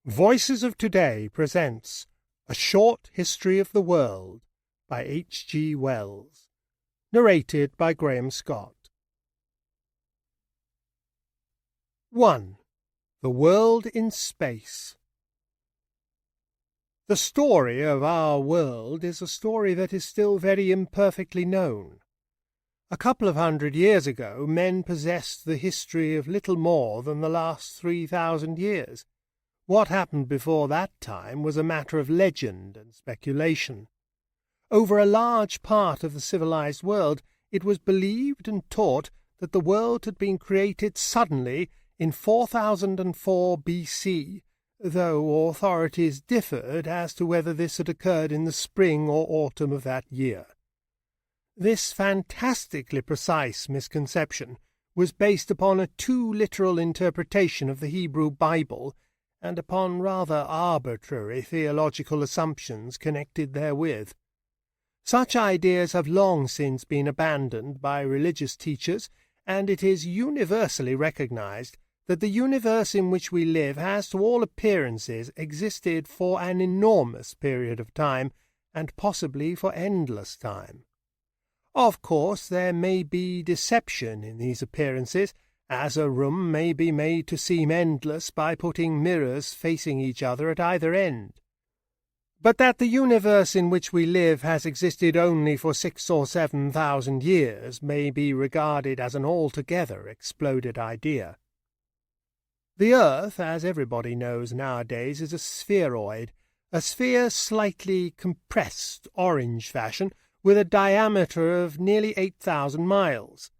Voices of Today presents A Short History of the World by H. G. Wells, narrated by Graham Scott. 1. The World in Space. The story of our world is a story that is still very imperfectly known. A couple of 100 years ago, men possessed the history of little more than the last 3,000 years. What happened before that time was a matter of legend and speculation. Over a large part of the civilized world, it was believed and taught that the world had been created suddenly in 4004 B.C., though authorities differed as to whether this had occurred in the spring or autumn of that year. This fantastically precise misconception was based upon a too literal interpretation of the Hebrew Bible and upon rather arbitrary theological assumptions connected therewith. Such ideas have long since been abandoned by religious teachers, and it is universally recognized that the universe in which we live has to all appearances existed for an enormous period of time, and possibly for endless time. Of course, there may be deception in these appearances, as a room may be made to seem endless by putting mirrors facing each other at either end. But that the universe in which we live has existed only for 6,000 or 7,000 years may be regarded as an altogether exploded idea. The Earth, as everybody knows nowadays, is a spheroid, a sphere slightly compressed, orange fashion, with a diameter of nearly 8,000 miles.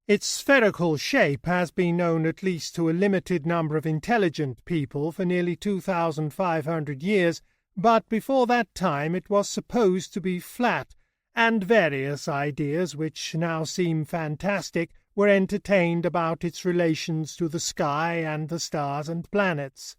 Its spherical shape has been known at least to a limited number of intelligent people for nearly 2,500 years, but before that time it was supposed to be flat, and various ideas, which now seem fantastic, were entertained about its relations to the sky and the stars and planets.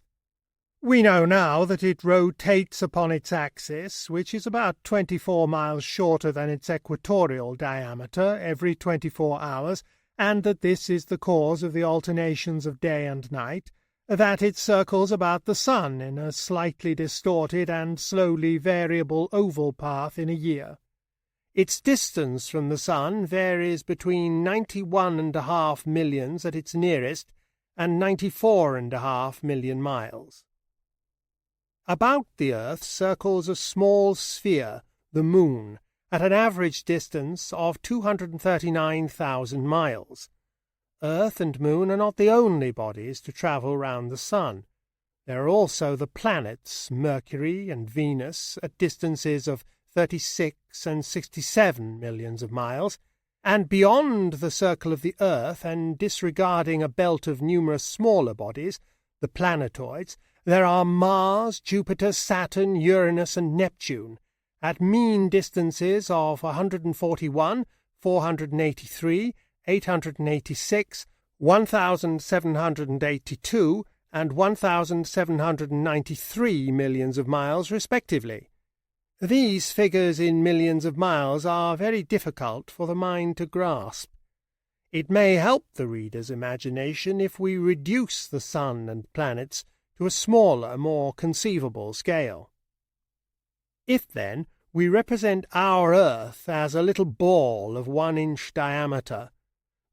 We know now that it rotates upon its axis, which is about 24 miles shorter than its equatorial diameter, every 24 hours, and that this is the cause of the alternations of day and night, that it circles about the sun in a slightly distorted and slowly variable oval path in a year. Its distance from the sun varies between 91.5 millions at its nearest and 94.5 million miles. About the Earth circles a small sphere, the Moon, at an average distance of 239,000 miles. Earth and Moon are not the only bodies to travel round the Sun. There are also the planets, Mercury and Venus, at distances of 36 and 67 millions of miles, and beyond the circle of the Earth, and disregarding a belt of numerous smaller bodies, the planetoids, there are Mars, Jupiter, Saturn, Uranus, and Neptune, at mean distances of 141, 483, 886, 1,782, and 1,793 millions of miles, respectively. These figures in millions of miles are very difficult for the mind to grasp. It may help the reader's imagination if we reduce the sun and planets to a smaller, more conceivable scale. If, then, we represent our Earth as a little ball of 1-inch diameter,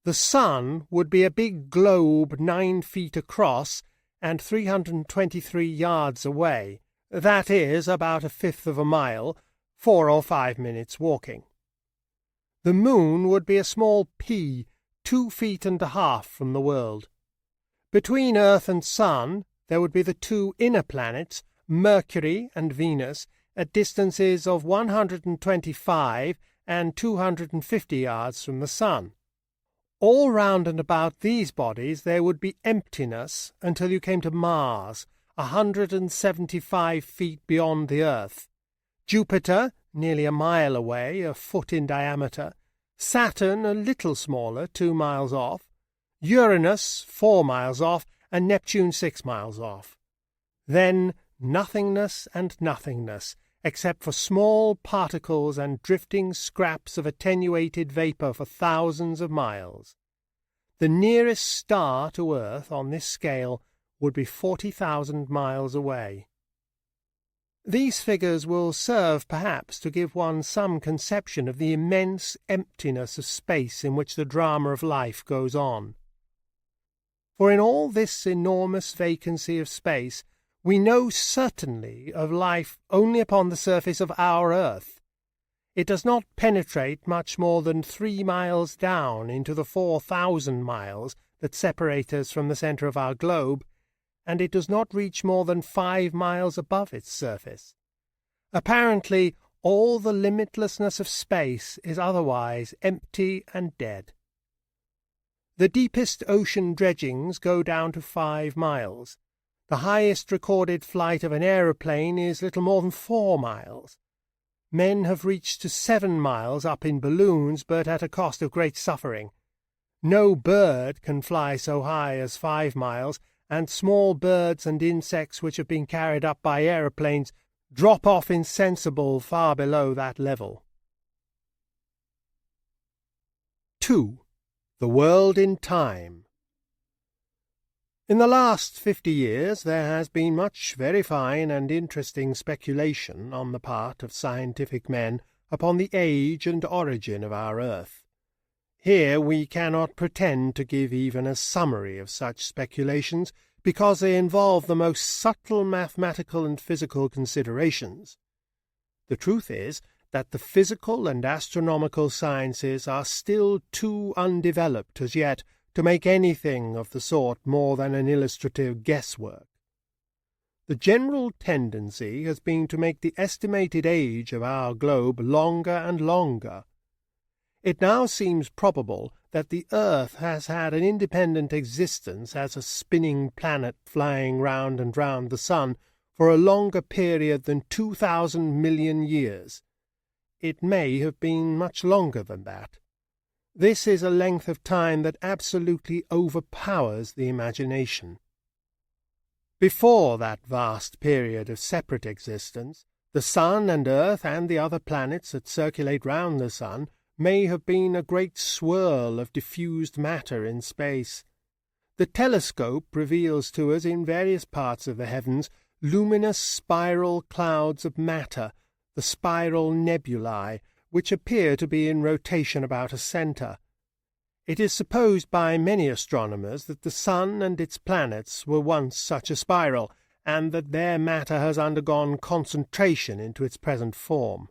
the Sun would be a big globe 9 feet across and 323 yards away, that is, about 1/5 of a mile, 4 or 5 minutes walking. The Moon would be a small pea, 2.5 feet from the world. Between Earth and Sun there would be the two inner planets, Mercury and Venus, at distances of 125 and 250 yards from the Sun. All round and about these bodies there would be emptiness until you came to Mars, 175 feet beyond the Earth, Jupiter, nearly a mile away, a foot in diameter, Saturn, a little smaller, 2 miles off, Uranus, 4 miles off, and Neptune 6 miles off. Then nothingness and nothingness, except for small particles and drifting scraps of attenuated vapour for thousands of miles. The nearest star to Earth on this scale would be 40,000 miles away. These figures will serve perhaps to give one some conception of the immense emptiness of space in which the drama of life goes on. For in all this enormous vacancy of space, we know certainly of life only upon the surface of our earth. It does not penetrate much more than 3 miles down into the 4,000 miles that separate us from the centre of our globe, and it does not reach more than 5 miles above its surface. Apparently, all the limitlessness of space is otherwise empty and dead. The deepest ocean dredgings go down to 5 miles. The highest recorded flight of an aeroplane is little more than 4 miles. Men have reached to 7 miles up in balloons, but at a cost of great suffering. No bird can fly so high as 5 miles, and small birds and insects which have been carried up by aeroplanes drop off insensible far below that level. 2. The world in time. In the last 50 years there has been much very fine and interesting speculation on the part of scientific men upon the age and origin of our earth. Here we cannot pretend to give even a summary of such speculations, because they involve the most subtle mathematical and physical considerations. The truth is that the physical and astronomical sciences are still too undeveloped as yet to make anything of the sort more than an illustrative guesswork. The general tendency has been to make the estimated age of our globe longer and longer. It now seems probable that the earth has had an independent existence as a spinning planet flying round and round the sun for a longer period than 2,000 million years. It may have been much longer than that. This is a length of time that absolutely overpowers the imagination. Before that vast period of separate existence, the sun and earth and the other planets that circulate round the sun may have been a great swirl of diffused matter in space. The telescope reveals to us in various parts of the heavens luminous spiral clouds of matter, the spiral nebulae, which appear to be in rotation about a centre. It is supposed by many astronomers that the sun and its planets were once such a spiral, and that their matter has undergone concentration into its present form.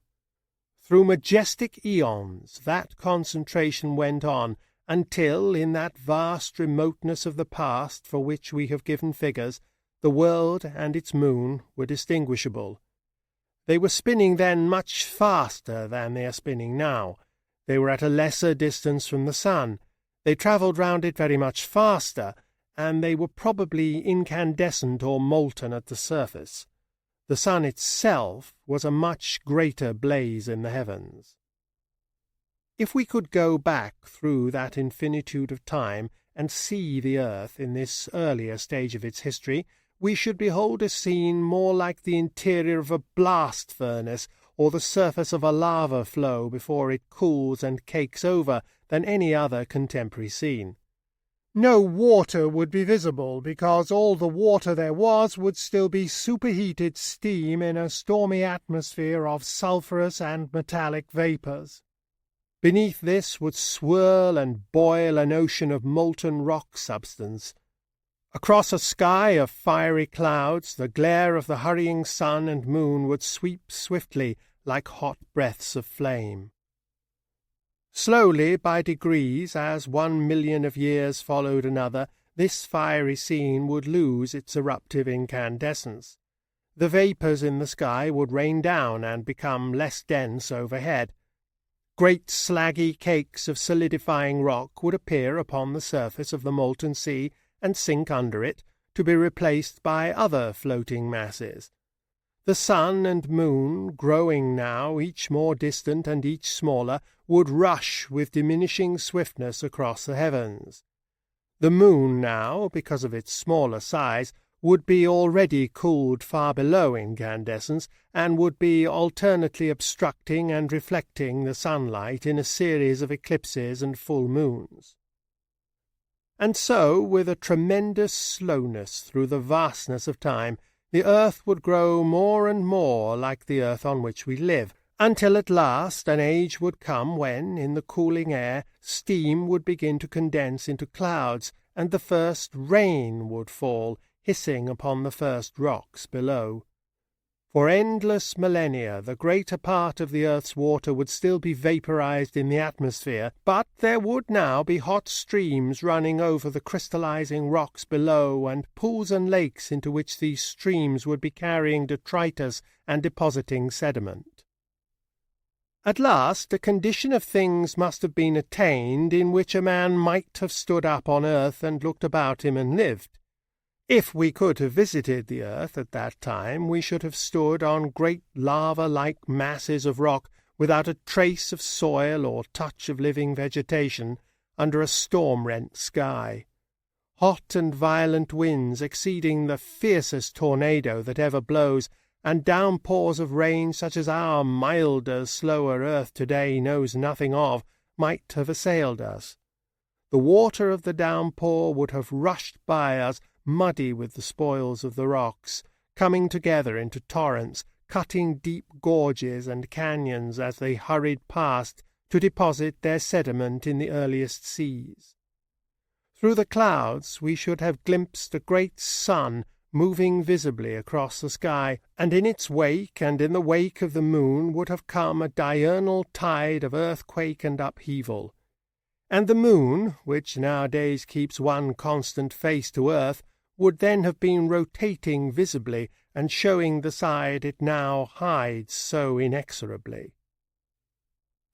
Through majestic eons that concentration went on, until, in that vast remoteness of the past for which we have given figures, the world and its moon were distinguishable. They were spinning then much faster than they are spinning now. They were at a lesser distance from the sun. They travelled round it very much faster, and they were probably incandescent or molten at the surface. The sun itself was a much greater blaze in the heavens. If we could go back through that infinitude of time and see the earth in this earlier stage of its history, we should behold a scene more like the interior of a blast furnace or the surface of a lava flow before it cools and cakes over than any other contemporary scene. No water would be visible, because all the water there was would still be superheated steam in a stormy atmosphere of sulphurous and metallic vapours. Beneath this would swirl and boil an ocean of molten rock substance. Across a sky of fiery clouds, the glare of the hurrying sun and moon would sweep swiftly like hot breaths of flame. Slowly, by degrees, as 1 million of years followed another, this fiery scene would lose its eruptive incandescence. The vapours in the sky would rain down and become less dense overhead. Great slaggy cakes of solidifying rock would appear upon the surface of the molten sea and sink under it, to be replaced by other floating masses. The sun and moon, growing now each more distant and each smaller, would rush with diminishing swiftness across the heavens. The moon now, because of its smaller size, would be already cooled far below incandescence, and would be alternately obstructing and reflecting the sunlight in a series of eclipses and full moons. And so, with a tremendous slowness through the vastness of time, the earth would grow more and more like the earth on which we live, until at last an age would come when, in the cooling air, steam would begin to condense into clouds, and the first rain would fall, hissing upon the first rocks below. For endless millennia the greater part of the earth's water would still be vaporized in the atmosphere, but there would now be hot streams running over the crystallizing rocks below, and pools and lakes into which these streams would be carrying detritus and depositing sediment. At last a condition of things must have been attained in which a man might have stood up on earth and looked about him and lived. If we could have visited the earth at that time, we should have stood on great lava-like masses of rock without a trace of soil or touch of living vegetation, under a storm-rent sky. Hot and violent winds exceeding the fiercest tornado that ever blows, and downpours of rain such as our milder, slower earth today knows nothing of, might have assailed us. The water of the downpour would have rushed by us, muddy with the spoils of the rocks, coming together into torrents, cutting deep gorges and canyons as they hurried past to deposit their sediment in the earliest seas. Through the clouds we should have glimpsed a great sun moving visibly across the sky, and in its wake and in the wake of the moon would have come a diurnal tide of earthquake and upheaval. And the moon, which nowadays keeps one constant face to earth, would then have been rotating visibly and showing the side it now hides so inexorably.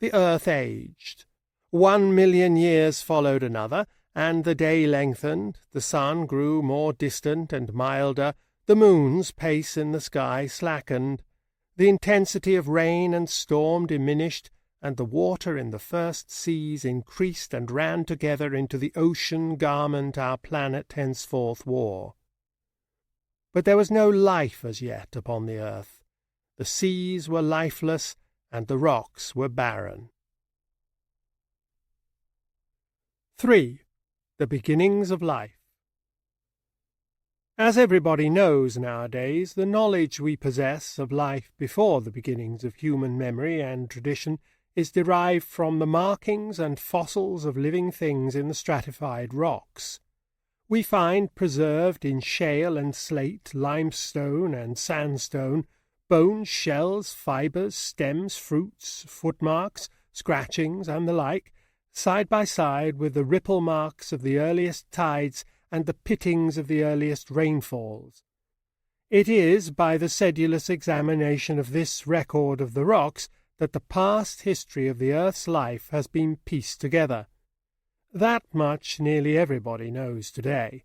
The earth aged. 1,000,000 years followed another, and the day lengthened, the sun grew more distant and milder, the moon's pace in the sky slackened, the intensity of rain and storm diminished, and the water in the first seas increased and ran together into the ocean garment our planet henceforth wore. But there was no life as yet upon the earth. The seas were lifeless, and the rocks were barren. 3. The beginnings of life. As everybody knows nowadays, the knowledge we possess of life before the beginnings of human memory and tradition is derived from the markings and fossils of living things in the stratified rocks. We find preserved in shale and slate, limestone and sandstone, bones, shells, fibres, stems, fruits, footmarks, scratchings, and the like, side by side with the ripple marks of the earliest tides and the pittings of the earliest rainfalls. It is by the sedulous examination of this record of the rocks that the past history of the earth's life has been pieced together. That much nearly everybody knows today.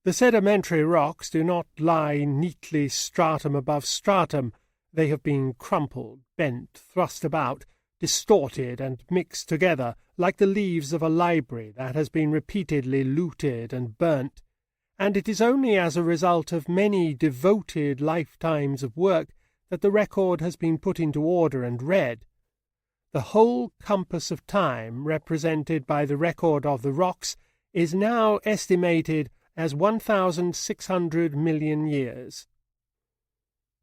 The sedimentary rocks do not lie neatly stratum above stratum. They have been crumpled, bent, thrust about, distorted, and mixed together, like the leaves of a library that has been repeatedly looted and burnt, and it is only as a result of many devoted lifetimes of work that the record has been put into order and read. The whole compass of time represented by the record of the rocks is now estimated as 1,600 million years.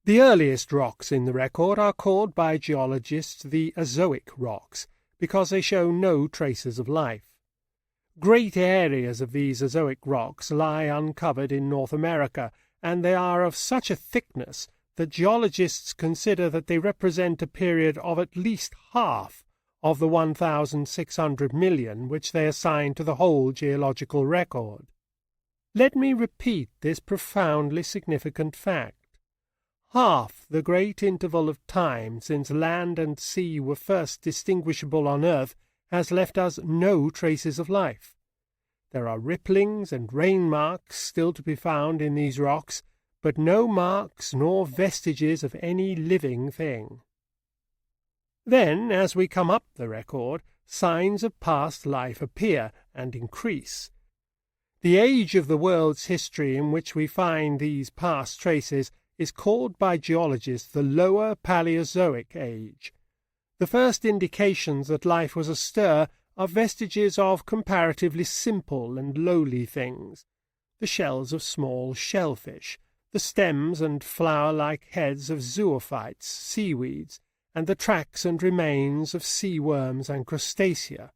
The earliest rocks in the record are called by geologists the Azoic rocks, because they show no traces of life. Great areas of these Azoic rocks lie uncovered in North America, and they are of such a thickness that geologists consider that they represent a period of at least half of the 1,600 million which they assign to the whole geological record. Let me repeat this profoundly significant fact. Half the great interval of time since land and sea were first distinguishable on earth has left us no traces of life. There are ripplings and rain marks still to be found in these rocks, but no marks nor vestiges of any living thing. Then, as we come up the record, signs of past life appear and increase. The age of the world's history in which we find these past traces is called by geologists the Lower Paleozoic Age. The first indications that life was astir are vestiges of comparatively simple and lowly things, the shells of small shellfish, the stems and flower-like heads of zoophytes, seaweeds, and the tracks and remains of sea worms and crustacea.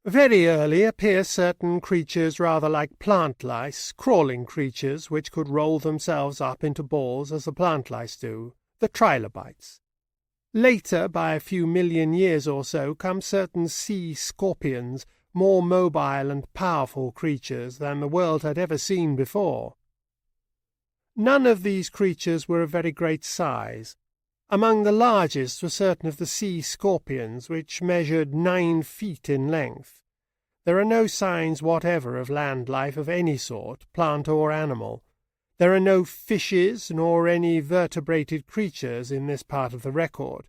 Very early appear certain creatures rather like plant lice, crawling creatures which could roll themselves up into balls as the plant lice do, the trilobites. Later, by a few million years or so, come certain sea scorpions, more mobile and powerful creatures than the world had ever seen before. None of these creatures were of very great size. Among the largest were certain of the sea scorpions, which measured 9 feet in length. There are no signs whatever of land life of any sort, plant or animal. There are no fishes nor any vertebrated creatures in this part of the record.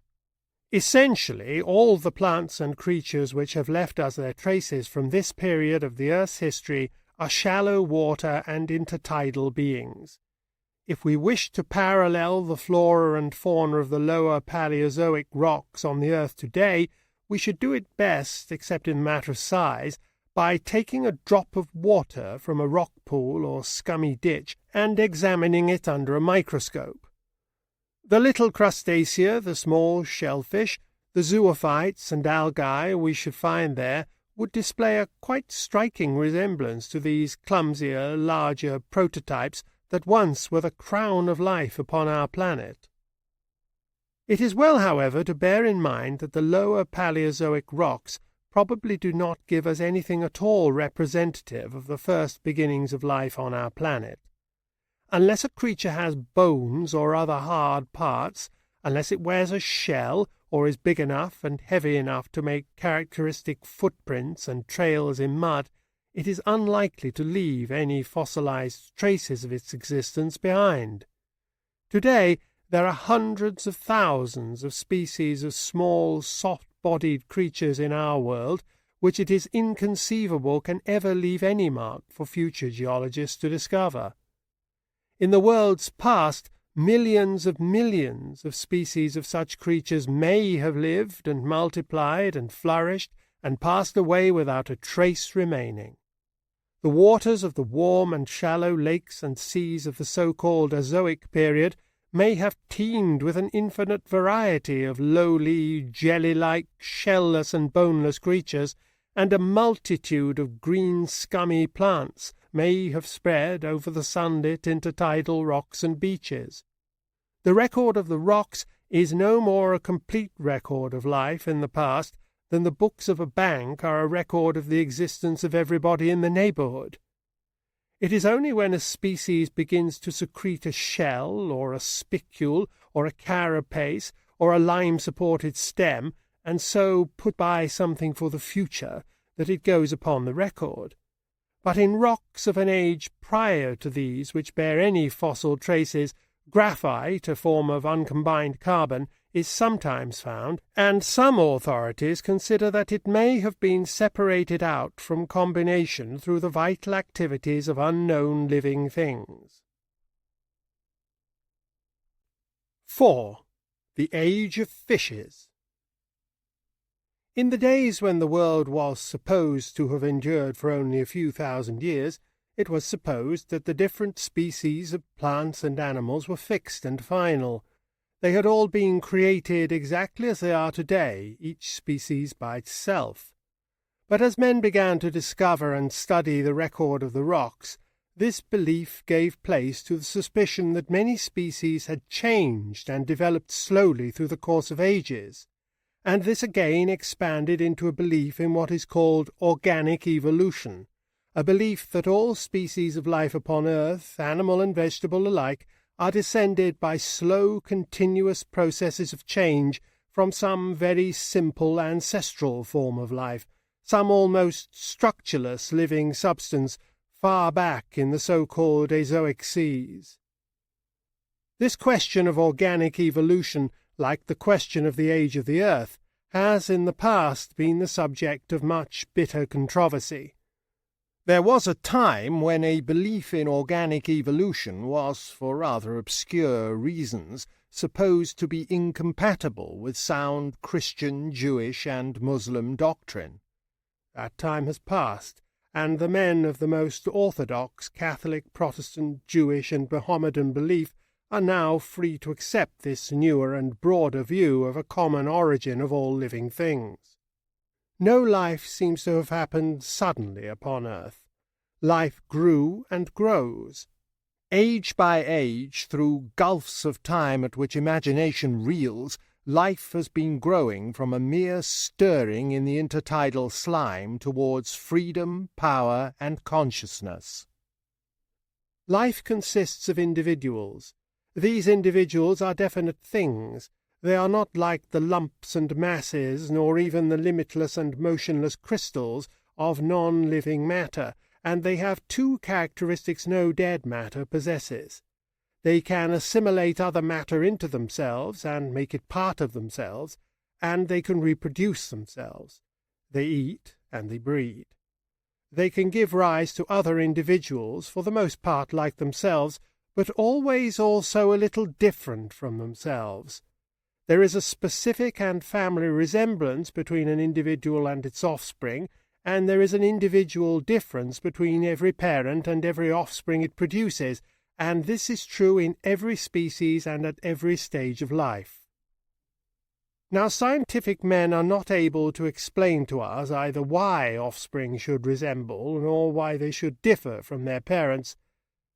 Essentially, all the plants and creatures which have left us their traces from this period of the earth's history are shallow water and intertidal beings. If we wish to parallel the flora and fauna of the lower Paleozoic rocks on the earth today, we should do it best, except in the matter of size, by taking a drop of water from a rock pool or scummy ditch and examining it under a microscope. The little crustacea, the small shellfish, the zoophytes and algae we should find there would display a quite striking resemblance to these clumsier, larger prototypes that once were the crown of life upon our planet. It is well, however, to bear in mind that the lower Paleozoic rocks probably do not give us anything at all representative of the first beginnings of life on our planet. Unless a creature has bones or other hard parts, unless it wears a shell or is big enough and heavy enough to make characteristic footprints and trails in mud, it is unlikely to leave any fossilized traces of its existence behind. Today, there are hundreds of thousands of species of small, soft-bodied creatures in our world which it is inconceivable can ever leave any mark for future geologists to discover. In the world's past, millions of species of such creatures may have lived and multiplied and flourished and passed away without a trace remaining. The waters of the warm and shallow lakes and seas of the so-called Azoic period may have teemed with an infinite variety of lowly, jelly-like, shell-less and boneless creatures, and a multitude of green scummy plants may have spread over the sunlit intertidal rocks and beaches. The record of the rocks is no more a complete record of life in the past than the books of a bank are a record of the existence of everybody in the neighbourhood. It is only when a species begins to secrete a shell, or a spicule, or a carapace, or a lime-supported stem, and so put by something for the future, that it goes upon the record. But in rocks of an age prior to these which bear any fossil traces, graphite, a form of uncombined carbon, is sometimes found, and some authorities consider that it may have been separated out from combination through the vital activities of unknown living things. 4. The Age of Fishes. In the days when the world was supposed to have endured for only a few thousand years, it was supposed that the different species of plants and animals were fixed and final. They had all been created exactly as they are today, each species by itself. But as men began to discover and study the record of the rocks, this belief gave place to the suspicion that many species had changed and developed slowly through the course of ages, and this again expanded into a belief in what is called organic evolution, a belief that all species of life upon earth, animal and vegetable alike, are descended by slow, continuous processes of change from some very simple ancestral form of life, some almost structureless living substance far back in the so-called Azoic seas. This question of organic evolution, like the question of the age of the earth, has in the past been the subject of much bitter controversy. There was a time when a belief in organic evolution was, for rather obscure reasons, supposed to be incompatible with sound Christian, Jewish, and Muslim doctrine. That time has passed, and the men of the most orthodox Catholic, Protestant, Jewish, and Mohammedan belief are now free to accept this newer and broader view of a common origin of all living things. No life seems to have happened suddenly upon earth. Life grew and grows. Age by age, through gulfs of time at which imagination reels, life has been growing from a mere stirring in the intertidal slime towards freedom, power, and consciousness. Life consists of individuals. These individuals are definite things. They are not like the lumps and masses, nor even the limitless and motionless crystals of non-living matter, and they have two characteristics no dead matter possesses. They can assimilate other matter into themselves and make it part of themselves, and they can reproduce themselves. They eat and they breed. They can give rise to other individuals, for the most part like themselves, but always also a little different from themselves. There is a specific and family resemblance between an individual and its offspring, and there is an individual difference between every parent and every offspring it produces, and this is true in every species and at every stage of life. Now, scientific men are not able to explain to us either why offspring should resemble, nor why they should differ from their parents,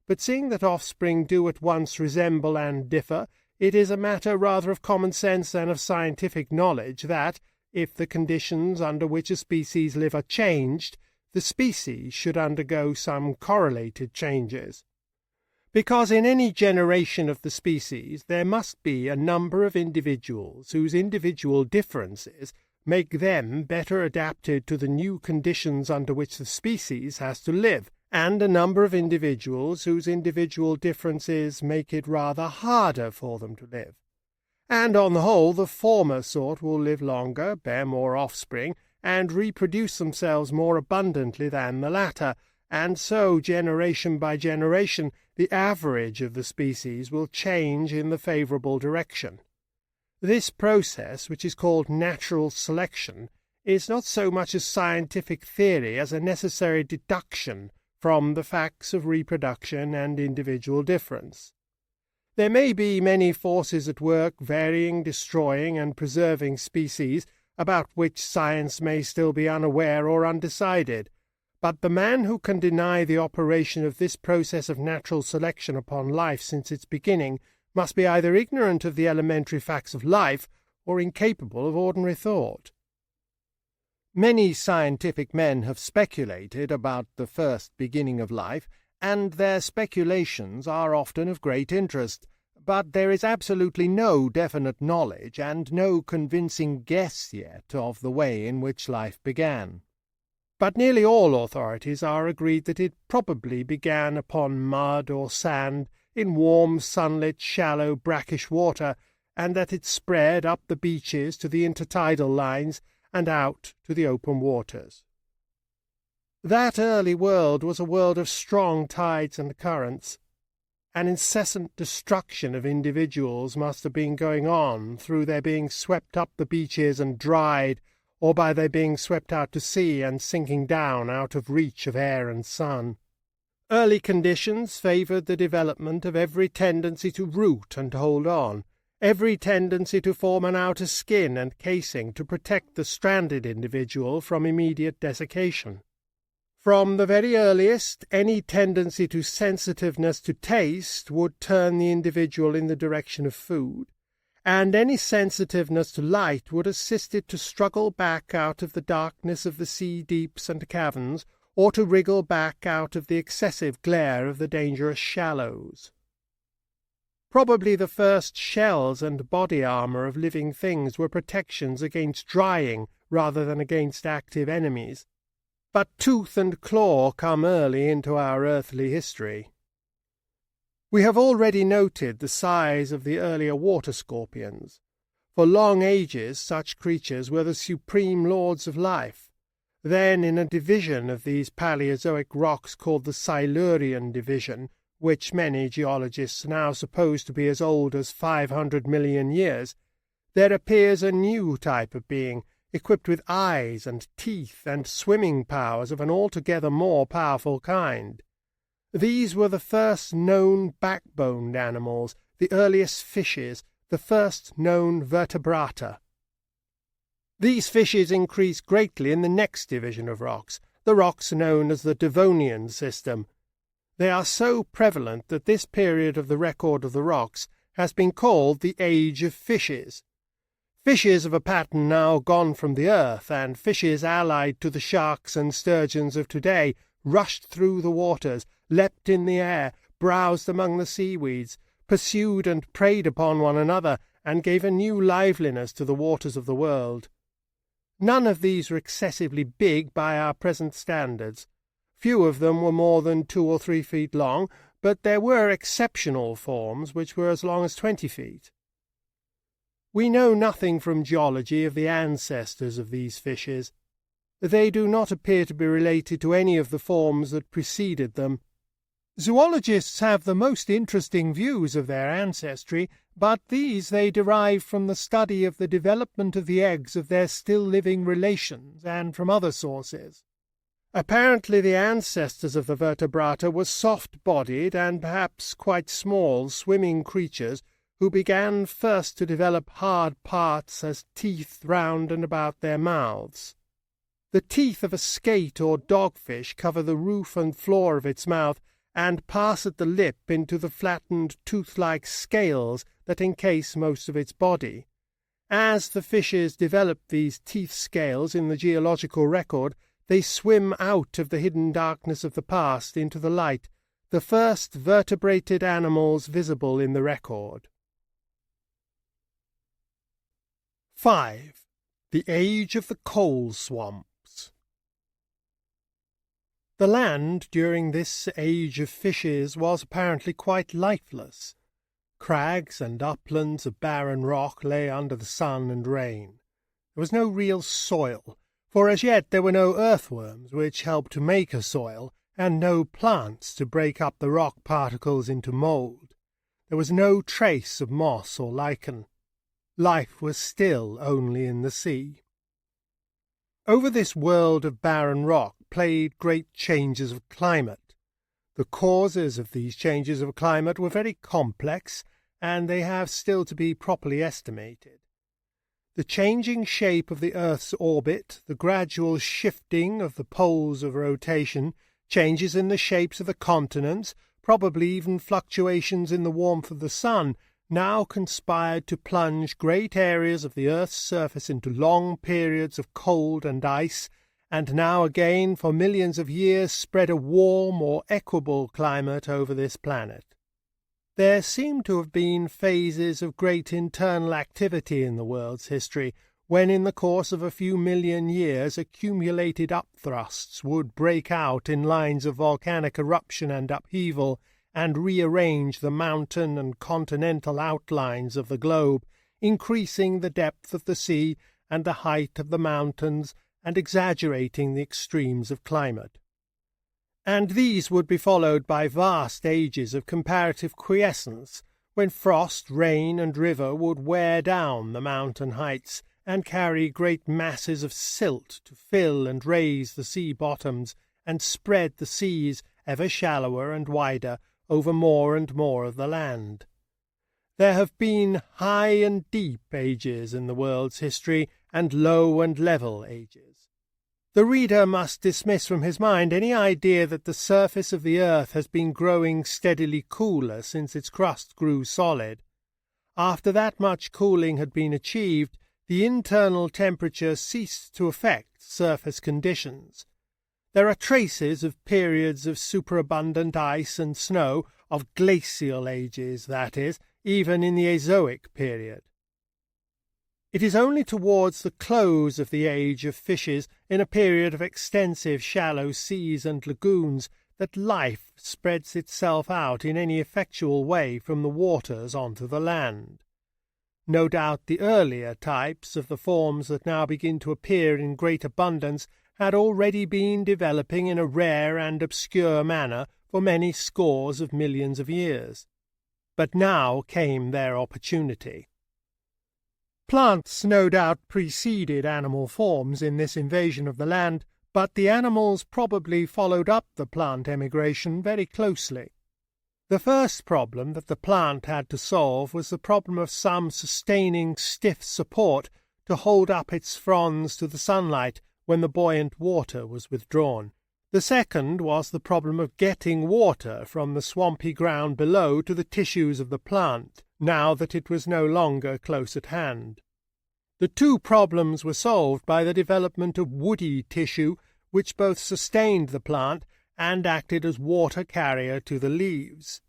but seeing that offspring do at once resemble and differ, it is a matter rather of common sense than of scientific knowledge that, if the conditions under which a species live are changed, the species should undergo some correlated changes. Because in any generation of the species there must be a number of individuals whose individual differences make them better adapted to the new conditions under which the species has to live, and a number of individuals whose individual differences make it rather harder for them to live. And on the whole, the former sort will live longer, bear more offspring, and reproduce themselves more abundantly than the latter, and so, generation by generation, the average of the species will change in the favourable direction. This process, which is called natural selection, is not so much a scientific theory as a necessary deduction from the facts of reproduction and individual difference. There may be many forces at work varying, destroying, and preserving species, about which science may still be unaware or undecided, but the man who can deny the operation of this process of natural selection upon life since its beginning must be either ignorant of the elementary facts of life or incapable of ordinary thought. Many scientific men have speculated about the first beginning of life, and their speculations are often of great interest, but there is absolutely no definite knowledge and no convincing guess yet of the way in which life began. But nearly all authorities are agreed that it probably began upon mud or sand in warm, sunlit, shallow, brackish water, and that it spread up the beaches to the intertidal lines and out to the open waters. That early world was a world of strong tides and currents. An incessant destruction of individuals must have been going on through their being swept up the beaches and dried, or by their being swept out to sea and sinking down out of reach of air and sun. Early conditions favoured the development of every tendency to root and hold on, every tendency to form an outer skin and casing to protect the stranded individual from immediate desiccation. From the very earliest, any tendency to sensitiveness to taste would turn the individual in the direction of food, and any sensitiveness to light would assist it to struggle back out of the darkness of the sea deeps and caverns, or to wriggle back out of the excessive glare of the dangerous shallows. Probably the first shells and body armour of living things were protections against drying rather than against active enemies. But tooth and claw come early into our earthly history. We have already noted the size of the earlier water scorpions. For long ages such creatures were the supreme lords of life. Then, in a division of these Paleozoic rocks called the Silurian division, which many geologists now suppose to be as old as 500 million years, there appears a new type of being, equipped with eyes and teeth and swimming powers of an altogether more powerful kind. These were the first known backboned animals, the earliest fishes, the first known vertebrata. These fishes increased greatly in the next division of rocks, the rocks known as the Devonian system. They are so prevalent that this period of the record of the rocks has been called the Age of Fishes. Fishes of a pattern now gone from the earth, and fishes allied to the sharks and sturgeons of today, rushed through the waters, leapt in the air, browsed among the seaweeds, pursued and preyed upon one another, and gave a new liveliness to the waters of the world. None of these were excessively big by our present standards. Few of them were more than 2 or 3 feet long, but there were exceptional forms which were as long as 20 feet. We know nothing from geology of the ancestors of these fishes. They do not appear to be related to any of the forms that preceded them. Zoologists have the most interesting views of their ancestry, but these they derive from the study of the development of the eggs of their still-living relations and from other sources. Apparently the ancestors of the vertebrata were soft-bodied and perhaps quite small swimming creatures who began first to develop hard parts as teeth round and about their mouths. The teeth of a skate or dogfish cover the roof and floor of its mouth and pass at the lip into the flattened tooth-like scales that encase most of its body. As the fishes develop these teeth scales in the geological record, they swim out of the hidden darkness of the past into the light, the first vertebrated animals visible in the record. 5. The Age of the Coal Swamps. The land during this age of fishes was apparently quite lifeless. Crags and uplands of barren rock lay under the sun and rain. There was no real soil, for as yet there were no earthworms which helped to make a soil, and no plants to break up the rock particles into mould. There was no trace of moss or lichen. Life was still only in the sea. Over this world of barren rock played great changes of climate. The causes of these changes of climate were very complex, and they have still to be properly estimated. The changing shape of the Earth's orbit, the gradual shifting of the poles of rotation, changes in the shapes of the continents, probably even fluctuations in the warmth of the sun, now conspired to plunge great areas of the earth's surface into long periods of cold and ice, and now again for millions of years spread a warm or equable climate over this planet. There seem to have been phases of great internal activity in the world's history, when in the course of a few million years accumulated upthrusts would break out in lines of volcanic eruption and upheaval, and rearrange the mountain and continental outlines of the globe, increasing the depth of the sea and the height of the mountains, and exaggerating the extremes of climate. And these would be followed by vast ages of comparative quiescence, when frost, rain, and river would wear down the mountain heights, and carry great masses of silt to fill and raise the sea bottoms, and spread the seas, ever shallower and wider, over more and more of the land. There have been high and deep ages in the world's history, and low and level ages. The reader must dismiss from his mind any idea that the surface of the earth has been growing steadily cooler since its crust grew solid. After that much cooling had been achieved, the internal temperature ceased to affect surface conditions. There are traces of periods of superabundant ice and snow, of glacial ages, that is, even in the Azoic period. It is only towards the close of the age of fishes, in a period of extensive shallow seas and lagoons, that life spreads itself out in any effectual way from the waters onto the land. No doubt the earlier types of the forms that now begin to appear in great abundance had already been developing in a rare and obscure manner for many scores of millions of years. But now came their opportunity. Plants no doubt preceded animal forms in this invasion of the land, but the animals probably followed up the plant emigration very closely. The first problem that the plant had to solve was the problem of some sustaining stiff support to hold up its fronds to the sunlight when the buoyant water was withdrawn. The second was the problem of getting water from the swampy ground below to the tissues of the plant, now that it was no longer close at hand. The two problems were solved by the development of woody tissue, which both sustained the plant and acted as water carrier to the leaves.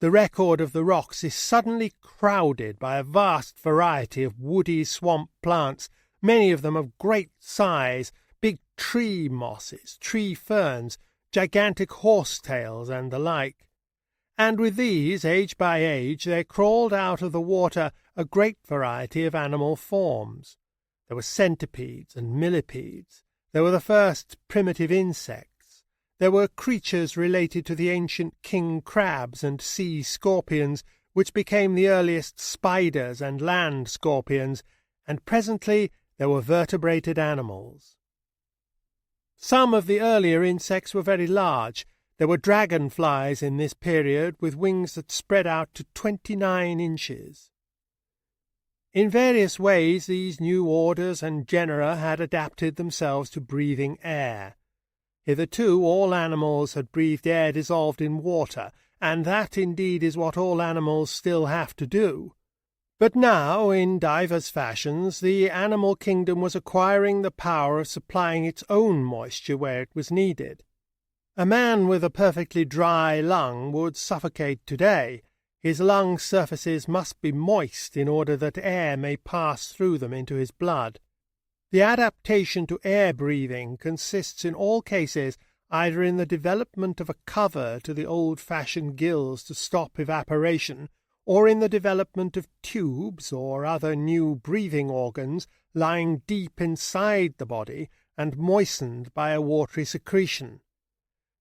The record of the rocks is suddenly crowded by a vast variety of woody swamp plants, many of them of great size, big tree mosses, tree ferns, gigantic horsetails, and the like. And with these, age by age, there crawled out of the water a great variety of animal forms. There were centipedes and millipedes. There were the first primitive insects. There were creatures related to the ancient king crabs and sea scorpions, which became the earliest spiders and land scorpions, and presently there were vertebrated animals. Some of the earlier insects were very large. There were dragonflies in this period with wings that spread out to 29 inches. In various ways these new orders and genera had adapted themselves to breathing air. Hitherto all animals had breathed air dissolved in water, and that indeed is what all animals still have to do. But now, in divers fashions, the animal kingdom was acquiring the power of supplying its own moisture where it was needed. A man with a perfectly dry lung would suffocate today. His lung surfaces must be moist in order that air may pass through them into his blood. The adaptation to air breathing consists in all cases either in the development of a cover to the old-fashioned gills to stop evaporation, or in the development of tubes or other new breathing organs lying deep inside the body and moistened by a watery secretion.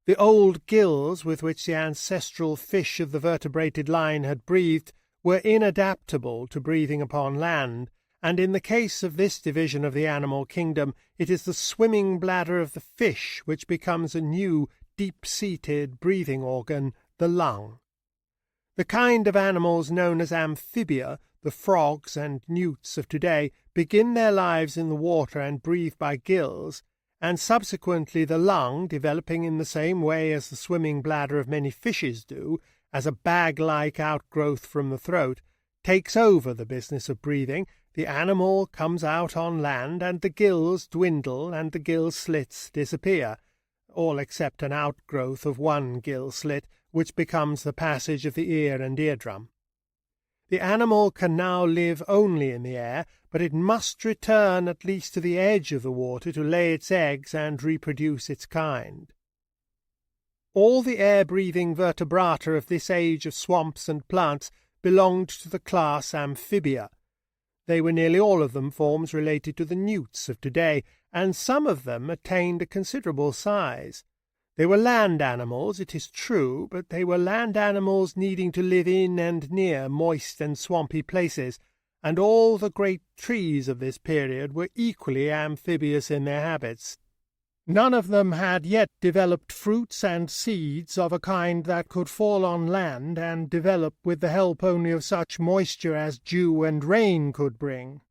The old gills with which the ancestral fish of the vertebrated line had breathed were inadaptable to breathing upon land, and in the case of this division of the animal kingdom it is the swimming bladder of the fish which becomes a new, deep-seated breathing organ, the lung. The kind of animals known as amphibia, the frogs and newts of today, begin their lives in the water and breathe by gills, and subsequently the lung, developing in the same way as the swimming bladder of many fishes do, as a bag-like outgrowth from the throat, takes over the business of breathing. The animal comes out on land, and the gills dwindle, and the gill slits disappear, all except an outgrowth of one gill slit, which becomes the passage of the ear and eardrum. The animal can now live only in the air, but it must return at least to the edge of the water to lay its eggs and reproduce its kind. All the air-breathing vertebrata of this age of swamps and plants belonged to the class Amphibia. They were nearly all of them forms related to the newts of today, and some of them attained a considerable size. They were land animals, it is true, but they were land animals needing to live in and near moist and swampy places, and all the great trees of this period were equally amphibious in their habits. None of them had yet developed fruits and seeds of a kind that could fall on land and develop with the help only of such moisture as dew and rain could bring.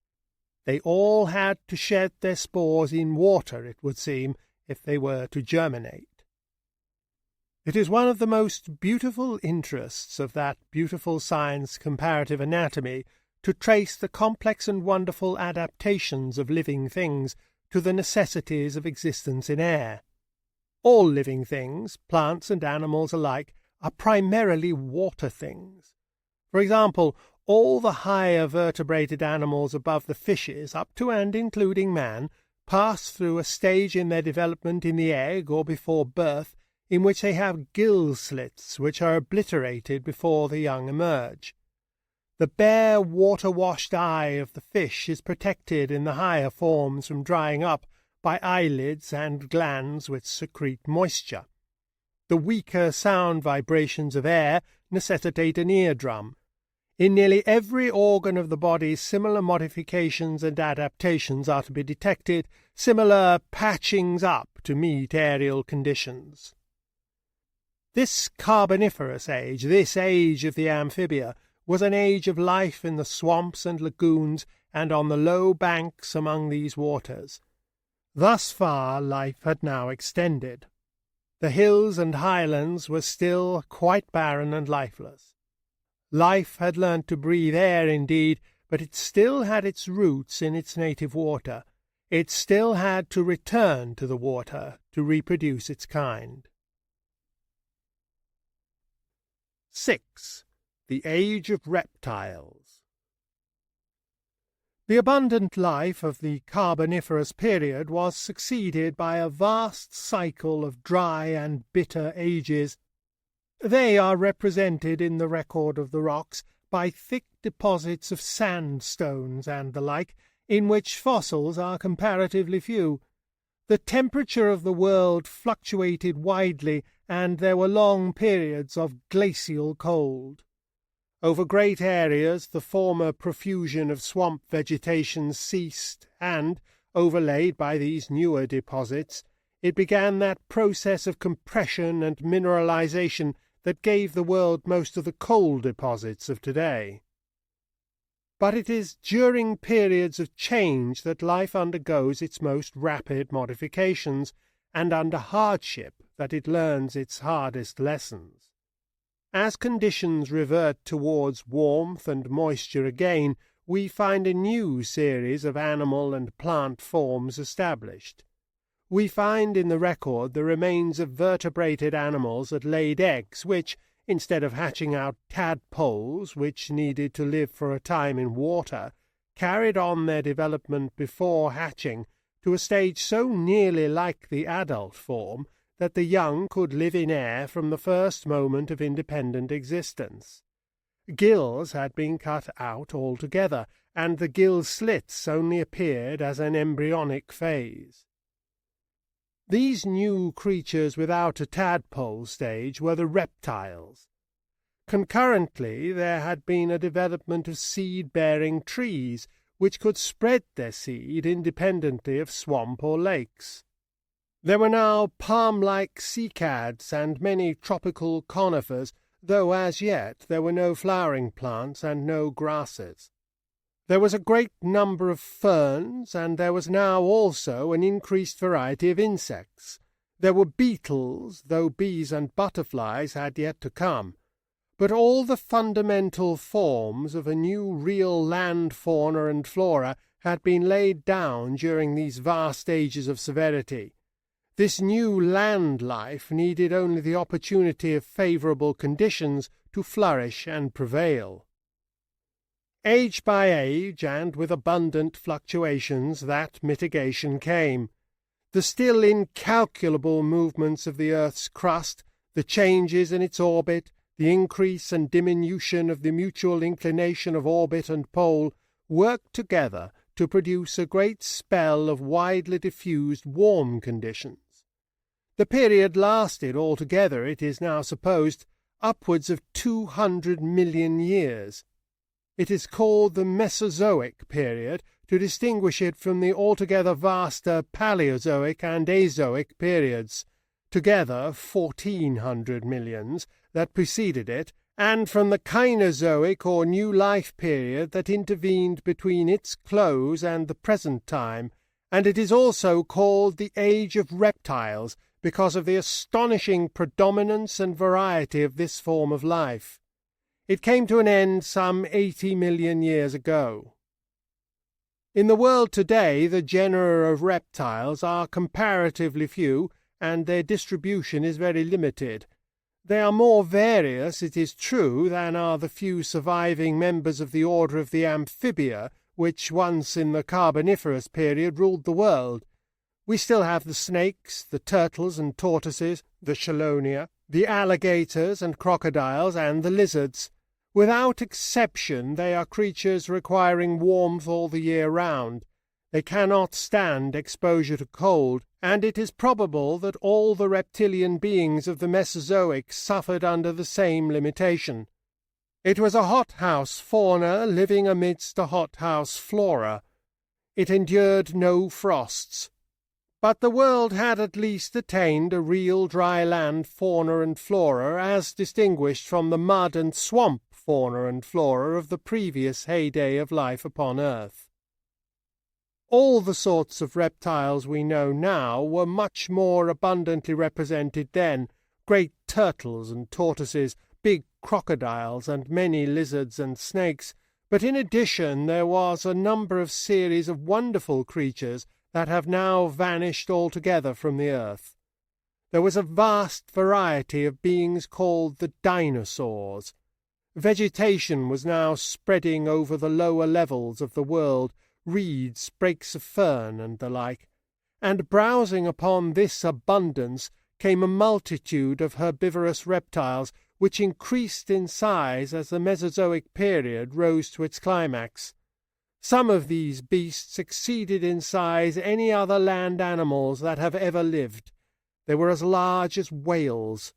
They all had to shed their spores in water, it would seem, if they were to germinate. It is one of the most beautiful interests of that beautiful science, comparative anatomy, to trace the complex and wonderful adaptations of living things to the necessities of existence in air. All living things, plants and animals alike, are primarily water things. For example, all the higher vertebrated animals above the fishes, up to and including man, pass through a stage in their development in the egg or before birth, in which they have gill slits which are obliterated before the young emerge. The bare, water-washed eye of the fish is protected in the higher forms from drying up by eyelids and glands which secrete moisture. The weaker sound vibrations of air necessitate an eardrum. In nearly every organ of the body, similar modifications and adaptations are to be detected, similar patchings up to meet aerial conditions. This Carboniferous age, this age of the amphibia, was an age of life in the swamps and lagoons and on the low banks among these waters. Thus far life had now extended. The hills and highlands were still quite barren and lifeless. Life had learnt to breathe air indeed, but it still had its roots in its native water. It still had to return to the water to reproduce its kind. 6. The Age of Reptiles. The abundant life of the Carboniferous period was succeeded by a vast cycle of dry and bitter ages. They are represented in the record of the rocks by thick deposits of sandstones and the like, in which fossils are comparatively few. The temperature of the world fluctuated widely, and there were long periods of glacial cold. Over great areas the former profusion of swamp vegetation ceased, and, overlaid by these newer deposits, it began that process of compression and mineralization that gave the world most of the coal deposits of today. But it is during periods of change that life undergoes its most rapid modifications, and under hardship that it learns its hardest lessons. As conditions revert towards warmth and moisture again, we find a new series of animal and plant forms established. We find in the record the remains of vertebrated animals that laid eggs, which, instead of hatching out tadpoles, which needed to live for a time in water, carried on their development before hatching to a stage so nearly like the adult form that the young could live in air from the first moment of independent existence. Gills had been cut out altogether, and the gill slits only appeared as an embryonic phase. These new creatures without a tadpole stage were the reptiles. Concurrently there had been a development of seed-bearing trees, which could spread their seed independently of swamp or lakes. There were now palm-like cycads and many tropical conifers, though as yet there were no flowering plants and no grasses. There was a great number of ferns, and there was now also an increased variety of insects. There were beetles, though bees and butterflies had yet to come. But all the fundamental forms of a new real land fauna and flora had been laid down during these vast ages of severity. This new land life needed only the opportunity of favourable conditions to flourish and prevail. Age by age, and with abundant fluctuations, that mitigation came. The still incalculable movements of the earth's crust, the changes in its orbit, the increase and diminution of the mutual inclination of orbit and pole, worked together to produce a great spell of widely diffused warm conditions. The period lasted altogether, it is now supposed, upwards of 200 million years. It is called the Mesozoic period to distinguish it from the altogether vaster Paleozoic and Azoic periods, together 1,400 millions, that preceded it, and from the Cainozoic or New Life period that intervened between its close and the present time, and it is also called the Age of Reptiles because of the astonishing predominance and variety of this form of life. It came to an end some 80 million years ago. In the world today the genera of reptiles are comparatively few, and their distribution is very limited. They are more various, it is true, than are the few surviving members of the order of the amphibia, which once in the Carboniferous period ruled the world. We still have the snakes, the turtles and tortoises, the chelonia, the alligators and crocodiles, and the lizards. Without exception, they are creatures requiring warmth all the year round. They cannot stand exposure to cold, and it is probable that all the reptilian beings of the Mesozoic suffered under the same limitation. It was a hothouse fauna living amidst a hothouse flora. It endured no frosts. But the world had at least attained a real dry land fauna and flora, as distinguished from the mud and swamp fauna and flora of the previous heyday of life upon earth. All the sorts of reptiles we know now were much more abundantly represented then: great turtles and tortoises, big crocodiles, and many lizards and snakes. But in addition there was a number of series of wonderful creatures that have now vanished altogether from the earth. There was a vast variety of beings called the dinosaurs. Vegetation was now spreading over the lower levels of the world, reeds, breaks of fern, and the like, and browsing upon this abundance came a multitude of herbivorous reptiles, which increased in size as the Mesozoic period rose to its climax. Some of these beasts exceeded in size any other land animals that have ever lived. They were as large as whales.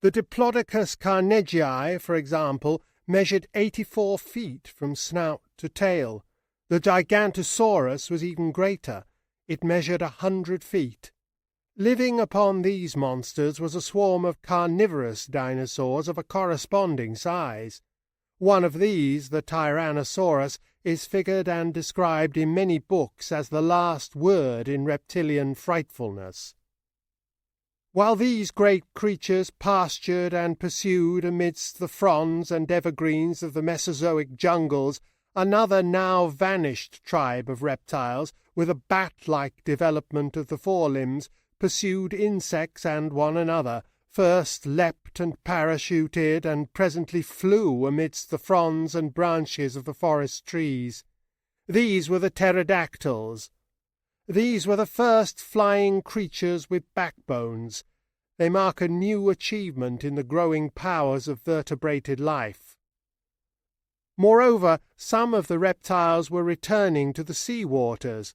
The Diplodocus carnegii, for example, measured 84 feet from snout to tail. The Gigantosaurus was even greater. It measured 100 feet. Living upon these monsters was a swarm of carnivorous dinosaurs of a corresponding size. One of these, the Tyrannosaurus, is figured and described in many books as the last word in reptilian frightfulness. While these great creatures pastured and pursued amidst the fronds and evergreens of the Mesozoic jungles, another now vanished tribe of reptiles, with a bat-like development of the forelimbs, pursued insects and one another, first leapt and parachuted, and presently flew amidst the fronds and branches of the forest trees. These were the pterodactyls. These were the first flying creatures with backbones. They mark a new achievement in the growing powers of vertebrated life. Moreover, some of the reptiles were returning to the sea waters.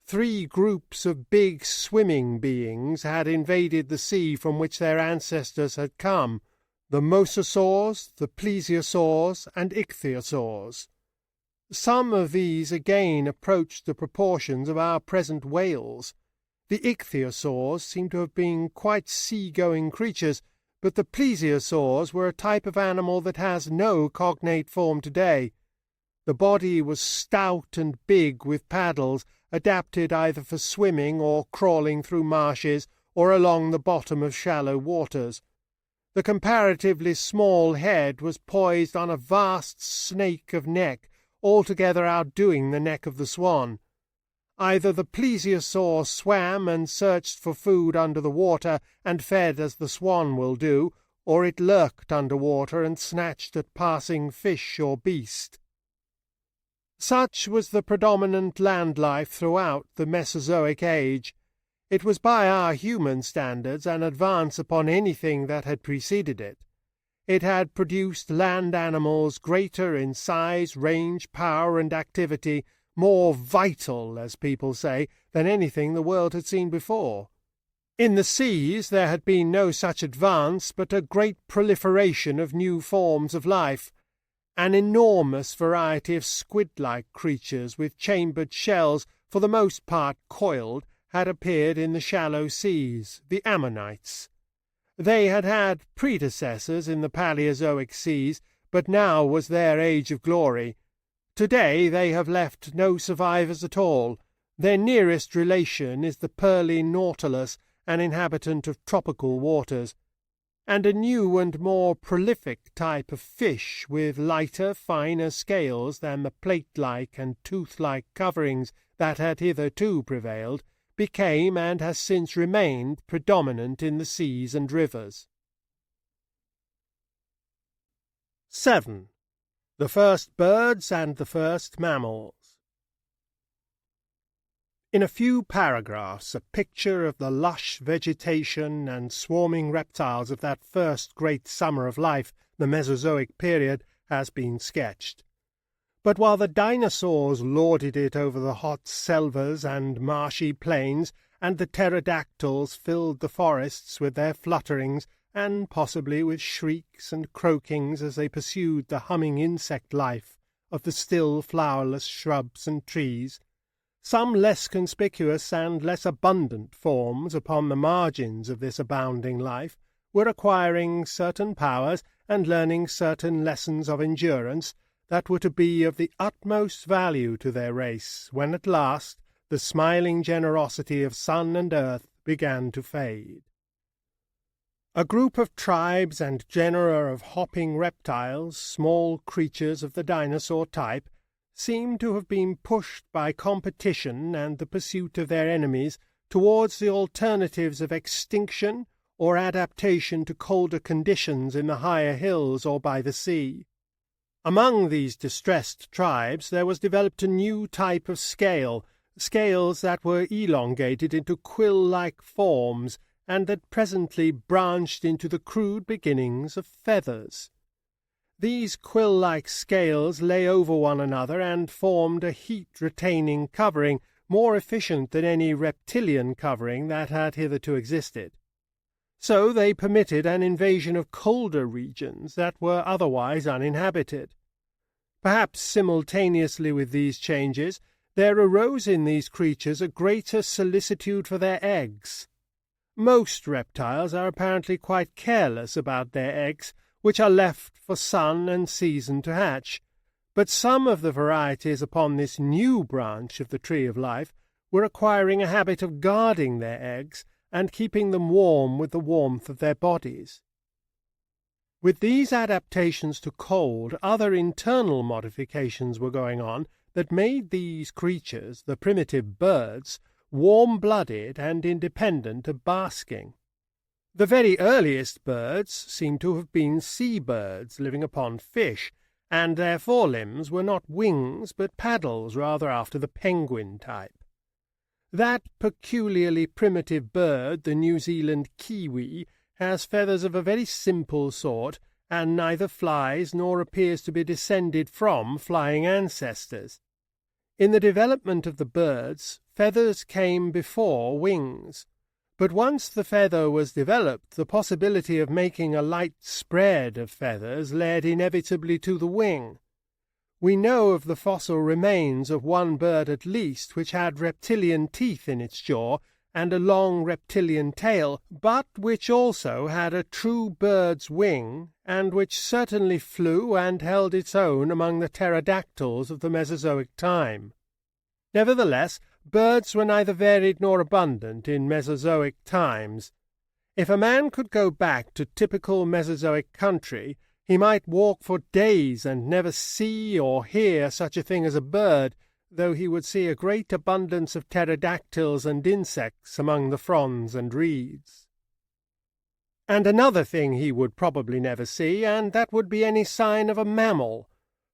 3 groups of big swimming beings had invaded the sea from which their ancestors had come: the mosasaurs, the plesiosaurs, and ichthyosaurs. Some of these again approached the proportions of our present whales. The ichthyosaurs seem to have been quite sea-going creatures, but the plesiosaurs were a type of animal that has no cognate form today. The body was stout and big, with paddles, adapted either for swimming or crawling through marshes or along the bottom of shallow waters. The comparatively small head was poised on a vast snake of neck, altogether outdoing the neck of the swan. Either the plesiosaur swam and searched for food under the water and fed as the swan will do, or it lurked under water and snatched at passing fish or beast. Such was the predominant land life throughout the Mesozoic age. It was by our human standards an advance upon anything that had preceded it. It had produced land animals greater in size, range, power, and activity, more vital, as people say, than anything the world had seen before. In the seas there had been no such advance, but a great proliferation of new forms of life. An enormous variety of squid-like creatures with chambered shells, for the most part coiled, had appeared in the shallow seas, the ammonites. They had had predecessors in the Paleozoic seas, but now was their age of glory. Today they have left no survivors at all. Their nearest relation is the pearly nautilus, an inhabitant of tropical waters, and a new and more prolific type of fish with lighter, finer scales than the plate-like and tooth-like coverings that had hitherto prevailed, became and has since remained predominant in the seas and rivers. 7. The first birds and the first mammals. In a few paragraphs, a picture of the lush vegetation and swarming reptiles of that first great summer of life, the Mesozoic period, has been sketched. But while the dinosaurs lorded it over the hot selvas and marshy plains, and the pterodactyls filled the forests with their flutterings, and possibly with shrieks and croakings as they pursued the humming insect life of the still flowerless shrubs and trees, some less conspicuous and less abundant forms upon the margins of this abounding life were acquiring certain powers and learning certain lessons of endurance that were to be of the utmost value to their race when at last the smiling generosity of sun and earth began to fade. A group of tribes and genera of hopping reptiles, small creatures of the dinosaur type, seem to have been pushed by competition and the pursuit of their enemies towards the alternatives of extinction or adaptation to colder conditions in the higher hills or by the sea. Among these distressed tribes there was developed a new type of scales that were elongated into quill-like forms, and that presently branched into the crude beginnings of feathers. These quill-like scales lay over one another and formed a heat-retaining covering more efficient than any reptilian covering that had hitherto existed. So they permitted an invasion of colder regions that were otherwise uninhabited. Perhaps simultaneously with these changes, there arose in these creatures a greater solicitude for their eggs. Most reptiles are apparently quite careless about their eggs, which are left for sun and season to hatch, but some of the varieties upon this new branch of the tree of life were acquiring a habit of guarding their eggs and keeping them warm with the warmth of their bodies. With these adaptations to cold, other internal modifications were going on that made these creatures, the primitive birds, warm-blooded and independent of basking. The very earliest birds seem to have been sea-birds living upon fish, and their forelimbs were not wings but paddles, rather after the penguin type. That peculiarly primitive bird, the New Zealand kiwi, has feathers of a very simple sort, and neither flies nor appears to be descended from flying ancestors. In the development of the birds, feathers came before wings, but once the feather was developed, the possibility of making a light spread of feathers led inevitably to the wing. We know of the fossil remains of one bird at least which had reptilian teeth in its jaw and a long reptilian tail, but which also had a true bird's wing, and which certainly flew and held its own among the pterodactyls of the Mesozoic time. Nevertheless, birds were neither varied nor abundant in Mesozoic times. If a man could go back to typical Mesozoic country, he might walk for days and never see or hear such a thing as a bird, though he would see a great abundance of pterodactyls and insects among the fronds and reeds. And another thing he would probably never see, and that would be any sign of a mammal.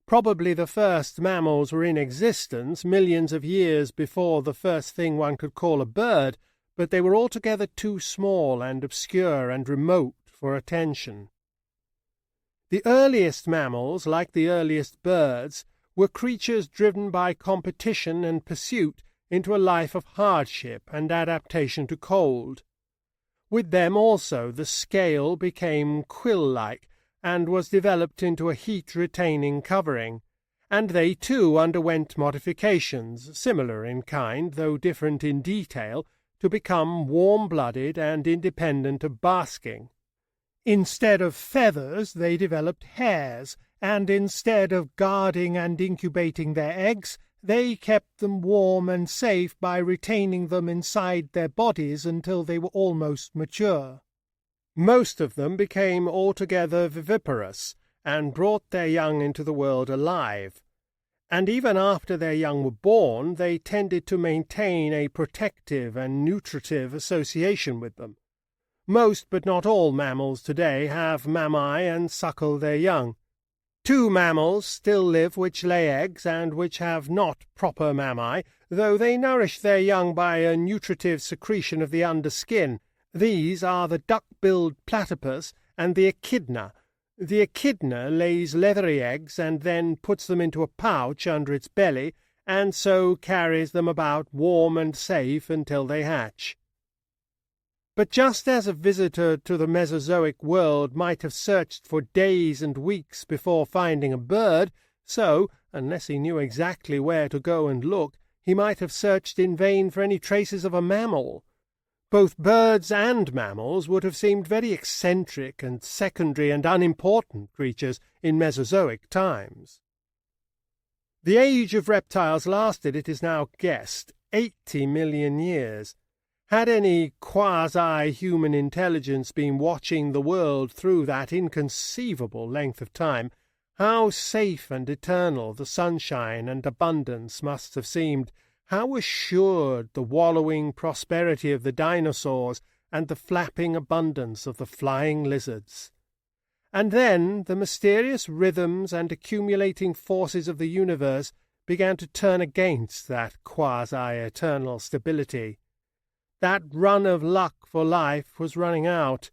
Probably the first mammals were in existence millions of years before the first thing one could call a bird, but they were altogether too small and obscure and remote for attention. The earliest mammals, like the earliest birds, were creatures driven by competition and pursuit into a life of hardship and adaptation to cold. With them also the scale became quill-like, and was developed into a heat-retaining covering, and they too underwent modifications, similar in kind, though different in detail, to become warm-blooded and independent of basking. Instead of feathers, they developed hairs, and instead of guarding and incubating their eggs, they kept them warm and safe by retaining them inside their bodies until they were almost mature. Most of them became altogether viviparous, and brought their young into the world alive. And even after their young were born, they tended to maintain a protective and nutritive association with them. Most but not all mammals today have mammae and suckle their young. 2 mammals still live which lay eggs and which have not proper mammae, though they nourish their young by a nutritive secretion of the underskin. These are the duck-billed platypus and the echidna. The echidna lays leathery eggs and then puts them into a pouch under its belly, and so carries them about warm and safe until they hatch. But just as a visitor to the Mesozoic world might have searched for days and weeks before finding a bird, so, unless he knew exactly where to go and look, he might have searched in vain for any traces of a mammal. Both birds and mammals would have seemed very eccentric and secondary and unimportant creatures in Mesozoic times. The age of reptiles lasted, it is now guessed, 80 million years. Had any quasi-human intelligence been watching the world through that inconceivable length of time, how safe and eternal the sunshine and abundance must have seemed, how assured the wallowing prosperity of the dinosaurs and the flapping abundance of the flying lizards. And then the mysterious rhythms and accumulating forces of the universe began to turn against that quasi-eternal stability. That run of luck for life was running out.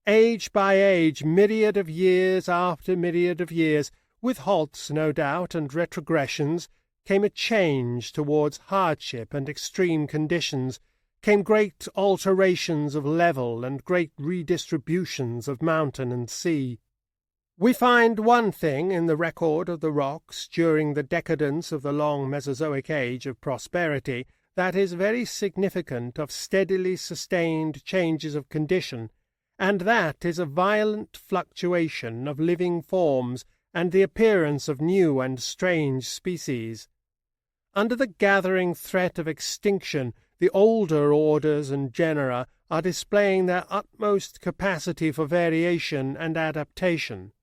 Age by age, myriad of years after myriad of years, with halts, no doubt, and retrogressions, came a change towards hardship and extreme conditions, came great alterations of level and great redistributions of mountain and sea. We find one thing in the record of the rocks during the decadence of the long Mesozoic age of prosperity that is very significant of steadily sustained changes of condition, and that is a violent fluctuation of living forms and the appearance of new and strange species. Under the gathering threat of extinction, the older orders and genera are displaying their utmost capacity for variation and adaptation.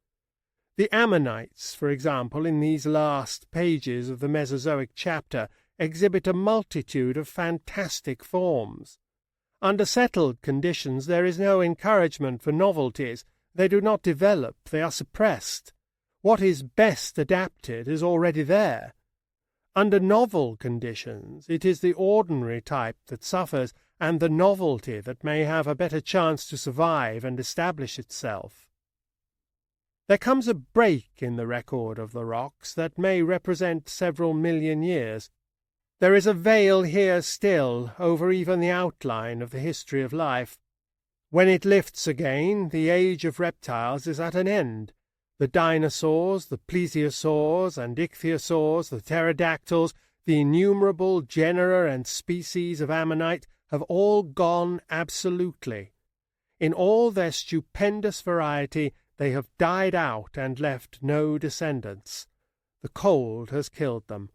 The ammonites, for example, in these last pages of the Mesozoic chapter, exhibit a multitude of fantastic forms. Under settled conditions there is no encouragement for novelties. They do not develop, they are suppressed. What is best adapted is already there. Under novel conditions, it is the ordinary type that suffers, and the novelty that may have a better chance to survive and establish itself. There comes a break in the record of the rocks that may represent several million years. There is a veil here still over even the outline of the history of life. When it lifts again, the age of reptiles is at an end. The dinosaurs, the plesiosaurs and ichthyosaurs, the pterodactyls, the innumerable genera and species of ammonite have all gone absolutely. In all their stupendous variety, they have died out and left no descendants. The cold has killed them.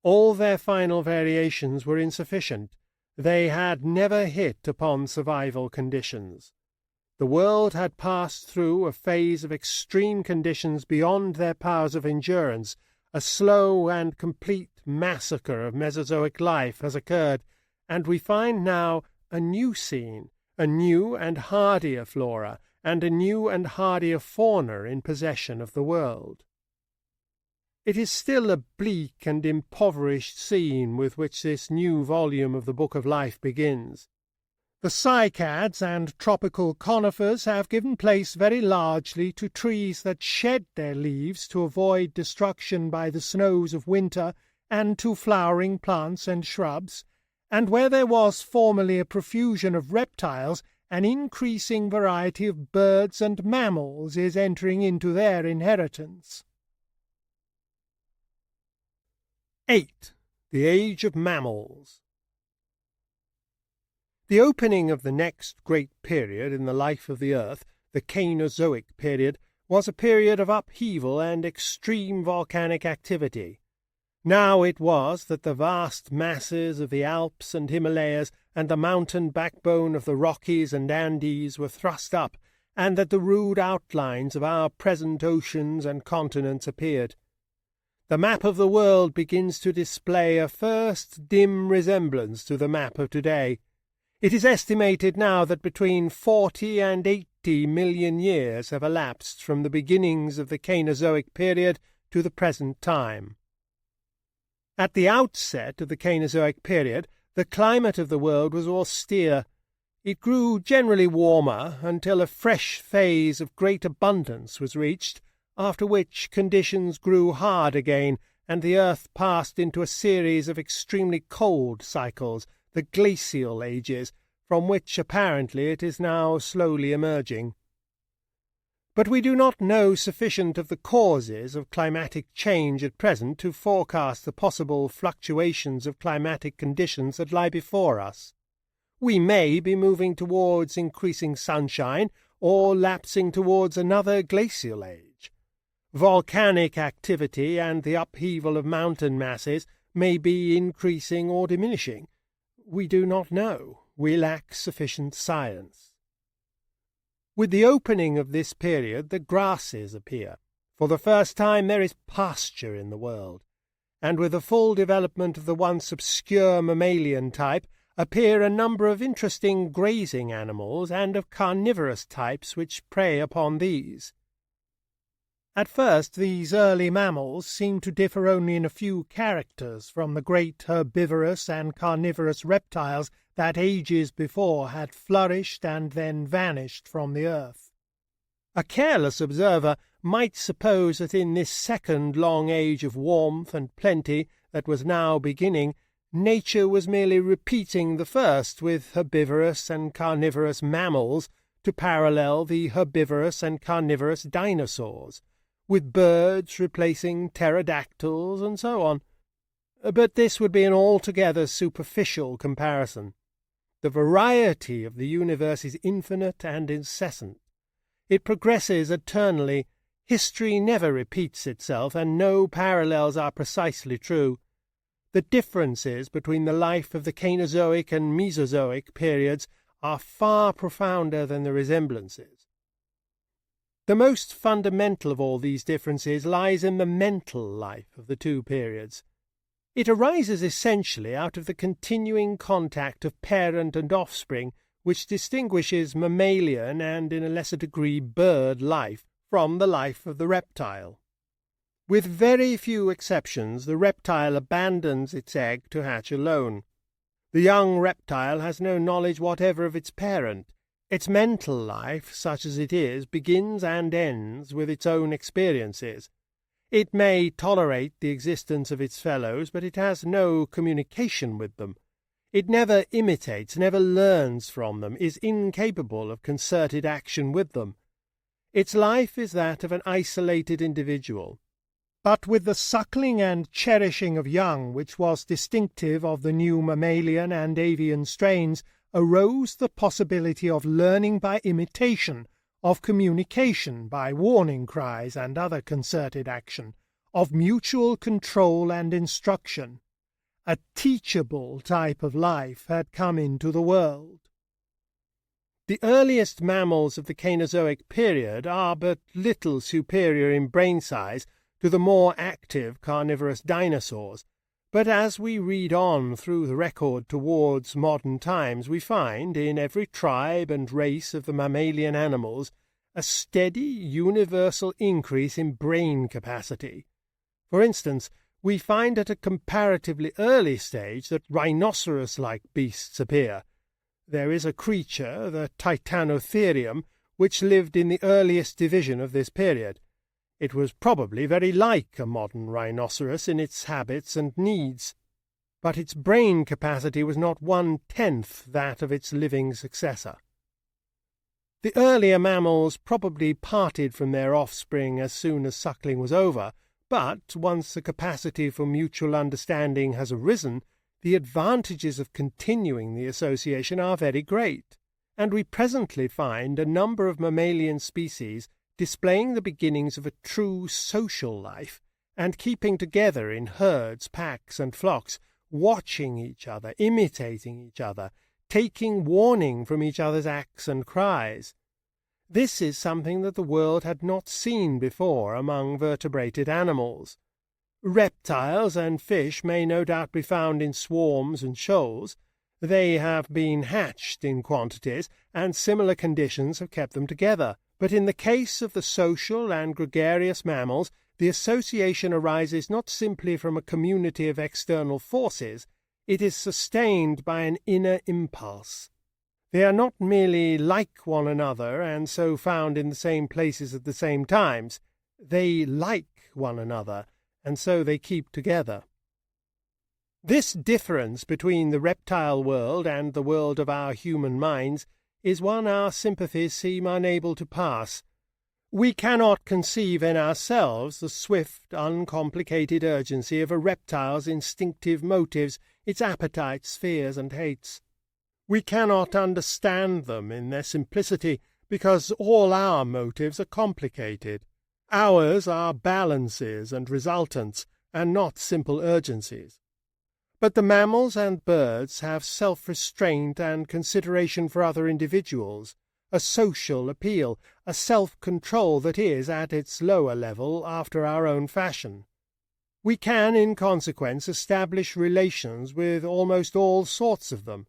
All their final variations were insufficient. They had never hit upon survival conditions. The world had passed through a phase of extreme conditions beyond their powers of endurance. A slow and complete massacre of Mesozoic life has occurred, and we find now a new scene, a new and hardier flora, and a new and hardier fauna in possession of the world. It is still a bleak and impoverished scene with which this new volume of the Book of Life begins. The cycads and tropical conifers have given place very largely to trees that shed their leaves to avoid destruction by the snows of winter, and to flowering plants and shrubs, and where there was formerly a profusion of reptiles, an increasing variety of birds and mammals is entering into their inheritance. 8. The Age of Mammals. The opening of the next great period in the life of the earth, the Cainozoic period, was a period of upheaval and extreme volcanic activity. Now it was that the vast masses of the Alps and Himalayas and the mountain backbone of the Rockies and Andes were thrust up, and that the rude outlines of our present oceans and continents appeared. The map of the world begins to display a first dim resemblance to the map of today. It is estimated now that between 40 and 80 million years have elapsed from the beginnings of the Cainozoic period to the present time. At the outset of the Cainozoic period, the climate of the world was austere. It grew generally warmer until a fresh phase of great abundance was reached, after which conditions grew hard again, and the earth passed into a series of extremely cold cycles, the glacial ages, from which apparently it is now slowly emerging. But we do not know sufficient of the causes of climatic change at present to forecast the possible fluctuations of climatic conditions that lie before us. We may be moving towards increasing sunshine or lapsing towards another glacial age. Volcanic activity and the upheaval of mountain masses may be increasing or diminishing. We do not know. We lack sufficient science. With the opening of this period, the grasses appear. For the first time there is pasture in the world, and with the full development of the once obscure mammalian type appear a number of interesting grazing animals and of carnivorous types which prey upon these. At first these early mammals seem to differ only in a few characters from the great herbivorous and carnivorous reptiles that ages before had flourished and then vanished from the earth. A careless observer might suppose that in this second long age of warmth and plenty that was now beginning, nature was merely repeating the first with herbivorous and carnivorous mammals to parallel the herbivorous and carnivorous dinosaurs, with birds replacing pterodactyls and so on. But this would be an altogether superficial comparison. The variety of the universe is infinite and incessant. It progresses eternally. History never repeats itself, and no parallels are precisely true. The differences between the life of the Cainozoic and Mesozoic periods are far profounder than the resemblances. The most fundamental of all these differences lies in the mental life of the two periods. It arises essentially out of the continuing contact of parent and offspring which distinguishes mammalian and, in a lesser degree, bird life from the life of the reptile. With very few exceptions, the reptile abandons its egg to hatch alone. The young reptile has no knowledge whatever of its parent. Its mental life, such as it is, begins and ends with its own experiences. It may tolerate the existence of its fellows, but it has no communication with them. It never imitates, never learns from them, is incapable of concerted action with them. Its life is that of an isolated individual. But with the suckling and cherishing of young, which was distinctive of the new mammalian and avian strains, arose the possibility of learning by imitation, of communication by warning cries and other concerted action, of mutual control and instruction. A teachable type of life had come into the world. The earliest mammals of the Cainozoic period are but little superior in brain size to the more active carnivorous dinosaurs, but as we read on through the record towards modern times, we find, in every tribe and race of the mammalian animals, a steady, universal increase in brain capacity. For instance, we find at a comparatively early stage that rhinoceros-like beasts appear. There is a creature, the Titanotherium, which lived in the earliest division of this period. It was probably very like a modern rhinoceros in its habits and needs, but its brain capacity was not 1/10 that of its living successor. The earlier mammals probably parted from their offspring as soon as suckling was over, but once the capacity for mutual understanding has arisen, the advantages of continuing the association are very great, and we presently find a number of mammalian species displaying the beginnings of a true social life, and keeping together in herds, packs, and flocks, watching each other, imitating each other, taking warning from each other's acts and cries. This is something that the world had not seen before among vertebrated animals. Reptiles and fish may no doubt be found in swarms and shoals. They have been hatched in quantities, and similar conditions have kept them together. But in the case of the social and gregarious mammals, the association arises not simply from a community of external forces, it is sustained by an inner impulse. They are not merely like one another, and so found in the same places at the same times. They like one another, and so they keep together. This difference between the reptile world and the world of our human minds is one our sympathies seem unable to pass. We cannot conceive in ourselves the swift, uncomplicated urgency of a reptile's instinctive motives, its appetites, fears, and hates. We cannot understand them in their simplicity, because all our motives are complicated. Ours are balances and resultants, and not simple urgencies. But the mammals and birds have self-restraint and consideration for other individuals, a social appeal, a self-control that is, at its lower level, after our own fashion. We can, in consequence, establish relations with almost all sorts of them.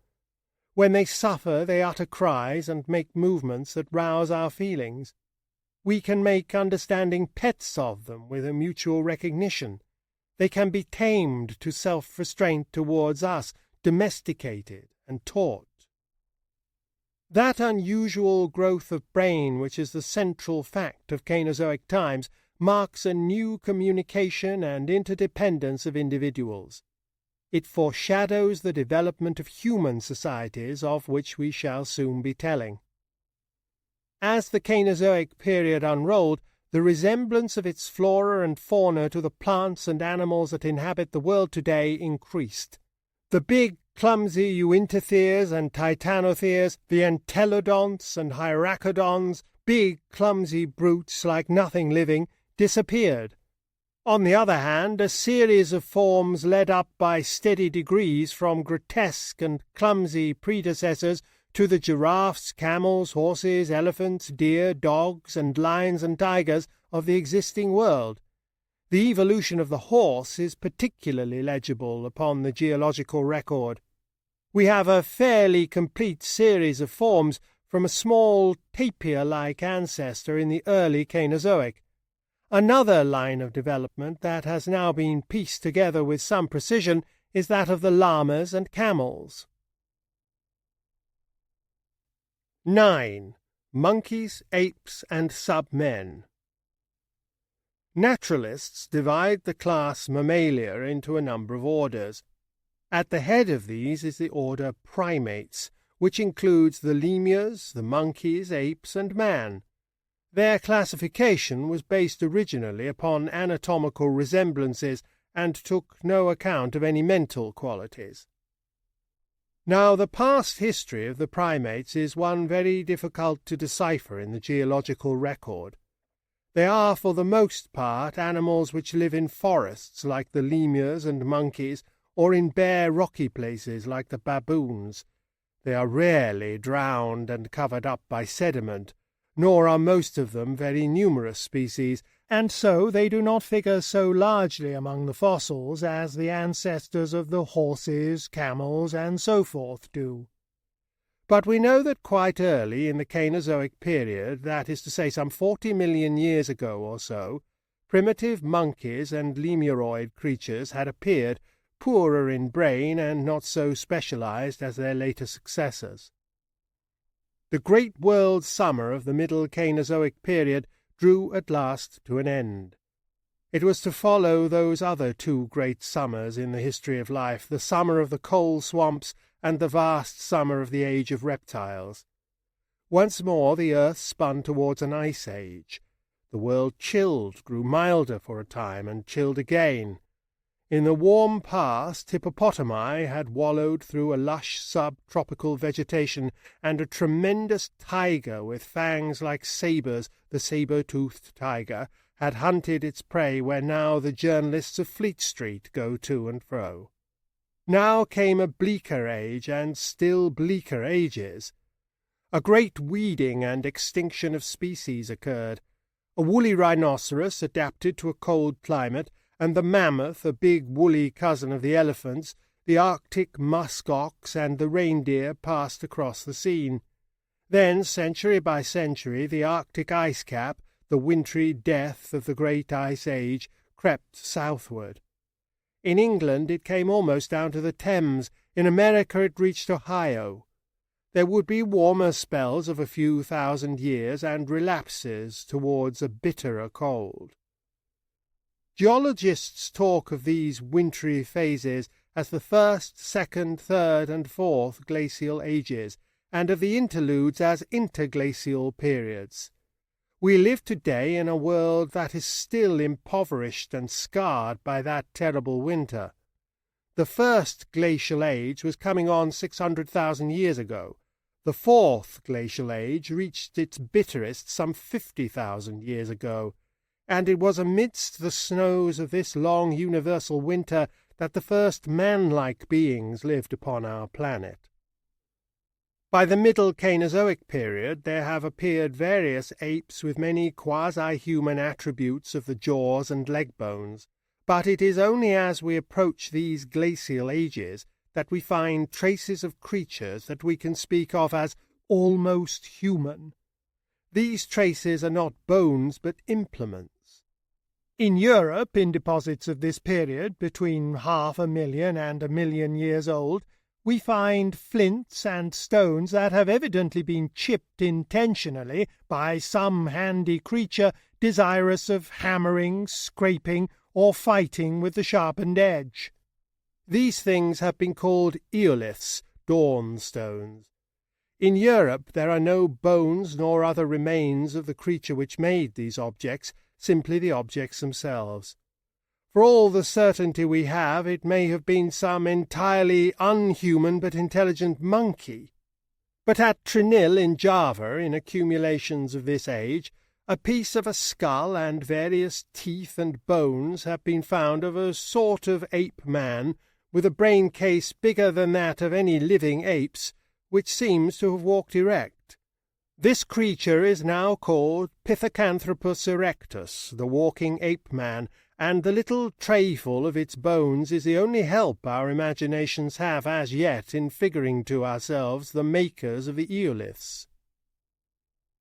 When they suffer, they utter cries and make movements that rouse our feelings. We can make understanding pets of them with a mutual recognition. They can be tamed to self-restraint towards us, domesticated and taught. That unusual growth of brain which is the central fact of Cainozoic times marks a new communication and interdependence of individuals. It foreshadows the development of human societies of which we shall soon be telling. As the Cainozoic period unrolled, the resemblance of its flora and fauna to the plants and animals that inhabit the world today increased. The big, clumsy euinthotheres and titanotheres, the entelodonts and hyracoddons, big, clumsy brutes like nothing living, disappeared. On the other hand, a series of forms led up by steady degrees from grotesque and clumsy predecessors to the giraffes, camels, horses, elephants, deer, dogs, and lions and tigers of the existing world. The evolution of the horse is particularly legible upon the geological record. We have a fairly complete series of forms from a small tapir-like ancestor in the early Cainozoic. Another line of development that has now been pieced together with some precision is that of the llamas and camels. 9. Monkeys, apes, and sub-men. Naturalists divide the class Mammalia into a number of orders. At the head of these is the order Primates, which includes the lemurs, the monkeys, apes, and man. Their classification was based originally upon anatomical resemblances and took no account of any mental qualities. Now, the past history of the primates is one very difficult to decipher in the geological record. They are, for the most part, animals which live in forests like the lemurs and monkeys, or in bare rocky places like the baboons. They are rarely drowned and covered up by sediment, nor are most of them very numerous species, and so they do not figure so largely among the fossils as the ancestors of the horses, camels, and so forth do. But we know that quite early in the Cainozoic period, that is to say some 40 million years ago or so, primitive monkeys and lemuroid creatures had appeared, poorer in brain and not so specialized as their later successors. The great world summer of the middle Cainozoic period drew at last to an end. It was to follow those other two great summers in the history of life, the summer of the coal swamps and the vast summer of the age of reptiles. Once more the earth spun towards an ice age. The world chilled, grew milder for a time, and chilled again. In the warm past, hippopotami had wallowed through a lush subtropical vegetation, and a tremendous tiger with fangs like sabres, the sabre-toothed tiger, had hunted its prey where now the journalists of Fleet Street go to and fro. Now came a bleaker age, and still bleaker ages. A great weeding and extinction of species occurred. A woolly rhinoceros adapted to a cold climate, and the mammoth, a big woolly cousin of the elephants, the Arctic musk ox, and the reindeer passed across the scene. Then, century by century, the Arctic ice cap, the wintry death of the great ice age, crept southward. In England it came almost down to the Thames. In America it reached Ohio. There would be warmer spells of a few thousand years, and relapses towards a bitterer cold. Geologists talk of these wintry phases as the first, second, third, and fourth glacial ages, and of the interludes as interglacial periods. We live today in a world that is still impoverished and scarred by that terrible winter. The first glacial age was coming on 600,000 years ago. The fourth glacial age reached its bitterest some 50,000 years ago, and it was amidst the snows of this long universal winter that the first man-like beings lived upon our planet. By the Middle Cainozoic period there have appeared various apes with many quasi-human attributes of the jaws and leg bones, but it is only as we approach these glacial ages that we find traces of creatures that we can speak of as almost human. These traces are not bones but implements. In Europe, in deposits of this period, between 500,000 and 1 million years old, we find flints and stones that have evidently been chipped intentionally by some handy creature desirous of hammering, scraping, or fighting with the sharpened edge. These things have been called eoliths, dawn stones. In Europe there are no bones nor other remains of the creature which made these objects, simply the objects themselves. For all the certainty we have, it may have been some entirely unhuman but intelligent monkey. But at Trinil in Java, in accumulations of this age, a piece of a skull and various teeth and bones have been found of a sort of ape-man, with a brain case bigger than that of any living apes, which seems to have walked erect. This creature is now called Pithecanthropus erectus, the walking ape-man, and the little trayful of its bones is the only help our imaginations have as yet in figuring to ourselves the makers of the eoliths.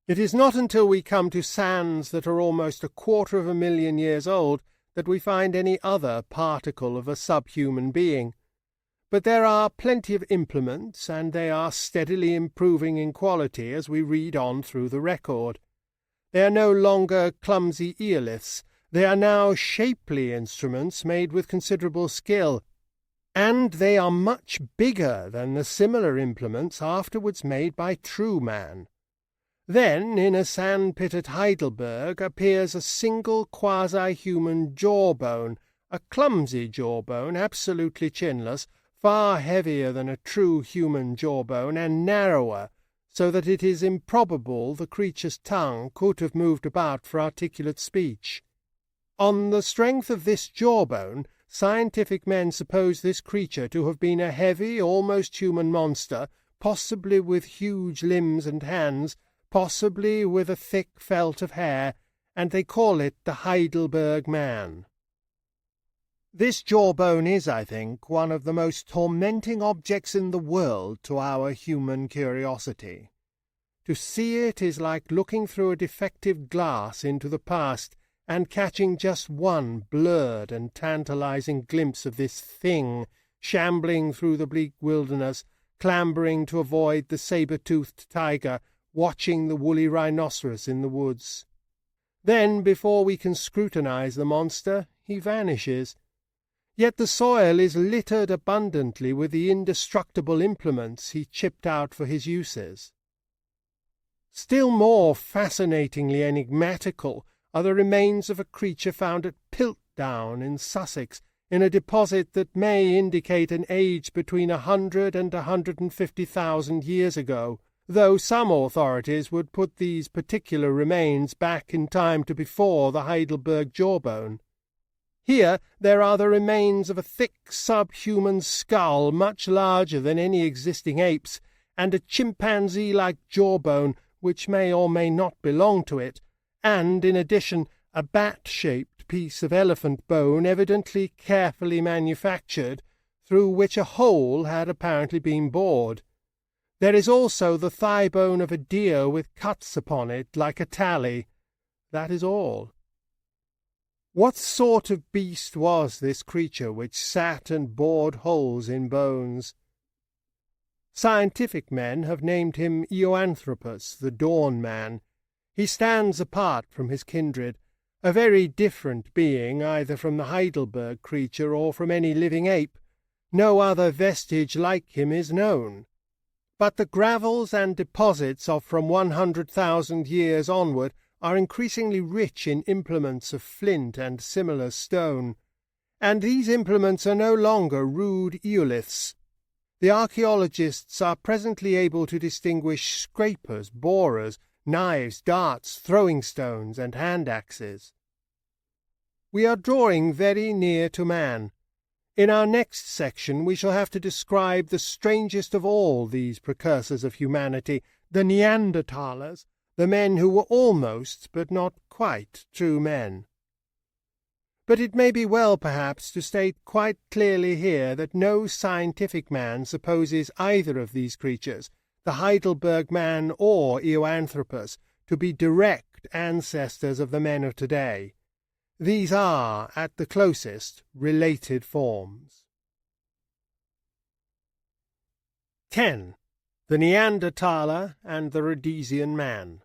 It is not until we come to sands that are almost 250,000 years old that we find any other particle of a subhuman being. But there are plenty of implements, and they are steadily improving in quality as we read on through the record. They are no longer clumsy eoliths. They are now shapely instruments made with considerable skill, and they are much bigger than the similar implements afterwards made by true man. Then, in a sandpit at Heidelberg, appears a single quasi-human jawbone, a clumsy jawbone, absolutely chinless, far heavier than a true human jawbone, and narrower, so that it is improbable the creature's tongue could have moved about for articulate speech. On the strength of this jawbone, scientific men suppose this creature to have been a heavy, almost human monster, possibly with huge limbs and hands, possibly with a thick felt of hair, and they call it the Heidelberg man. This jawbone is, I think, one of the most tormenting objects in the world to our human curiosity. To see it is like looking through a defective glass into the past, and catching just one blurred and tantalizing glimpse of this thing, shambling through the bleak wilderness, clambering to avoid the saber-toothed tiger, watching the woolly rhinoceros in the woods. Then, before we can scrutinize the monster, he vanishes. Yet the soil is littered abundantly with the indestructible implements he chipped out for his uses. Still more fascinatingly enigmatical are the remains of a creature found at Piltdown in Sussex, in a deposit that may indicate an age between 100 and 150,000 years ago, though some authorities would put these particular remains back in time to before the Heidelberg jawbone. Here there are the remains of a thick subhuman skull much larger than any existing ape's, and a chimpanzee-like jawbone which may or may not belong to it, and, in addition, a bat-shaped piece of elephant bone evidently carefully manufactured, through which a hole had apparently been bored. There is also the thigh bone of a deer with cuts upon it like a tally. That is all. What sort of beast was this creature which sat and bored holes in bones? Scientific men have named him Eoanthropus, the Dawn Man. He stands apart from his kindred, a very different being either from the Heidelberg creature or from any living ape. No other vestige like him is known. But the gravels and deposits of from 100,000 years onward are increasingly rich in implements of flint and similar stone, and these implements are no longer rude eoliths. The archaeologists are presently able to distinguish scrapers, borers, knives, darts, throwing stones, and hand-axes. We are drawing very near to man. In our next section we shall have to describe the strangest of all these precursors of humanity, the Neanderthalers, the men who were almost, but not quite, true men. But it may be well, perhaps, to state quite clearly here that no scientific man supposes either of these creatures, the Heidelberg man or Eoanthropus, to be direct ancestors of the men of today. These are, at the closest, related forms. 10. The Neanderthaler and the Rhodesian man.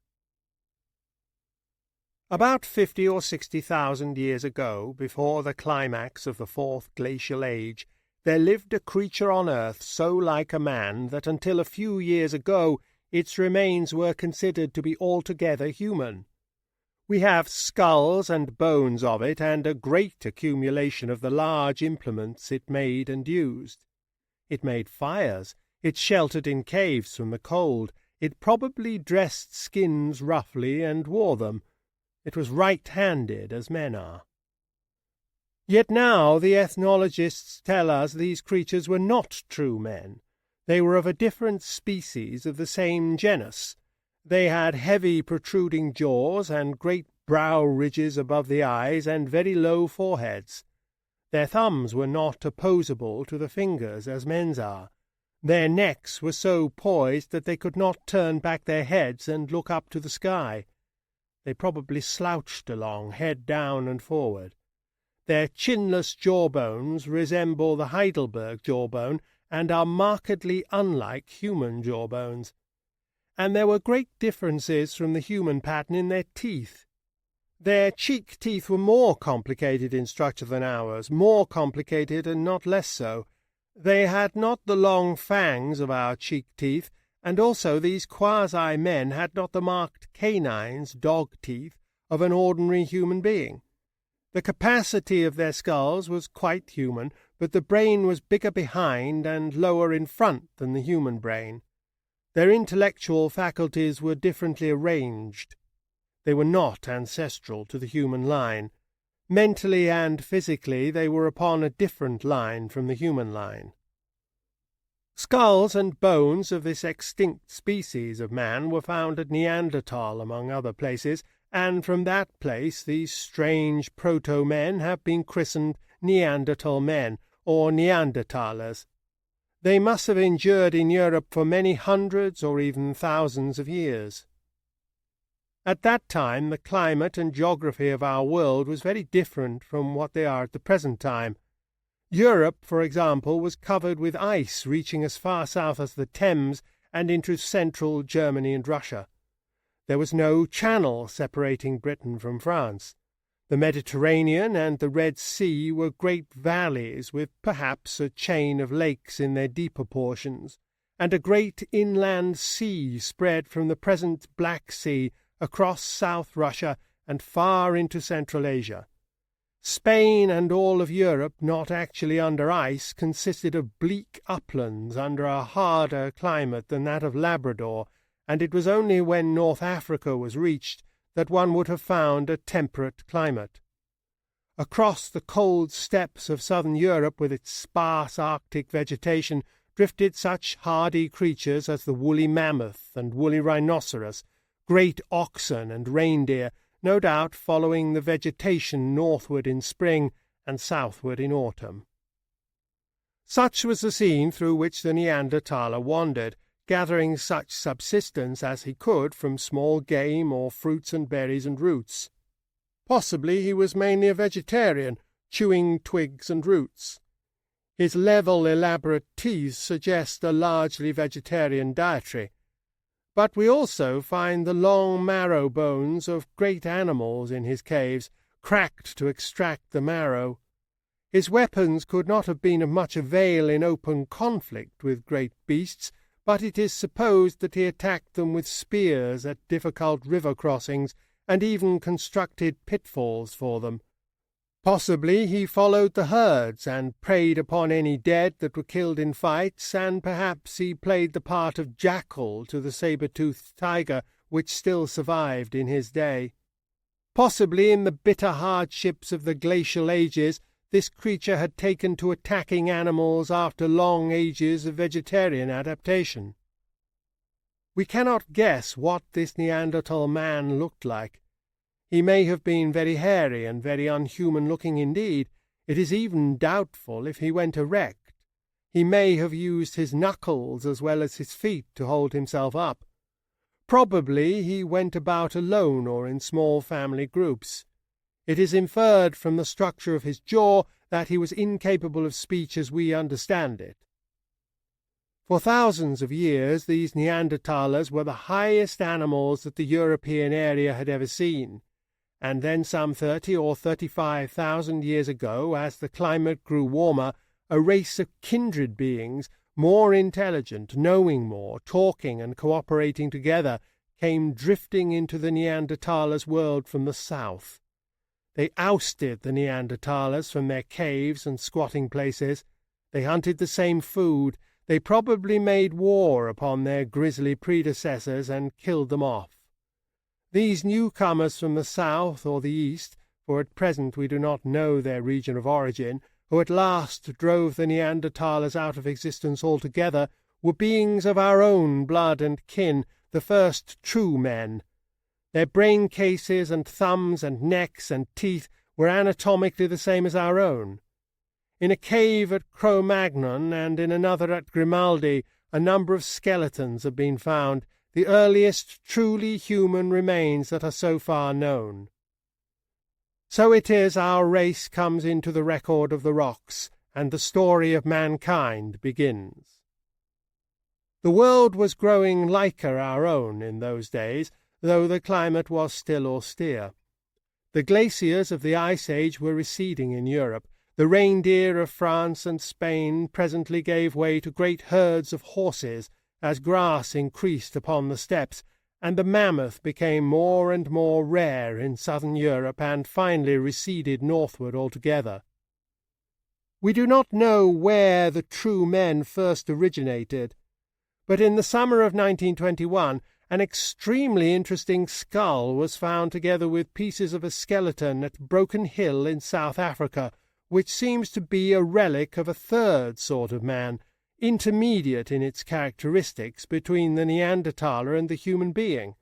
About 50 or 60,000 years ago, before the climax of the fourth glacial age, there lived a creature on earth so like a man that until a few years ago its remains were considered to be altogether human. We have skulls and bones of it, and a great accumulation of the large implements it made and used. It made fires, it sheltered in caves from the cold, it probably dressed skins roughly and wore them. It was right-handed as men are. Yet now the ethnologists tell us these creatures were not true men. They were of a different species of the same genus. They had heavy protruding jaws and great brow ridges above the eyes and very low foreheads. Their thumbs were not opposable to the fingers as men's are. Their necks were so poised that they could not turn back their heads and look up to the sky. They probably slouched along, head down and forward. Their chinless jawbones resemble the Heidelberg jawbone and are markedly unlike human jawbones. And there were great differences from the human pattern in their teeth. Their cheek teeth were more complicated in structure than ours, more complicated and not less so. They had not the long fangs of our cheek teeth, and also these quasi-men had not the marked canines, dog teeth, of an ordinary human being. The capacity of their skulls was quite human, but the brain was bigger behind and lower in front than the human brain. Their intellectual faculties were differently arranged. They were not ancestral to the human line. Mentally and physically they were upon a different line from the human line. Skulls and bones of this extinct species of man were found at Neanderthal, among other places, and from that place these strange proto-men have been christened Neanderthal men, or Neanderthalers. They must have endured in Europe for many hundreds or even thousands of years. At that time the climate and geography of our world was very different from what they are at the present time. Europe, for example, was covered with ice reaching as far south as the Thames and into central Germany and Russia. There was no channel separating Britain from France. The Mediterranean and the Red Sea were great valleys with perhaps a chain of lakes in their deeper portions, and a great inland sea spread from the present Black Sea across South Russia and far into Central Asia. Spain and all of Europe, not actually under ice, consisted of bleak uplands under a harder climate than that of Labrador, and it was only when North Africa was reached that one would have found a temperate climate. Across the cold steppes of southern Europe, with its sparse Arctic vegetation, drifted such hardy creatures as the woolly mammoth and woolly rhinoceros, great oxen and reindeer, no doubt following the vegetation northward in spring and southward in autumn. Such was the scene through which the Neanderthaler wandered, gathering such subsistence as he could from small game or fruits and berries and roots. Possibly he was mainly a vegetarian, chewing twigs and roots. His level, elaborate teeth suggest a largely vegetarian dietary. But we also find the long marrow bones of great animals in his caves, cracked to extract the marrow. His weapons could not have been of much avail in open conflict with great beasts, but it is supposed that he attacked them with spears at difficult river crossings, and even constructed pitfalls for them. Possibly he followed the herds and preyed upon any dead that were killed in fights, and perhaps he played the part of jackal to the saber-toothed tiger which still survived in his day. Possibly in the bitter hardships of the glacial ages this creature had taken to attacking animals after long ages of vegetarian adaptation. We cannot guess what this Neanderthal man looked like. He may have been very hairy and very unhuman-looking indeed. It is even doubtful if he went erect. He may have used his knuckles as well as his feet to hold himself up. Probably he went about alone or in small family groups. It is inferred from the structure of his jaw that he was incapable of speech as we understand it. For thousands of years these Neanderthalers were the highest animals that the European area had ever seen, and then some 30 or 35,000 years ago, as the climate grew warmer, a race of kindred beings, more intelligent, knowing more, talking and cooperating together, came drifting into the Neanderthalers' world from the south. They ousted the Neanderthalers from their caves and squatting places. They hunted the same food. They probably made war upon their grisly predecessors and killed them off. These newcomers from the south or the east, for at present we do not know their region of origin, who at last drove the Neanderthalers out of existence altogether, were beings of our own blood and kin, the first true men. Their brain cases and thumbs and necks and teeth were anatomically the same as our own. In a cave at Cro-Magnon and in another at Grimaldi, a number of skeletons have been found, the earliest truly human remains that are so far known. So it is our race comes into the record of the rocks, and the story of mankind begins. The world was growing liker our own in those days, though the climate was still austere. The glaciers of the Ice Age were receding in Europe. The reindeer of France and Spain presently gave way to great herds of horses, as grass increased upon the steppes, and the mammoth became more and more rare in southern Europe and finally receded northward altogether. We do not know where the true men first originated, but in the summer of 1921 an extremely interesting skull was found together with pieces of a skeleton at Broken Hill in South Africa, which seems to be a relic of a third sort of man, intermediate in its characteristics between the Neanderthaler and the human being.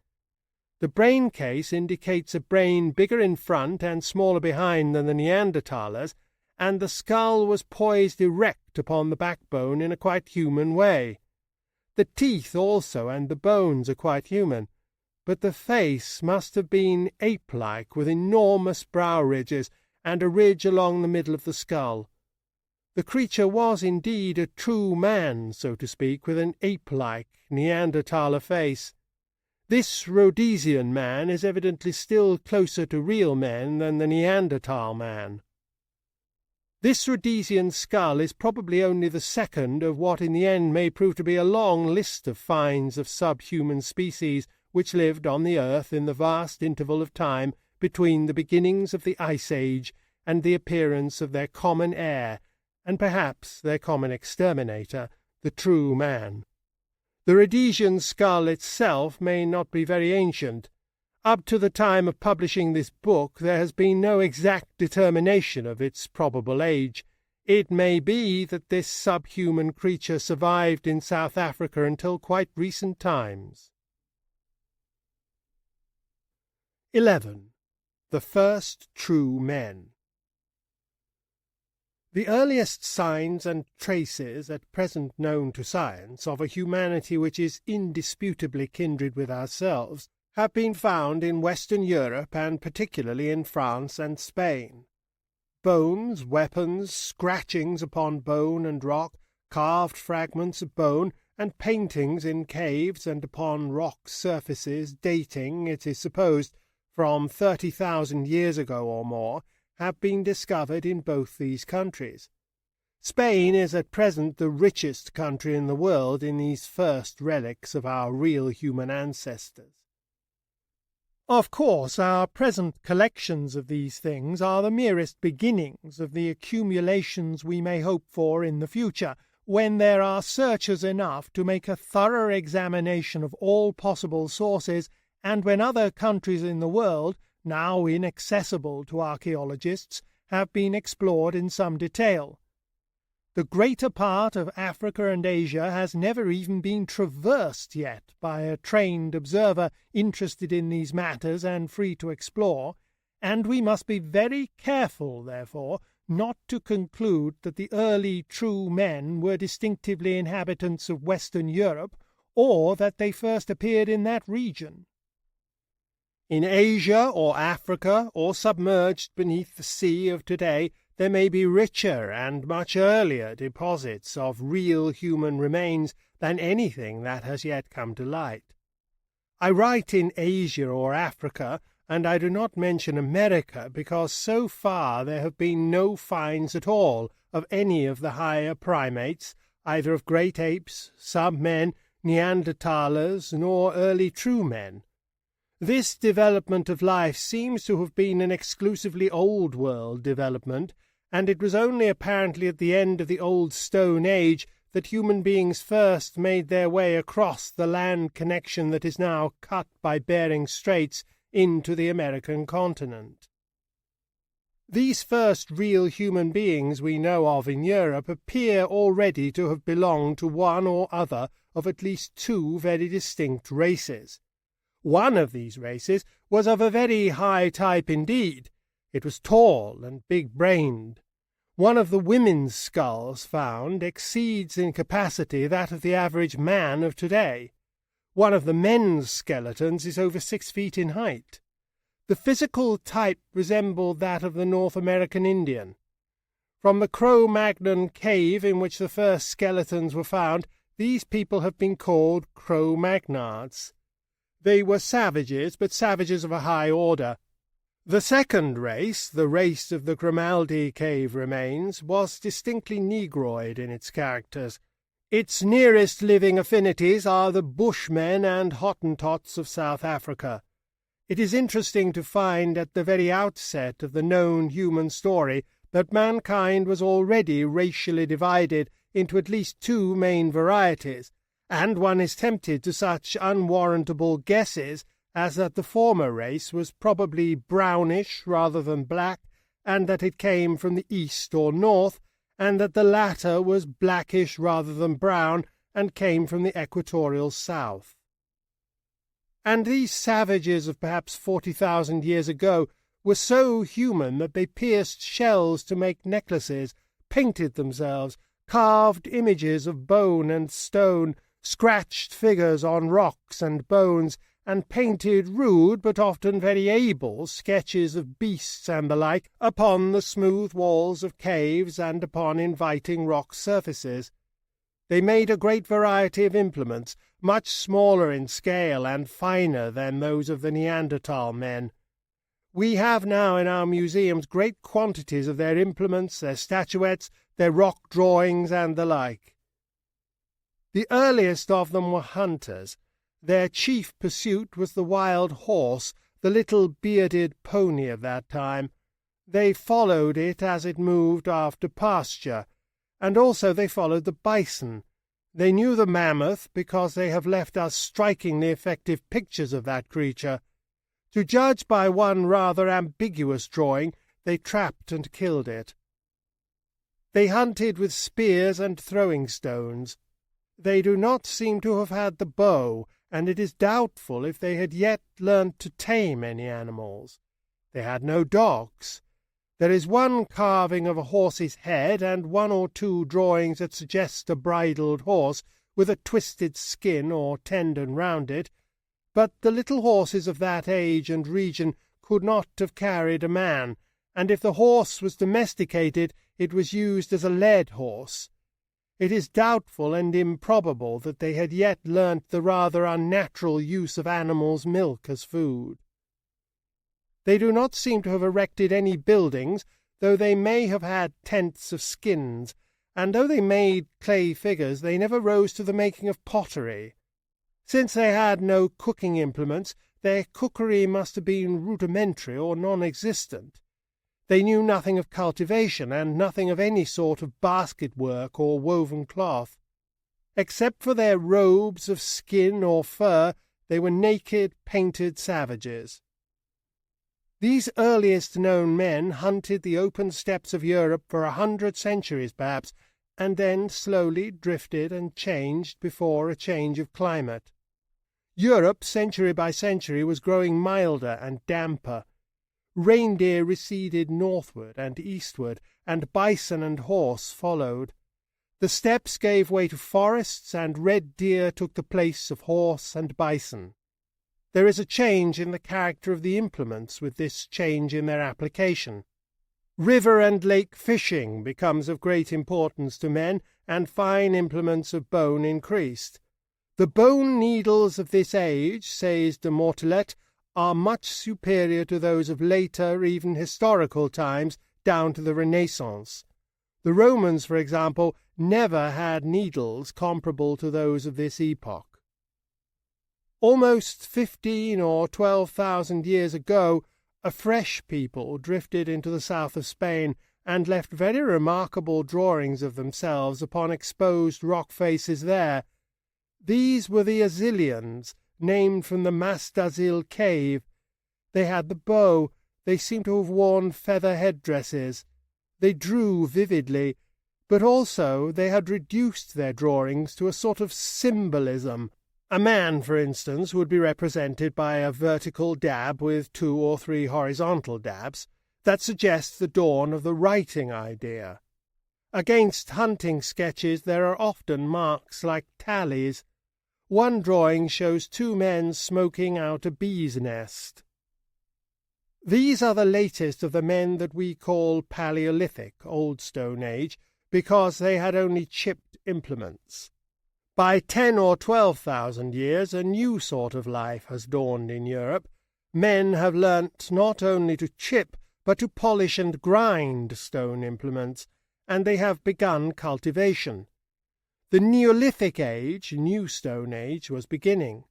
The brain case indicates a brain bigger in front and smaller behind than the Neanderthalers, and the skull was poised erect upon the backbone in a quite human way. The teeth also and the bones are quite human, but the face must have been ape-like, with enormous brow ridges and a ridge along the middle of the skull. The creature was indeed a true man, so to speak, with an ape-like Neanderthaler face. This Rhodesian man is evidently still closer to real men than the Neanderthal man. This Rhodesian skull is probably only the second of what in the end may prove to be a long list of finds of subhuman species which lived on the earth in the vast interval of time between the beginnings of the Ice Age and the appearance of their common heir, and perhaps their common exterminator, the true man. The Rhodesian skull itself may not be very ancient. Up to the time of publishing this book there has been no exact determination of its probable age. It may be that this subhuman creature survived in South Africa until quite recent times. 11. The first true men. The earliest signs and traces at present known to science of a humanity which is indisputably kindred with ourselves have been found in Western Europe and particularly in France and Spain. Bones, weapons, scratchings upon bone and rock, carved fragments of bone, and paintings in caves and upon rock surfaces dating, it is supposed, from 30,000 years ago or more, have been discovered in both these countries. Spain is at present the richest country in the world in these first relics of our real human ancestors. Of course, our present collections of these things are the merest beginnings of the accumulations we may hope for in the future, when there are searchers enough to make a thorough examination of all possible sources, and when other countries in the world, now inaccessible to archaeologists, have been explored in some detail. The greater part of Africa and Asia has never even been traversed yet by a trained observer interested in these matters and free to explore, and we must be very careful, therefore, not to conclude that the early true men were distinctively inhabitants of Western Europe, or that they first appeared in that region. In Asia or Africa, or submerged beneath the sea of today, there may be richer and much earlier deposits of real human remains than anything that has yet come to light. I write in Asia or Africa, and I do not mention America, because so far there have been no finds at all of any of the higher primates, either of great apes, sub-men, Neanderthalers, nor early true men. This development of life seems to have been an exclusively Old World development, and it was only apparently at the end of the Old Stone Age that human beings first made their way across the land connection that is now cut by Bering Straits into the American continent. These first real human beings we know of in Europe appear already to have belonged to one or other of at least two very distinct races. One of these races was of a very high type indeed. It was tall and big-brained. One of the women's skulls found exceeds in capacity that of the average man of today. One of the men's skeletons is over 6 feet in height. The physical type resembled that of the North American Indian. From the Cro-Magnon cave in which the first skeletons were found, these people have been called Cro-Magnards. They were savages, but savages of a high order. The second race, the race of the Grimaldi cave remains, was distinctly negroid in its characters. Its nearest living affinities are the Bushmen and Hottentots of South Africa. It is interesting to find at the very outset of the known human story that mankind was already racially divided into at least two main varieties, and one is tempted to such unwarrantable guesses as that the former race was probably brownish rather than black, and that it came from the east or north, and that the latter was blackish rather than brown, and came from the equatorial south. And these savages of perhaps 40,000 years ago were so human that they pierced shells to make necklaces, painted themselves, carved images of bone and stone, scratched figures on rocks and bones, and painted rude but often very able sketches of beasts and the like upon the smooth walls of caves and upon inviting rock surfaces. They made a great variety of implements, much smaller in scale and finer than those of the Neanderthal men. We have now in our museums great quantities of their implements, their statuettes, their rock drawings, and the like. The earliest of them were hunters. Their chief pursuit was the wild horse, the little bearded pony of that time. They followed it as it moved after pasture, and also they followed the bison. They knew the mammoth because they have left us strikingly effective pictures of that creature. To judge by one rather ambiguous drawing, they trapped and killed it. They hunted with spears and throwing stones. They do not seem to have had the bow, and it is doubtful if they had yet learnt to tame any animals. They had no dogs. There is one carving of a horse's head, and one or two drawings that suggest a bridled horse with a twisted skin or tendon round it, but the little horses of that age and region could not have carried a man, and if the horse was domesticated, it was used as a led horse. It is doubtful and improbable that they had yet learnt the rather unnatural use of animals' milk as food. They do not seem to have erected any buildings, though they may have had tents of skins, and though they made clay figures, they never rose to the making of pottery. Since they had no cooking implements, their cookery must have been rudimentary or non-existent. They knew nothing of cultivation, and nothing of any sort of basket work or woven cloth. Except for their robes of skin or fur, they were naked, painted savages. These earliest known men hunted the open steppes of Europe for 100 centuries perhaps, and then slowly drifted and changed before a change of climate. Europe, century by century, was growing milder and damper. Reindeer receded northward and eastward, and bison and horse followed. The steppes gave way to forests, and red deer took the place of horse and bison. There is a change in the character of the implements with this change in their application. River and lake fishing becomes of great importance to men, and fine implements of bone increased. The bone needles of this age, says de Mortillet, are much superior to those of later, even historical times, down to the Renaissance. The Romans, for example, never had needles comparable to those of this epoch. Almost 15 or 12,000 years ago, a fresh people drifted into the south of Spain and left very remarkable drawings of themselves upon exposed rock faces there. These were the Azilians, named from the Mas d'Azil cave. They had the bow. They seem to have worn feather headdresses. They drew vividly, but also they had reduced their drawings to a sort of symbolism. A man, for instance, would be represented by a vertical dab with 2 or 3 horizontal dabs. That suggests the dawn of the writing idea. Against hunting sketches there are often marks like tallies. One drawing shows 2 men smoking out a bee's nest. These are the latest of the men that we call Paleolithic, Old Stone Age, because they had only chipped implements. By 10 or 12,000 years a new sort of life has dawned in Europe. Men have learnt not only to chip, but to polish and grind stone implements, and they have begun cultivation. The Neolithic age, New Stone Age, was beginning.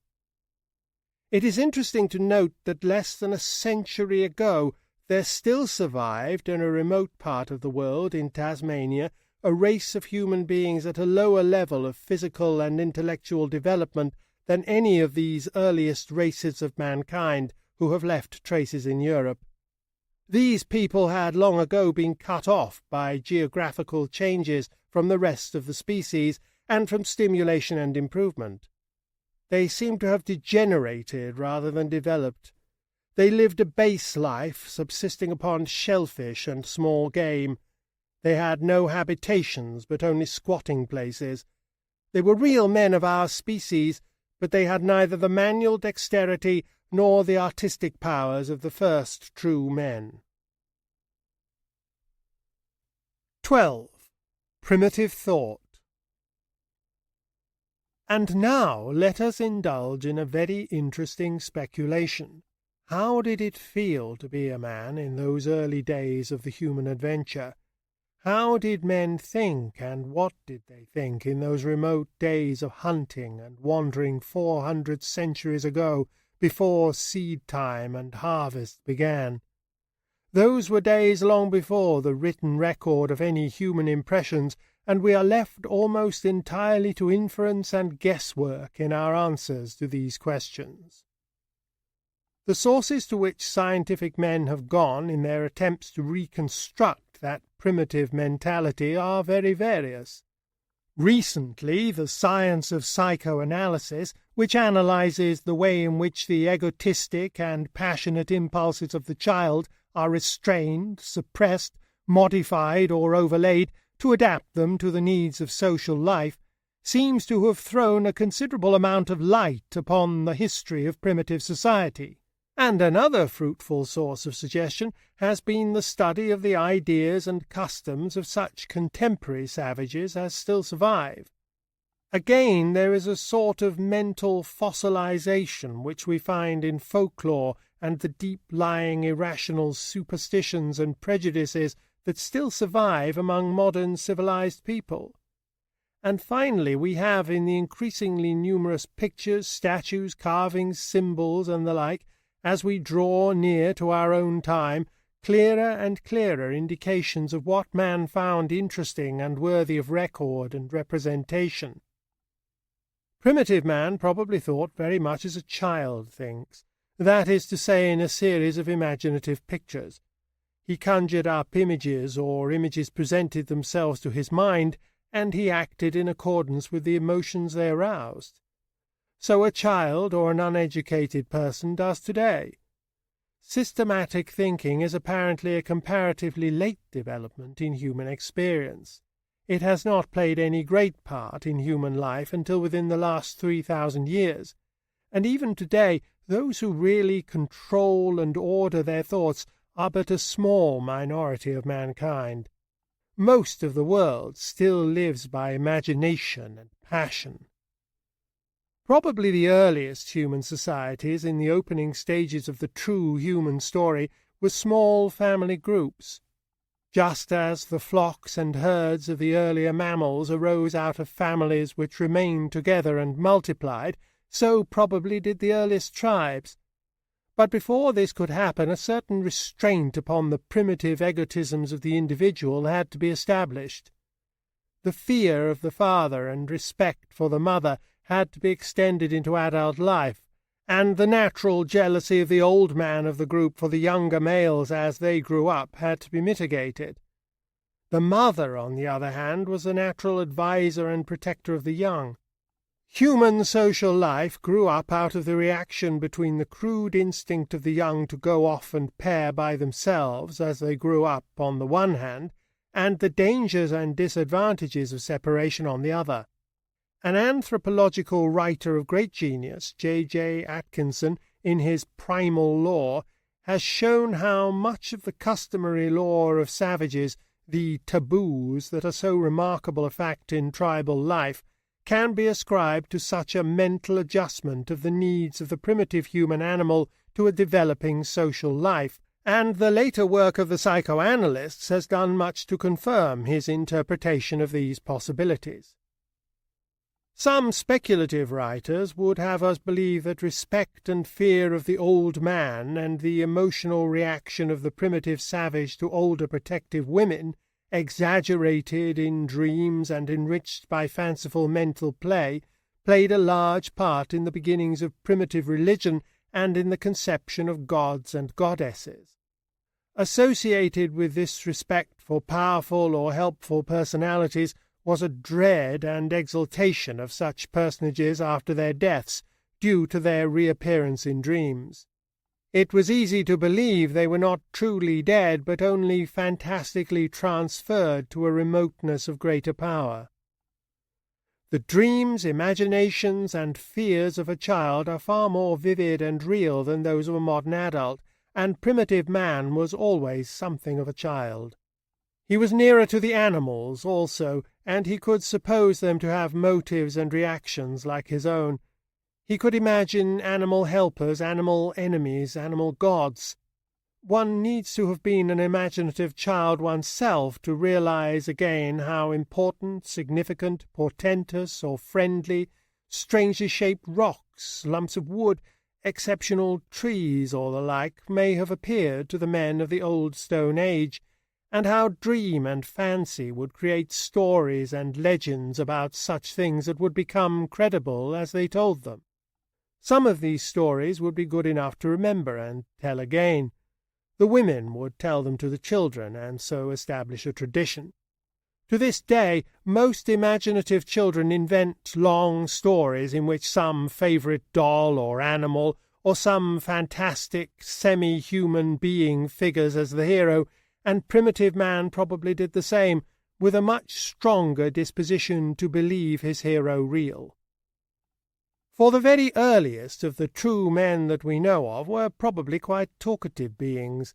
It is interesting to note that less than a century ago there still survived in a remote part of the world, in Tasmania, a race of human beings at a lower level of physical and intellectual development than any of these earliest races of mankind who have left traces in Europe. These people had long ago been cut off by geographical changes from the rest of the species, and from stimulation and improvement. They seem to have degenerated rather than developed. They lived a base life, subsisting upon shellfish and small game. They had no habitations, but only squatting places. They were real men of our species, but they had neither the manual dexterity nor the artistic powers of the first true men. 12. Primitive thought. And now let us indulge in a very interesting speculation. How did it feel to be a man in those early days of the human adventure? How did men think, and what did they think in those remote days of hunting and wandering 400 centuries ago, before seed-time and harvest began? Those were days long before the written record of any human impressions, and we are left almost entirely to inference and guesswork in our answers to these questions. The sources to which scientific men have gone in their attempts to reconstruct that primitive mentality are very various. Recently, the science of psychoanalysis, which analyzes the way in which the egotistic and passionate impulses of the child are restrained, suppressed, modified, or overlaid to adapt them to the needs of social life, seems to have thrown a considerable amount of light upon the history of primitive society. And another fruitful source of suggestion has been the study of the ideas and customs of such contemporary savages as still survive. Again, there is a sort of mental fossilization which we find in folklore and the deep-lying irrational superstitions and prejudices that still survive among modern civilized people. And finally, we have in the increasingly numerous pictures, statues, carvings, symbols, and the like, as we draw near to our own time, clearer and clearer indications of what man found interesting and worthy of record and representation. Primitive man probably thought very much as a child thinks, that is to say, in a series of imaginative pictures. He conjured up images, or images presented themselves to his mind, and he acted in accordance with the emotions they aroused. So a child or an uneducated person does today. Systematic thinking is apparently a comparatively late development in human experience. It has not played any great part in human life until within the last 3,000 years, and even today those who really control and order their thoughts are but a small minority of mankind. Most of the world still lives by imagination and passion. Probably the earliest human societies in the opening stages of the true human story were small family groups. Just as the flocks and herds of the earlier mammals arose out of families which remained together and multiplied, so probably did the earliest tribes. But before this could happen, a certain restraint upon the primitive egotisms of the individual had to be established. The fear of the father and respect for the mother had to be extended into adult life, and the natural jealousy of the old man of the group for the younger males as they grew up had to be mitigated. The mother, on the other hand, was the natural adviser and protector of the young. Human social life grew up out of the reaction between the crude instinct of the young to go off and pair by themselves as they grew up on the one hand, and the dangers and disadvantages of separation on the other. An anthropological writer of great genius, J. Atkinson, in his Primal Law, has shown how much of the customary law of savages, the taboos that are so remarkable a fact in tribal life, can be ascribed to such a mental adjustment of the needs of the primitive human animal to a developing social life, and the later work of the psychoanalysts has done much to confirm his interpretation of these possibilities. Some speculative writers would have us believe that respect and fear of the old man and the emotional reaction of the primitive savage to older protective women, exaggerated in dreams and enriched by fanciful mental play, played a large part in the beginnings of primitive religion and in the conception of gods and goddesses. Associated with this respect for powerful or helpful personalities was a dread and exultation of such personages after their deaths, due to their reappearance in dreams. It was easy to believe they were not truly dead, but only fantastically transferred to a remoteness of greater power. The dreams, imaginations, and fears of a child are far more vivid and real than those of a modern adult, and primitive man was always something of a child. He was nearer to the animals also, and he could suppose them to have motives and reactions like his own. He could imagine animal helpers, animal enemies, animal gods. One needs to have been an imaginative child oneself to realize again how important, significant, portentous, or friendly, strangely shaped rocks, lumps of wood, exceptional trees, or the like, may have appeared to the men of the old Stone Age, and how dream and fancy would create stories and legends about such things that would become credible as they told them. Some of these stories would be good enough to remember and tell again. The women would tell them to the children, and so establish a tradition. To this day, most imaginative children invent long stories in which some favorite doll or animal, or some fantastic, semi-human being figures as the hero, and primitive man probably did the same, with a much stronger disposition to believe his hero real. For the very earliest of the true men that we know of were probably quite talkative beings.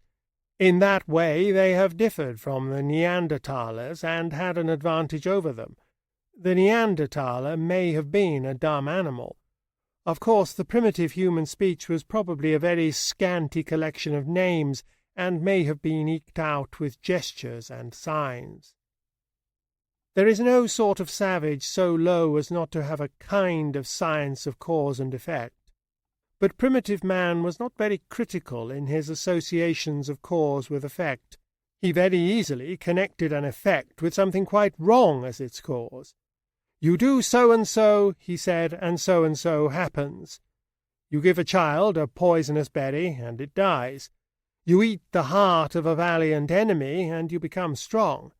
In that way they have differed from the Neanderthalers and had an advantage over them. The Neanderthaler may have been a dumb animal. Of course, the primitive human speech was probably a very scanty collection of names, and may have been eked out with gestures and signs. There is no sort of savage so low as not to have a kind of science of cause and effect. But primitive man was not very critical in his associations of cause with effect. He very easily connected an effect with something quite wrong as its cause. You do so, he said, and so happens. You give a child a poisonous berry, and it dies. You eat the heart of a valiant enemy, and you become strong.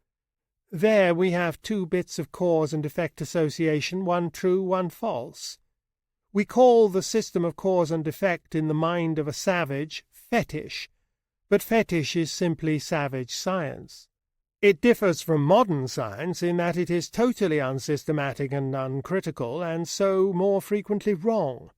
There we have two bits of cause and effect association, one true, one false. We call the system of cause and effect in the mind of a savage fetish, but fetish is simply savage science. It differs from modern science in that it is totally unsystematic and uncritical, and so more frequently wrong.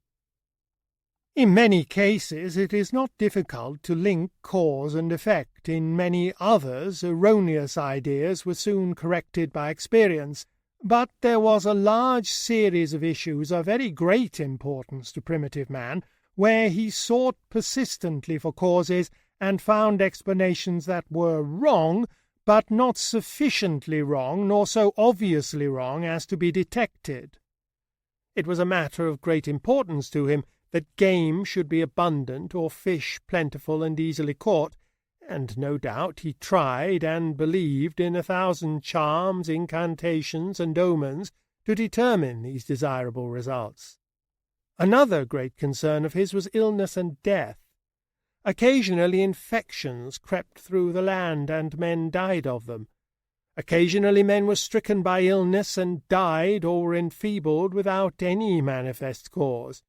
In many cases it is not difficult to link cause and effect. In many others, erroneous ideas were soon corrected by experience. But there was a large series of issues of very great importance to primitive man, where he sought persistently for causes and found explanations that were wrong, but not sufficiently wrong, nor so obviously wrong as to be detected. It was a matter of great importance to him that game should be abundant, or fish plentiful and easily caught, and no doubt he tried and believed in 1,000 charms, incantations, and omens to determine these desirable results. Another great concern of his was illness and death. Occasionally infections crept through the land, and men died of them. Occasionally men were stricken by illness and died or were enfeebled without any manifest cause.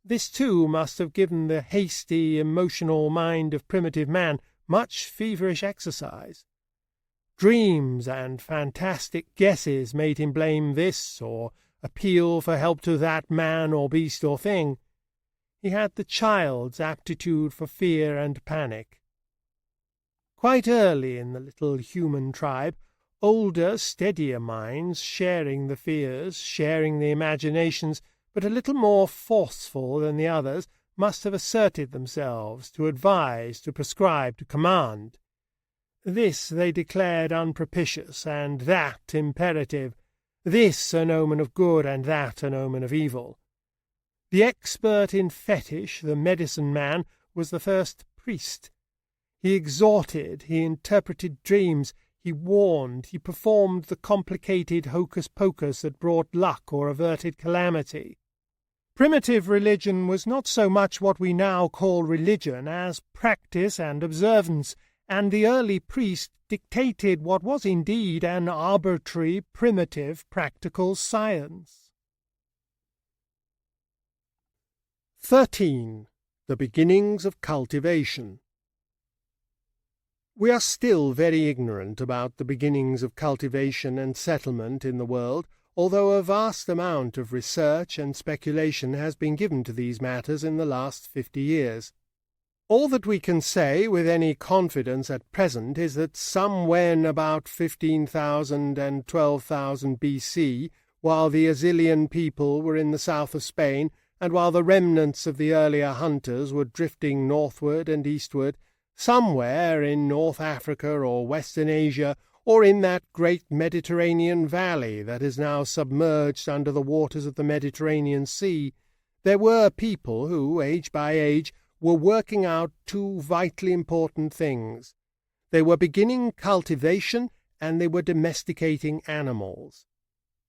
This, too, must have given the hasty, emotional mind of primitive man much feverish exercise. Dreams and fantastic guesses made him blame this, or appeal for help to that man or beast or thing. He had the child's aptitude for fear and panic. Quite early in the little human tribe, older, steadier minds, sharing the fears, sharing the imaginations, but a little more forceful than the others, must have asserted themselves to advise, to prescribe, to command. This they declared unpropitious, and that imperative, this an omen of good, and that an omen of evil. The expert in fetish, the medicine man, was the first priest. He exhorted, he interpreted dreams, he warned, he performed the complicated hocus-pocus that brought luck or averted calamity. Primitive religion was not so much what we now call religion as practice and observance, and the early priest dictated what was indeed an arbitrary, primitive, practical science. 13. The beginnings of cultivation. We are still very ignorant about the beginnings of cultivation and settlement in the world, although a vast amount of research and speculation has been given to these matters in the last 50 years. All that we can say with any confidence at present is that somewhen about 15,000 and 12,000 B.C., while the Azilian people were in the south of Spain, and while the remnants of the earlier hunters were drifting northward and eastward, somewhere in North Africa or Western Asia, or in that great Mediterranean valley that is now submerged under the waters of the Mediterranean Sea, there were people who, age by age, were working out two vitally important things. They were beginning cultivation, and they were domesticating animals.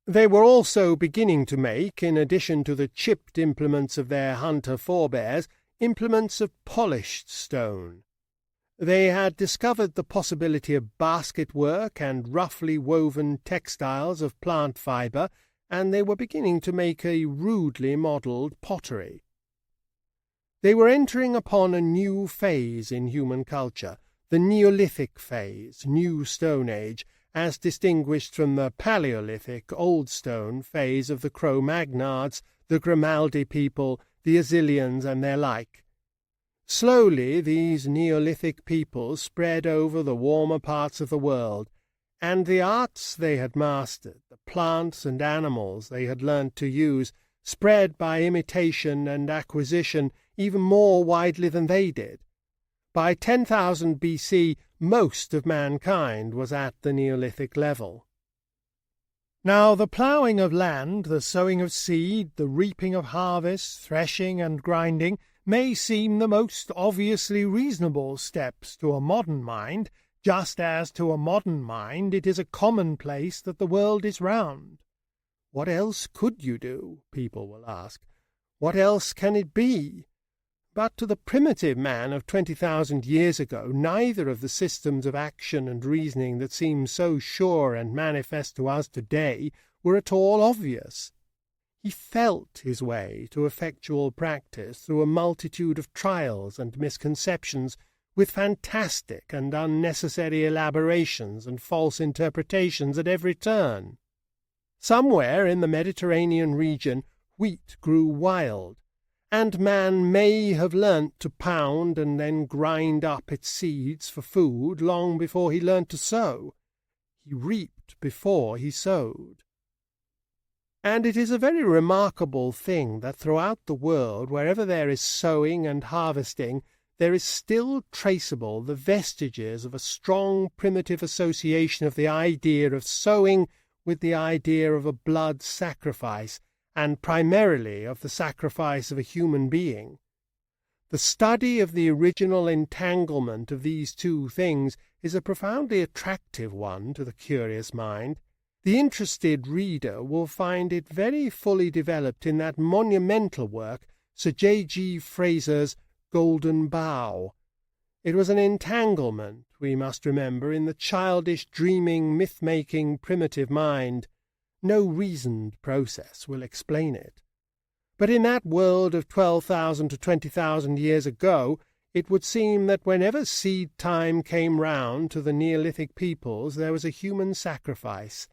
They were also beginning to make, in addition to the chipped implements of their hunter forebears, implements of polished stone. They had discovered the possibility of basket work and roughly woven textiles of plant fibre, and they were beginning to make a rudely modelled pottery. They were entering upon a new phase in human culture, the Neolithic phase, New Stone Age, as distinguished from the Paleolithic, Old Stone phase of the Cro-Magnards, the Grimaldi people, the Azilians, and their like. Slowly these Neolithic peoples spread over the warmer parts of the world, and the arts they had mastered, the plants and animals they had learnt to use, spread by imitation and acquisition even more widely than they did. By 10,000 BC, most of mankind was at the Neolithic level. Now the ploughing of land, the sowing of seed, the reaping of harvest, threshing and grinding may seem the most obviously reasonable steps to a modern mind, just as to a modern mind it is a commonplace that the world is round. What else could you do, people will ask? What else can it be? But to the primitive man of 20,000 years ago, neither of the systems of action and reasoning that seem so sure and manifest to us today were at all obvious. He felt his way to effectual practice through a multitude of trials and misconceptions, with fantastic and unnecessary elaborations and false interpretations at every turn. Somewhere in the Mediterranean region wheat grew wild, and man may have learnt to pound and then grind up its seeds for food long before he learnt to sow. He reaped before he sowed. And it is a very remarkable thing that throughout the world, wherever there is sowing and harvesting, there is still traceable the vestiges of a strong primitive association of the idea of sowing with the idea of a blood sacrifice, and primarily of the sacrifice of a human being. The study of the original entanglement of these two things is a profoundly attractive one to the curious mind. The interested reader will find it very fully developed in that monumental work, Sir J.G. Fraser's Golden Bough. It was an entanglement, we must remember, in the childish, dreaming, myth-making, primitive mind. No reasoned process will explain it. But in that world of 12,000 to 20,000 years ago, it would seem that whenever seed time came round to the Neolithic peoples there was a human sacrifice,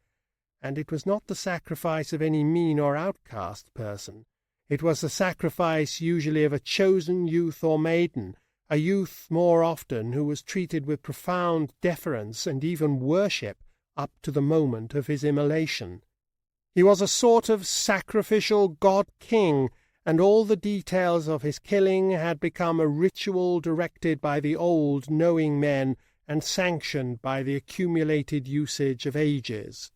and it was not the sacrifice of any mean or outcast person. It was the sacrifice usually of a chosen youth or maiden, a youth more often who was treated with profound deference and even worship up to the moment of his immolation. He was a sort of sacrificial god-king, and all the details of his killing had become a ritual directed by the old knowing men and sanctioned by the accumulated usage of ages.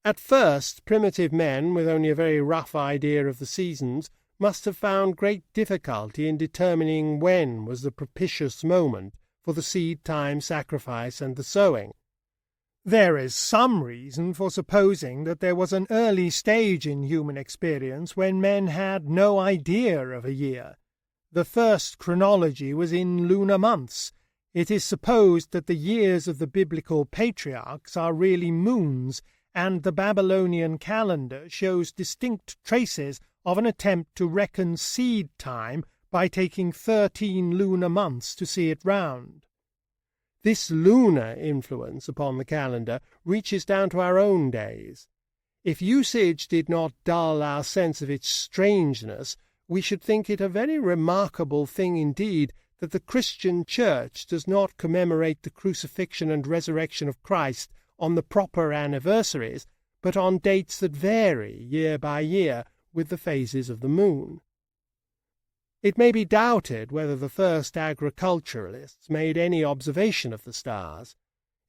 At first, primitive men, with only a very rough idea of the seasons, must have found great difficulty in determining when was the propitious moment for the seed-time sacrifice and the sowing. There is some reason for supposing that there was an early stage in human experience when men had no idea of a year. The first chronology was in lunar months. It is supposed that the years of the biblical patriarchs are really moons, and the Babylonian calendar shows distinct traces of an attempt to reckon seed time by taking 13 lunar months to see it round. This lunar influence upon the calendar reaches down to our own days. If usage did not dull our sense of its strangeness, we should think it a very remarkable thing indeed that the Christian Church does not commemorate the crucifixion and resurrection of Christ on the proper anniversaries, but on dates that vary year by year with the phases of the moon. It may be doubted whether the first agriculturalists made any observation of the stars.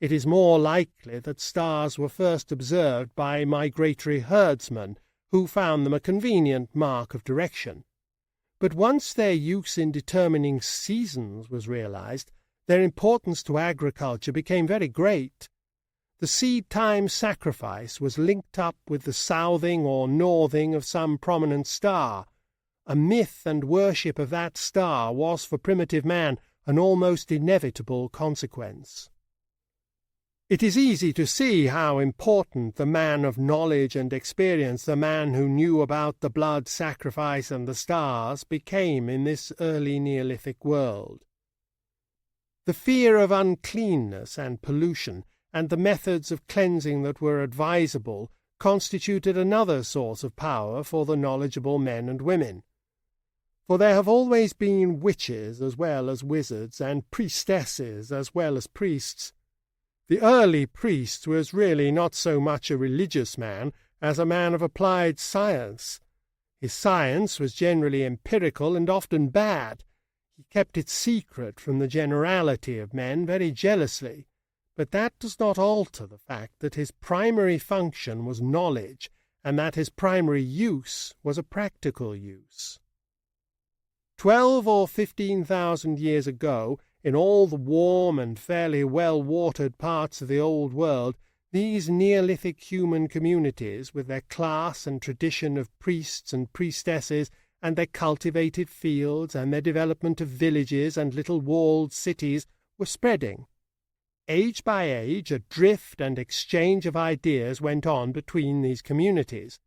It is more likely that stars were first observed by migratory herdsmen, who found them a convenient mark of direction. But once their use in determining seasons was realized, their importance to agriculture became very great. The seed-time sacrifice was linked up with the southing or northing of some prominent star. A myth and worship of that star was for primitive man an almost inevitable consequence. It is easy to see how important the man of knowledge and experience, the man who knew about the blood sacrifice and the stars, became in this early Neolithic world. The fear of uncleanness and pollution, and the methods of cleansing that were advisable, constituted another source of power for the knowledgeable men and women. For there have always been witches as well as wizards, and priestesses as well as priests. The early priest was really not so much a religious man as a man of applied science. His science was generally empirical and often bad. He kept it secret from the generality of men very jealously, but that does not alter the fact that his primary function was knowledge, and that his primary use was a practical use. 12 or 15,000 years ago, in all the warm and fairly well-watered parts of the Old World, these Neolithic human communities, with their class and tradition of priests and priestesses, and their cultivated fields, and their development of villages and little walled cities, were spreading. Age by age, a drift and exchange of ideas went on between these communities.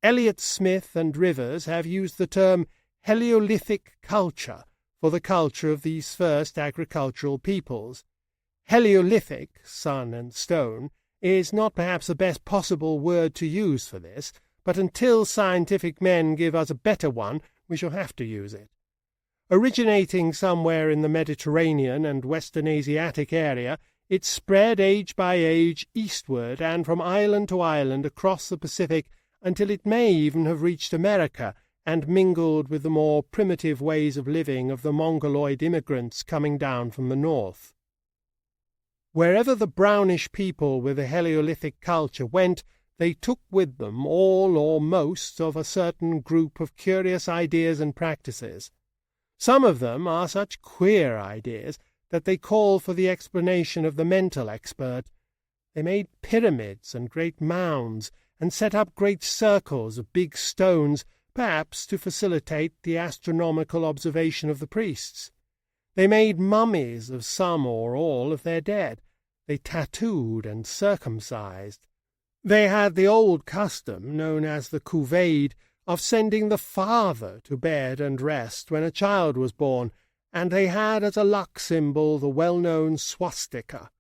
Elliott Smith and Rivers have used the term Heliolithic culture for the culture of these first agricultural peoples. Heliolithic, sun and stone, is not perhaps the best possible word to use for this, but until scientific men give us a better one, we shall have to use it. Originating somewhere in the Mediterranean and Western Asiatic area, it spread age by age eastward and from island to island across the Pacific until it may even have reached America and mingled with the more primitive ways of living of the Mongoloid immigrants coming down from the north. Wherever the brownish people with a Heliolithic culture went, they took with them all or most of a certain group of curious ideas and practices. Some of them are such queer ideas that they call for the explanation of the mental expert. They made pyramids and great mounds, and set up great circles of big stones, perhaps to facilitate the astronomical observation of the priests. They made mummies of some or all of their dead. They tattooed and circumcised. They had the old custom, known as the couvade, of sending the father to bed and rest when a child was born, and they had as a luck symbol the well-known swastika.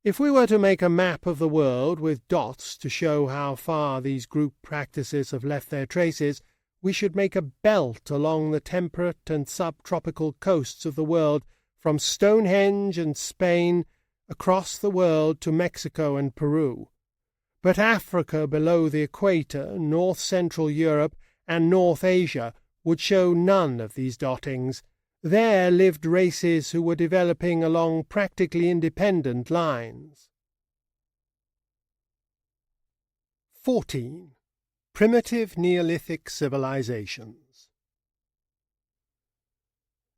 If we were to make a map of the world with dots to show how far these group practices have left their traces, we should make a belt along the temperate and subtropical coasts of the world, from Stonehenge and Spain across the world to Mexico and Peru. But Africa below the equator, north-central Europe, and North Asia would show none of these dottings. There lived races who were developing along practically independent lines. 14. Primitive Neolithic civilizations.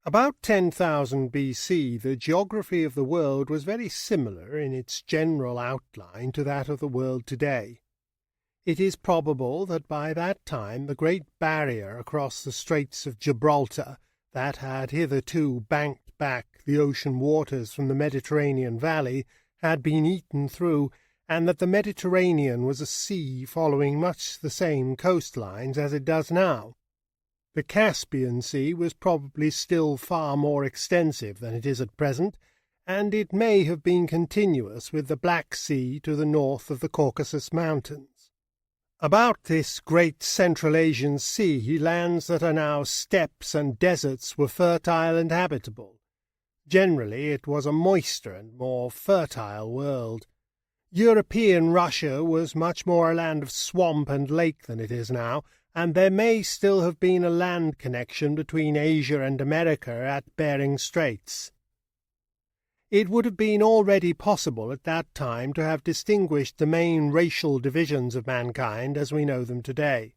About 10,000 BC, the geography of the world was very similar in its general outline to that of the world today. It is probable that by that time the great barrier across the Straits of Gibraltar, that had hitherto banked back the ocean waters from the Mediterranean valley, had been eaten through, and that the Mediterranean was a sea following much the same coastlines as it does now. The Caspian Sea was probably still far more extensive than it is at present, and it may have been continuous with the Black Sea to the north of the Caucasus Mountains. About this great Central Asian sea, lands that are now steppes and deserts were fertile and habitable. Generally it was a moister and more fertile world. European Russia was much more a land of swamp and lake than it is now, and there may still have been a land connection between Asia and America at Bering Straits. It would have been already possible at that time to have distinguished the main racial divisions of mankind as we know them today.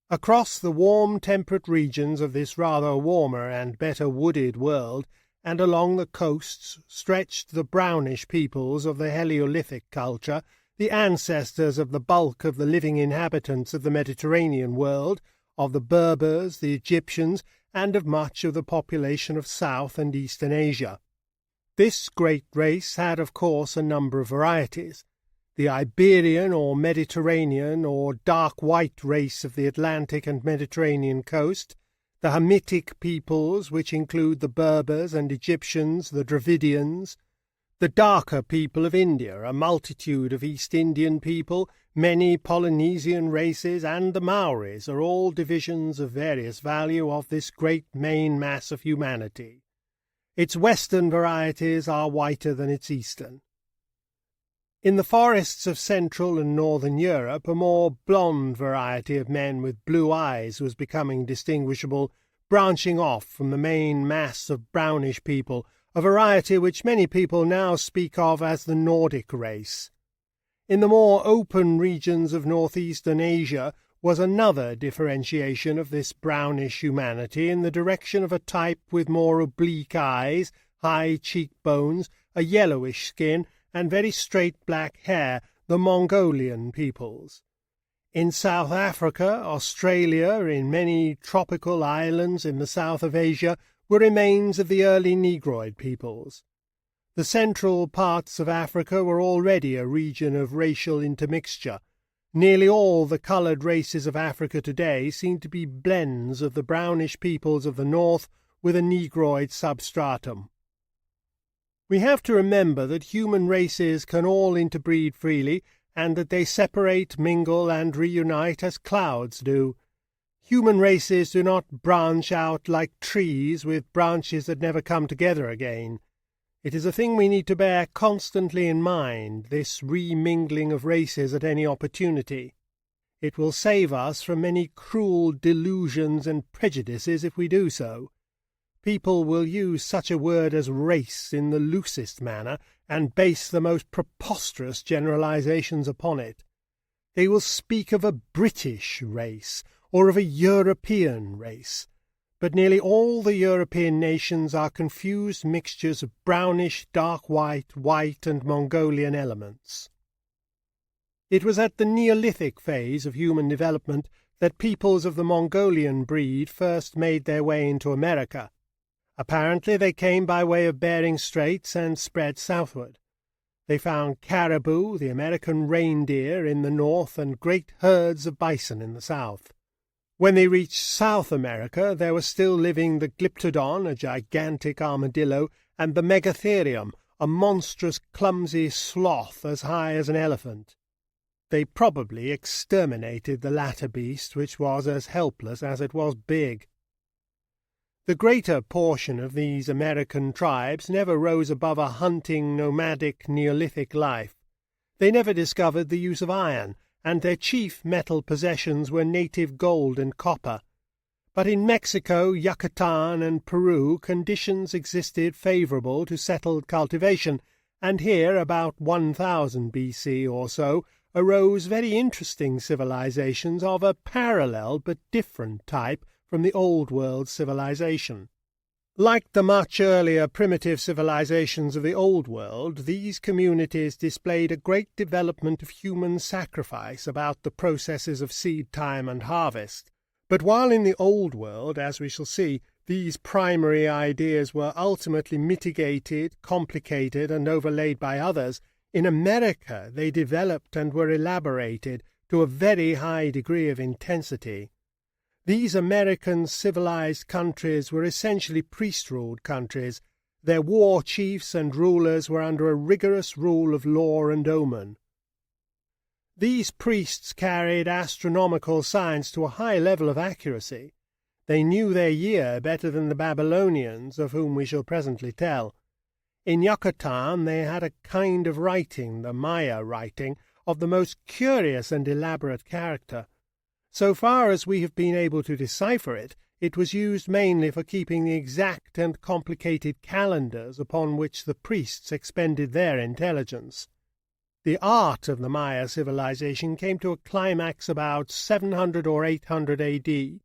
Across the warm temperate regions of this rather warmer and better wooded world, and along the coasts, stretched the brownish peoples of the Heliolithic culture, the ancestors of the bulk of the living inhabitants of the Mediterranean world, of the Berbers, the Egyptians, and of much of the population of South and Eastern Asia. This great race had, of course, a number of varieties. The Iberian or Mediterranean or dark white race of the Atlantic and Mediterranean coast, the Hamitic peoples, which include the Berbers and Egyptians, the Dravidians, the darker people of India, a multitude of East Indian people, many Polynesian races, and the Maoris are all divisions of various value of this great main mass of humanity. Its western varieties are whiter than its eastern. In the forests of Central and Northern Europe, a more blonde variety of men with blue eyes was becoming distinguishable, branching off from the main mass of brownish people, a variety which many people now speak of as the Nordic race. In the more open regions of northeastern Asia was another differentiation of this brownish humanity in the direction of a type with more oblique eyes, high cheekbones, a yellowish skin, and very straight black hair, the Mongolian peoples. In South Africa, Australia, in many tropical islands in the south of Asia, were remains of the early Negroid peoples. The central parts of Africa were already a region of racial intermixture. Nearly all the coloured races of Africa today seem to be blends of the brownish peoples of the north with a Negroid substratum. We have to remember that human races can all interbreed freely, and that they separate, mingle, and reunite as clouds do. Human races do not branch out like trees with branches that never come together again. It is a thing we need to bear constantly in mind, this remingling of races at any opportunity. It will save us from many cruel delusions and prejudices if we do so. People will use such a word as race in the loosest manner, and base the most preposterous generalizations upon it. They will speak of a British race, or of a European race, but nearly all the European nations are confused mixtures of brownish, dark white, white, and Mongolian elements. It was at the Neolithic phase of human development that peoples of the Mongolian breed first made their way into America. Apparently they came by way of Bering Straits and spread southward. They found caribou, the American reindeer, in the north, and great herds of bison in the south. When they reached South America, there were still living the Glyptodon, a gigantic armadillo, and the Megatherium, a monstrous clumsy sloth as high as an elephant. They probably exterminated the latter beast, which was as helpless as it was big. The greater portion of these American tribes never rose above a hunting, nomadic, Neolithic life. They never discovered the use of iron, and their chief metal possessions were native gold and copper. But in Mexico, Yucatan, and Peru conditions existed favourable to settled cultivation, and here, about 1000 B.C. or so, arose very interesting civilizations of a parallel but different type from the Old World civilization. Like the much earlier primitive civilizations of the Old World, these communities displayed a great development of human sacrifice about the processes of seed time and harvest. But while in the Old World, as we shall see, these primary ideas were ultimately mitigated, complicated, and overlaid by others, in America they developed and were elaborated to a very high degree of intensity. These American civilized countries were essentially priest-ruled countries. Their war chiefs and rulers were under a rigorous rule of law and omen. These priests carried astronomical science to a high level of accuracy. They knew their year better than the Babylonians, of whom we shall presently tell. In Yucatan they had a kind of writing, the Maya writing, of the most curious and elaborate character. So far as we have been able to decipher it, it was used mainly for keeping the exact and complicated calendars upon which the priests expended their intelligence. The art of the Maya civilization came to a climax about 700 or 800 A.D.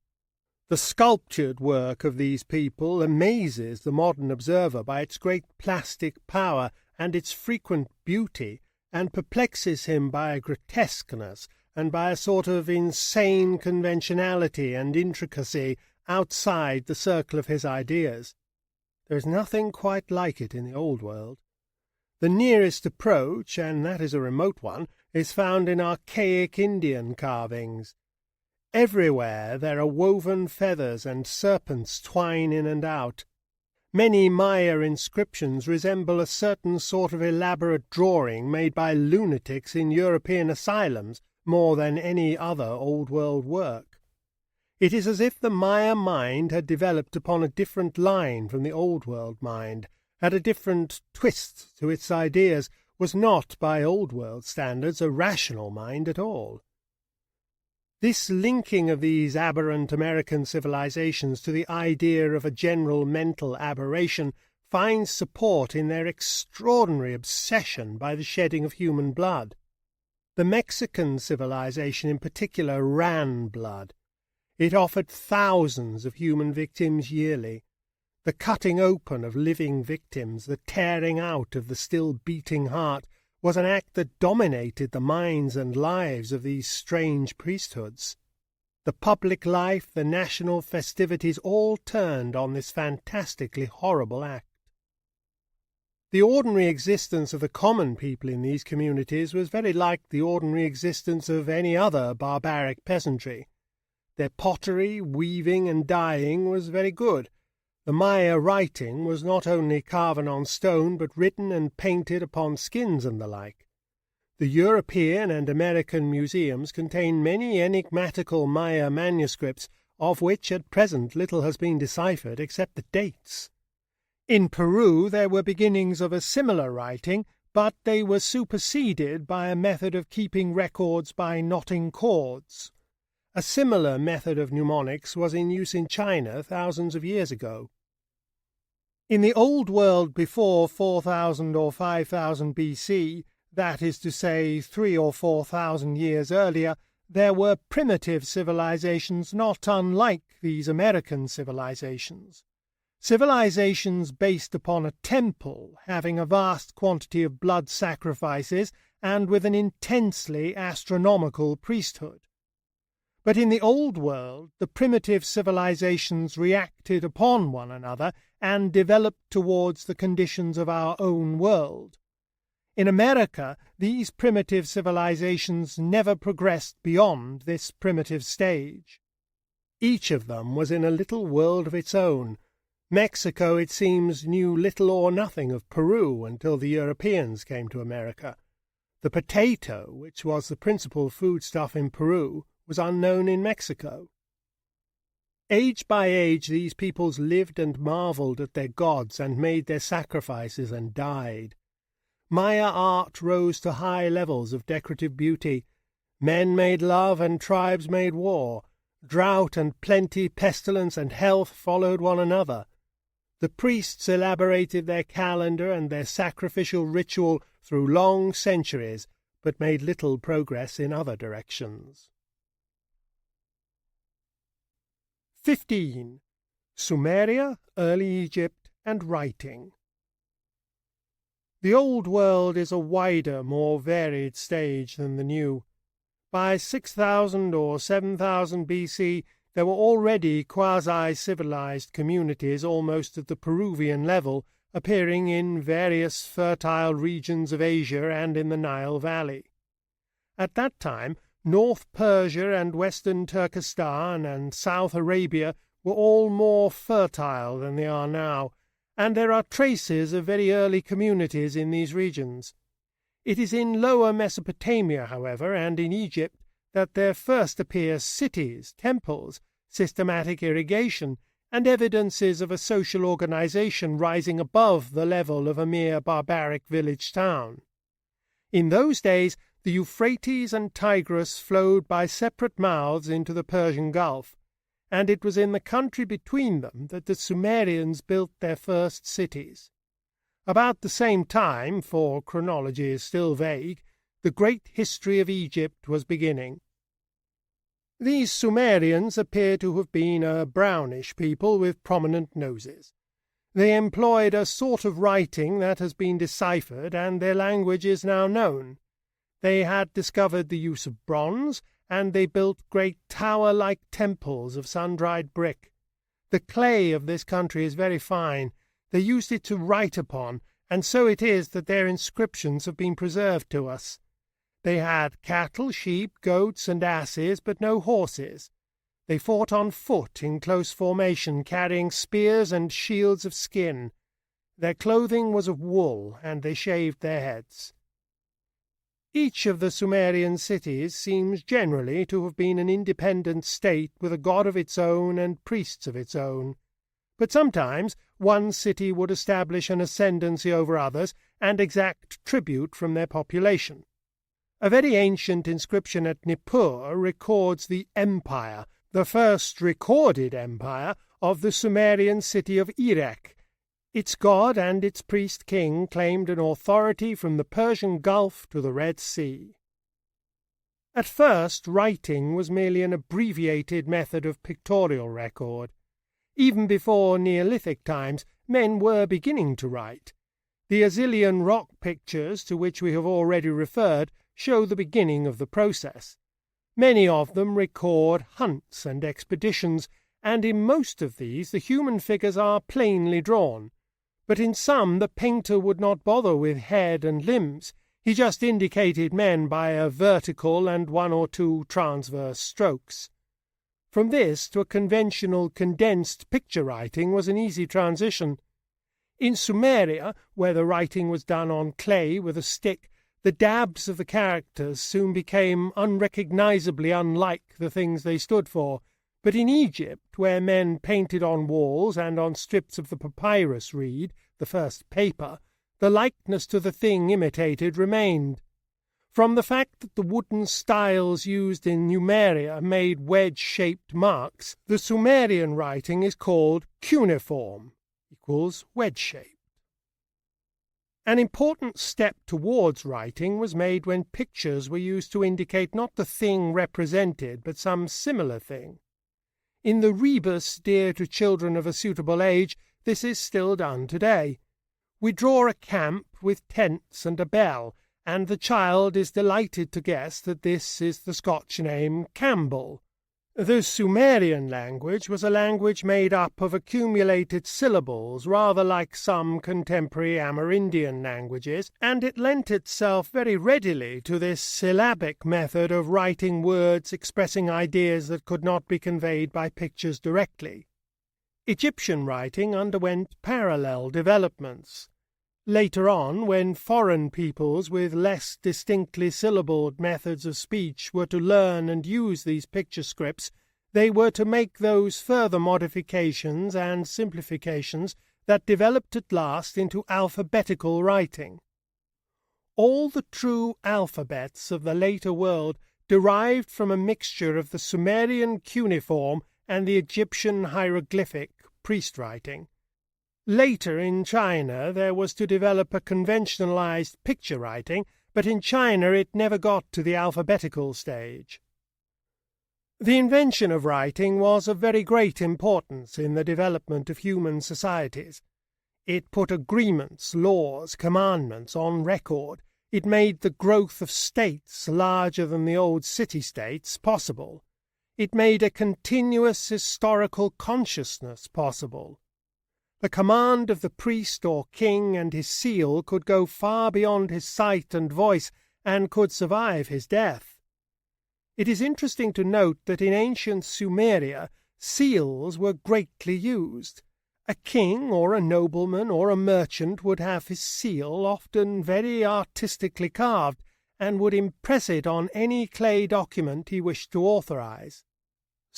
The sculptured work of these people amazes the modern observer by its great plastic power and its frequent beauty, and perplexes him by a grotesqueness and by a sort of insane conventionality and intricacy outside the circle of his ideas. There is nothing quite like it in the Old World. The nearest approach, and that is a remote one, is found in archaic Indian carvings. Everywhere there are woven feathers, and serpents twine in and out. Many Maya inscriptions resemble a certain sort of elaborate drawing made by lunatics in European asylums more than any other Old World work. It is as if the Maya mind had developed upon a different line from the Old World mind, had a different twist to its ideas, was not, by Old World standards, a rational mind at all. This linking of these aberrant American civilizations to the idea of a general mental aberration finds support in their extraordinary obsession by the shedding of human blood. The Mexican civilization in particular ran blood. It offered thousands of human victims yearly. The cutting open of living victims, the tearing out of the still beating heart, was an act that dominated the minds and lives of these strange priesthoods. The public life, the national festivities, all turned on this fantastically horrible act. The ordinary existence of the common people in these communities was very like the ordinary existence of any other barbaric peasantry. Their pottery, weaving, and dyeing was very good. The Maya writing was not only carven on stone, but written and painted upon skins and the like. The European and American museums contain many enigmatical Maya manuscripts, of which at present little has been deciphered except the dates. In Peru there were beginnings of a similar writing, but they were superseded by a method of keeping records by knotting cords. A similar method of mnemonics was in use in China thousands of years ago. In the Old World before 4000 or 5000 BC, that is to say 3,000 or 4,000 years earlier, there were primitive civilizations not unlike these American civilizations. Civilizations based upon a temple, having a vast quantity of blood sacrifices, and with an intensely astronomical priesthood. But in the Old World, the primitive civilizations reacted upon one another and developed towards the conditions of our own world. In America, these primitive civilizations never progressed beyond this primitive stage. Each of them was in a little world of its own. Mexico, it seems, knew little or nothing of Peru until the Europeans came to America. The potato, which was the principal foodstuff in Peru, was unknown in Mexico. Age by age these peoples lived and marveled at their gods and made their sacrifices and died. Maya art rose to high levels of decorative beauty. Men made love and tribes made war. Drought and plenty, pestilence and health followed one another. The priests elaborated their calendar and their sacrificial ritual through long centuries, but made little progress in other directions. 15. Sumeria, Early Egypt, and Writing. The Old World is a wider, more varied stage than the New. By 6000 or 7000 BC, there were already quasi-civilized communities almost at the Peruvian level, appearing in various fertile regions of Asia and in the Nile Valley. At that time, North Persia and Western Turkestan and South Arabia were all more fertile than they are now, and there are traces of very early communities in these regions. It is in Lower Mesopotamia, however, and in Egypt, that there first appear cities, temples, systematic irrigation, and evidences of a social organization rising above the level of a mere barbaric village town. In those days, the Euphrates and Tigris flowed by separate mouths into the Persian Gulf, and it was in the country between them that the Sumerians built their first cities. About the same time, for chronology is still vague, the great history of Egypt was beginning. These Sumerians appear to have been a brownish people with prominent noses. They employed a sort of writing that has been deciphered, and their language is now known. They had discovered the use of bronze, and they built great tower-like temples of sun-dried brick. The clay of this country is very fine. They used it to write upon, and so it is that their inscriptions have been preserved to us. They had cattle, sheep, goats, and asses, but no horses. They fought on foot in close formation, carrying spears and shields of skin. Their clothing was of wool, and they shaved their heads. Each of the Sumerian cities seems generally to have been an independent state with a god of its own and priests of its own. But sometimes one city would establish an ascendancy over others and exact tribute from their population. A very ancient inscription at Nippur records the empire, the first recorded empire, of the Sumerian city of Erech. Its god and its priest-king claimed an authority from the Persian Gulf to the Red Sea. At first, writing was merely an abbreviated method of pictorial record. Even before Neolithic times, men were beginning to write. The Assyrian rock pictures, to which we have already referred, show the beginning of the process. Many of them record hunts and expeditions, and in most of these the human figures are plainly drawn. But in some the painter would not bother with head and limbs. He just indicated men by a vertical and one or two transverse strokes. From this to a conventional condensed picture writing was an easy transition. In Sumeria, where the writing was done on clay with a stick, the dabs of the characters soon became unrecognizably unlike the things they stood for. But in Egypt, where men painted on walls and on strips of the papyrus reed, the first paper, the likeness to the thing imitated remained. From the fact that the wooden stiles used in Numeria made wedge-shaped marks, the Sumerian writing is called cuneiform, equals wedge-shaped. An important step towards writing was made when pictures were used to indicate not the thing represented, but some similar thing. In the rebus dear to children of a suitable age, this is still done today. We draw a camp with tents and a bell, and the child is delighted to guess that this is the Scotch name Campbell. The Sumerian language was a language made up of accumulated syllables, rather like some contemporary Amerindian languages, and it lent itself very readily to this syllabic method of writing words expressing ideas that could not be conveyed by pictures directly. Egyptian writing underwent parallel developments. Later on, when foreign peoples with less distinctly syllabled methods of speech were to learn and use these picture scripts, they were to make those further modifications and simplifications that developed at last into alphabetical writing. All the true alphabets of the later world derived from a mixture of the Sumerian cuneiform and the Egyptian hieroglyphic priest writing. Later in China there was to develop a conventionalized picture writing, but in China it never got to the alphabetical stage. The invention of writing was of very great importance in the development of human societies. It put agreements, laws, commandments on record. It made the growth of states larger than the old city-states possible. It made a continuous historical consciousness possible. The command of the priest or king and his seal could go far beyond his sight and voice, and could survive his death. It is interesting to note that in ancient Sumeria, seals were greatly used. A king or a nobleman or a merchant would have his seal, often very artistically carved, and would impress it on any clay document he wished to authorize.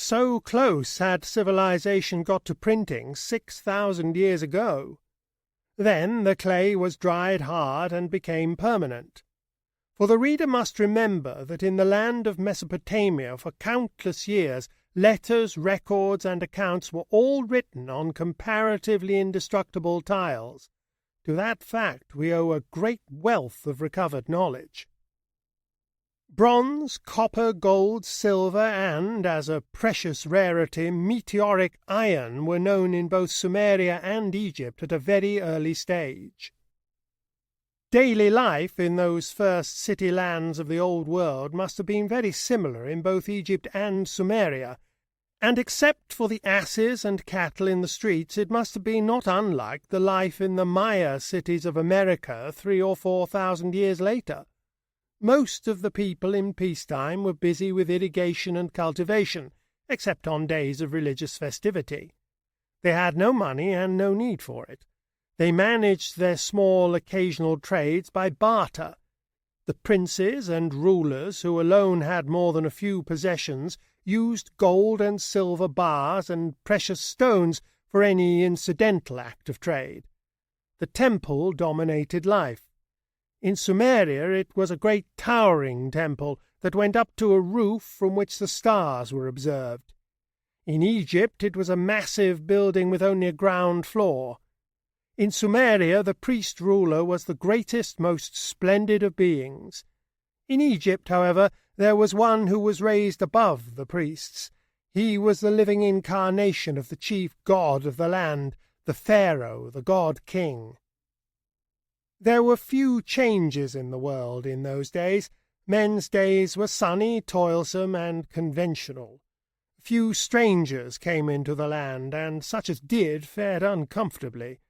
So close had civilization got to printing 6,000 years ago. Then the clay was dried hard and became permanent. For the reader must remember that in the land of Mesopotamia for countless years letters, records, and accounts were all written on comparatively indestructible tiles. To that fact we owe a great wealth of recovered knowledge. Bronze, copper, gold, silver, and, as a precious rarity, meteoric iron were known in both Sumeria and Egypt at a very early stage. Daily life in those first city lands of the Old World must have been very similar in both Egypt and Sumeria, and except for the asses and cattle in the streets, it must have been not unlike the life in the Maya cities of America 3,000 or 4,000 years later. Most of the people in peacetime were busy with irrigation and cultivation, except on days of religious festivity. They had no money and no need for it. They managed their small occasional trades by barter. The princes and rulers, who alone had more than a few possessions, used gold and silver bars and precious stones for any incidental act of trade. The temple dominated life. In Sumeria it was a great towering temple that went up to a roof from which the stars were observed. In Egypt it was a massive building with only a ground floor. In Sumeria the priest-ruler was the greatest, most splendid of beings. In Egypt, however, there was one who was raised above the priests. He was the living incarnation of the chief god of the land, the Pharaoh, the god-king. There were few changes in the world in those days. Men's days were sunny, toilsome, and conventional. Few strangers came into the land, and such as did fared uncomfortably.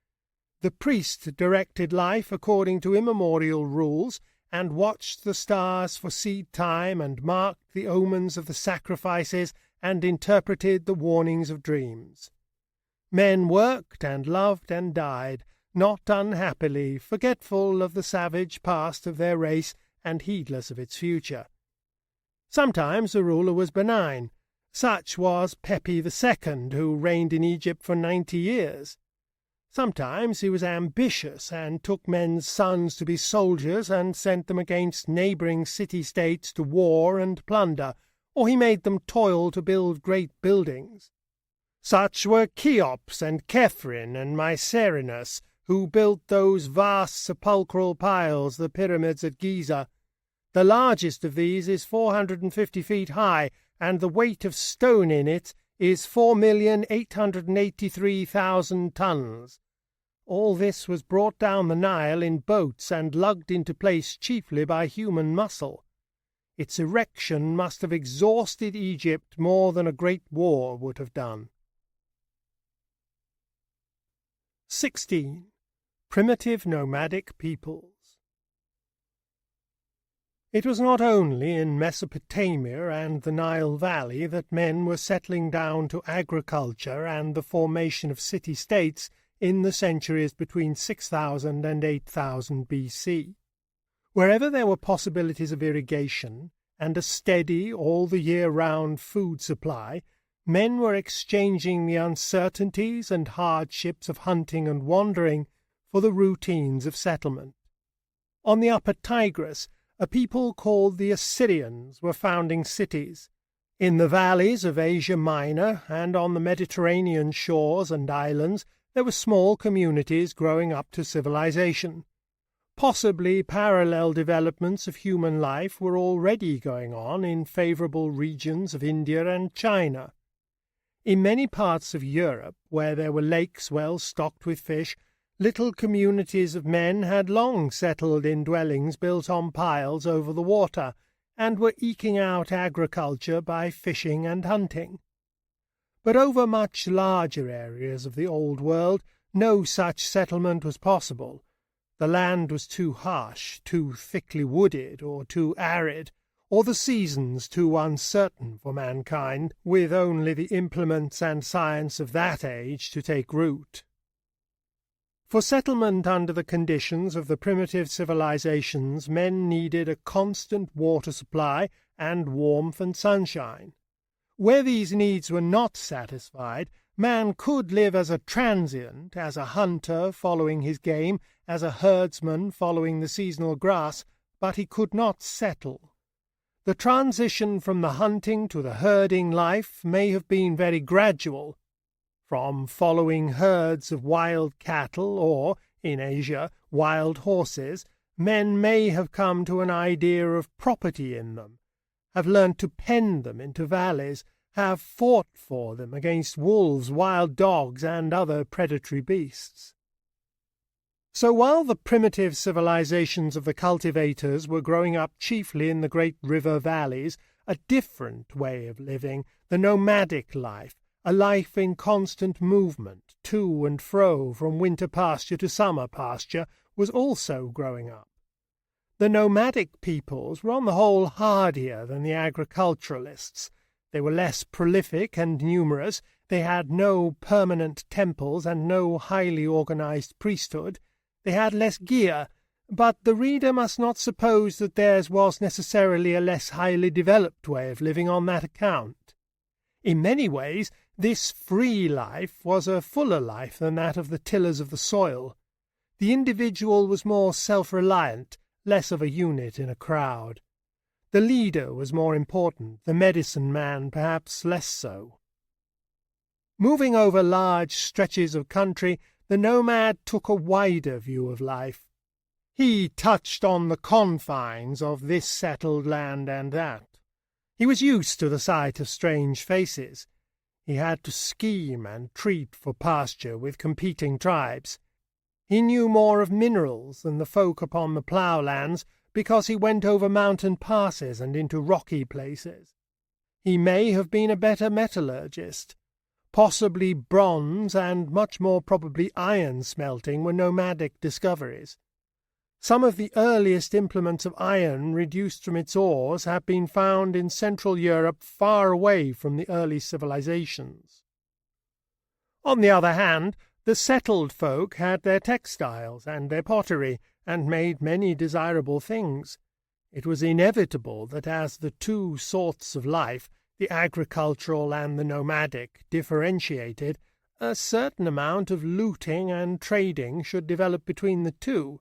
The priest directed life according to immemorial rules, and watched the stars for seed time, and marked the omens of the sacrifices, and interpreted the warnings of dreams. Men worked and loved and died, not unhappily, forgetful of the savage past of their race, and heedless of its future. Sometimes the ruler was benign. Such was Pepi II, who reigned in Egypt for 90 years. Sometimes he was ambitious, and took men's sons to be soldiers, and sent them against neighbouring city-states to war and plunder, or he made them toil to build great buildings. Such were Cheops and Khephren and Mycerinus, who built those vast sepulchral piles, the pyramids at Giza. The largest of these is 450 feet high, and the weight of stone in it is 4,883,000 tons. All this was brought down the Nile in boats and lugged into place chiefly by human muscle. Its erection must have exhausted Egypt more than a great war would have done. 16. Primitive nomadic peoples. It was not only in Mesopotamia and the Nile Valley that men were settling down to agriculture and the formation of city-states in the centuries between 6000 and 8000 BC. Wherever there were possibilities of irrigation and a steady, all-the-year-round food supply, men were exchanging the uncertainties and hardships of hunting and wandering for the routines of settlement. On the upper Tigris, a people called the Assyrians were founding cities. In the valleys of Asia Minor and on the Mediterranean shores and islands there were small communities growing up to civilization. Possibly parallel developments of human life were already going on in favorable regions of India and China. In many parts of Europe, where there were lakes well stocked with fish, little communities of men had long settled in dwellings built on piles over the water, and were eking out agriculture by fishing and hunting. But over much larger areas of the Old World no such settlement was possible. The land was too harsh, too thickly wooded, or too arid, or the seasons too uncertain for mankind, with only the implements and science of that age to take root. For settlement under the conditions of the primitive civilizations, men needed a constant water supply and warmth and sunshine. Where these needs were not satisfied, man could live as a transient, as a hunter following his game, as a herdsman following the seasonal grass, but he could not settle. The transition from the hunting to the herding life may have been very gradual. From following herds of wild cattle or, in Asia, wild horses, men may have come to an idea of property in them, have learnt to pen them into valleys, have fought for them against wolves, wild dogs, and other predatory beasts. So while the primitive civilizations of the cultivators were growing up chiefly in the great river valleys, a different way of living, the nomadic life, a life in constant movement, to and fro from winter pasture to summer pasture, was also growing up. The nomadic peoples were on the whole hardier than the agriculturalists. They were less prolific and numerous, they had no permanent temples and no highly organized priesthood, they had less gear, But the reader must not suppose that theirs was necessarily a less highly developed way of living on that account. In many ways, this free life was a fuller life than that of the tillers of the soil. The individual was more self-reliant, less of a unit in a crowd. The leader was more important, the medicine man perhaps less so. Moving over large stretches of country, the nomad took a wider view of life. He touched on the confines of this settled land and that. He was used to the sight of strange faces. He had to scheme and treat for pasture with competing tribes. He knew more of minerals than the folk upon the ploughlands, because he went over mountain passes and into rocky places. He may have been a better metallurgist. Possibly bronze and much more probably iron smelting were nomadic discoveries. Some of the earliest implements of iron reduced from its ores have been found in Central Europe far away from the early civilizations. On the other hand, the settled folk had their textiles and their pottery, and made many desirable things. It was inevitable that as the two sorts of life, the agricultural and the nomadic, differentiated, a certain amount of looting and trading should develop between the two.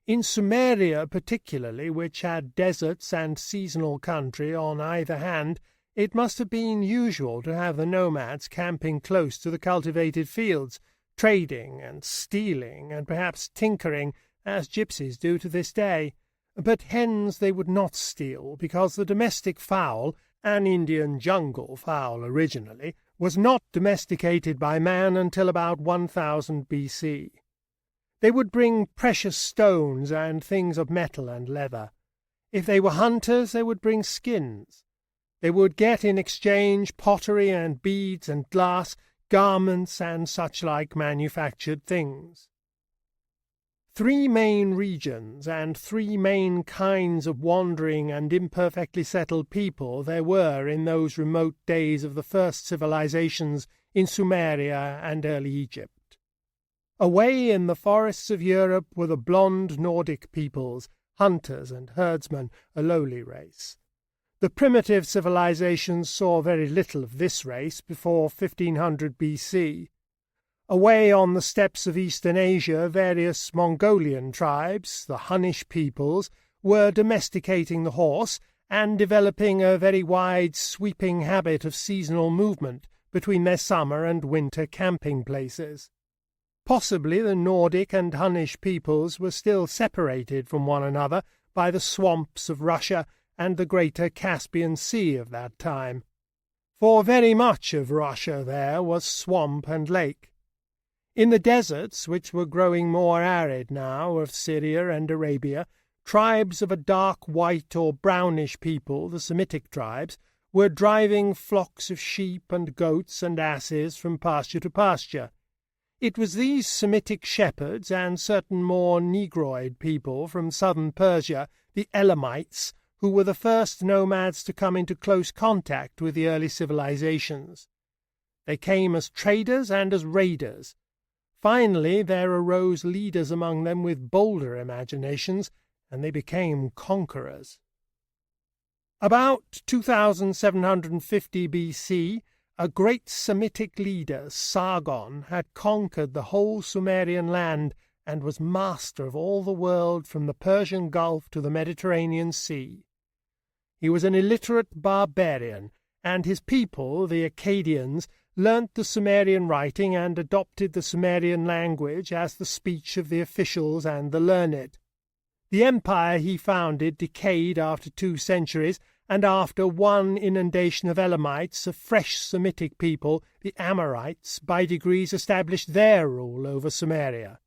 In Sumeria particularly, which had deserts and seasonal country on either hand, it must have been usual to have the nomads camping close to the cultivated fields, trading and stealing and perhaps tinkering, as gypsies do to this day. But hens they would not steal, because the domestic fowl, an Indian jungle fowl originally, was not domesticated by man until about 1000 B.C. They would bring precious stones and things of metal and leather. If they were hunters, they would bring skins. They would get in exchange pottery and beads and glass, garments and such-like manufactured things. 3 main regions and 3 main kinds of wandering and imperfectly settled people there were in those remote days of the first civilizations in Sumeria and early Egypt. Away in the forests of Europe were the blond Nordic peoples, hunters and herdsmen, a lowly race. The primitive civilizations saw very little of this race before 1500 B.C. Away on the steppes of eastern Asia, various Mongolian tribes, the Hunnish peoples, were domesticating the horse and developing a very wide, sweeping habit of seasonal movement between their summer and winter camping places. Possibly the Nordic and Hunnish peoples were still separated from one another by the swamps of Russia and the greater Caspian Sea of that time. For very much of Russia there was swamp and lake. In the deserts, which were growing more arid now, of Syria and Arabia, tribes of a dark white or brownish people, the Semitic tribes, were driving flocks of sheep and goats and asses from pasture to pasture. It was these Semitic shepherds and certain more negroid people from southern Persia, the Elamites, who were the first nomads to come into close contact with the early civilizations. They came as traders and as raiders. Finally, there arose leaders among them with bolder imaginations, and they became conquerors. About 2750 B.C., a great Semitic leader, Sargon, had conquered the whole Sumerian land and was master of all the world from the Persian Gulf to the Mediterranean Sea. He was an illiterate barbarian, and his people, the Akkadians, learnt the Sumerian writing and adopted the Sumerian language as the speech of the officials and the learned. The empire he founded decayed after 2 centuries, and after one inundation of Elamites, a fresh Semitic people, the Amorites, by degrees established their rule over Sumeria.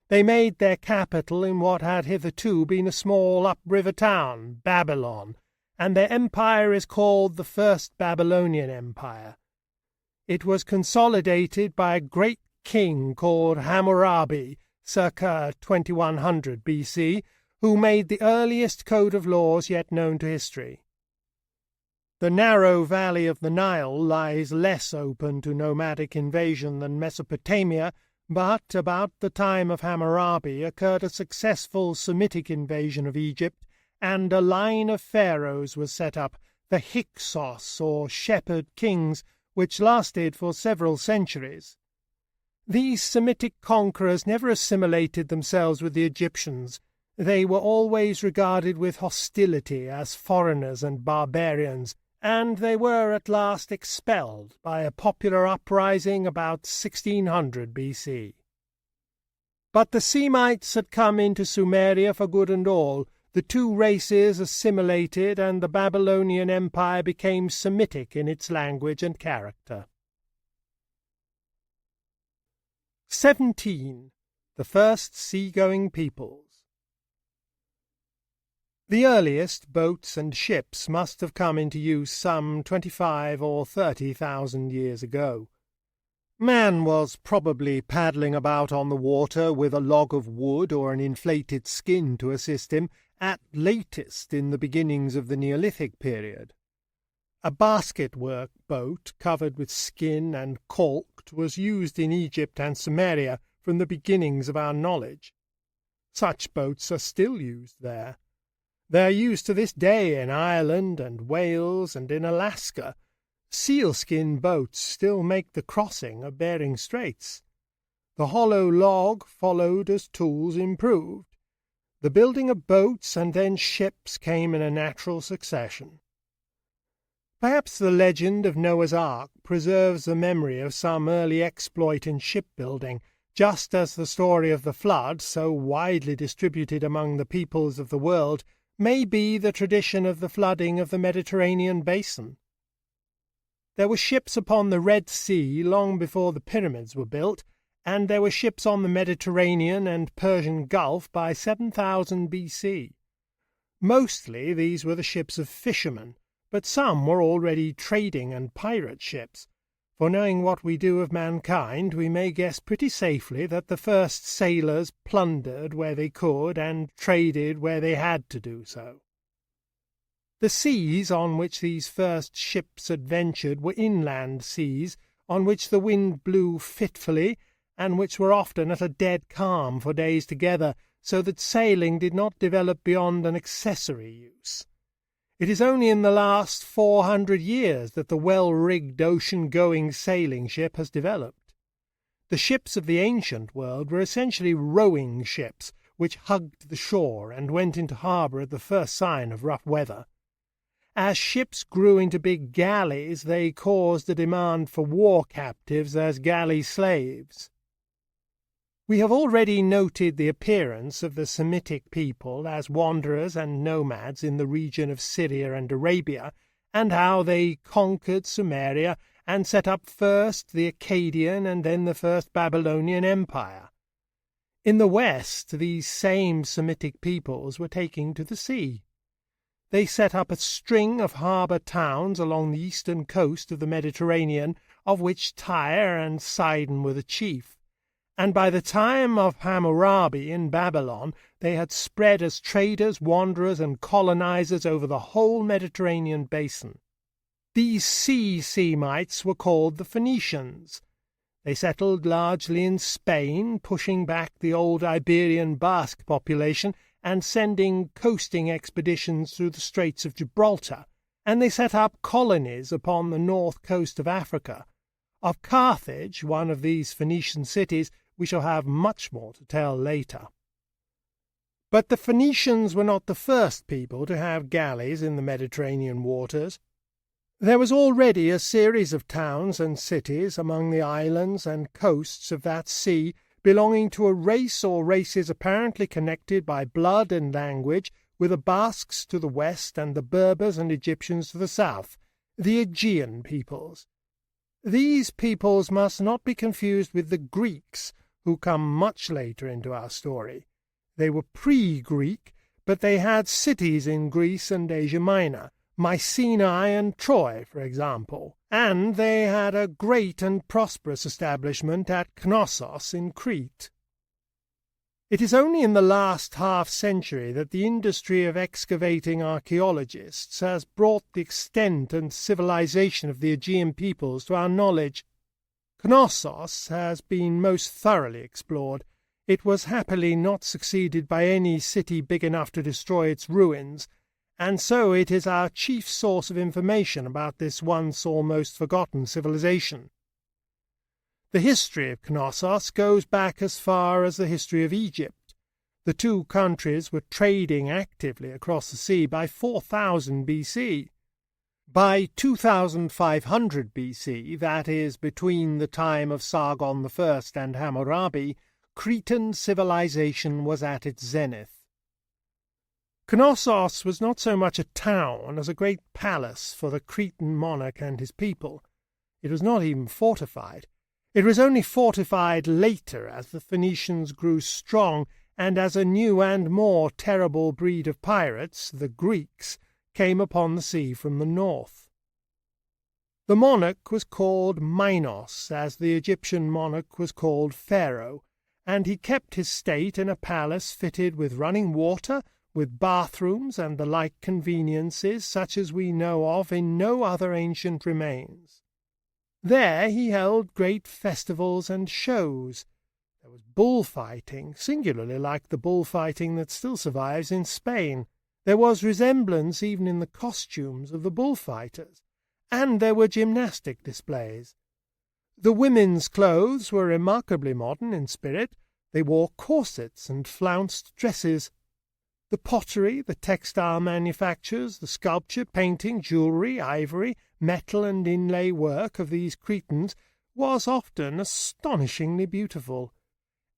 They made their capital in what had hitherto been a small up-river town, Babylon, and their empire is called the First Babylonian Empire. It was consolidated by a great king called Hammurabi, circa 2100 B.C., who made the earliest code of laws yet known to history. The narrow valley of the Nile lies less open to nomadic invasion than Mesopotamia, But about the time of Hammurabi occurred a successful Semitic invasion of Egypt, and a line of pharaohs was set up, the Hyksos, or shepherd kings, which lasted for several centuries. These Semitic conquerors never assimilated themselves with the Egyptians. They were always regarded with hostility as foreigners and barbarians, and they were at last expelled by a popular uprising about 1600 BC. But the Semites had come into Sumeria for good and all. The two races assimilated, and the Babylonian Empire became Semitic in its language and character. 17. The first seagoing peoples. The earliest boats and ships must have come into use some 25 or 30,000 years ago. Man was probably paddling about on the water with a log of wood or an inflated skin to assist him, at latest in the beginnings of the Neolithic period. A basket-work boat covered with skin and caulked was used in Egypt and Sumeria from the beginnings of our knowledge. Such boats are still used there. They are used to this day in Ireland and Wales and in Alaska. Sealskin boats still make the crossing of Bering Straits. The hollow log followed as tools improved. The building of boats and then ships came in a natural succession. Perhaps the legend of Noah's Ark preserves the memory of some early exploit in shipbuilding, just as the story of the flood, so widely distributed among the peoples of the world, may be the tradition of the flooding of the Mediterranean basin. There were ships upon the Red Sea long before the pyramids were built, and there were ships on the Mediterranean and Persian Gulf by 7000 BC. Mostly these were the ships of fishermen, but some were already trading and pirate ships. For knowing what we do of mankind, we may guess pretty safely that the first sailors plundered where they could and traded where they had to do so. The seas on which these first ships adventured were inland seas, on which the wind blew fitfully, and which were often at a dead calm for days together, so that sailing did not develop beyond an accessory use. It is only in the last 400 years that the well-rigged ocean-going sailing ship has developed. The ships of the ancient world were essentially rowing ships, which hugged the shore and went into harbour at the first sign of rough weather. As ships grew into big galleys, they caused a demand for war captives as galley slaves. We have already noted the appearance of the Semitic people as wanderers and nomads in the region of Syria and Arabia, and how they conquered Sumeria and set up first the Akkadian and then the first Babylonian Empire. In the west, these same Semitic peoples were taking to the sea. They set up a string of harbour towns along the eastern coast of the Mediterranean, of which Tyre and Sidon were the chief. And by the time of Hammurabi in Babylon, they had spread as traders, wanderers, and colonizers over the whole Mediterranean basin. These sea Semites were called the Phoenicians. They settled largely in Spain, pushing back the old Iberian Basque population and sending coasting expeditions through the Straits of Gibraltar, and they set up colonies upon the north coast of Africa. Of Carthage, one of these Phoenician cities, we shall have much more to tell later. But the Phoenicians were not the first people to have galleys in the Mediterranean waters. There was already a series of towns and cities among the islands and coasts of that sea belonging to a race or races apparently connected by blood and language with the Basques to the west and the Berbers and Egyptians to the south, the Aegean peoples. These peoples must not be confused with the Greeks, who come much later into our story. They were pre-Greek, but they had cities in Greece and Asia Minor, Mycenae and Troy, for example, and they had a great and prosperous establishment at Knossos in Crete. It is only in the last half-century that the industry of excavating archaeologists has brought the extent and civilization of the Aegean peoples to our knowledge. Knossos has been most thoroughly explored. It was happily not succeeded by any city big enough to destroy its ruins, and so it is our chief source of information about this once almost forgotten civilization. The history of Knossos goes back as far as the history of Egypt. The two countries were trading actively across the sea by 4000 BC. By 2500 BC, that is, between the time of Sargon I and Hammurabi, Cretan civilization was at its zenith. Knossos was not so much a town as a great palace for the Cretan monarch and his people. It was not even fortified. It was only fortified later as the Phoenicians grew strong and as a new and more terrible breed of pirates, the Greeks, came upon the sea from the north. The monarch was called Minos, as the Egyptian monarch was called Pharaoh, and he kept his state in a palace fitted with running water, with bathrooms and the like conveniences such as we know of in no other ancient remains. There he held great festivals and shows. There was bullfighting, singularly like the bullfighting that still survives in Spain. There was resemblance even in the costumes of the bullfighters, and there were gymnastic displays. The women's clothes were remarkably modern in spirit. They wore corsets and flounced dresses. The pottery, the textile manufactures, the sculpture, painting, jewellery, ivory, metal and inlay work of these Cretans was often astonishingly beautiful.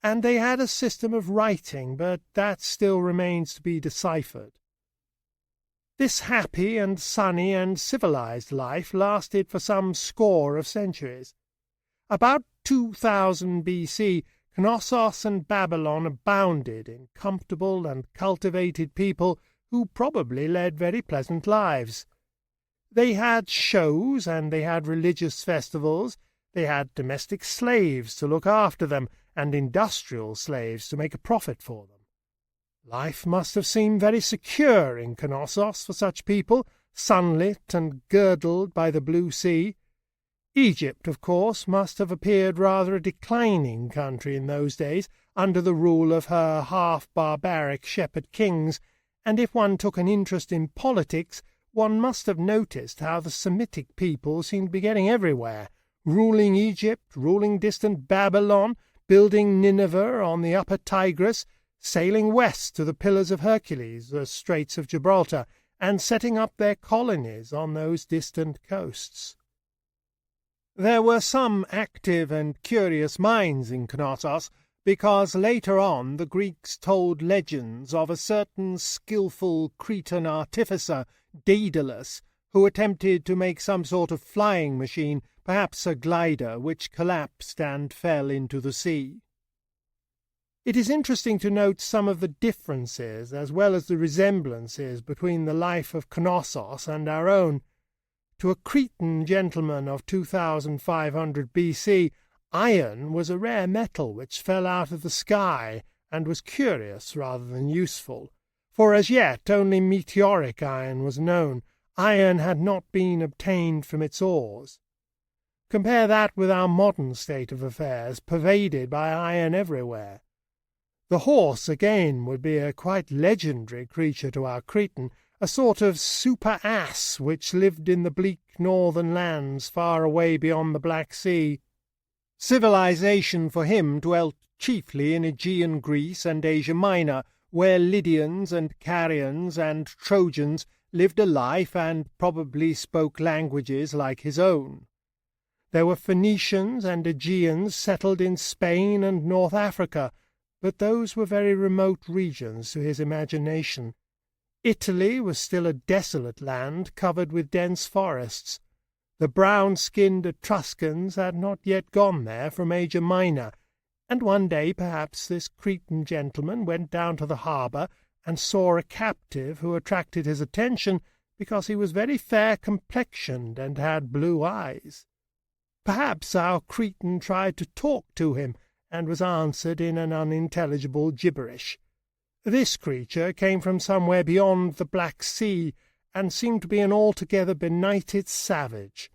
And they had a system of writing, but that still remains to be deciphered. This happy and sunny and civilized life lasted for some score of centuries. About 2000 BC, Knossos and Babylon abounded in comfortable and cultivated people who probably led very pleasant lives. They had shows, and they had religious festivals. They had domestic slaves to look after them, and industrial slaves to make a profit for them. Life must have seemed very secure in Knossos for such people, sunlit and girdled by the blue sea. Egypt, of course, must have appeared rather a declining country in those days, under the rule of her half-barbaric shepherd kings, and if one took an interest in politics, one must have noticed how the Semitic people seemed to be getting everywhere, ruling Egypt, ruling distant Babylon, building Nineveh on the upper Tigris, sailing west to the Pillars of Hercules, the Straits of Gibraltar, and setting up their colonies on those distant coasts. There were some active and curious minds in Knossos, because later on the Greeks told legends of a certain skilful Cretan artificer, Daedalus, who attempted to make some sort of flying machine, perhaps a glider, which collapsed and fell into the sea. It is interesting to note some of the differences as well as the resemblances between the life of Knossos and our own. To a Cretan gentleman of 2500 BC, iron was a rare metal which fell out of the sky and was curious rather than useful, for as yet only meteoric iron was known. Iron had not been obtained from its ores. Compare that with our modern state of affairs, pervaded by iron everywhere. The horse, again, would be a quite legendary creature to our Cretan, a sort of super-ass which lived in the bleak northern lands far away beyond the Black Sea. Civilization for him dwelt chiefly in Aegean Greece and Asia Minor, where Lydians and Carians and Trojans lived a life and probably spoke languages like his own. There were Phoenicians and Aegeans settled in Spain and North Africa, but those were very remote regions to his imagination. Italy was still a desolate land covered with dense forests. The brown-skinned Etruscans had not yet gone there from Asia Minor, and one day perhaps this Cretan gentleman went down to the harbour and saw a captive who attracted his attention because he was very fair-complexioned and had blue eyes. Perhaps our Cretan tried to talk to him, and was answered in an unintelligible gibberish. This creature came from somewhere beyond the Black Sea, and seemed to be an altogether benighted savage.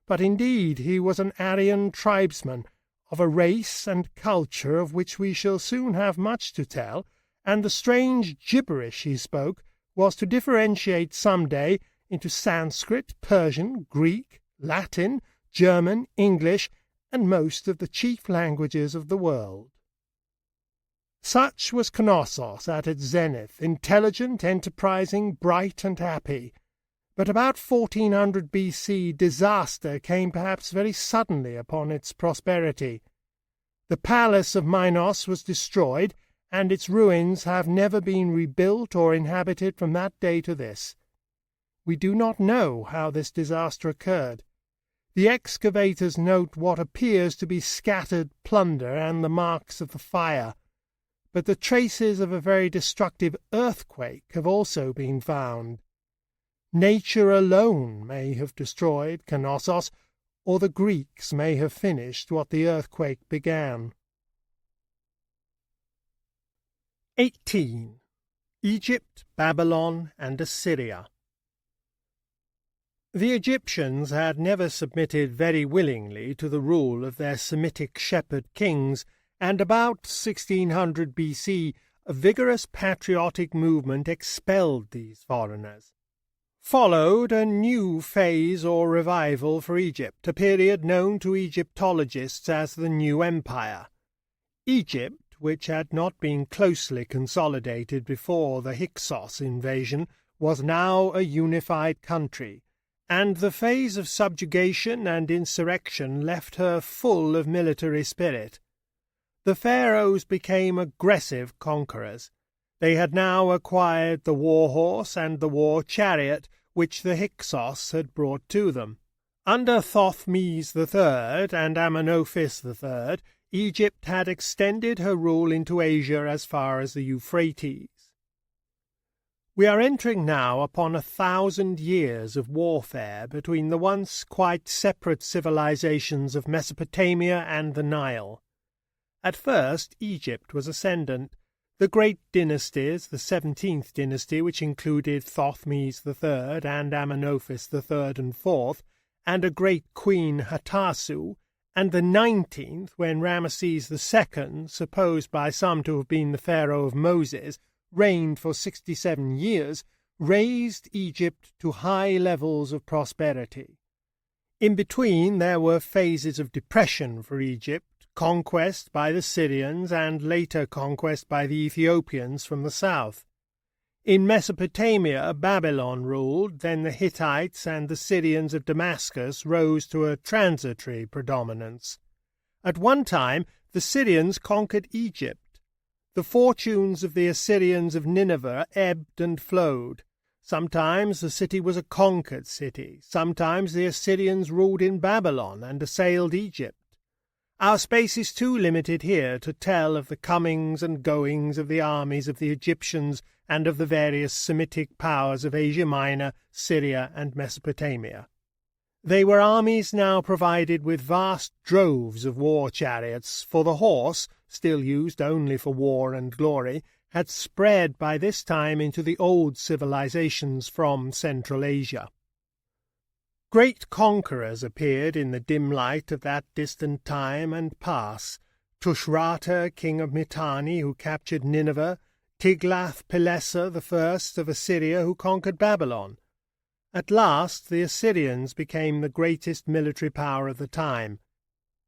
but indeed he was an Aryan tribesman, of a race and culture of which we shall soon have much to tell, and the strange gibberish he spoke was to differentiate some day into Sanskrit, Persian, Greek, Latin, German, English, and most of the chief languages of the world. Such was Knossos at its zenith, intelligent, enterprising, bright, and happy. But about 1400 B.C. disaster came perhaps very suddenly upon its prosperity. The palace of Minos was destroyed, and its ruins have never been rebuilt or inhabited from that day to this. We do not know how this disaster occurred. The excavators note what appears to be scattered plunder and the marks of the fire, but the traces of a very destructive earthquake have also been found. Nature alone may have destroyed Knossos, or the Greeks may have finished what the earthquake began. 18. Egypt, Babylon, and Assyria. The Egyptians had never submitted very willingly to the rule of their Semitic shepherd kings, and about 1600 B.C. a vigorous patriotic movement expelled these foreigners. Followed a new phase or revival for Egypt, a period known to Egyptologists as the New Empire. Egypt, which had not been closely consolidated before the Hyksos invasion, was now a unified country, and the phase of subjugation and insurrection left her full of military spirit. The pharaohs became aggressive conquerors. They had now acquired the war horse and the war chariot, which the Hyksos had brought to them. Under Thothmes III and Amenophis III, Egypt had extended her rule into Asia as far as the Euphrates. We are entering now upon 1,000 years of warfare between the once quite separate civilizations of Mesopotamia and the Nile. At first Egypt was ascendant. The great dynasties, the 17th dynasty, which included Thothmes III and Amenophis III and IV, and a great queen Hatasu, and the 19th, when Ramesses II, supposed by some to have been the pharaoh of Moses, reigned for 67 years, raised Egypt to high levels of prosperity. In between there were phases of depression for Egypt, conquest by the Syrians and later conquest by the Ethiopians from the south. In Mesopotamia, Babylon ruled, then the Hittites and the Syrians of Damascus rose to a transitory predominance. At one time, the Syrians conquered Egypt. The fortunes of the Assyrians of Nineveh ebbed and flowed. Sometimes the city was a conquered city. Sometimes the Assyrians ruled in Babylon and assailed Egypt. Our space is too limited here to tell of the comings and goings of the armies of the Egyptians and of the various Semitic powers of Asia Minor, Syria, and Mesopotamia. They were armies now provided with vast droves of war chariots, for the horse, still used only for war and glory, had spread by this time into the old civilizations from Central Asia. Great conquerors appeared in the dim light of that distant time and past. Tushratta, king of Mitanni, who captured Nineveh, Tiglath-Pileser I of Assyria, who conquered Babylon. At last the Assyrians became the greatest military power of the time.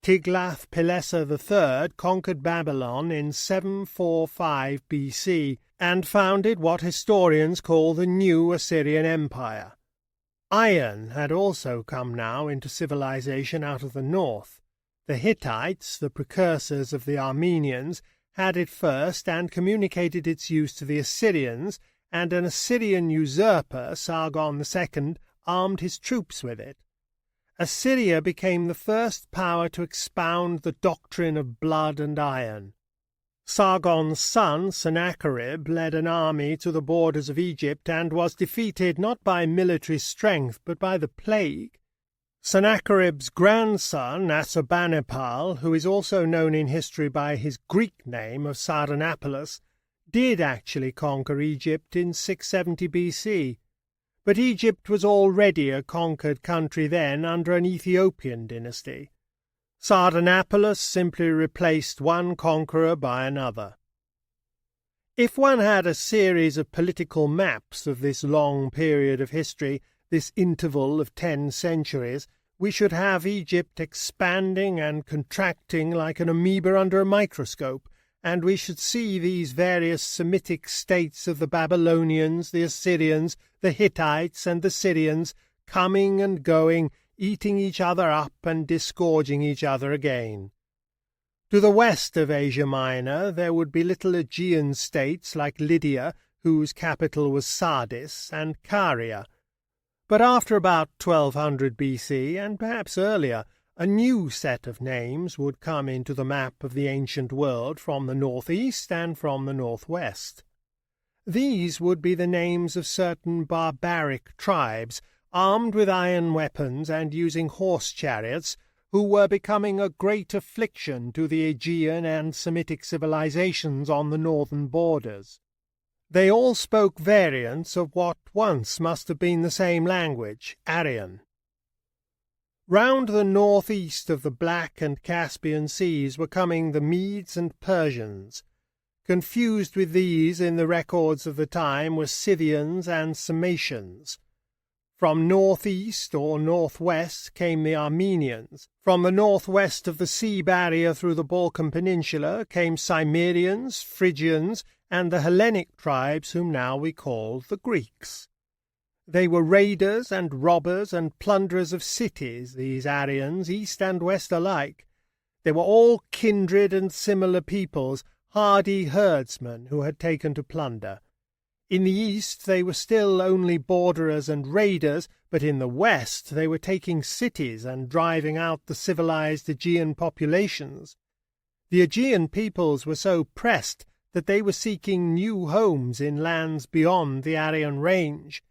Tiglath-Pileser III conquered Babylon in 745 B.C. and founded what historians call the New Assyrian Empire. Iron had also come now into civilization out of the north. The Hittites, the precursors of the Armenians, had it first and communicated its use to the Assyrians, and an Assyrian usurper, Sargon II, armed his troops with it. Assyria became the first power to expound the doctrine of blood and iron. Sargon's son, Sennacherib, led an army to the borders of Egypt and was defeated not by military strength but by the plague. Sennacherib's grandson, Assurbanipal, who is also known in history by his Greek name of Sardanapalus, did actually conquer Egypt in 670 BC. But Egypt was already a conquered country then under an Ethiopian dynasty. Sardanapalus simply replaced one conqueror by another. If one had a series of political maps of this long period of history, this interval of 10 centuries, we should have Egypt expanding and contracting like an amoeba under a microscope, and we should see these various Semitic states of the Babylonians, the Assyrians, the Hittites, and the Syrians coming and going, eating each other up and disgorging each other again. To the west of Asia Minor there would be little Aegean states like Lydia, whose capital was Sardis, and Caria. But after about 1200 BC, and perhaps earlier, a new set of names would come into the map of the ancient world from the northeast and from the northwest. These would be the names of certain barbaric tribes, armed with iron weapons and using horse chariots, who were becoming a great affliction to the Aegean and Semitic civilizations on the northern borders. They all spoke variants of what once must have been the same language, Aryan. Round the northeast of the Black and Caspian seas were coming the Medes and Persians. Confused with these in the records of the time were Scythians and Sarmatians. From northeast or northwest came the Armenians. From the northwest of the sea barrier through the Balkan Peninsula came Cimmerians, Phrygians, and the Hellenic tribes whom now we call the Greeks. They were raiders and robbers and plunderers of cities, these Aryans, east and west alike. They were all kindred and similar peoples, hardy herdsmen who had taken to plunder. In the east they were still only borderers and raiders, but in the west they were taking cities and driving out the civilized Aegean populations. The Aegean peoples were so pressed that they were seeking new homes in lands beyond the Aryan range.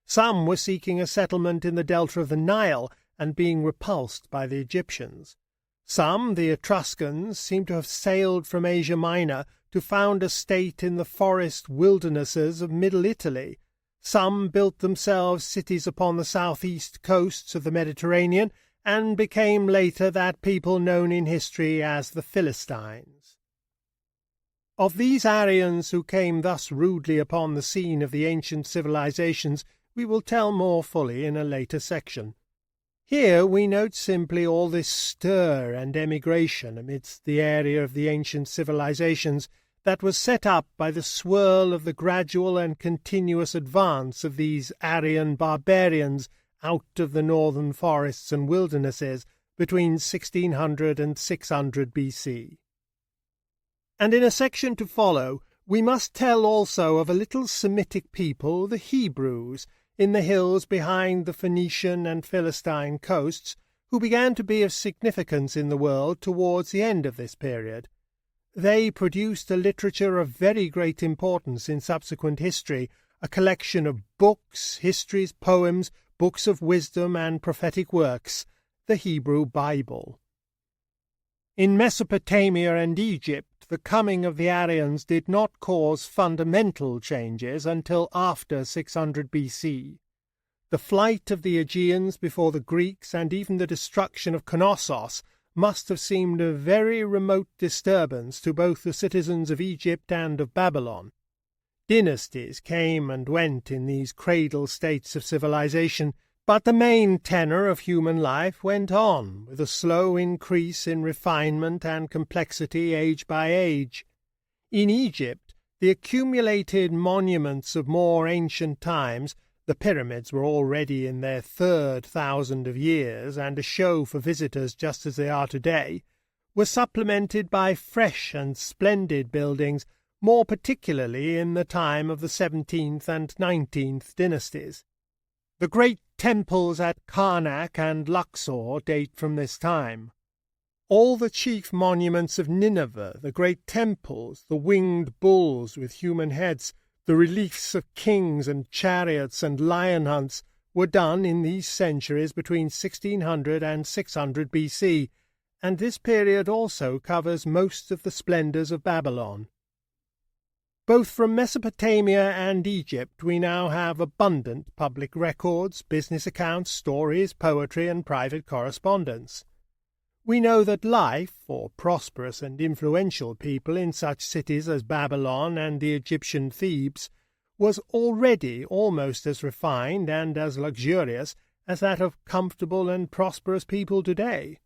Some were seeking a settlement in the delta of the Nile and being repulsed by the Egyptians. Some, the Etruscans, seem to have sailed from Asia Minor to found a state in the forest wildernesses of Middle Italy. Some built themselves cities upon the southeast coasts of the Mediterranean, and became later that people known in history as the Philistines. Of these Aryans who came thus rudely upon the scene of the ancient civilizations we will tell more fully in a later section. Here we note simply all this stir and emigration amidst the area of the ancient civilizations that was set up by the swirl of the gradual and continuous advance of these Aryan barbarians out of the northern forests and wildernesses between 1600 and 600 BC. And in a section to follow we must tell also of a little Semitic people, the Hebrews, in the hills behind the Phoenician and Philistine coasts, who began to be of significance in the world towards the end of this period. They produced a literature of very great importance in subsequent history, a collection of books, histories, poems, books of wisdom, and prophetic works, the Hebrew Bible. In Mesopotamia and Egypt, the coming of the Aryans did not cause fundamental changes until after 600 BC. The flight of the Aegeans before the Greeks and even the destruction of Knossos must have seemed a very remote disturbance to both the citizens of Egypt and of Babylon. Dynasties came and went in these cradle states of civilization, but the main tenor of human life went on, with a slow increase in refinement and complexity age by age. In Egypt, the accumulated monuments of more ancient times, the pyramids were already in their 3rd thousand of years, and a show for visitors just as they are today, were supplemented by fresh and splendid buildings, more particularly in the time of the 17th and 19th dynasties. The great temples at Karnak and Luxor date from this time. All the chief monuments of Nineveh, the great temples, the winged bulls with human heads, the reliefs of kings and chariots and lion hunts, were done in these centuries between 1600 and 600 BC, and this period also covers most of the splendors of Babylon. Both from Mesopotamia and Egypt we now have abundant public records, business accounts, stories, poetry, and private correspondence. We know that life, for prosperous and influential people in such cities as Babylon and the Egyptian Thebes, was already almost as refined and as luxurious as that of comfortable and prosperous people today.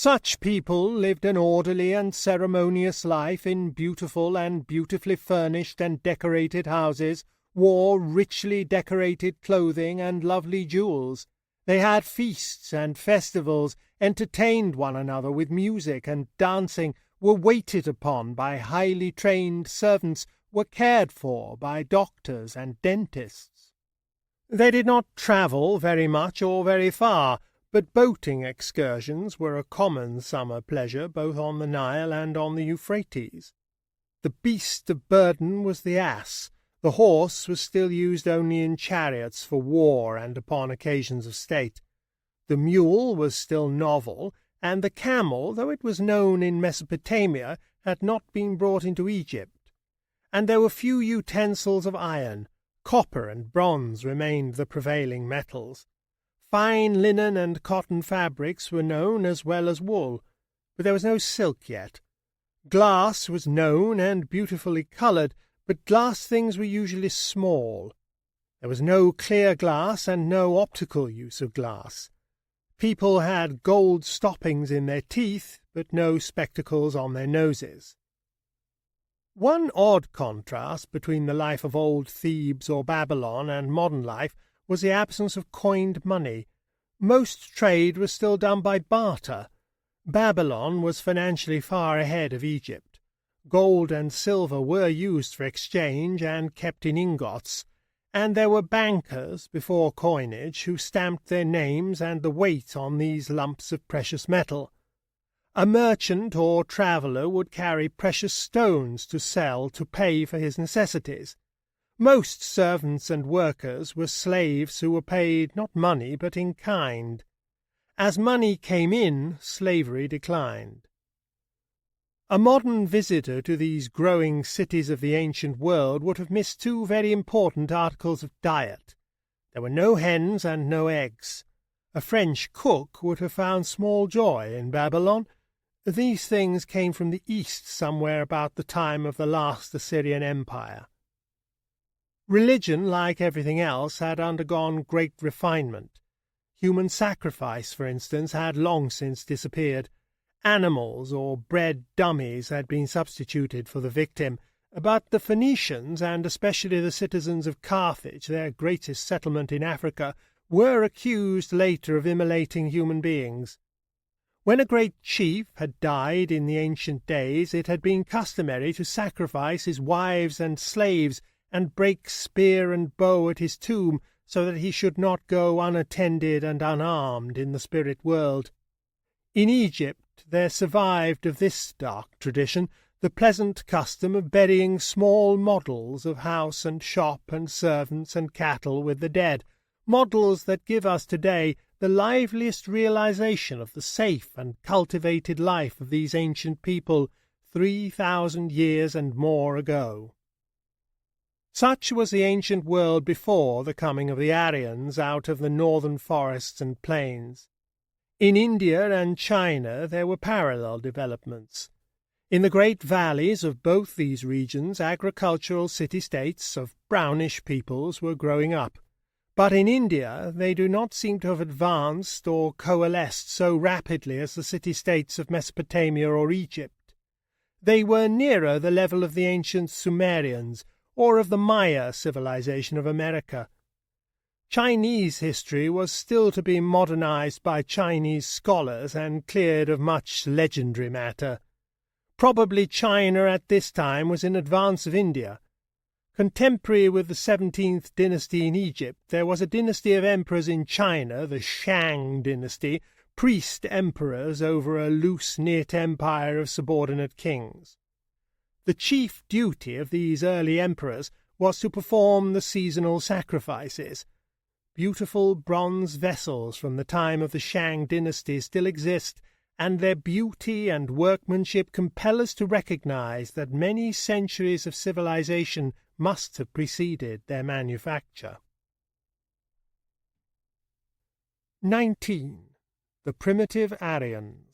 Such people lived an orderly and ceremonious life in beautiful and beautifully furnished and decorated houses, wore richly decorated clothing and lovely jewels. They had feasts and festivals, entertained one another with music and dancing, were waited upon by highly trained servants, were cared for by doctors and dentists. They did not travel very much or very far, but boating excursions were a common summer pleasure both on the Nile and on the Euphrates. The beast of burden was the ass. The horse was still used only in chariots for war and upon occasions of state. The mule was still novel, and the camel, though it was known in Mesopotamia, had not been brought into Egypt. And there were few utensils of iron. Copper and bronze remained the prevailing metals. Fine linen and cotton fabrics were known as well as wool, but there was no silk yet. Glass was known and beautifully coloured, but glass things were usually small. There was no clear glass and no optical use of glass. People had gold stoppings in their teeth, but no spectacles on their noses. One odd contrast between the life of old Thebes or Babylon and modern life was the absence of coined money. Most trade was still done by barter. Babylon was financially far ahead of Egypt. Gold and silver were used for exchange and kept in ingots, and there were bankers before coinage who stamped their names and the weight on these lumps of precious metal. A merchant or traveller would carry precious stones to sell to pay for his necessities. Most servants and workers were slaves who were paid not money but in kind. As money came in, slavery declined. A modern visitor to these growing cities of the ancient world would have missed two very important articles of diet. There were no hens and no eggs. A French cook would have found small joy in Babylon. These things came from the east somewhere about the time of the last Assyrian Empire. Religion, like everything else, had undergone great refinement. Human sacrifice, for instance, had long since disappeared. Animals or bred dummies had been substituted for the victim, but the Phoenicians, and especially the citizens of Carthage, their greatest settlement in Africa, were accused later of immolating human beings. When a great chief had died in the ancient days, it had been customary to sacrifice his wives and slaves and break spear and bow at his tomb, so that he should not go unattended and unarmed in the spirit world. In Egypt there survived of this dark tradition the pleasant custom of burying small models of house and shop and servants and cattle with the dead, models that give us today the liveliest realization of the safe and cultivated life of these ancient people 3,000 years and more ago. Such was the ancient world before the coming of the Aryans out of the northern forests and plains. In India and China there were parallel developments. In the great valleys of both these regions agricultural city-states of brownish peoples were growing up. But in India they do not seem to have advanced or coalesced so rapidly as the city-states of Mesopotamia or Egypt. They were nearer the level of the ancient Sumerians, or of the Maya civilization of America. Chinese history was still to be modernized by Chinese scholars and cleared of much legendary matter. Probably China at this time was in advance of India. Contemporary with the 17th dynasty in Egypt, there was a dynasty of emperors in China, the Shang dynasty, priest emperors over a loose-knit empire of subordinate kings. The chief duty of these early emperors was to perform the seasonal sacrifices. Beautiful bronze vessels from the time of the Shang dynasty still exist, and their beauty and workmanship compel us to recognize that many centuries of civilization must have preceded their manufacture. 19. The Primitive Aryans.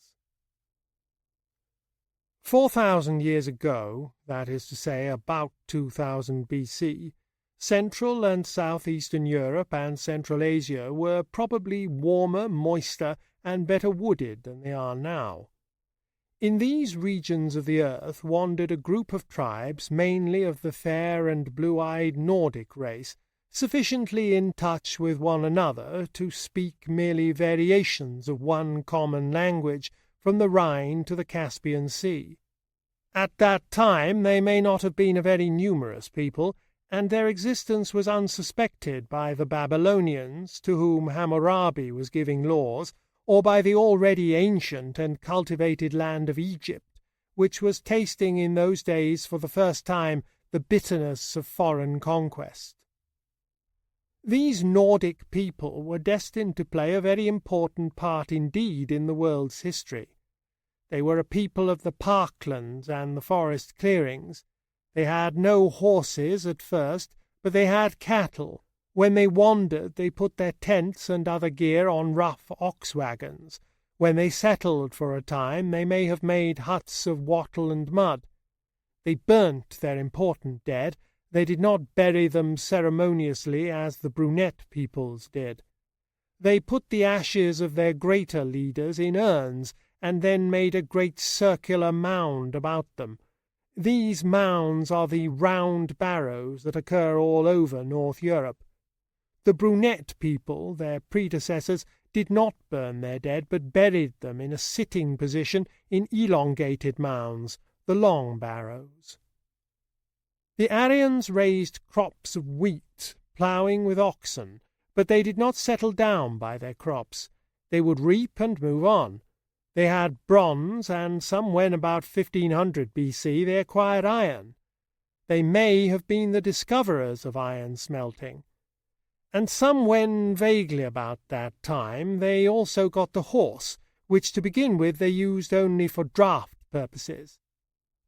4,000 years ago, that is to say about 2000 BC, Central and Southeastern Europe and Central Asia were probably warmer, moister, and better wooded than they are now. In these regions of the earth wandered a group of tribes, mainly of the fair and blue-eyed Nordic race, sufficiently in touch with one another to speak merely variations of one common language from the Rhine to the Caspian Sea. At that time they may not have been a very numerous people, and their existence was unsuspected by the Babylonians, to whom Hammurabi was giving laws, or by the already ancient and cultivated land of Egypt, which was tasting in those days for the first time the bitterness of foreign conquest. These Nordic people were destined to play a very important part indeed in the world's history. They were a people of the parklands and the forest clearings. They had no horses at first, but they had cattle. When they wandered, they put their tents and other gear on rough ox wagons. When they settled for a time, they may have made huts of wattle and mud. They burnt their important dead. They did not bury them ceremoniously as the brunette peoples did. They put the ashes of their greater leaders in urns, and then made a great circular mound about them. These mounds are the round barrows that occur all over North Europe. The brunette people, their predecessors, did not burn their dead, but buried them in a sitting position in elongated mounds, the long barrows. The Aryans raised crops of wheat, ploughing with oxen, but they did not settle down by their crops. They would reap and move on. They had bronze, and some when about 1500 BC they acquired iron. They may have been the discoverers of iron smelting. And some when vaguely about that time they also got the horse, which to begin with they used only for draught purposes.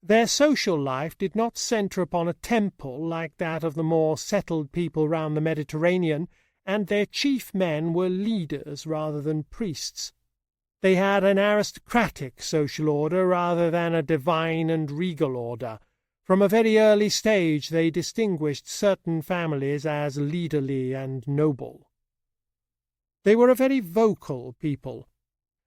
Their social life did not centre upon a temple like that of the more settled people round the Mediterranean, and their chief men were leaders rather than priests. They had an aristocratic social order rather than a divine and regal order. From a very early stage they distinguished certain families as leaderly and noble. They were a very vocal people.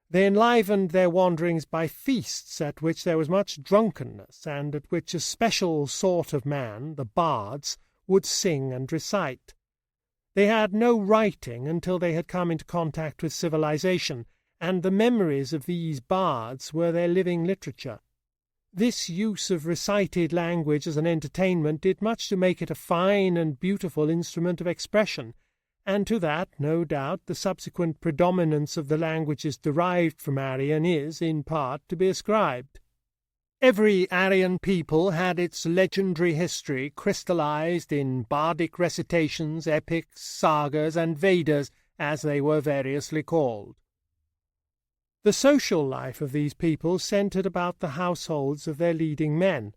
They enlivened their wanderings by feasts at which there was much drunkenness, and at which a special sort of man, the bards, would sing and recite. They had no writing until they had come into contact with civilization, and the memories of these bards were their living literature. This use of recited language as an entertainment did much to make it a fine and beautiful instrument of expression, and to that, no doubt, the subsequent predominance of the languages derived from Aryan is, in part, to be ascribed. Every Aryan people had its legendary history crystallized in bardic recitations, epics, sagas, and Vedas, as they were variously called. The social life of these people centred about the households of their leading men.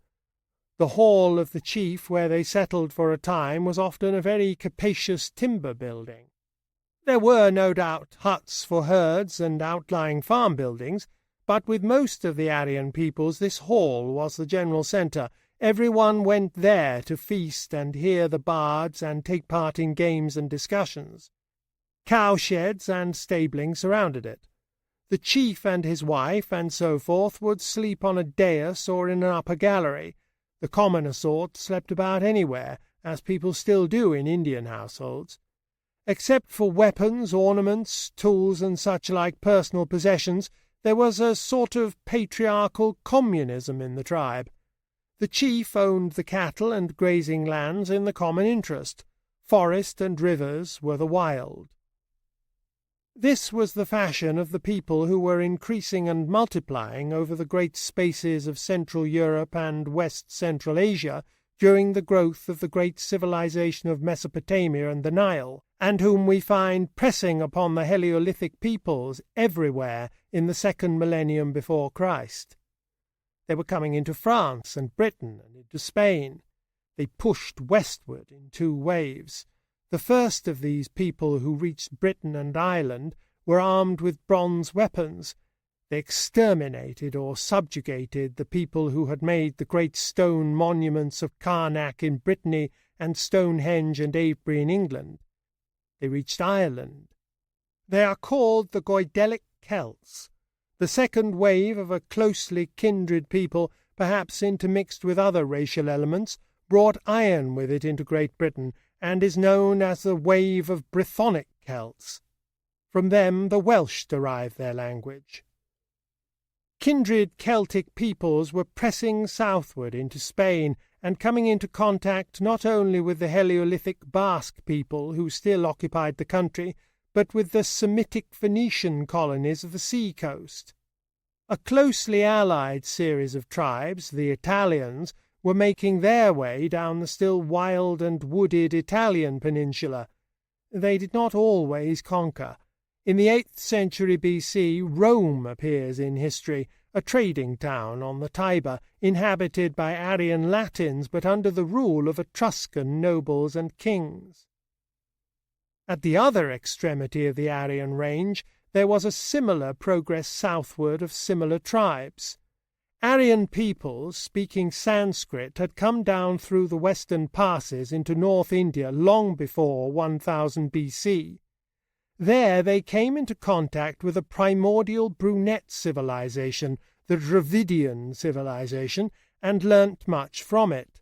The hall of the chief, where they settled for a time, was often a very capacious timber building. There were, no doubt, huts for herds and outlying farm buildings, but with most of the Aryan peoples this hall was the general centre. Every one went there to feast and hear the bards and take part in games and discussions. Cowsheds and stabling surrounded it. The chief and his wife, and so forth, would sleep on a dais or in an upper gallery. The commoner sort slept about anywhere, as people still do in Indian households. Except for weapons, ornaments, tools, and such like personal possessions, there was a sort of patriarchal communism in the tribe. The chief owned the cattle and grazing lands in the common interest. Forest and rivers were the wild. This was the fashion of the people who were increasing and multiplying over the great spaces of Central Europe and West Central Asia during the growth of the great civilization of Mesopotamia and the Nile, and whom we find pressing upon the Hellenic peoples everywhere in the second millennium before Christ. They were coming into France and Britain and into Spain. They pushed westward in two waves. The first of these people who reached Britain and Ireland were armed with bronze weapons. They exterminated or subjugated the people who had made the great stone monuments of Carnac in Brittany and Stonehenge and Avebury in England. They reached Ireland. They are called the Goidelic Celts, the second wave of a closely kindred people, perhaps intermixed with other racial elements, brought iron with it into Great Britain, and is known as the wave of Brythonic Celts. From them the Welsh derived their language. Kindred Celtic peoples were pressing southward into Spain and coming into contact not only with the Hellenic Basque people who still occupied the country, but with the Semitic Phoenician colonies of the sea coast. A closely allied series of tribes, the Italians, were making their way down the still wild and wooded Italian peninsula. They did not always conquer. In the 8th century BC, Rome appears in history, a trading town on the Tiber, inhabited by Aryan Latins, but under the rule of Etruscan nobles and kings. At the other extremity of the Aryan range, there was a similar progress southward of similar tribes. Aryan peoples speaking Sanskrit had come down through the western passes into North India long before 1000 BC. There they came into contact with a primordial brunette civilization, the Dravidian civilization, and learnt much from it.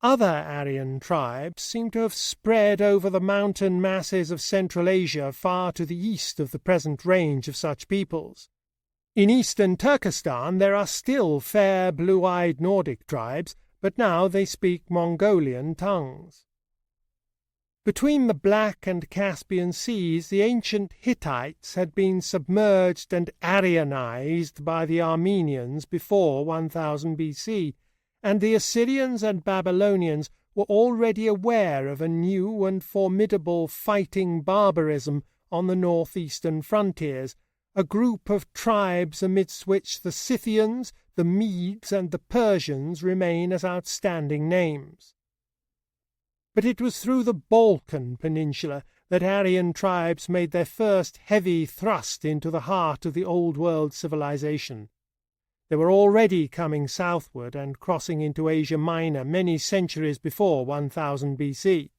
Other Aryan tribes seem to have spread over the mountain masses of Central Asia far to the east of the present range of such peoples. In eastern Turkestan there are still fair blue-eyed Nordic tribes, but now they speak Mongolian tongues. Between the Black and Caspian Seas, the ancient Hittites had been submerged and Aryanized by the Armenians before 1000 BC, and the Assyrians and Babylonians were already aware of a new and formidable fighting barbarism on the northeastern frontiers, a group of tribes amidst which the Scythians, the Medes, and the Persians remain as outstanding names. But it was through the Balkan Peninsula that Aryan tribes made their first heavy thrust into the heart of the Old World civilization. They were already coming southward and crossing into Asia Minor many centuries before 1000 BC.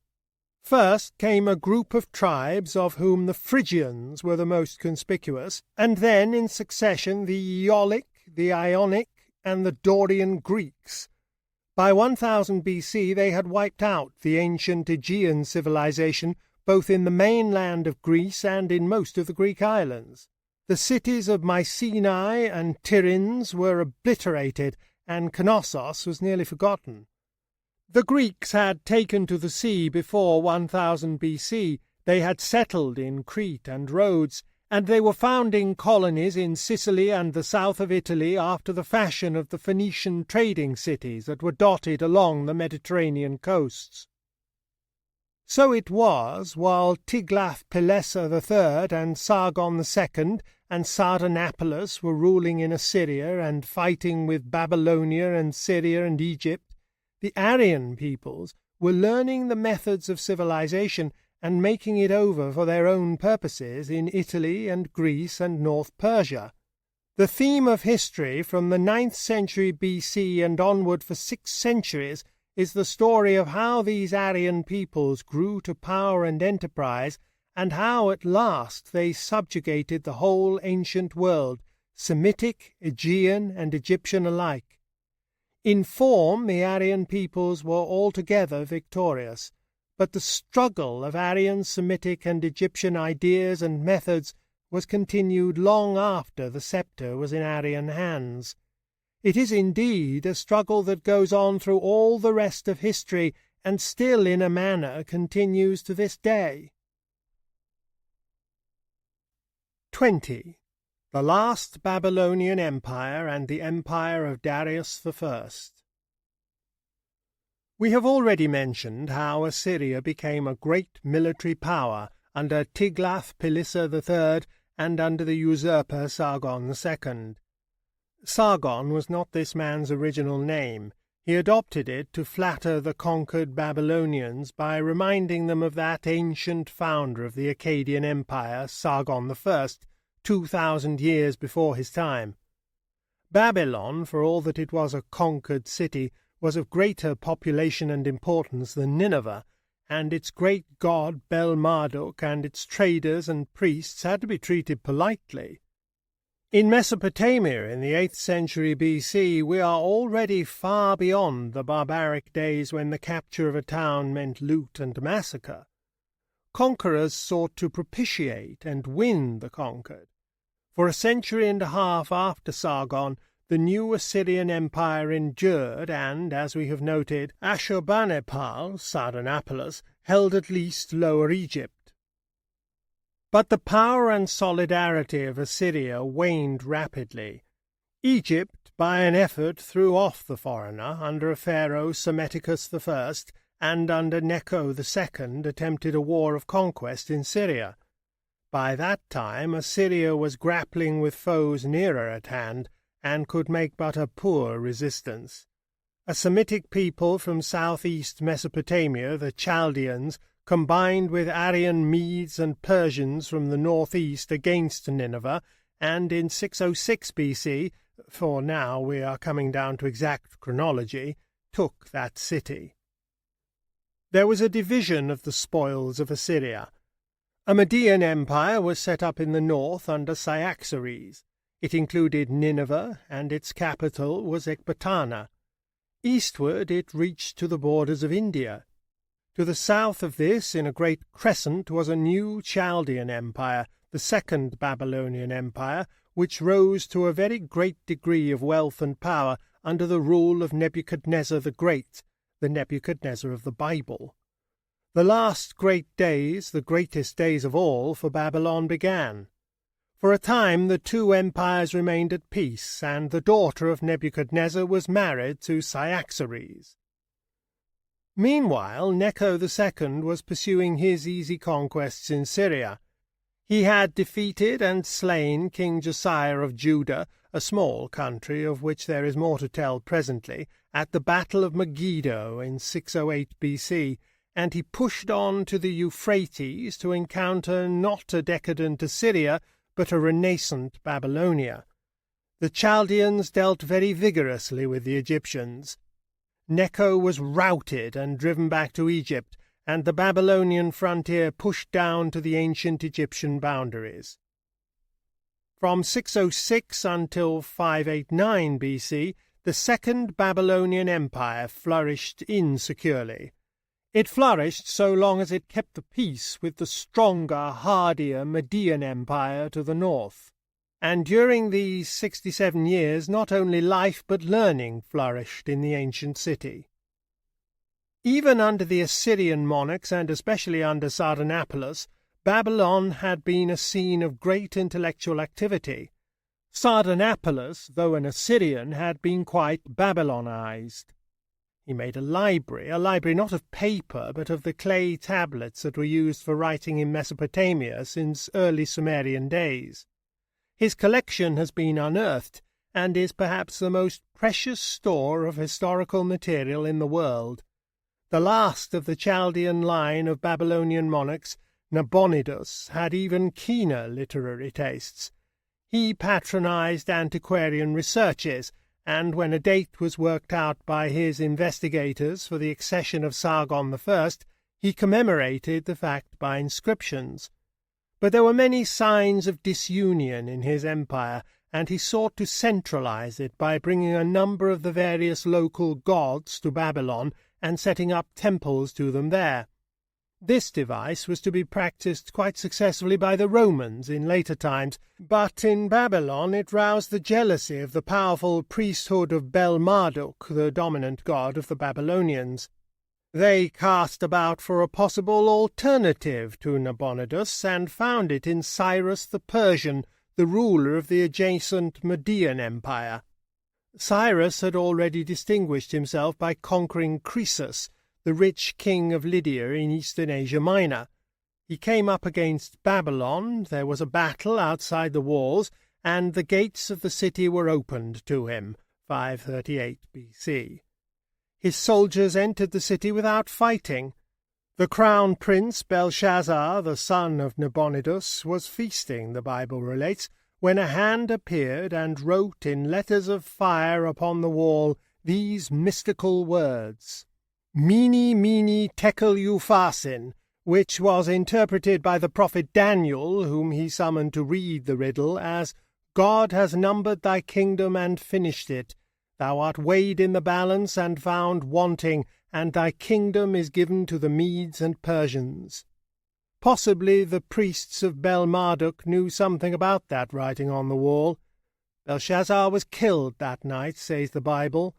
First came a group of tribes of whom the Phrygians were the most conspicuous, and then in succession the Aeolic, the Ionic, and the Dorian Greeks. By 1000 BC they had wiped out the ancient Aegean civilization both in the mainland of Greece and in most of the Greek islands. The cities of Mycenae and Tiryns were obliterated, and Knossos was nearly forgotten. The Greeks had taken to the sea before 1000 BC. They had settled in Crete and Rhodes, and they were founding colonies in Sicily and the south of Italy after the fashion of the Phoenician trading cities that were dotted along the Mediterranean coasts. So it was, while Tiglath-Pileser III and Sargon II and Sardanapalus were ruling in Assyria and fighting with Babylonia and Syria and Egypt, the Aryan peoples were learning the methods of civilization and making it over for their own purposes in Italy and Greece and North Persia. The theme of history from the 9th century BC and onward for 6 centuries is the story of how these Aryan peoples grew to power and enterprise, and how at last they subjugated the whole ancient world, Semitic, Aegean, and Egyptian alike. In form the Aryan peoples were altogether victorious, but the struggle of Aryan, Semitic, and Egyptian ideas and methods was continued long after the sceptre was in Aryan hands. It is indeed a struggle that goes on through all the rest of history, and still in a manner continues to this day. 20. The Last Babylonian Empire and the Empire of Darius I. We have already mentioned how Assyria became a great military power under Tiglath-Pileser III and under the usurper Sargon II. Sargon was not this man's original name. He adopted it to flatter the conquered Babylonians by reminding them of that ancient founder of the Akkadian Empire, Sargon I, 2,000 years before his time. Babylon, for all that it was a conquered city, was of greater population and importance than Nineveh, and its great god Bel-Marduk and its traders and priests had to be treated politely. In Mesopotamia in the 8th century BC we are already far beyond the barbaric days when the capture of a town meant loot and massacre. Conquerors sought to propitiate and win the conquered. For a century and a half after Sargon, the new Assyrian Empire endured, and, as we have noted, Ashurbanipal, Sardanapalus, held at least Lower Egypt. But the power and solidarity of Assyria waned rapidly. Egypt, by an effort, threw off the foreigner under a pharaoh Psammetichus I, and under Necho II attempted a war of conquest in Syria. By that time Assyria was grappling with foes nearer at hand, and could make but a poor resistance. A Semitic people from southeast Mesopotamia, the Chaldeans, combined with Aryan Medes and Persians from the northeast against Nineveh, and in 606 BC, for now we are coming down to exact chronology, took that city. There was a division of the spoils of Assyria. A Median empire was set up in the north under Cyaxares. It included Nineveh, and its capital was Ecbatana. Eastward it reached to the borders of India. To the south of this, in a great crescent, was a new Chaldean empire, the second Babylonian empire, which rose to a very great degree of wealth and power under the rule of Nebuchadnezzar the Great, the Nebuchadnezzar of the Bible. The last great days, the greatest days of all, for Babylon began. For a time the two empires remained at peace, and the daughter of Nebuchadnezzar was married to Cyaxares. Meanwhile, Necho II was pursuing his easy conquests in Syria. He had defeated and slain King Josiah of Judah, a small country of which there is more to tell presently, at the Battle of Megiddo in 608 BC, and he pushed on to the Euphrates to encounter not a decadent Assyria, but a renascent Babylonia. The Chaldeans dealt very vigorously with the Egyptians. Necho was routed and driven back to Egypt, and the Babylonian frontier pushed down to the ancient Egyptian boundaries. From 606 until 589 BC, the Second Babylonian Empire flourished insecurely. It flourished so long as it kept the peace with the stronger, hardier Median Empire to the north. And during these 67 years not only life but learning flourished in the ancient city. Even under the Assyrian monarchs, and especially under Sardanapalus, Babylon had been a scene of great intellectual activity. Sardanapalus, though an Assyrian, had been quite Babylonized. He made a library not of paper, but of the clay tablets that were used for writing in Mesopotamia since early Sumerian days. His collection has been unearthed, and is perhaps the most precious store of historical material in the world. The last of the Chaldean line of Babylonian monarchs, Nabonidus, had even keener literary tastes. He patronized antiquarian researches, and when a date was worked out by his investigators for the accession of Sargon I, he commemorated the fact by inscriptions. But there were many signs of disunion in his empire, and he sought to centralize it by bringing a number of the various local gods to Babylon and setting up temples to them there. This device was to be practiced quite successfully by the Romans in later times, but in Babylon it roused the jealousy of the powerful priesthood of Bel-Marduk, the dominant god of the Babylonians. They cast about for a possible alternative to Nabonidus, and found it in Cyrus the Persian, the ruler of the adjacent Median Empire. Cyrus had already distinguished himself by conquering Croesus, the rich king of Lydia in eastern Asia Minor. He came up against Babylon, there was a battle outside the walls, and the gates of the city were opened to him, 538 BC. His soldiers entered the city without fighting. The crown prince Belshazzar, the son of Nabonidus, was feasting, the Bible relates, when a hand appeared and wrote in letters of fire upon the wall these mystical words, Mene, mene, tekel upharsin, which was interpreted by the prophet Daniel, whom he summoned to read the riddle, as, God has numbered thy kingdom and finished it. Thou art weighed in the balance and found wanting, and thy kingdom is given to the Medes and Persians. Possibly the priests of Bel-Marduk knew something about that writing on the wall. Belshazzar was killed that night, says the Bible.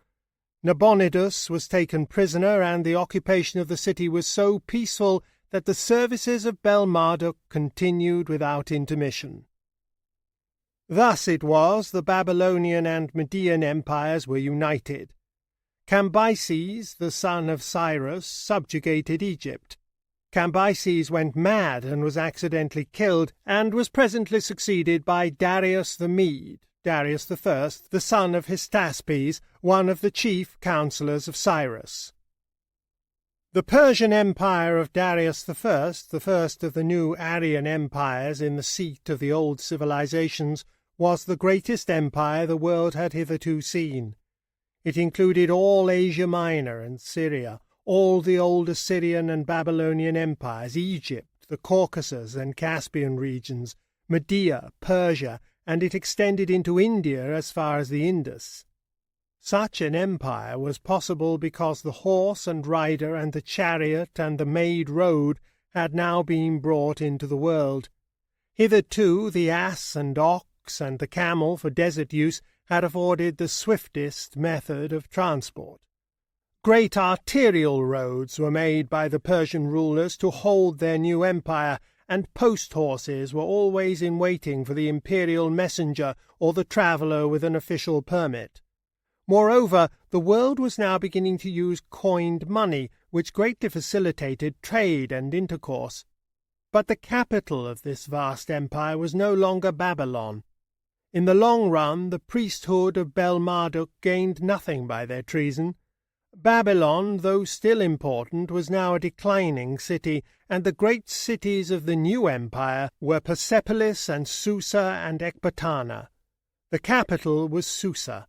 Nabonidus was taken prisoner, and the occupation of the city was so peaceful that the services of Bel-Marduk continued without intermission. Thus it was the Babylonian and Median empires were united. Cambyses, the son of Cyrus, subjugated Egypt. Cambyses went mad and was accidentally killed, and was presently succeeded by Darius the Mede, Darius I, the son of Hystaspes, one of the chief counselors of Cyrus. The Persian Empire of Darius I, the first of the new Aryan empires in the seat of the old civilizations, was the greatest empire the world had hitherto seen. It included all Asia Minor and Syria, all the old Assyrian and Babylonian empires, Egypt, the Caucasus and Caspian regions, Media, Persia, and it extended into India as far as the Indus. Such an empire was possible because the horse and rider and the chariot and the made road had now been brought into the world. Hitherto the ass and ox and the camel for desert use had afforded the swiftest method of transport. Great arterial roads were made by the Persian rulers to hold their new empire, and post-horses were always in waiting for the imperial messenger or the traveller with an official permit. Moreover, the world was now beginning to use coined money, which greatly facilitated trade and intercourse. But the capital of this vast empire was no longer Babylon. In the long run, the priesthood of Bel-Marduk gained nothing by their treason. Babylon, though still important, was now a declining city, and the great cities of the new empire were Persepolis and Susa and Ecbatana. The capital was Susa.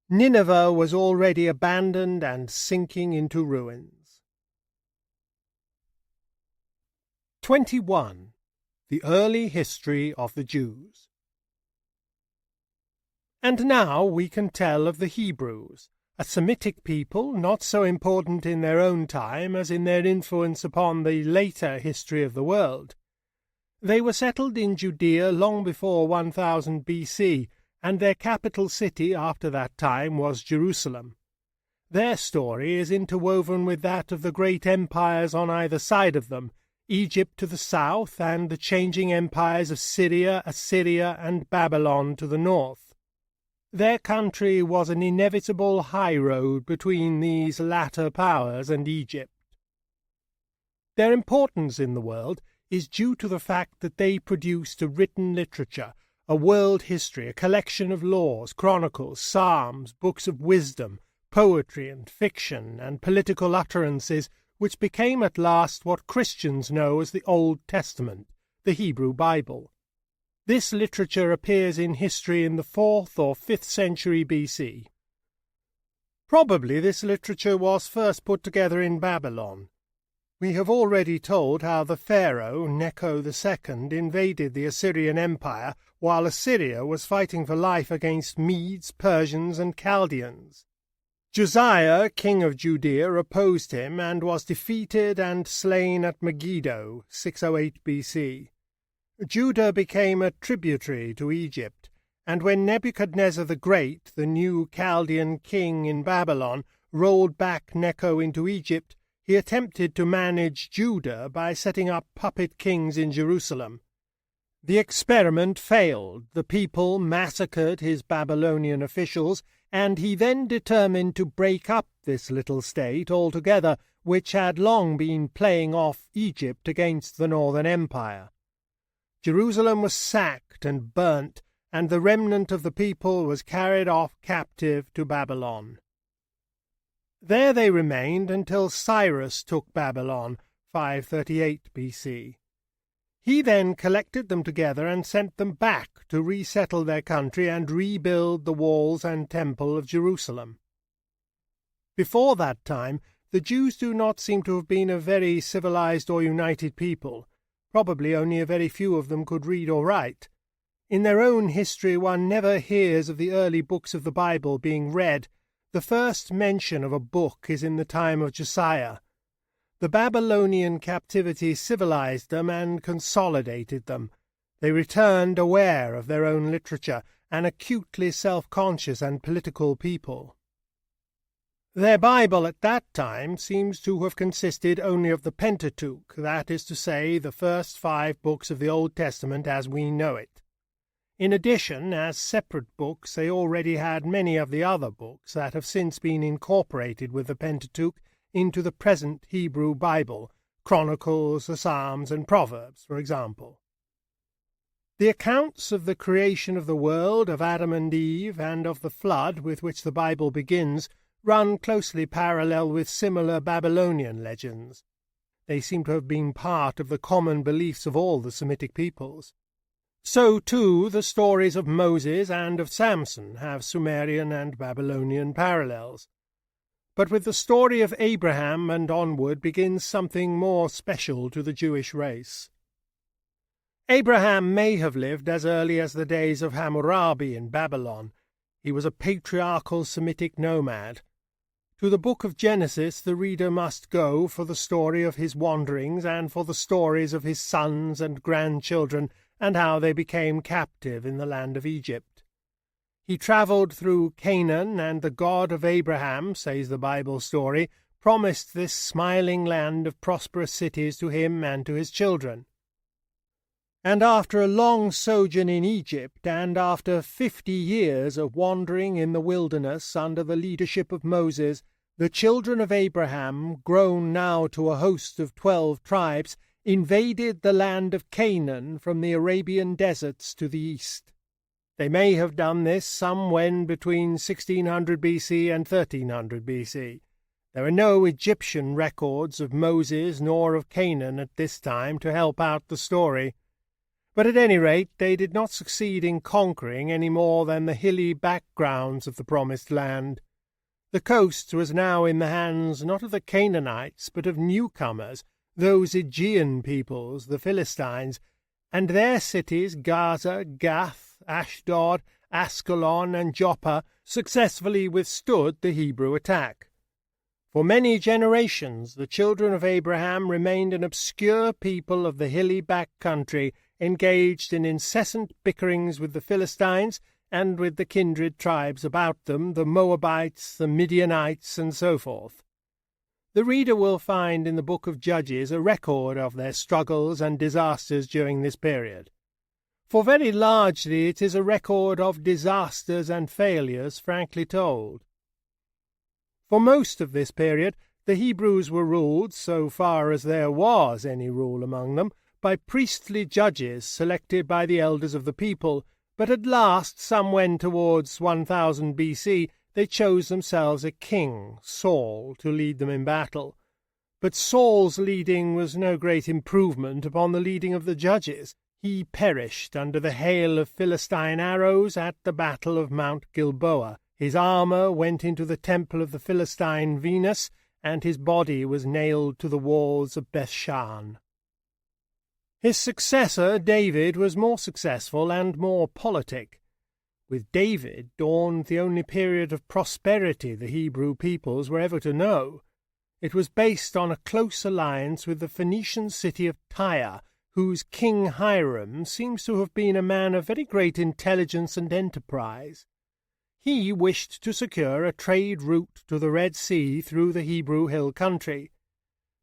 Nineveh was already abandoned and sinking into ruins. 21. The Early History of the Jews. And now we can tell of the Hebrews, a Semitic people not so important in their own time as in their influence upon the later history of the world. They were settled in Judea long before 1000 BC, and their capital city after that time was Jerusalem. Their story is interwoven with that of the great empires on either side of them, Egypt to the south and the changing empires of Syria, Assyria, and Babylon to the north. Their country was an inevitable high road between these latter powers and Egypt. Their importance in the world is due to the fact that they produced a written literature, a world history, a collection of laws, chronicles, psalms, books of wisdom, poetry and fiction, and political utterances, which became at last what Christians know as the Old Testament, the Hebrew Bible. This literature appears in history in the 4th or 5th century BC. Probably this literature was first put together in Babylon. We have already told how the pharaoh, Necho II, invaded the Assyrian Empire, while Assyria was fighting for life against Medes, Persians, and Chaldeans. Josiah, king of Judea, opposed him and was defeated and slain at Megiddo, 608 BC. Judah became a tributary to Egypt, and when Nebuchadnezzar the Great, the new Chaldean king in Babylon, rolled back Necho into Egypt, he attempted to manage Judah by setting up puppet kings in Jerusalem. The experiment failed. The people massacred his Babylonian officials, and he then determined to break up this little state altogether, which had long been playing off Egypt against the Northern Empire. Jerusalem was sacked and burnt, and the remnant of the people was carried off captive to Babylon. There they remained until Cyrus took Babylon, 538 BC. He then collected them together and sent them back to resettle their country and rebuild the walls and temple of Jerusalem. Before that time, the Jews do not seem to have been a very civilized or united people. Probably only a very few of them could read or write. In their own history one never hears of the early books of the Bible being read. The first mention of a book is in the time of Josiah. The Babylonian captivity civilized them and consolidated them. They returned aware of their own literature, an acutely self-conscious and political people. Their Bible at that time seems to have consisted only of the Pentateuch, that is to say, the first 5 books of the Old Testament as we know it. In addition, as separate books, they already had many of the other books that have since been incorporated with the Pentateuch into the present Hebrew Bible, Chronicles, the Psalms, and Proverbs, for example. The accounts of the creation of the world, of Adam and Eve, and of the flood with which the Bible begins run closely parallel with similar Babylonian legends. They seem to have been part of the common beliefs of all the Semitic peoples. So, too, the stories of Moses and of Samson have Sumerian and Babylonian parallels. But with the story of Abraham and onward begins something more special to the Jewish race. Abraham may have lived as early as the days of Hammurabi in Babylon. He was a patriarchal Semitic nomad. To the book of Genesis the reader must go for the story of his wanderings and for the stories of his sons and grandchildren and how they became captive in the land of Egypt. He travelled through Canaan, and the God of Abraham, says the Bible story, promised this smiling land of prosperous cities to him and to his children. And after a long sojourn in Egypt, and after 50 years of wandering in the wilderness under the leadership of Moses, the children of Abraham, grown now to a host of 12 tribes, invaded the land of Canaan from the Arabian deserts to the east. They may have done this somewhen between 1600 BC and 1300 BC. There are no Egyptian records of Moses nor of Canaan at this time to help out the story. But at any rate they did not succeed in conquering any more than the hilly backgrounds of the Promised Land. The coast was now in the hands not of the Canaanites but of newcomers, those Aegean peoples, the Philistines, and their cities, Gaza, Gath, Ashdod, Ascalon, and Joppa, successfully withstood the Hebrew attack. For many generations the children of Abraham remained an obscure people of the hilly back country, engaged in incessant bickerings with the Philistines and with the kindred tribes about them, the Moabites, the Midianites, and so forth. The reader will find in the book of Judges a record of their struggles and disasters during this period. For very largely it is a record of disasters and failures frankly told. For most of this period the Hebrews were ruled, so far as there was any rule among them, by priestly judges selected by the elders of the people, but at last, somewhen towards 1000 BC, they chose themselves a king, Saul, to lead them in battle. But Saul's leading was no great improvement upon the leading of the judges. He perished under the hail of Philistine arrows at the battle of Mount Gilboa. His armour went into the temple of the Philistine Venus, and his body was nailed to the walls of Bethshan. His successor, David, was more successful and more politic. With David dawned the only period of prosperity the Hebrew peoples were ever to know. It was based on a close alliance with the Phoenician city of Tyre, whose King Hiram seems to have been a man of very great intelligence and enterprise. He wished to secure a trade route to the Red Sea through the Hebrew hill country.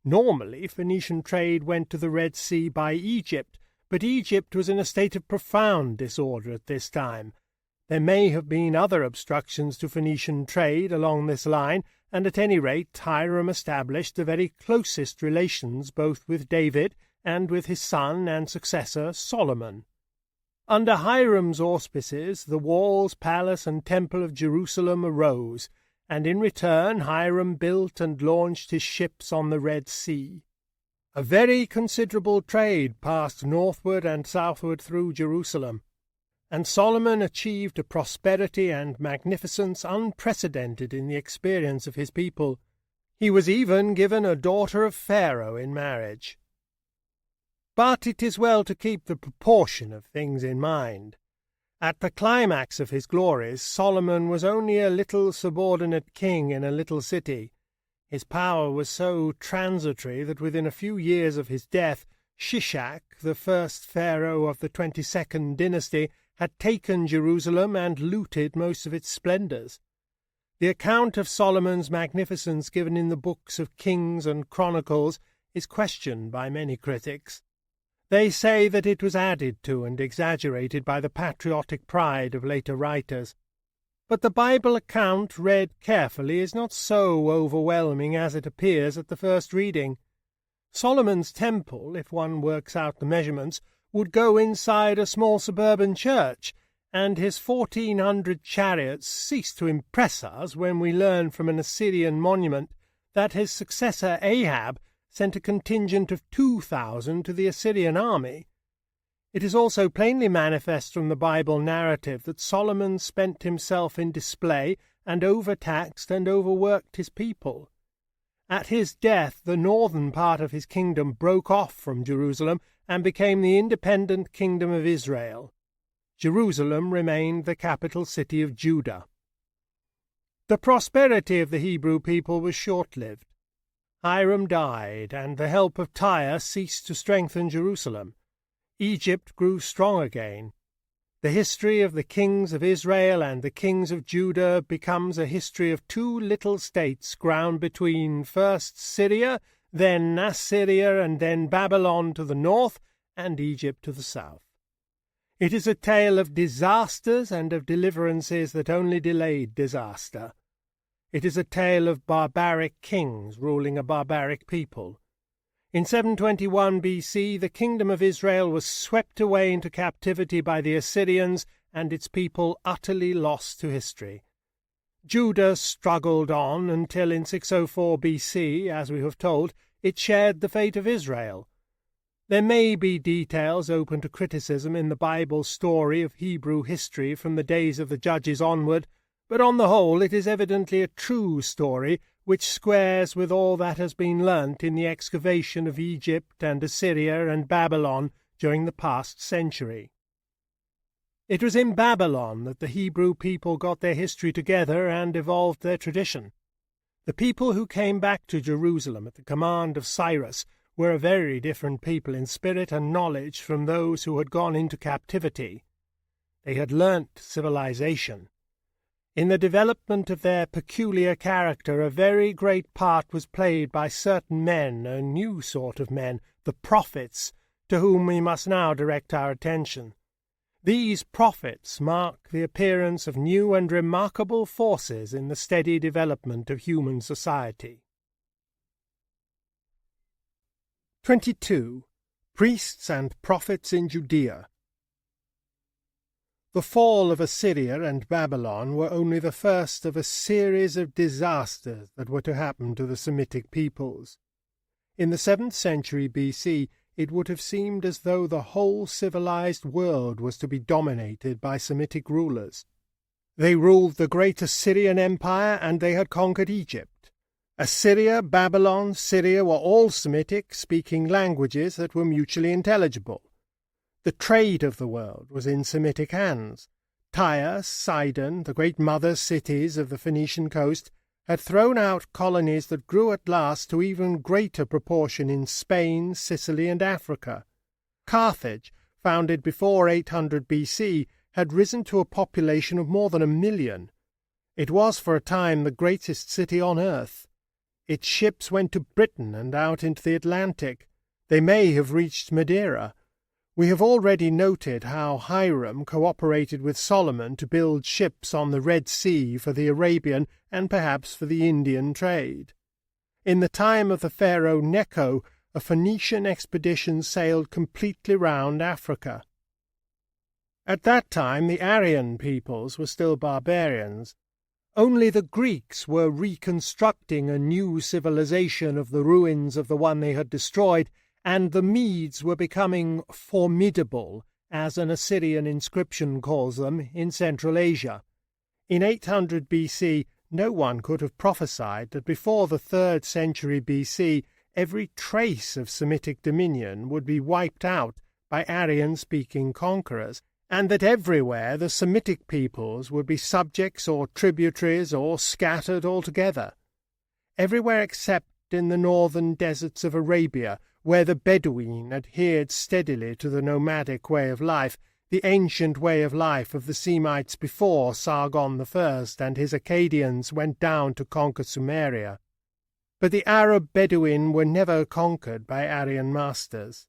Normally, Phoenician trade went to the Red Sea by Egypt, but Egypt was in a state of profound disorder at this time. There may have been other obstructions to Phoenician trade along this line, and at any rate Hiram established the very closest relations both with David and with his son and successor Solomon. Under Hiram's auspices the walls, palace, and temple of Jerusalem arose, and in return Hiram built and launched his ships on the Red Sea. A very considerable trade passed northward and southward through Jerusalem, and Solomon achieved a prosperity and magnificence unprecedented in the experience of his people. He was even given a daughter of Pharaoh in marriage. But it is well to keep the proportion of things in mind. At the climax of his glories, Solomon was only a little subordinate king in a little city. His power was so transitory that within a few years of his death, Shishak, the first pharaoh of the 22nd dynasty, had taken Jerusalem and looted most of its splendors. The account of Solomon's magnificence given in the books of Kings and Chronicles is questioned by many critics. They say that it was added to and exaggerated by the patriotic pride of later writers. But the Bible account, read carefully, is not so overwhelming as it appears at the first reading. Solomon's temple, if one works out the measurements, would go inside a small suburban church, and his 1,400 chariots cease to impress us when we learn from an Assyrian monument that his successor Ahab sent a contingent of 2,000 to the Assyrian army. It is also plainly manifest from the Bible narrative that Solomon spent himself in display and overtaxed and overworked his people. At his death, the northern part of his kingdom broke off from Jerusalem and became the independent kingdom of Israel. Jerusalem remained the capital city of Judah. The prosperity of the Hebrew people was short-lived. Hiram died, and the help of Tyre ceased to strengthen Jerusalem. Egypt grew strong again. The history of the kings of Israel and the kings of Judah becomes a history of two little states ground between first Syria, then Assyria, and then Babylon to the north, and Egypt to the south. It is a tale of disasters and of deliverances that only delayed disaster. It is a tale of barbaric kings ruling a barbaric people. In 721 BC, the kingdom of Israel was swept away into captivity by the Assyrians, and its people utterly lost to history. Judah struggled on until in 604 BC, as we have told, it shared the fate of Israel. There may be details open to criticism in the Bible story of Hebrew history from the days of the Judges onward, but on the whole it is evidently a true story which squares with all that has been learnt in the excavation of Egypt and Assyria and Babylon during the past century. It was in Babylon that the Hebrew people got their history together and evolved their tradition. The people who came back to Jerusalem at the command of Cyrus were a very different people in spirit and knowledge from those who had gone into captivity. They had learnt civilization. In the development of their peculiar character a very great part was played by certain men, a new sort of men, the prophets, to whom we must now direct our attention. These prophets mark the appearance of new and remarkable forces in the steady development of human society. 22. Priests and Prophets in Judea. The fall of Assyria and Babylon were only the first of a series of disasters that were to happen to the Semitic peoples. In the 7th century BC, it would have seemed as though the whole civilized world was to be dominated by Semitic rulers. They ruled the great Assyrian Empire, and they had conquered Egypt. Assyria, Babylon, Syria were all Semitic, speaking languages that were mutually intelligible. The trade of the world was in Semitic hands. Tyre, Sidon, the great mother cities of the Phoenician coast, had thrown out colonies that grew at last to even greater proportion in Spain, Sicily, and Africa. Carthage, founded before 800 BC, had risen to a population of more than 1 million. It was for a time the greatest city on earth. Its ships went to Britain and out into the Atlantic. They may have reached Madeira. We have already noted how Hiram cooperated with Solomon to build ships on the Red Sea for the Arabian and perhaps for the Indian trade. In the time of the pharaoh Necho, a Phoenician expedition sailed completely round Africa. At that time the Aryan peoples were still barbarians. Only the Greeks were reconstructing a new civilization of the ruins of the one they had destroyed, and the Medes were becoming formidable, as an Assyrian inscription calls them, in Central Asia. In 800 BC, no one could have prophesied that before the 3rd century BC, every trace of Semitic dominion would be wiped out by Aryan-speaking conquerors, and that everywhere the Semitic peoples would be subjects or tributaries or scattered altogether. Everywhere except in the northern deserts of Arabia, where the Bedouin adhered steadily to the nomadic way of life, the ancient way of life of the Semites before Sargon I and his Akkadians went down to conquer Sumeria. But the Arab Bedouin were never conquered by Aryan masters.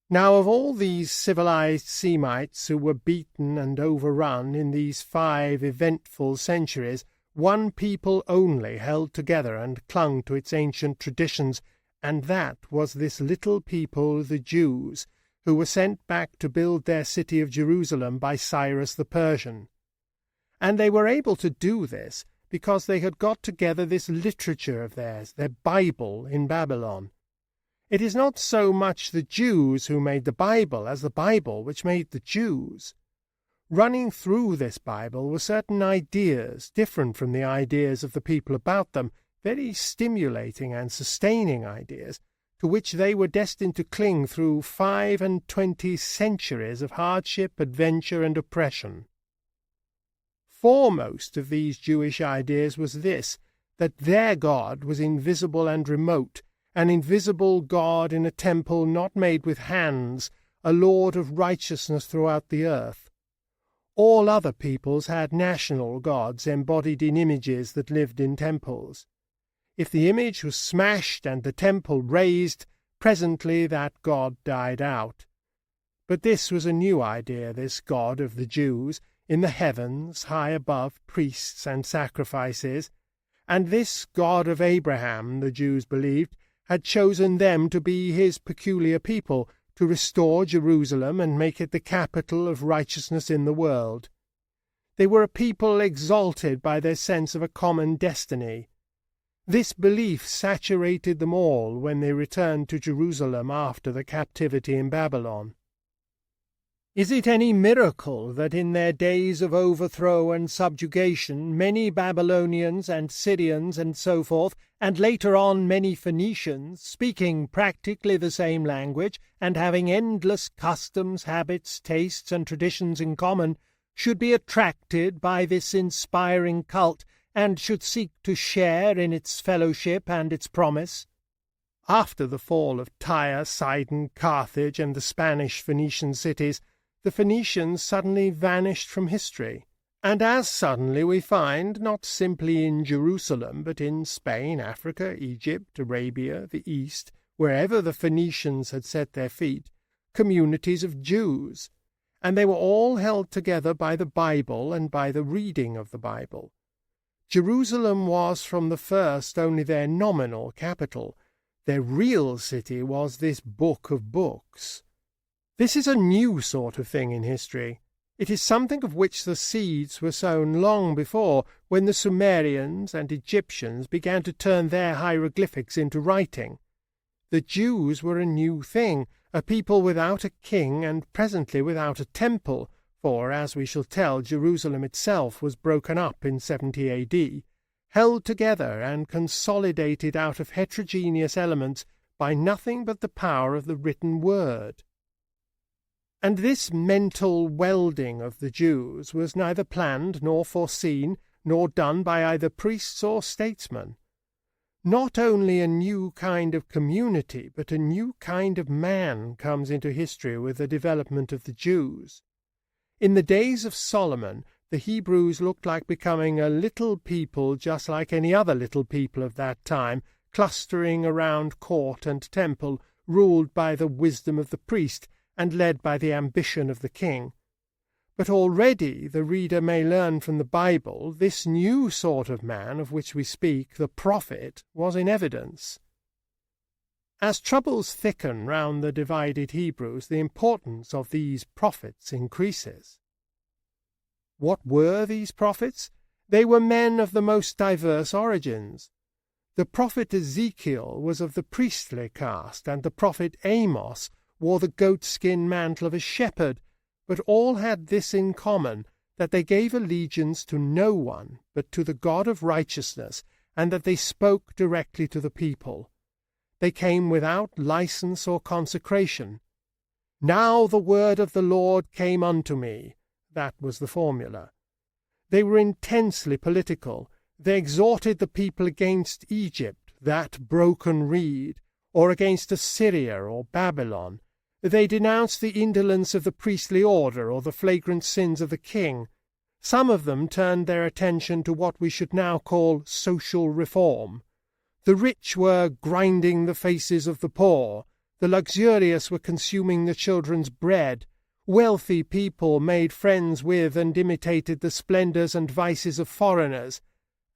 Now of all these civilized Semites who were beaten and overrun in these 5 eventful centuries, one people only held together and clung to its ancient traditions, and that was this little people, the Jews, who were sent back to build their city of Jerusalem by Cyrus the Persian. And they were able to do this because they had got together this literature of theirs, their Bible, in Babylon. It is not so much the Jews who made the Bible as the Bible which made the Jews. Running through this Bible were certain ideas, different from the ideas of the people about them, very stimulating and sustaining ideas, to which they were destined to cling through 25 centuries of hardship, adventure, and oppression. Foremost of these Jewish ideas was this, that their God was invisible and remote, an invisible God in a temple not made with hands, a Lord of righteousness throughout the earth. All other peoples had national gods embodied in images that lived in temples. If the image was smashed and the temple razed, presently that God died out. But this was a new idea, this God of the Jews, in the heavens, high above priests and sacrifices, and this God of Abraham, the Jews believed, had chosen them to be his peculiar people, to restore Jerusalem and make it the capital of righteousness in the world. They were a people exalted by their sense of a common destiny. This belief saturated them all when they returned to Jerusalem after the captivity in Babylon. Is it any miracle that in their days of overthrow and subjugation many Babylonians and Syrians and so forth, and later on many Phoenicians, speaking practically the same language and having endless customs, habits, tastes, and traditions in common, should be attracted by this inspiring cult and should seek to share in its fellowship and its promise? After the fall of Tyre, Sidon, Carthage, and the Spanish Phoenician cities, the Phoenicians suddenly vanished from history, and as suddenly we find, not simply in Jerusalem, but in Spain, Africa, Egypt, Arabia, the East, wherever the Phoenicians had set their feet, communities of Jews, and they were all held together by the Bible and by the reading of the Bible. Jerusalem was from the first only their nominal capital. Their real city was this book of books. This is a new sort of thing in history. It is something of which the seeds were sown long before, when the Sumerians and Egyptians began to turn their hieroglyphics into writing. The Jews were a new thing, a people without a king and presently without a temple, for, as we shall tell, Jerusalem itself was broken up in 70 AD, held together and consolidated out of heterogeneous elements by nothing but the power of the written word. And this mental welding of the Jews was neither planned nor foreseen, nor done by either priests or statesmen. Not only a new kind of community, but a new kind of man comes into history with the development of the Jews. In the days of Solomon, the Hebrews looked like becoming a little people just like any other little people of that time, clustering around court and temple, ruled by the wisdom of the priest, and led by the ambition of the king. But already the reader may learn from the Bible this new sort of man of which we speak, the prophet, was in evidence. As troubles thicken round the divided Hebrews, the importance of these prophets increases. What were these prophets? They were men of the most diverse origins. The prophet Ezekiel was of the priestly caste, and the prophet Amos wore the goatskin mantle of a shepherd, but all had this in common, that they gave allegiance to no one but to the God of righteousness, and that they spoke directly to the people. They came without license or consecration. "Now the word of the Lord came unto me." That was the formula. They were intensely political. They exhorted the people against Egypt, that broken reed, or against Assyria or Babylon. They denounced the indolence of the priestly order or the flagrant sins of the king. Some of them turned their attention to what we should now call social reform. The rich were grinding the faces of the poor. The luxurious were consuming the children's bread. Wealthy people made friends with and imitated the splendors and vices of foreigners.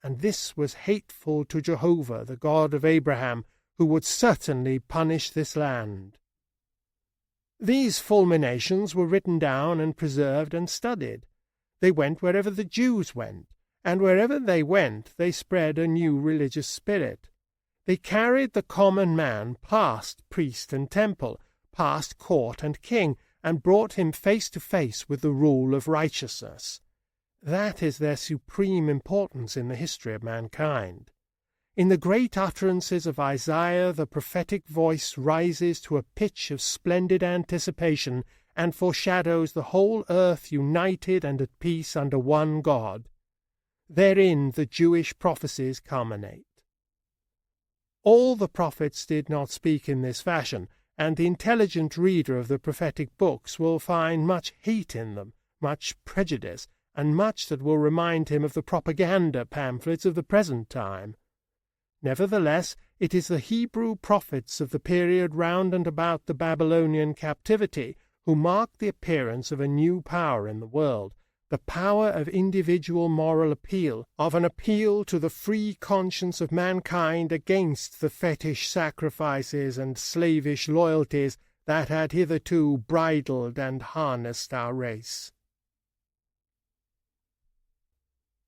And this was hateful to Jehovah, the God of Abraham, who would certainly punish this land. These fulminations were written down and preserved and studied. They went wherever the Jews went, and wherever they went they spread a new religious spirit. They carried the common man past priest and temple, past court and king, and brought him face to face with the rule of righteousness. That is their supreme importance in the history of mankind. In the great utterances of Isaiah, the prophetic voice rises to a pitch of splendid anticipation and foreshadows the whole earth united and at peace under one God. Therein the Jewish prophecies culminate. All the prophets did not speak in this fashion, and the intelligent reader of the prophetic books will find much hate in them, much prejudice, and much that will remind him of the propaganda pamphlets of the present time. Nevertheless, it is the Hebrew prophets of the period round and about the Babylonian captivity who mark the appearance of a new power in the world, the power of individual moral appeal, of an appeal to the free conscience of mankind against the fetish sacrifices and slavish loyalties that had hitherto bridled and harnessed our race.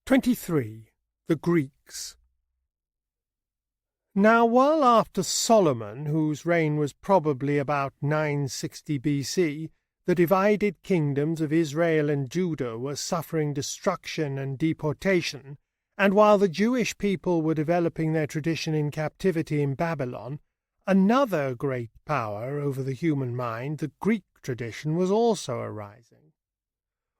23. The Greeks. Now, while after Solomon, whose reign was probably about 960 B.C., the divided kingdoms of Israel and Judah were suffering destruction and deportation, and while the Jewish people were developing their tradition in captivity in Babylon, another great power over the human mind, the Greek tradition, was also arising.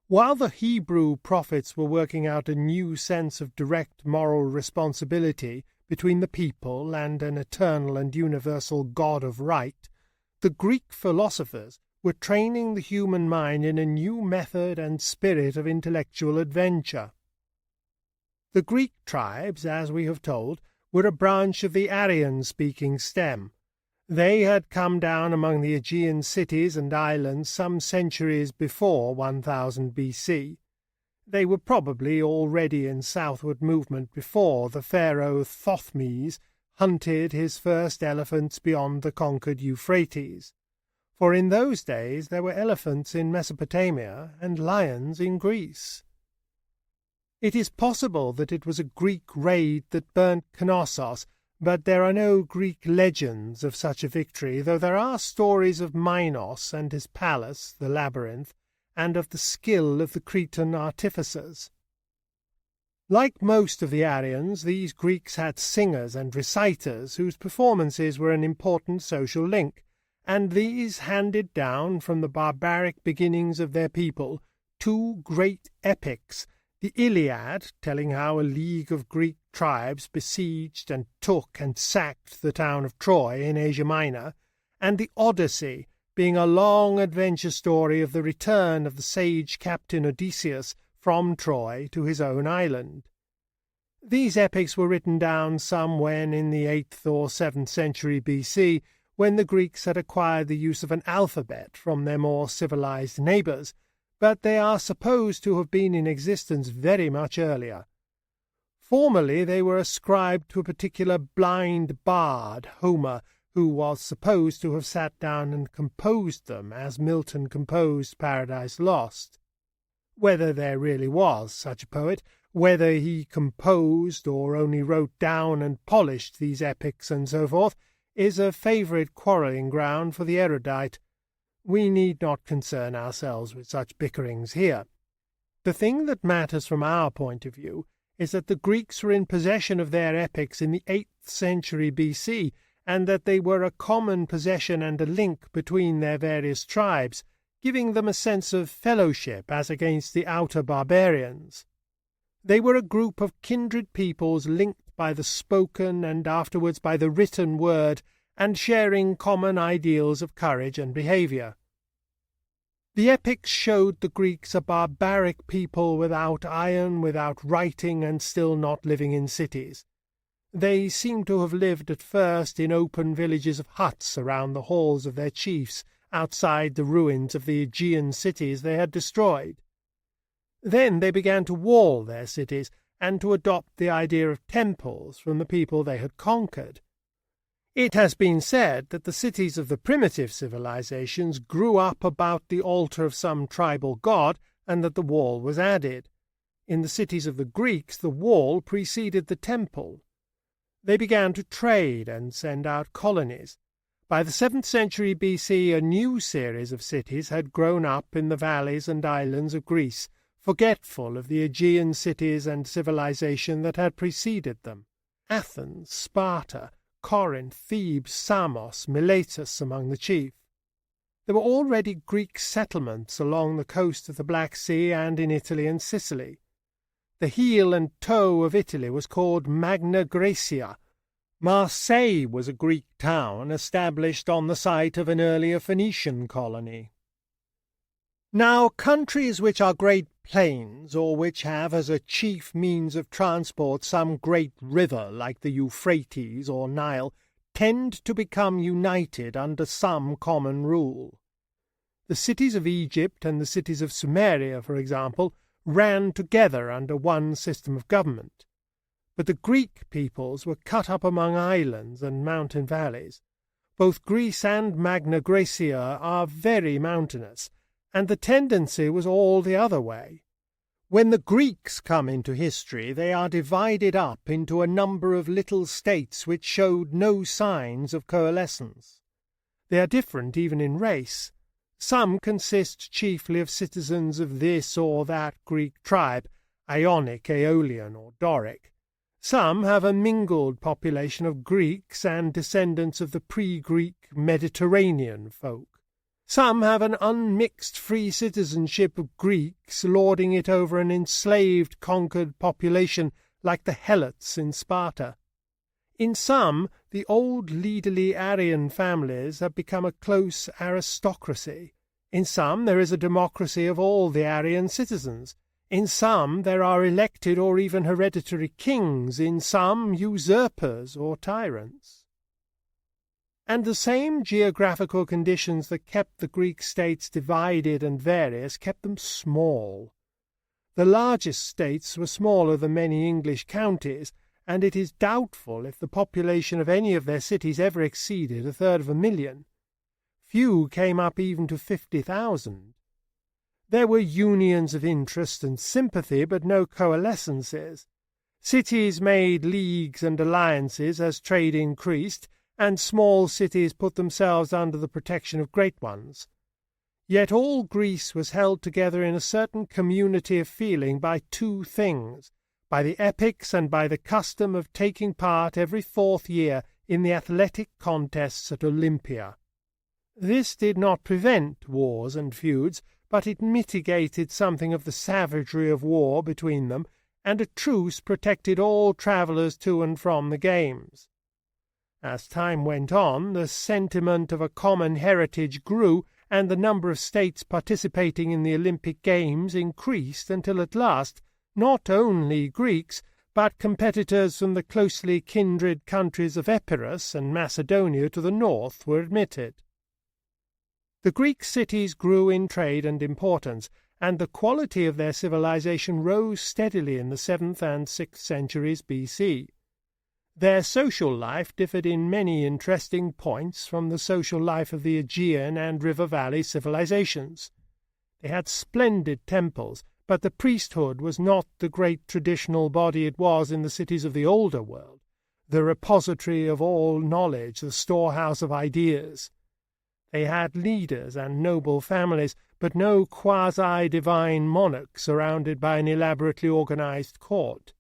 While the Hebrew prophets were working out a new sense of direct moral responsibility between the people and an eternal and universal God of right, the Greek philosophers were training the human mind in a new method and spirit of intellectual adventure. The Greek tribes, as we have told, were a branch of the Aryan-speaking stem. They had come down among the Aegean cities and islands some centuries before 1000 B.C. They were probably already in southward movement before the pharaoh Thothmes hunted his first elephants beyond the conquered Euphrates. For in those days there were elephants in Mesopotamia and lions in Greece. It is possible that it was a Greek raid that burnt Knossos, but there are no Greek legends of such a victory, though there are stories of Minos and his palace, the labyrinth, and of the skill of the Cretan artificers. Like most of the Aryans, these Greeks had singers and reciters whose performances were an important social link, and these handed down from the barbaric beginnings of their people two great epics, the Iliad, telling how a league of Greek tribes besieged and took and sacked the town of Troy in Asia Minor, and the Odyssey, being a long adventure story of the return of the sage captain Odysseus from Troy to his own island. These epics were written down some when in the 8th or 7th century B.C., when the Greeks had acquired the use of an alphabet from their more civilized neighbours, but they are supposed to have been in existence very much earlier. Formerly they were ascribed to a particular blind bard, Homer, who was supposed to have sat down and composed them, as Milton composed Paradise Lost. Whether there really was such a poet, whether he composed or only wrote down and polished these epics and so forth, is a favourite quarrelling ground for the erudite. We need not concern ourselves with such bickerings here. The thing that matters from our point of view is that the Greeks were in possession of their epics in the 8th century BC, and that they were a common possession and a link between their various tribes, giving them a sense of fellowship as against the outer barbarians. They were a group of kindred peoples linked by the spoken and afterwards by the written word, and sharing common ideals of courage and behaviour. The epics showed the Greeks a barbaric people without iron, without writing, and still not living in cities. They seem to have lived at first in open villages of huts around the halls of their chiefs, outside the ruins of the Aegean cities they had destroyed. Then they began to wall their cities, and to adopt the idea of temples from the people they had conquered. It has been said that the cities of the primitive civilizations grew up about the altar of some tribal god, and that the wall was added. In the cities of the Greeks the wall preceded the temple. They began to trade and send out colonies. By the 7th century BC a new series of cities had grown up in the valleys and islands of Greece, forgetful of the Aegean cities and civilization that had preceded them. Athens, Sparta, Corinth, Thebes, Samos, Miletus among the chief. There were already Greek settlements along the coast of the Black Sea and in Italy and Sicily. The heel and toe of Italy was called Magna Graecia. Marseille was a Greek town established on the site of an earlier Phoenician colony. Now, countries which are great plains, or which have as a chief means of transport some great river like the Euphrates or Nile, tend to become united under some common rule. The cities of Egypt and the cities of Sumeria, for example, ran together under one system of government. But the Greek peoples were cut up among islands and mountain valleys. Both Greece and Magna Graecia are very mountainous, and the tendency was all the other way. When the Greeks come into history, they are divided up into a number of little states which showed no signs of coalescence. They are different even in race. Some consist chiefly of citizens of this or that Greek tribe, Ionic, Aeolian, or Doric. Some have a mingled population of Greeks and descendants of the pre-Greek Mediterranean folk. Some have an unmixed free citizenship of Greeks, lording it over an enslaved conquered population like the Helots in Sparta. In some, the old leaderly Aryan families have become a close aristocracy. In some, there is a democracy of all the Aryan citizens. In some, there are elected or even hereditary kings. In some, usurpers or tyrants. And the same geographical conditions that kept the Greek states divided and various kept them small. The largest states were smaller than many English counties, and it is doubtful if the population of any of their cities ever exceeded 1/3,000,000. Few came up even to 50,000. There were unions of interest and sympathy, but no coalescences. Cities made leagues and alliances as trade increased, and small cities put themselves under the protection of great ones. Yet all Greece was held together in a certain community of feeling by two things, by the epics and by the custom of taking part every 4th year in the athletic contests at Olympia. This did not prevent wars and feuds, but it mitigated something of the savagery of war between them, and a truce protected all travellers to and from the games. As time went on, the sentiment of a common heritage grew, and the number of states participating in the Olympic Games increased until at last not only Greeks, but competitors from the closely kindred countries of Epirus and Macedonia to the north were admitted. The Greek cities grew in trade and importance, and the quality of their civilization rose steadily in the 7th and 6th centuries BC. Their social life differed in many interesting points from the social life of the Aegean and River Valley civilizations. They had splendid temples, but the priesthood was not the great traditional body it was in the cities of the older world, the repository of all knowledge, the storehouse of ideas. They had leaders and noble families, but no quasi-divine monarch surrounded by an elaborately organized court.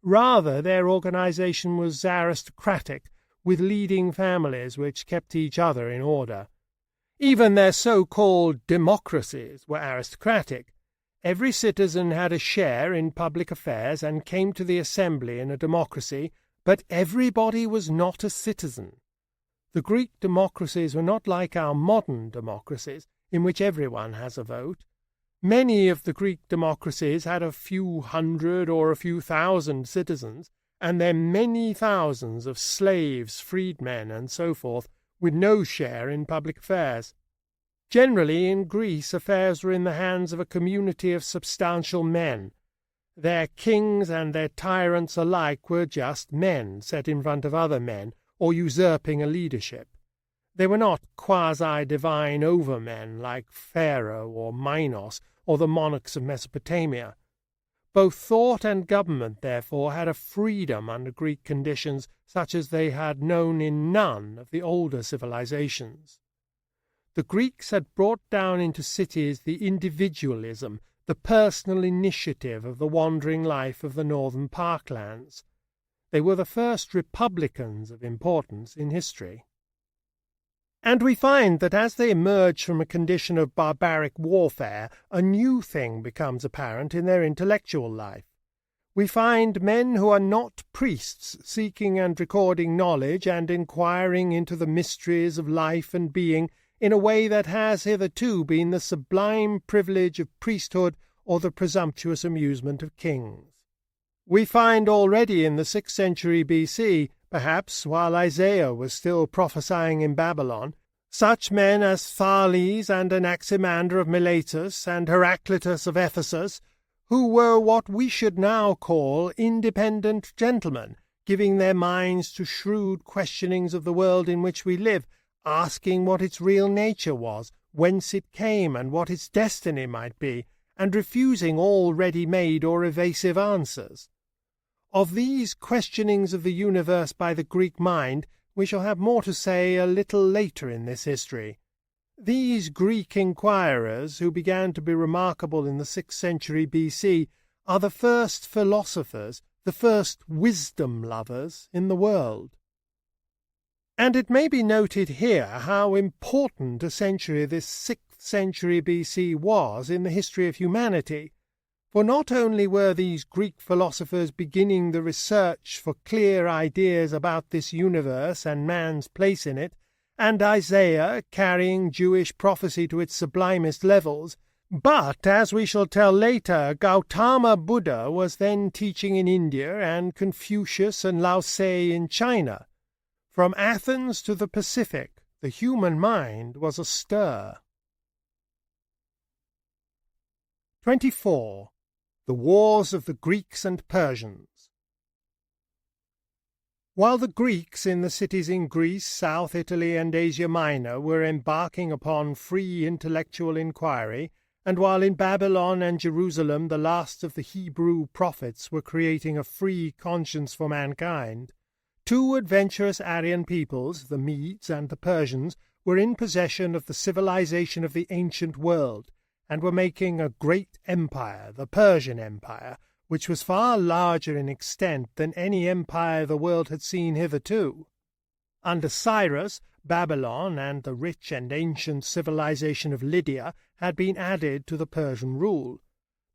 Rather, their organization was aristocratic, with leading families which kept each other in order. Even their so-called democracies were aristocratic. Every citizen had a share in public affairs and came to the assembly in a democracy, but everybody was not a citizen. The Greek democracies were not like our modern democracies, in which everyone has a vote. Many of the Greek democracies had a few hundred or a few thousand citizens, and then many thousands of slaves, freedmen, and so forth, with no share in public affairs. Generally, in Greece, affairs were in the hands of a community of substantial men. Their kings and their tyrants alike were just men set in front of other men, or usurping a leadership. They were not quasi-divine overmen like Pharaoh or Minos or the monarchs of Mesopotamia. Both thought and government, therefore, had a freedom under Greek conditions such as they had known in none of the older civilizations. The Greeks had brought down into cities the individualism, the personal initiative of the wandering life of the northern parklands. They were the first republicans of importance in history. And we find that as they emerge from a condition of barbaric warfare, a new thing becomes apparent in their intellectual life. We find men who are not priests seeking and recording knowledge and inquiring into the mysteries of life and being in a way that has hitherto been the sublime privilege of priesthood or the presumptuous amusement of kings. We find already in the 6th century BC, perhaps while Isaiah was still prophesying in Babylon, such men as Thales and Anaximander of Miletus and Heraclitus of Ephesus, who were what we should now call independent gentlemen, giving their minds to shrewd questionings of the world in which we live, asking what its real nature was, whence it came, and what its destiny might be, and refusing all ready-made or evasive answers. Of these questionings of the universe by the Greek mind we shall have more to say a little later in this history. These Greek inquirers, who began to be remarkable in the 6th century BC, are the first philosophers, the first wisdom-lovers in the world. And it may be noted here how important a century this 6th century BC was in the history of humanity, for not only were these Greek philosophers beginning the research for clear ideas about this universe and man's place in it, and Isaiah carrying Jewish prophecy to its sublimest levels, but, as we shall tell later, Gautama Buddha was then teaching in India and Confucius and Lao Tse in China. From Athens to the Pacific, the human mind was astir. 24. The Wars of the Greeks and Persians. While the Greeks in the cities in Greece, South Italy, and Asia Minor were embarking upon free intellectual inquiry, and while in Babylon and Jerusalem the last of the Hebrew prophets were creating a free conscience for mankind, two adventurous Aryan peoples, the Medes and the Persians, were in possession of the civilization of the ancient world, and were making a great empire, the Persian Empire, which was far larger in extent than any empire the world had seen hitherto. Under Cyrus, Babylon and the rich and ancient civilization of Lydia had been added to the Persian rule.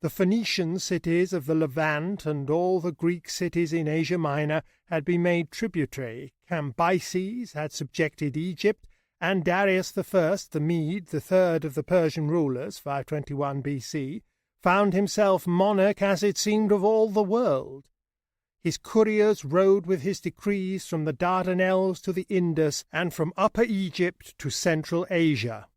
The Phoenician cities of the Levant and all the Greek cities in Asia Minor had been made tributary, Cambyses had subjected Egypt, and Darius I, the Mede, the third of the Persian rulers, 521 BC, found himself monarch, as it seemed, of all the world. His couriers rode with his decrees from the Dardanelles to the Indus, and from Upper Egypt to Central Asia.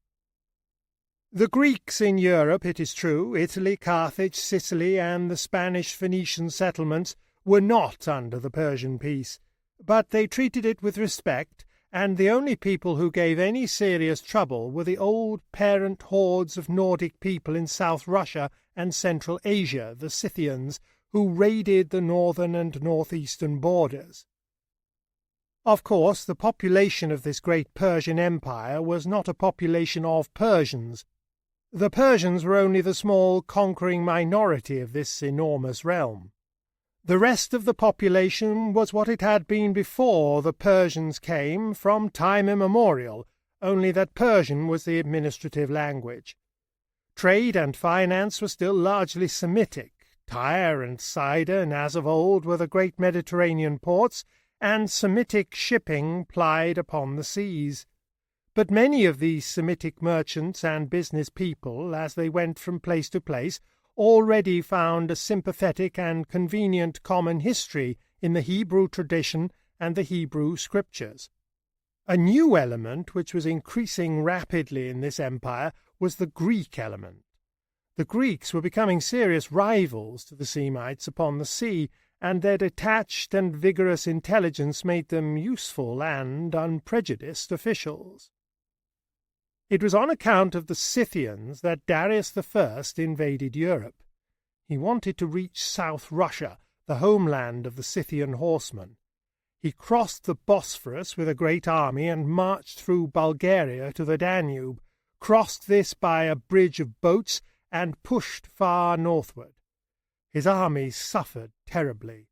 The Greeks in Europe, it is true, Italy, Carthage, Sicily, and the Spanish Phoenician settlements, were not under the Persian peace, but they treated it with respect, and the only people who gave any serious trouble were the old parent hordes of Nordic people in South Russia and Central Asia, the Scythians, who raided the northern and northeastern borders. Of course, the population of this great Persian Empire was not a population of Persians. The Persians were only the small conquering minority of this enormous realm. The rest of the population was what it had been before the Persians came, from time immemorial, only that Persian was the administrative language. Trade and finance were still largely Semitic. Tyre and Sidon, as of old, were the great Mediterranean ports, and Semitic shipping plied upon the seas. But many of these Semitic merchants and business people, as they went from place to place, already found a sympathetic and convenient common history in the Hebrew tradition and the Hebrew scriptures. A new element which was increasing rapidly in this empire was the Greek element. The Greeks were becoming serious rivals to the Semites upon the sea, and their detached and vigorous intelligence made them useful and unprejudiced officials. It was on account of the Scythians that Darius I invaded Europe. He wanted to reach South Russia, the homeland of the Scythian horsemen. He crossed the Bosphorus with a great army and marched through Bulgaria to the Danube, crossed this by a bridge of boats, and pushed far northward. His army suffered terribly.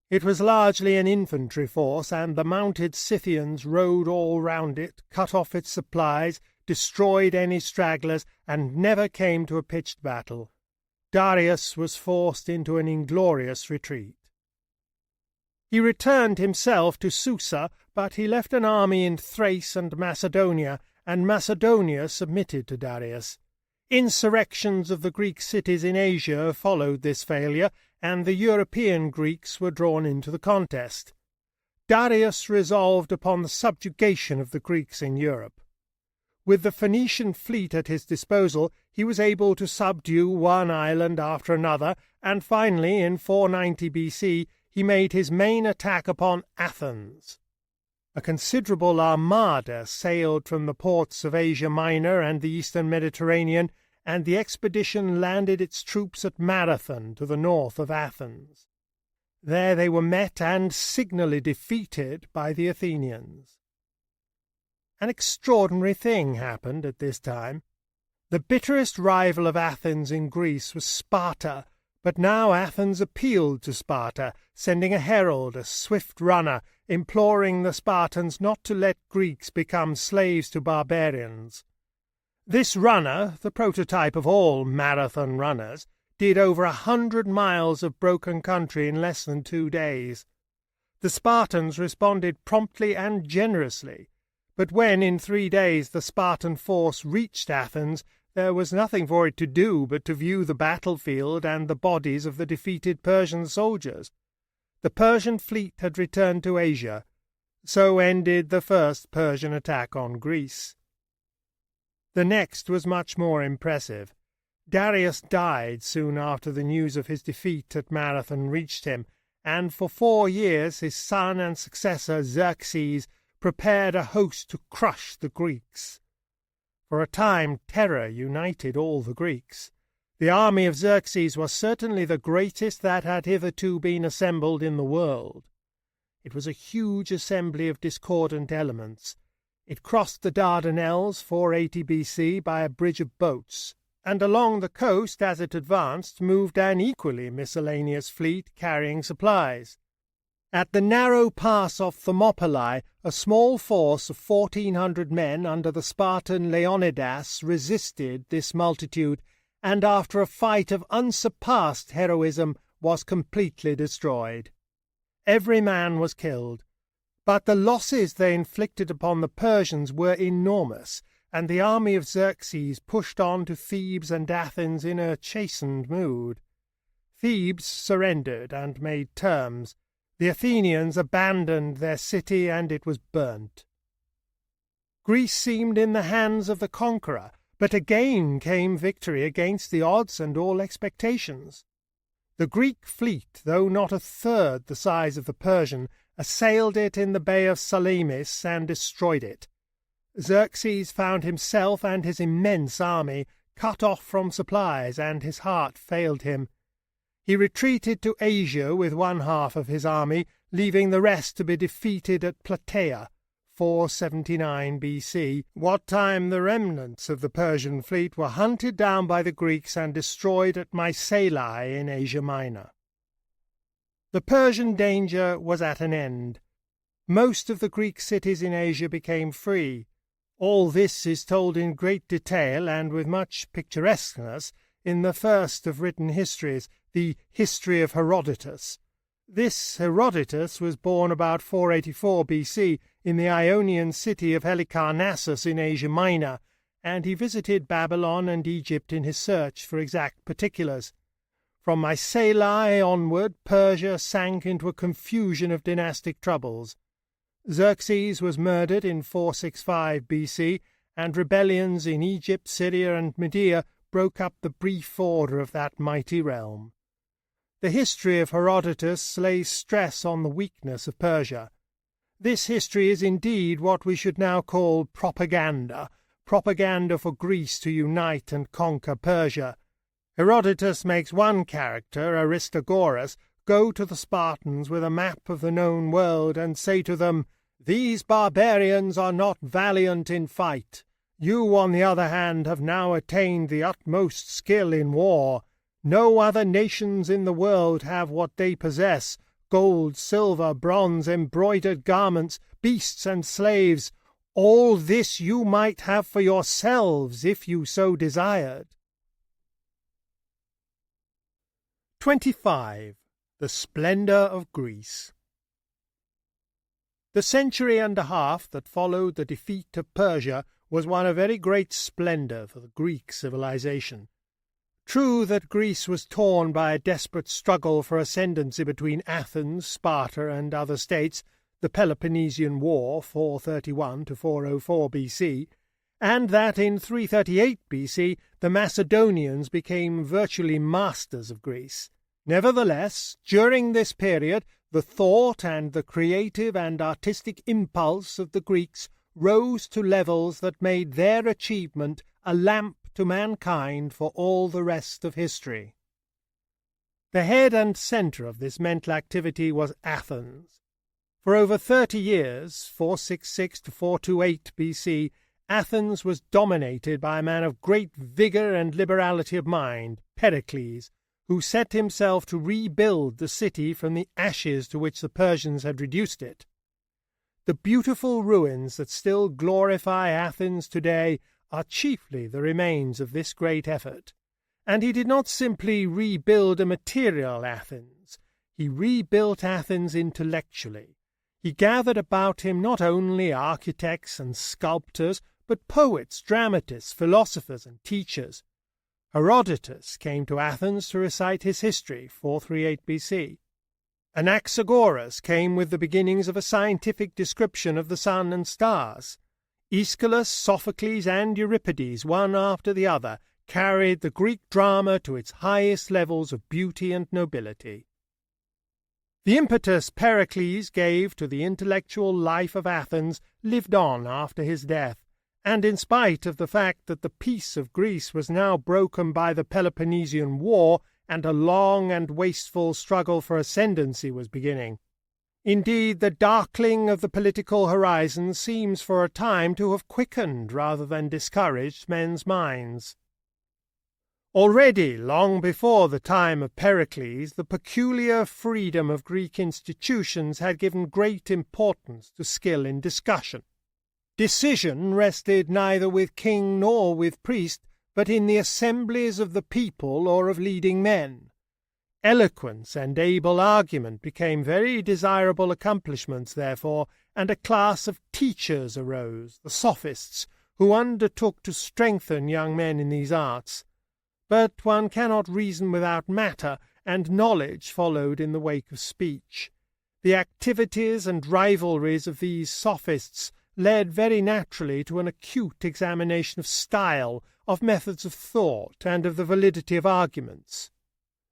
It was largely an infantry force, and the mounted Scythians rode all round it, cut off its supplies, destroyed any stragglers, and never came to a pitched battle. Darius was forced into an inglorious retreat. He returned himself to Susa, but he left an army in Thrace and Macedonia, and Macedonia submitted to Darius. Insurrections of the Greek cities in Asia followed this failure, and the European Greeks were drawn into the contest. Darius resolved upon the subjugation of the Greeks in Europe. With the Phoenician fleet at his disposal, he was able to subdue one island after another, and finally, in 490 BC, he made his main attack upon Athens. A considerable armada sailed from the ports of Asia Minor and the eastern Mediterranean, and the expedition landed its troops at Marathon to the north of Athens. There they were met and signally defeated by the Athenians. An extraordinary thing happened at this time. The bitterest rival of Athens in Greece was Sparta, but now Athens appealed to Sparta, sending a herald, a swift runner, imploring the Spartans not to let Greeks become slaves to barbarians. This runner, the prototype of all marathon runners, did over 100 miles of broken country in less than 2 days. The Spartans responded promptly and generously, but when in 3 days the Spartan force reached Athens, there was nothing for it to do but to view the battlefield and the bodies of the defeated Persian soldiers. The Persian fleet had returned to Asia. So ended the first Persian attack on Greece. The next was much more impressive. Darius died soon after the news of his defeat at Marathon reached him, and for 4 years his son and successor Xerxes prepared a host to crush the Greeks. For a time terror united all the Greeks. The army of Xerxes was certainly the greatest that had hitherto been assembled in the world. It was a huge assembly of discordant elements. It crossed the Dardanelles, 480 BC, by a bridge of boats, and along the coast, as it advanced, moved an equally miscellaneous fleet carrying supplies. At the narrow pass of Thermopylae, a small force of 1,400 men under the Spartan Leonidas resisted this multitude, and after a fight of unsurpassed heroism was completely destroyed. Every man was killed, but the losses they inflicted upon the Persians were enormous, and the army of Xerxes pushed on to Thebes and Athens in a chastened mood. Thebes surrendered and made terms. The Athenians abandoned their city, and it was burnt. Greece seemed in the hands of the conqueror, but again came victory against the odds and all expectations. The Greek fleet, though not a third the size of the Persian, assailed it in the Bay of Salamis and destroyed it. Xerxes found himself and his immense army cut off from supplies, and his heart failed him. He retreated to Asia with one half of his army, leaving the rest to be defeated at Plataea, 479 BC, what time the remnants of the Persian fleet were hunted down by the Greeks and destroyed at Mycale in Asia Minor. The Persian danger was at an end. Most of the Greek cities in Asia became free. All this is told in great detail and with much picturesqueness in the first of written histories, the History of Herodotus. This Herodotus was born about 484 BC in the Ionian city of Halicarnassus in Asia Minor, and he visited Babylon and Egypt in his search for exact particulars. From Mycale onward, Persia sank into a confusion of dynastic troubles. Xerxes was murdered in 465 BC, and rebellions in Egypt, Syria, and Media broke up the brief order of that mighty realm. The history of Herodotus lays stress on the weakness of Persia. This history is indeed what we should now call propaganda for Greece to unite and conquer Persia. Herodotus makes one character, Aristagoras, go to the Spartans with a map of the known world and say to them, "These barbarians are not valiant in fight. You, on the other hand, have now attained the utmost skill in war. No other nations in the world have what they possess, gold, silver, bronze, embroidered garments, beasts and slaves. All this you might have for yourselves if you so desired." 25. The Splendor of Greece. The century and a half that followed the defeat of Persia was one of very great splendor for the Greek civilization. True that Greece was torn by a desperate struggle for ascendancy between Athens, Sparta, and other states, the Peloponnesian War, 431 to 404 BC, and that in 338 BC the Macedonians became virtually masters of Greece. Nevertheless, during this period, the thought and the creative and artistic impulse of the Greeks rose to levels that made their achievement a lamp to mankind for all the rest of history. The head and center of this mental activity was Athens. For over 30 years, 466 to 428 BC, Athens was dominated by a man of great vigor and liberality of mind, Pericles, who set himself to rebuild the city from the ashes to which the Persians had reduced it. The beautiful ruins that still glorify Athens today are chiefly the remains of this great effort. And he did not simply rebuild a material Athens. He rebuilt Athens intellectually. He gathered about him not only architects and sculptors, but poets, dramatists, philosophers, and teachers. Herodotus came to Athens to recite his history, 438 BC. Anaxagoras came with the beginnings of a scientific description of the sun and stars. Aeschylus, Sophocles, and Euripides, one after the other, carried the Greek drama to its highest levels of beauty and nobility. The impetus Pericles gave to the intellectual life of Athens lived on after his death, and in spite of the fact that the peace of Greece was now broken by the Peloponnesian War and a long and wasteful struggle for ascendancy was beginning. Indeed, the darkling of the political horizon seems for a time to have quickened rather than discouraged men's minds. Already, long before the time of Pericles, the peculiar freedom of Greek institutions had given great importance to skill in discussion. Decision rested neither with king nor with priest, but in the assemblies of the people or of leading men. Eloquence and able argument became very desirable accomplishments, therefore, and a class of teachers arose, the sophists, who undertook to strengthen young men in these arts. But one cannot reason without matter, and knowledge followed in the wake of speech. The activities and rivalries of these sophists led very naturally to an acute examination of style, of methods of thought, and of the validity of arguments.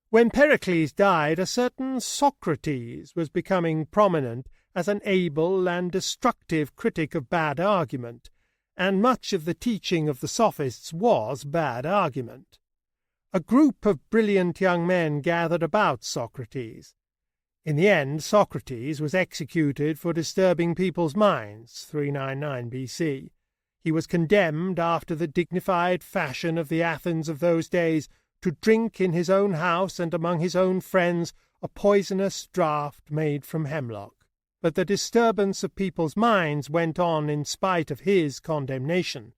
When Pericles died, a certain Socrates was becoming prominent as an able and destructive critic of bad argument, and much of the teaching of the sophists was bad argument. A group of brilliant young men gathered about Socrates. In the end, Socrates was executed for disturbing people's minds, 399 BC. He was condemned, after the dignified fashion of the Athens of those days, to drink in his own house and among his own friends a poisonous draught made from hemlock. But the disturbance of people's minds went on in spite of his condemnation.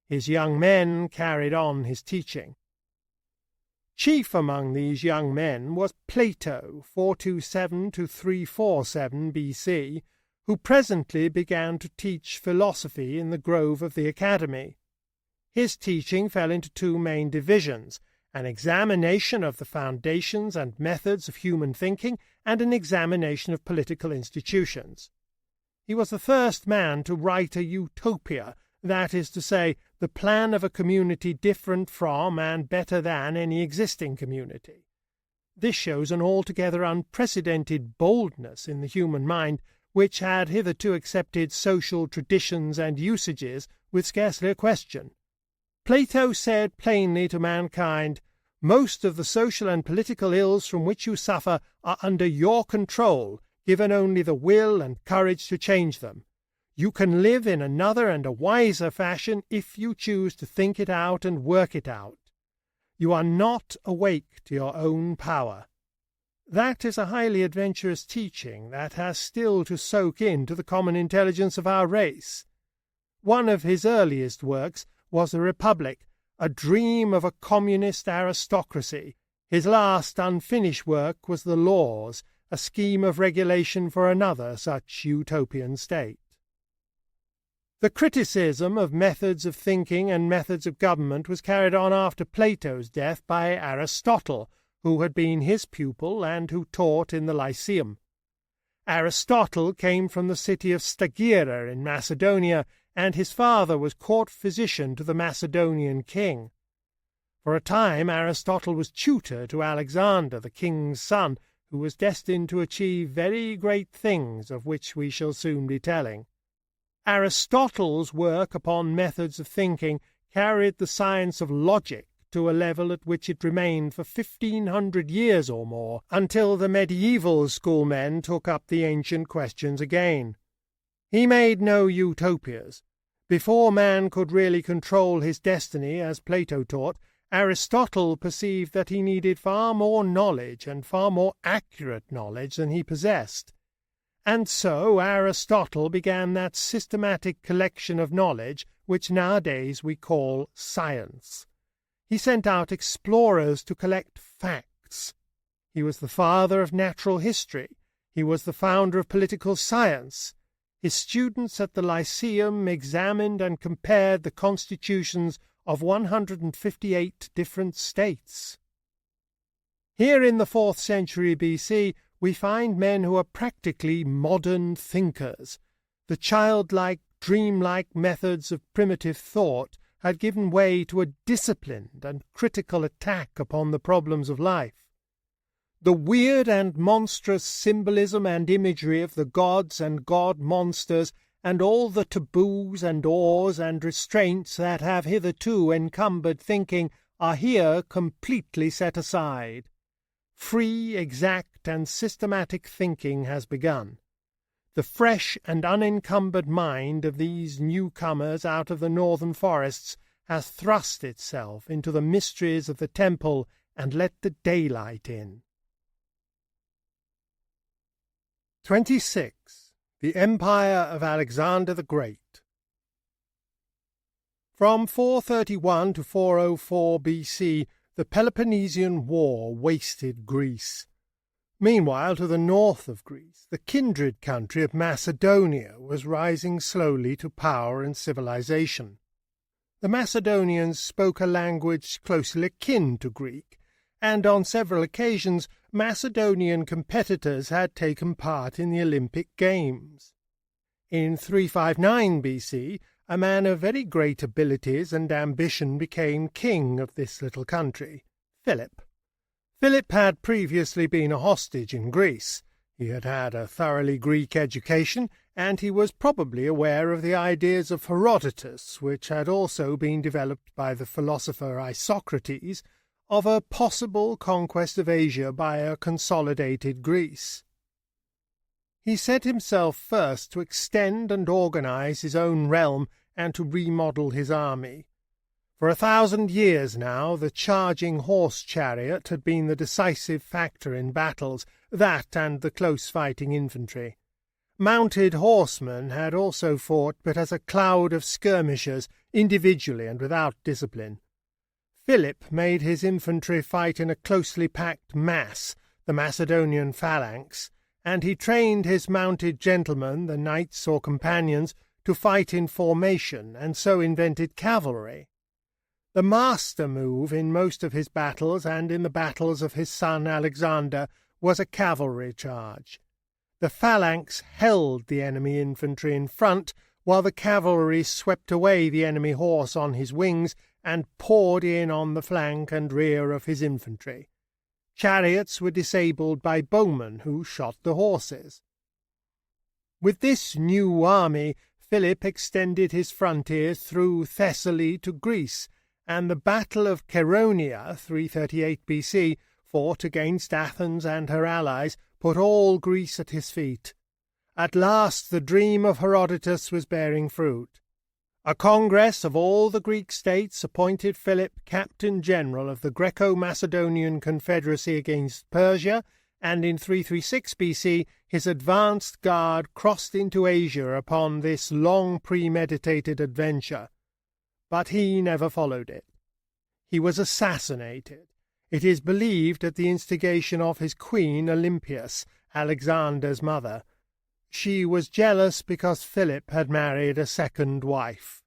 His young men carried on his teaching. Chief among these young men was Plato, 427 to 347 BC, who presently began to teach philosophy in the grove of the Academy. His teaching fell into two main divisions: an examination of the foundations and methods of human thinking, and an examination of political institutions. He was the first man to write a utopia, that is to say, the plan of a community different from and better than any existing community. This shows an altogether unprecedented boldness in the human mind, which had hitherto accepted social traditions and usages with scarcely a question. Plato said plainly to mankind, "Most of the social and political ills from which you suffer are under your control, given only the will and courage to change them. You can live in another and a wiser fashion if you choose to think it out and work it out. You are not awake to your own power." That is a highly adventurous teaching that has still to soak into the common intelligence of our race. One of his earliest works was The Republic, a dream of a communist aristocracy. His last unfinished work was The Laws, a scheme of regulation for another such utopian state. The criticism of methods of thinking and methods of government was carried on after Plato's death by Aristotle, who had been his pupil and who taught in the Lyceum. Aristotle came from the city of Stagira in Macedonia, and his father was court physician to the Macedonian king. For a time Aristotle was tutor to Alexander, the king's son, who was destined to achieve very great things, of which we shall soon be telling. Aristotle's work upon methods of thinking carried the science of logic to a level at which it remained for 1,500 years or more, until the medieval schoolmen took up the ancient questions again. He made no utopias. Before man could really control his destiny, as Plato taught, Aristotle perceived that he needed far more knowledge and far more accurate knowledge than he possessed. And so Aristotle began that systematic collection of knowledge which nowadays we call science. He sent out explorers to collect facts. He was the father of natural history. He was the founder of political science. His students at the Lyceum examined and compared the constitutions of 158 different states. Here in the 4th century BC, we find men who are practically modern thinkers. The childlike, dreamlike methods of primitive thought had given way to a disciplined and critical attack upon the problems of life. The weird and monstrous symbolism and imagery of the gods and god-monsters, and all the taboos and awes and restraints that have hitherto encumbered thinking, are here completely set aside. Free, exact, and systematic thinking has begun. The fresh and unencumbered mind of these newcomers out of the northern forests has thrust itself into the mysteries of the temple and let the daylight in. 26. The Empire of Alexander the Great. From 431 to 404 BC, the Peloponnesian War wasted Greece. Meanwhile, to the north of Greece, the kindred country of Macedonia was rising slowly to power and civilization. The Macedonians spoke a language closely akin to Greek, and on several occasions Macedonian competitors had taken part in the Olympic Games. In 359 BC, a man of very great abilities and ambition became king of this little country, Philip. Philip had previously been a hostage in Greece. He had had a thoroughly Greek education, and he was probably aware of the ideas of Herodotus, which had also been developed by the philosopher Isocrates, of a possible conquest of Asia by a consolidated Greece. He set himself first to extend and organize his own realm and to remodel his army. For 1,000 years now the charging horse chariot had been the decisive factor in battles, that and the close-fighting infantry. Mounted horsemen had also fought, but as a cloud of skirmishers, individually and without discipline. Philip made his infantry fight in a closely packed mass, the Macedonian phalanx, and he trained his mounted gentlemen, the knights or companions, to fight in formation, and so invented cavalry. The master move in most of his battles and in the battles of his son Alexander was a cavalry charge. The phalanx held the enemy infantry in front, while the cavalry swept away the enemy horse on his wings and poured in on the flank and rear of his infantry. Chariots were disabled by bowmen who shot the horses. With this new army, Philip extended his frontiers through Thessaly to Greece, and the Battle of Chaeronea, 338 BC, fought against Athens and her allies, put all Greece at his feet. At last the dream of Herodotus was bearing fruit. A congress of all the Greek states appointed Philip captain general of the Greco-Macedonian confederacy against Persia, and in 336 BC his advanced guard crossed into Asia upon this long premeditated adventure. But he never followed it. He was assassinated, it is believed at the instigation of his queen Olympias, Alexander's mother. She was jealous because Philip had married a second wife.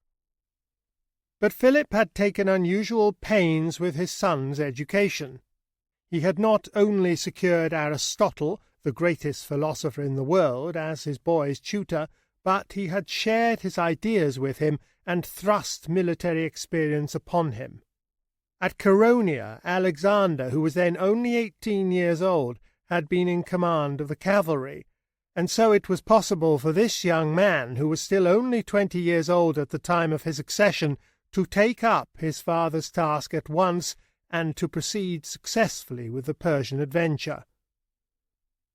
But Philip had taken unusual pains with his son's education. He had not only secured Aristotle, the greatest philosopher in the world, as his boy's tutor, but he had shared his ideas with him and thrust military experience upon him. At Chaeronea, Alexander, who was then only 18 years old, had been in command of the cavalry, and so it was possible for this young man, who was still only 20 years old at the time of his accession, to take up his father's task at once and to proceed successfully with the Persian adventure.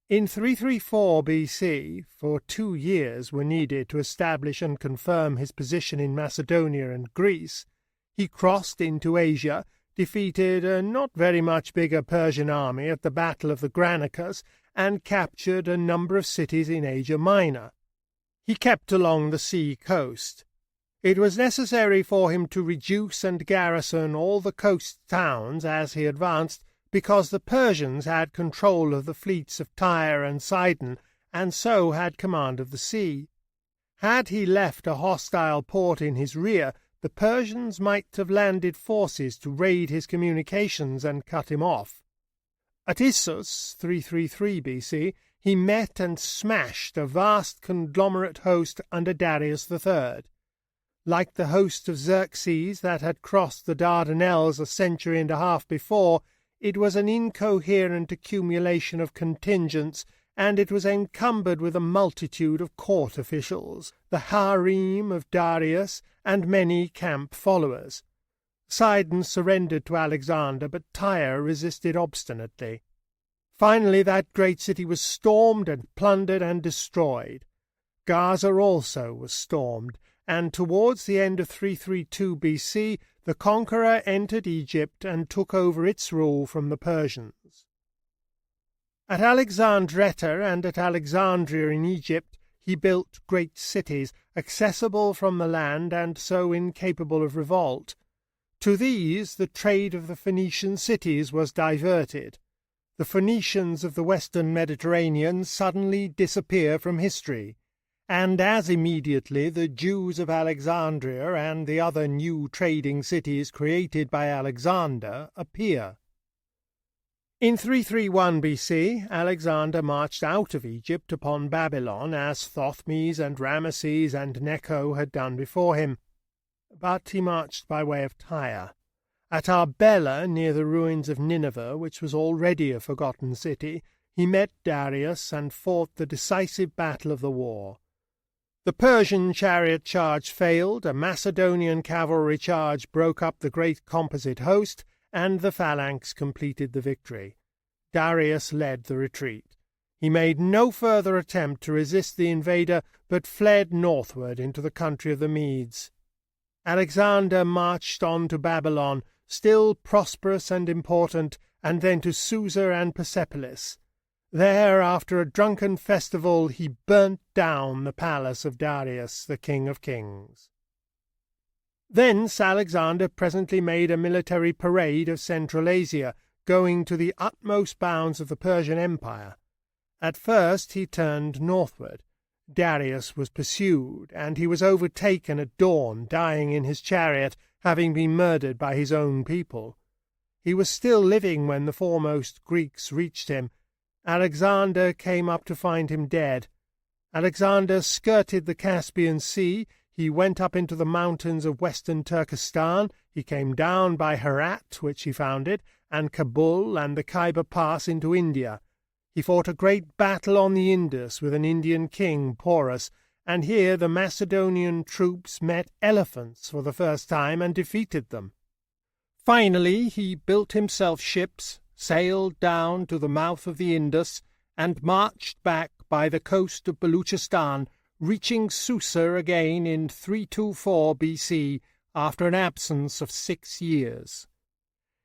In 334 BC, for 2 years were needed to establish and confirm his position in Macedonia and Greece. He crossed into Asia, defeated a not very much bigger Persian army at the Battle of the Granicus, and captured a number of cities in Asia Minor. He kept along the sea coast. It was necessary for him to reduce and garrison all the coast towns as he advanced, because the Persians had control of the fleets of Tyre and Sidon, and so had command of the sea. Had he left a hostile port in his rear, the Persians might have landed forces to raid his communications and cut him off. At Issus, 333 BC, he met and smashed a vast conglomerate host under Darius III. Like the host of Xerxes that had crossed the Dardanelles a century and a half before, it was an incoherent accumulation of contingents, and it was encumbered with a multitude of court officials, the harem of Darius, and many camp followers. Sidon surrendered to Alexander, but Tyre resisted obstinately. Finally that great city was stormed and plundered and destroyed. Gaza also was stormed, and towards the end of 332 BC the conqueror entered Egypt and took over its rule from the Persians. At Alexandretta and at Alexandria in Egypt he built great cities, accessible from the land and so incapable of revolt. To these the trade of the Phoenician cities was diverted. The Phoenicians of the western Mediterranean suddenly disappear from history, and as immediately the Jews of Alexandria and the other new trading cities created by Alexander appear. In 331 BC, Alexander marched out of Egypt upon Babylon as Thothmes and Rameses and Necho had done before him, but he marched by way of Tyre. At Arbela, near the ruins of Nineveh, which was already a forgotten city, he met Darius and fought the decisive battle of the war. The Persian chariot charge failed, a Macedonian cavalry charge broke up the great composite host, and the phalanx completed the victory. Darius led the retreat. He made no further attempt to resist the invader, but fled northward into the country of the Medes. Alexander marched on to Babylon, still prosperous and important, and then to Susa and Persepolis. There, after a drunken festival, he burnt down the palace of Darius, the king of kings. Thence Alexander presently made a military parade of Central Asia, going to the utmost bounds of the Persian Empire. At first he turned northward. Darius was pursued, and he was overtaken at dawn, dying in his chariot, having been murdered by his own people. He was still living when the foremost Greeks reached him. Alexander came up to find him dead. Alexander skirted the Caspian Sea. He went up into the mountains of western Turkestan. He came down by Herat, which he founded, and Kabul and the Khyber Pass into India. He fought a great battle on the Indus with an Indian king, Porus, and here the Macedonian troops met elephants for the first time and defeated them. Finally he built himself ships, sailed down to the mouth of the Indus, and marched back by the coast of Baluchistan, reaching Susa again in 324 BC after an absence of 6 years.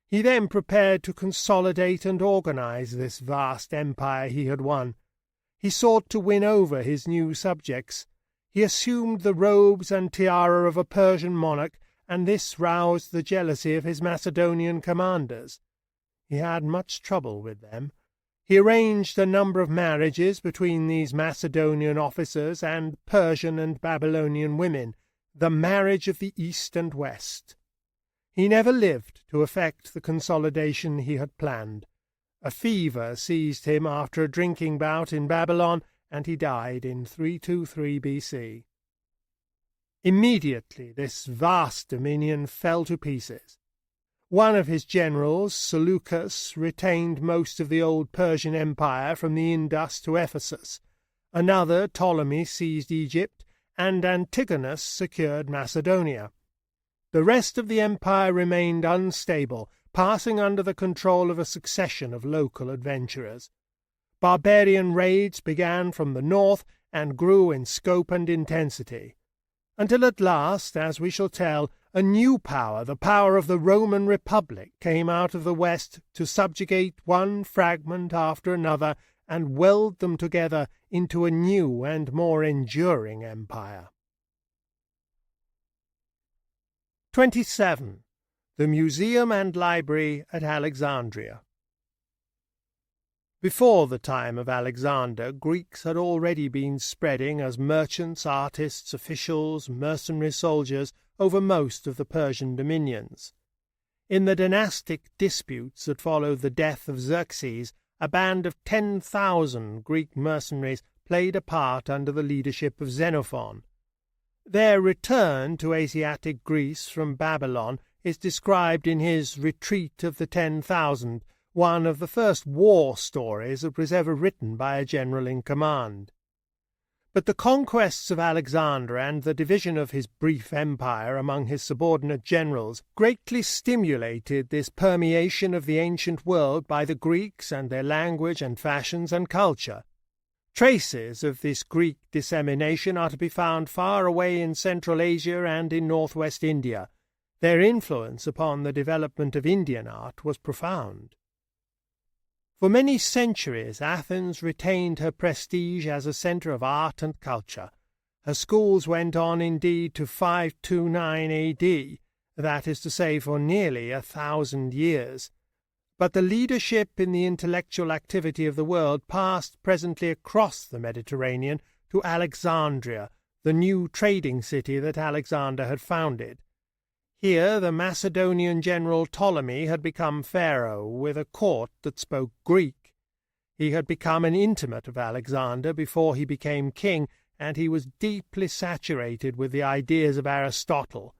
He then prepared to consolidate and organize this vast empire he had won. He sought to win over his new subjects. He assumed the robes and tiara of a Persian monarch, and this roused the jealousy of his Macedonian commanders. He had much trouble with them. He arranged a number of marriages between these Macedonian officers and Persian and Babylonian women, the marriage of the East and West. He never lived to effect the consolidation he had planned. A fever seized him after a drinking bout in Babylon, and he died in 323 BC. Immediately this vast dominion fell to pieces. One of his generals, Seleucus, retained most of the old Persian Empire from the Indus to Ephesus. Another, Ptolemy, seized Egypt, and Antigonus secured Macedonia. The rest of the empire remained unstable, passing under the control of a succession of local adventurers. Barbarian raids began from the north and grew in scope and intensity, until at last, as we shall tell, a new power, the power of the Roman Republic, came out of the west to subjugate one fragment after another and weld them together into a new and more enduring empire. 27. The Museum and Library at Alexandria. Before the time of Alexander, Greeks had already been spreading as merchants, artists, officials, mercenary soldiers over most of the Persian dominions. In the dynastic disputes that followed the death of Xerxes, a band of 10,000 Greek mercenaries played a part under the leadership of Xenophon. Their return to Asiatic Greece from Babylon is described in his Retreat of the 10,000, one of the first war stories that was ever written by a general in command. But the conquests of Alexander and the division of his brief empire among his subordinate generals greatly stimulated this permeation of the ancient world by the Greeks and their language and fashions and culture. Traces of this Greek dissemination are to be found far away in Central Asia and in northwest India. Their influence upon the development of Indian art was profound. For many centuries Athens retained her prestige as a centre of art and culture. Her schools went on indeed to 529 AD, that is to say for nearly 1,000 years. But the leadership in the intellectual activity of the world passed presently across the Mediterranean to Alexandria, the new trading city that Alexander had founded. Here the Macedonian general Ptolemy had become pharaoh, with a court that spoke Greek. He had become an intimate of Alexander before he became king, and he was deeply saturated with the ideas of Aristotle.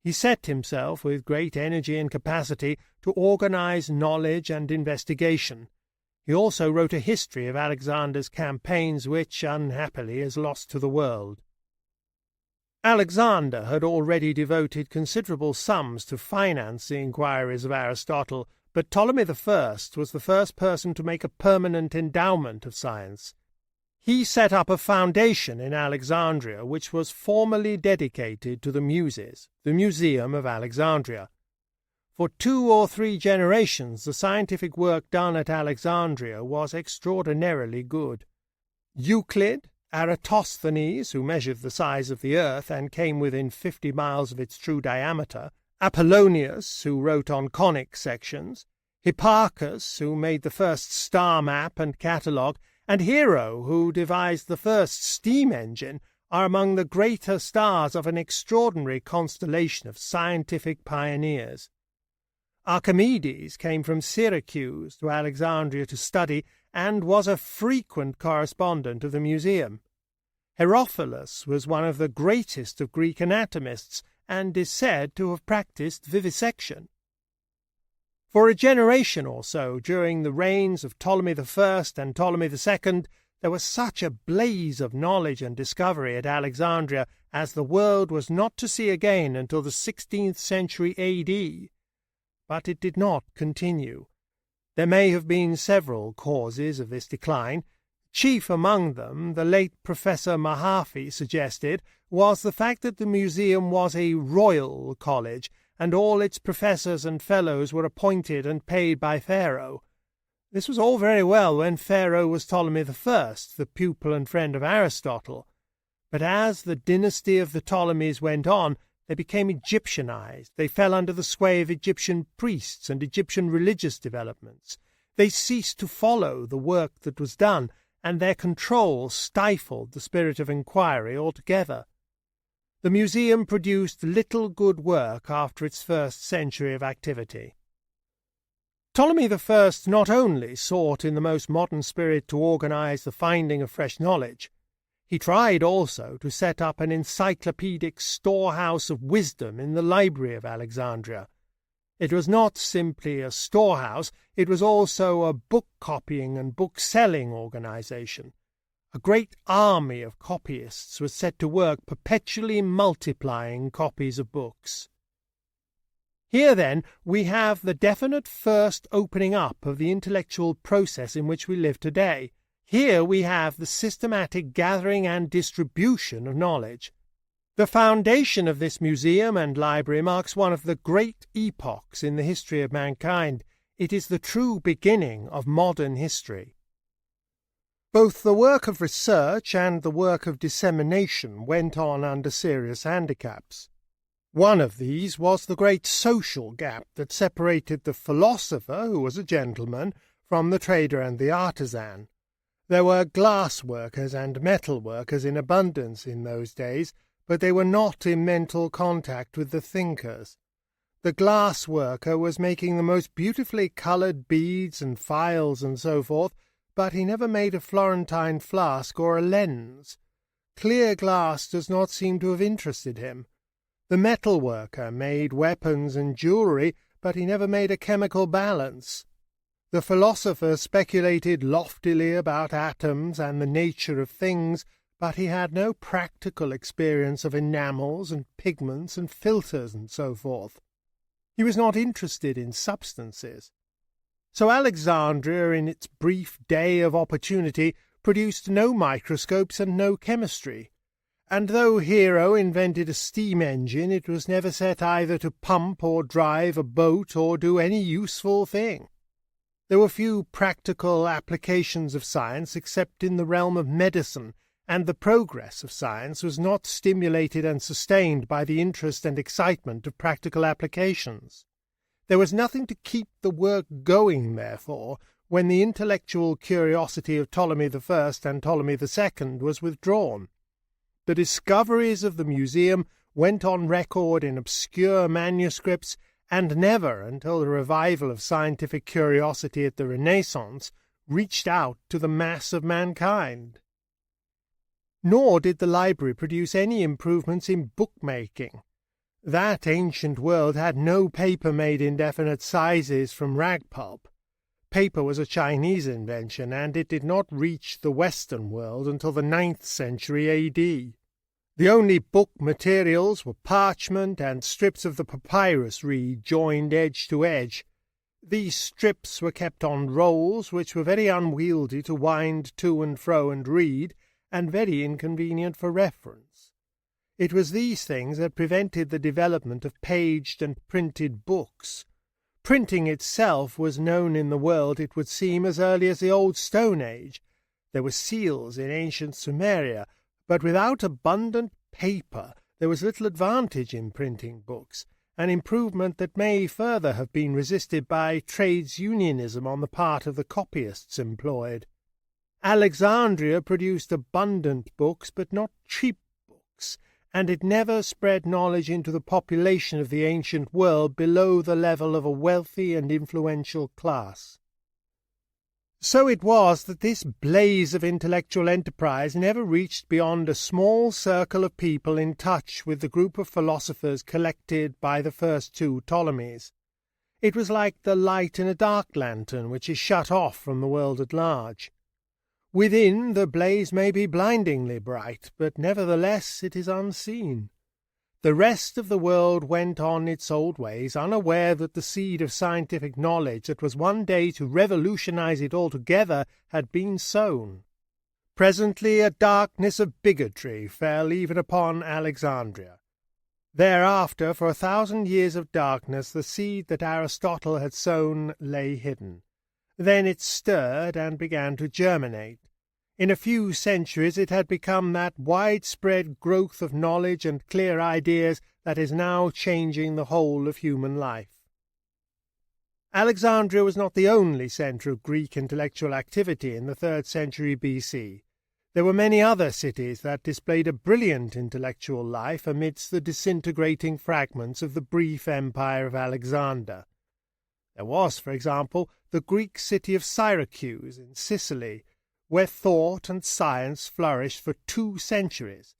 He set himself, with great energy and capacity, to organize knowledge and investigation. He also wrote a history of Alexander's campaigns, which, unhappily, is lost to the world. Alexander had already devoted considerable sums to finance the inquiries of Aristotle, but Ptolemy I was the first person to make a permanent endowment of science. He set up a foundation in Alexandria which was formally dedicated to the Muses, the Museum of Alexandria. For 2 or 3 generations the scientific work done at Alexandria was extraordinarily good. Euclid, Eratosthenes, who measured the size of the earth and came within 50 miles of its true diameter, Apollonius, who wrote on conic sections, Hipparchus, who made the first star map and catalogue, and Hero, who devised the first steam engine, are among the greater stars of an extraordinary constellation of scientific pioneers. Archimedes came from Syracuse to Alexandria to study, and was a frequent correspondent of the museum. Herophilus was one of the greatest of Greek anatomists, and is said to have practised vivisection. For a generation or so, during the reigns of Ptolemy I and Ptolemy II, there was such a blaze of knowledge and discovery at Alexandria as the world was not to see again until the 16th century A.D. But it did not continue. There may have been several causes of this decline. Chief among them, the late Professor Mahaffy suggested, was the fact that the museum was a royal college, and all its professors and fellows were appointed and paid by Pharaoh. This was all very well when Pharaoh was Ptolemy I, the pupil and friend of Aristotle, but as the dynasty of the Ptolemies went on, they became Egyptianized. They fell under the sway of Egyptian priests and Egyptian religious developments. They ceased to follow the work that was done, and their control stifled the spirit of inquiry altogether. The museum produced little good work after its first century of activity. Ptolemy I not only sought in the most modern spirit to organize the finding of fresh knowledge, he tried also to set up an encyclopedic storehouse of wisdom in the library of Alexandria. It was not simply a storehouse, it was also a book-copying and book-selling organization. A great army of copyists was set to work perpetually multiplying copies of books. Here, then, we have the definite first opening up of the intellectual process in which we live today. Here we have the systematic gathering and distribution of knowledge. The foundation of this museum and library marks one of the great epochs in the history of mankind. It is the true beginning of modern history. Both the work of research and the work of dissemination went on under serious handicaps. One of these was the great social gap that separated the philosopher, who was a gentleman, from the trader and the artisan. There were glass workers and metal workers in abundance in those days, but they were not in mental contact with the thinkers. The glass worker was making the most beautifully coloured beads and phials and so forth, but he never made a Florentine flask or a lens. Clear glass does not seem to have interested him. The metal worker made weapons and jewellery, but he never made a chemical balance. The philosopher speculated loftily about atoms and the nature of things, but he had no practical experience of enamels and pigments and filters and so forth. He was not interested in substances. So Alexandria, in its brief day of opportunity, produced no microscopes and no chemistry. And though Hero invented a steam engine, it was never set either to pump or drive a boat or do any useful thing. There were few practical applications of science except in the realm of medicine, and the progress of science was not stimulated and sustained by the interest and excitement of practical applications. There was nothing to keep the work going, therefore, when the intellectual curiosity of Ptolemy I and Ptolemy II was withdrawn. The discoveries of the museum went on record in obscure manuscripts, and never, until the revival of scientific curiosity at the Renaissance, reached out to the mass of mankind. Nor did the library produce any improvements in bookmaking. That ancient world had no paper made in definite sizes from rag pulp. Paper was a Chinese invention, and it did not reach the Western world until the 9th century A.D. The only book materials were parchment and strips of the papyrus reed joined edge to edge. These strips were kept on rolls, which were very unwieldy to wind to and fro and read, and very inconvenient for reference. It was these things that prevented the development of paged and printed books. Printing itself was known in the world, it would seem, as early as the Old Stone Age. There were seals in ancient Sumeria, but without abundant paper there was little advantage in printing books, an improvement that may further have been resisted by trades unionism on the part of the copyists employed. Alexandria produced abundant books, but not cheap books, and it never spread knowledge into the population of the ancient world below the level of a wealthy and influential class. So it was that this blaze of intellectual enterprise never reached beyond a small circle of people in touch with the group of philosophers collected by the first two Ptolemies. It was like the light in a dark lantern, which is shut off from the world at large. Within, the blaze may be blindingly bright, but nevertheless it is unseen. The rest of the world went on its old ways, unaware that the seed of scientific knowledge that was one day to revolutionize it altogether had been sown. Presently a darkness of bigotry fell even upon Alexandria. Thereafter, for 1,000 years of darkness, the seed that Aristotle had sown lay hidden. Then it stirred and began to germinate. In a few centuries it had become that widespread growth of knowledge and clear ideas that is now changing the whole of human life. Alexandria was not the only centre of Greek intellectual activity in the 3rd century B.C. There were many other cities that displayed a brilliant intellectual life amidst the disintegrating fragments of the brief empire of Alexander. There was, for example, the Greek city of Syracuse in Sicily, where thought and science flourished for 2 centuries.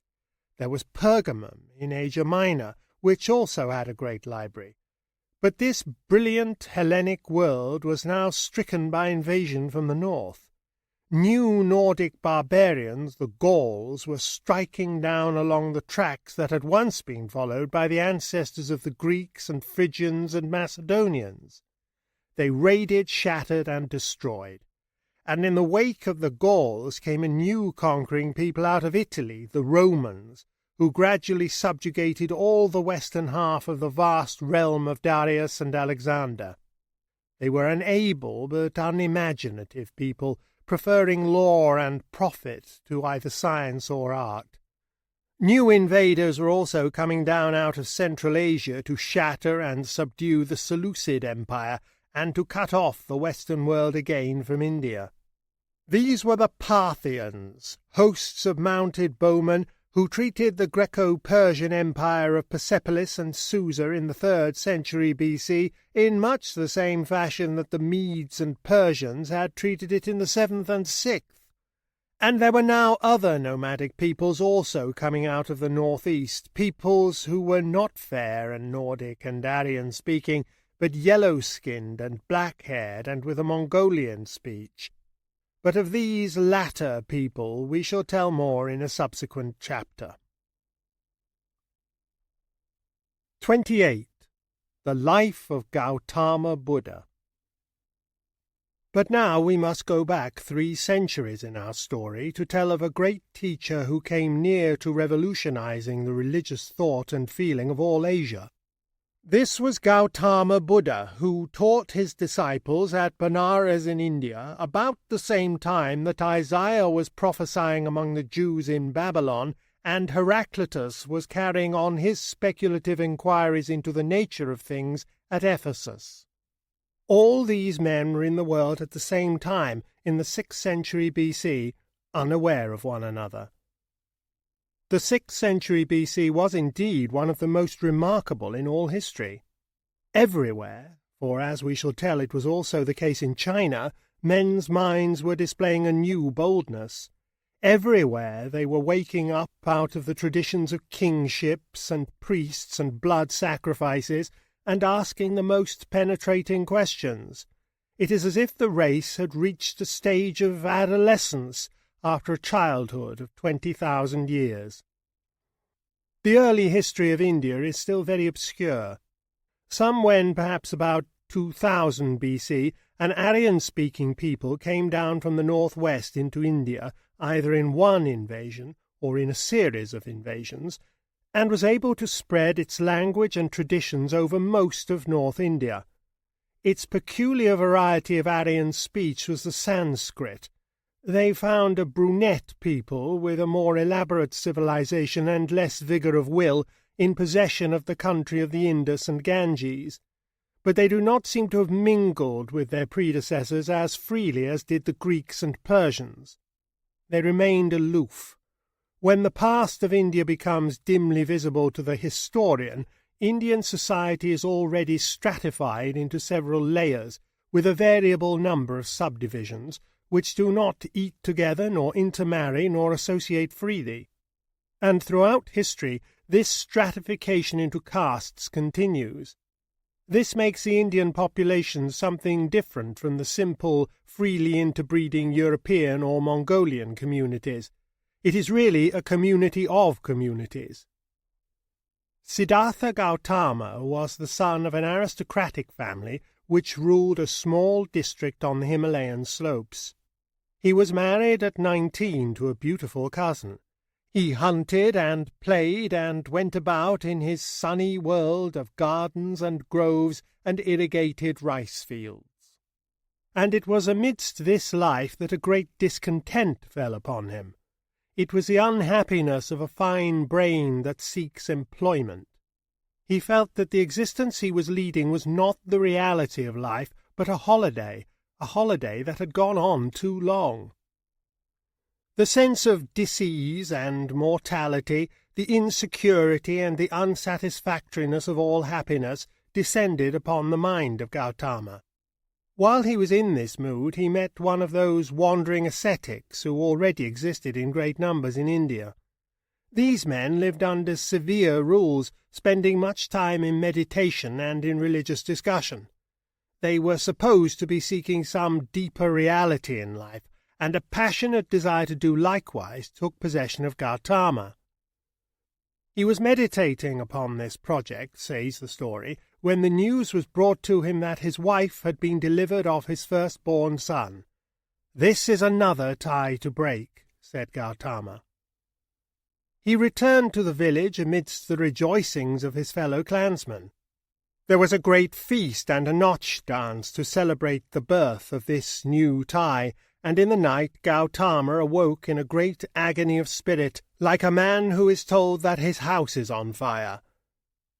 There was Pergamum in Asia Minor, which also had a great library. But this brilliant Hellenic world was now stricken by invasion from the north. New Nordic barbarians, the Gauls, were striking down along the tracks that had once been followed by the ancestors of the Greeks and Phrygians and Macedonians. They raided, shattered, and destroyed. And in the wake of the Gauls came a new conquering people out of Italy, the Romans, who gradually subjugated all the western half of the vast realm of Darius and Alexander. They were an able but unimaginative people, preferring law and profit to either science or art. New invaders were also coming down out of Central Asia to shatter and subdue the Seleucid Empire, and to cut off the Western world again from India. These were the Parthians, hosts of mounted bowmen, who treated the Greco-Persian Empire of Persepolis and Susa in the 3rd century B.C. in much the same fashion that the Medes and Persians had treated it in the 7th and 6th. And there were now other nomadic peoples also coming out of the northeast, peoples who were not fair and Nordic and Aryan-speaking, but yellow-skinned and black-haired and with a Mongolian speech. But of these latter people we shall tell more in a subsequent chapter. 28. The Life of Gautama Buddha. But now we must go back 3 centuries in our story to tell of a great teacher who came near to revolutionizing the religious thought and feeling of all Asia. This was Gautama Buddha, who taught his disciples at Benares in India about the same time that Isaiah was prophesying among the Jews in Babylon, and Heraclitus was carrying on his speculative inquiries into the nature of things at Ephesus. All these men were in the world at the same time, in the 6th century B.C., unaware of one another. The 6th century BC was indeed one of the most remarkable in all history. Everywhere, for as we shall tell it was also the case in China, men's minds were displaying a new boldness. Everywhere they were waking up out of the traditions of kingships and priests and blood sacrifices, and asking the most penetrating questions. It is as if the race had reached a stage of adolescence after a childhood of 20,000 years. The early history of India is still very obscure. Some when perhaps about 2000 BC, an Aryan-speaking people came down from the northwest into India, either in one invasion or in a series of invasions, and was able to spread its language and traditions over most of North India. Its peculiar variety of Aryan speech was the Sanskrit. They found a brunette people with a more elaborate civilization and less vigour of will in possession of the country of the Indus and Ganges, but they do not seem to have mingled with their predecessors as freely as did the Greeks and Persians. They remained aloof. When the past of India becomes dimly visible to the historian, Indian society is already stratified into several layers, with a variable number of subdivisions, which do not eat together, nor intermarry, nor associate freely. And throughout history, this stratification into castes continues. This makes the Indian population something different from the simple, freely interbreeding European or Mongolian communities. It is really a community of communities. Siddhartha Gautama was the son of an aristocratic family which ruled a small district on the Himalayan slopes. He was married at 19 to a beautiful cousin. He hunted and played and went about in his sunny world of gardens and groves and irrigated rice fields. And it was amidst this life that a great discontent fell upon him. It was the unhappiness of a fine brain that seeks employment. He felt that the existence he was leading was not the reality of life, but a holiday that had gone on too long. The sense of disease and mortality, the insecurity and the unsatisfactoriness of all happiness descended upon the mind of Gautama. While he was in this mood, he met one of those wandering ascetics who already existed in great numbers in India. These men lived under severe rules, spending much time in meditation and in religious discussion. They were supposed to be seeking some deeper reality in life, and a passionate desire to do likewise took possession of Gautama. He was meditating upon this project, says the story, when the news was brought to him that his wife had been delivered of his firstborn son. "This is another tie to break," said Gautama. He returned to the village amidst the rejoicings of his fellow clansmen. There was a great feast and a notch dance to celebrate the birth of this new tie, and in the night Gautama awoke in a great agony of spirit, like a man who is told that his house is on fire.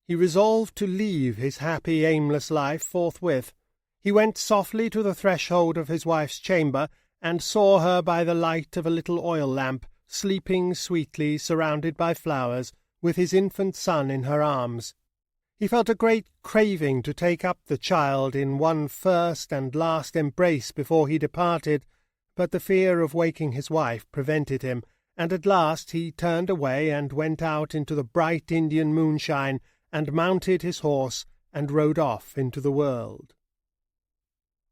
He resolved to leave his happy, aimless life forthwith. He went softly to the threshold of his wife's chamber, and saw her by the light of a little oil lamp, sleeping sweetly, surrounded by flowers, with his infant son in her arms. He felt a great craving to take up the child in one first and last embrace before he departed, but the fear of waking his wife prevented him, and at last he turned away and went out into the bright Indian moonshine, and mounted his horse, and rode off into the world.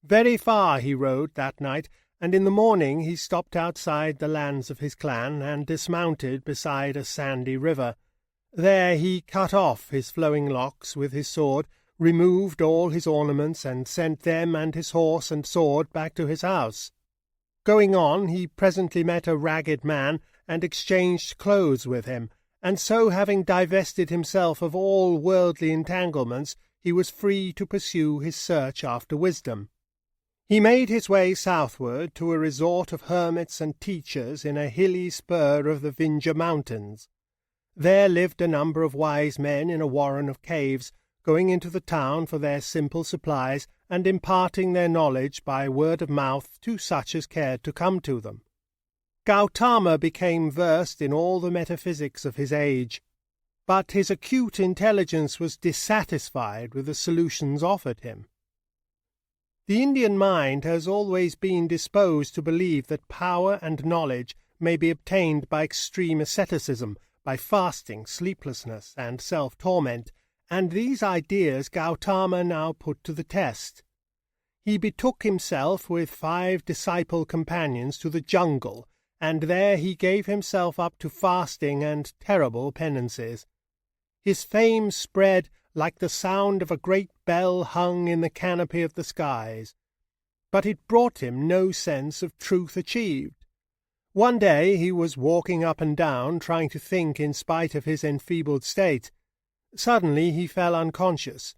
Very far he rode that night, and in the morning he stopped outside the lands of his clan, and dismounted beside a sandy river. There he cut off his flowing locks with his sword, removed all his ornaments, and sent them and his horse and sword back to his house. Going on, he presently met a ragged man, and exchanged clothes with him, and so having divested himself of all worldly entanglements, he was free to pursue his search after wisdom. He made his way southward to a resort of hermits and teachers in a hilly spur of the Vindhya mountains. There lived a number of wise men in a warren of caves, going into the town for their simple supplies, and imparting their knowledge by word of mouth to such as cared to come to them. Gautama became versed in all the metaphysics of his age, but his acute intelligence was dissatisfied with the solutions offered him. The Indian mind has always been disposed to believe that power and knowledge may be obtained by extreme asceticism, by fasting, sleeplessness, and self-torment, and these ideas Gautama now put to the test. He betook himself with 5 disciple companions to the jungle, and there he gave himself up to fasting and terrible penances. His fame spread like the sound of a great bell hung in the canopy of the skies, but it brought him no sense of truth achieved. One day he was walking up and down, trying to think in spite of his enfeebled state. Suddenly he fell unconscious.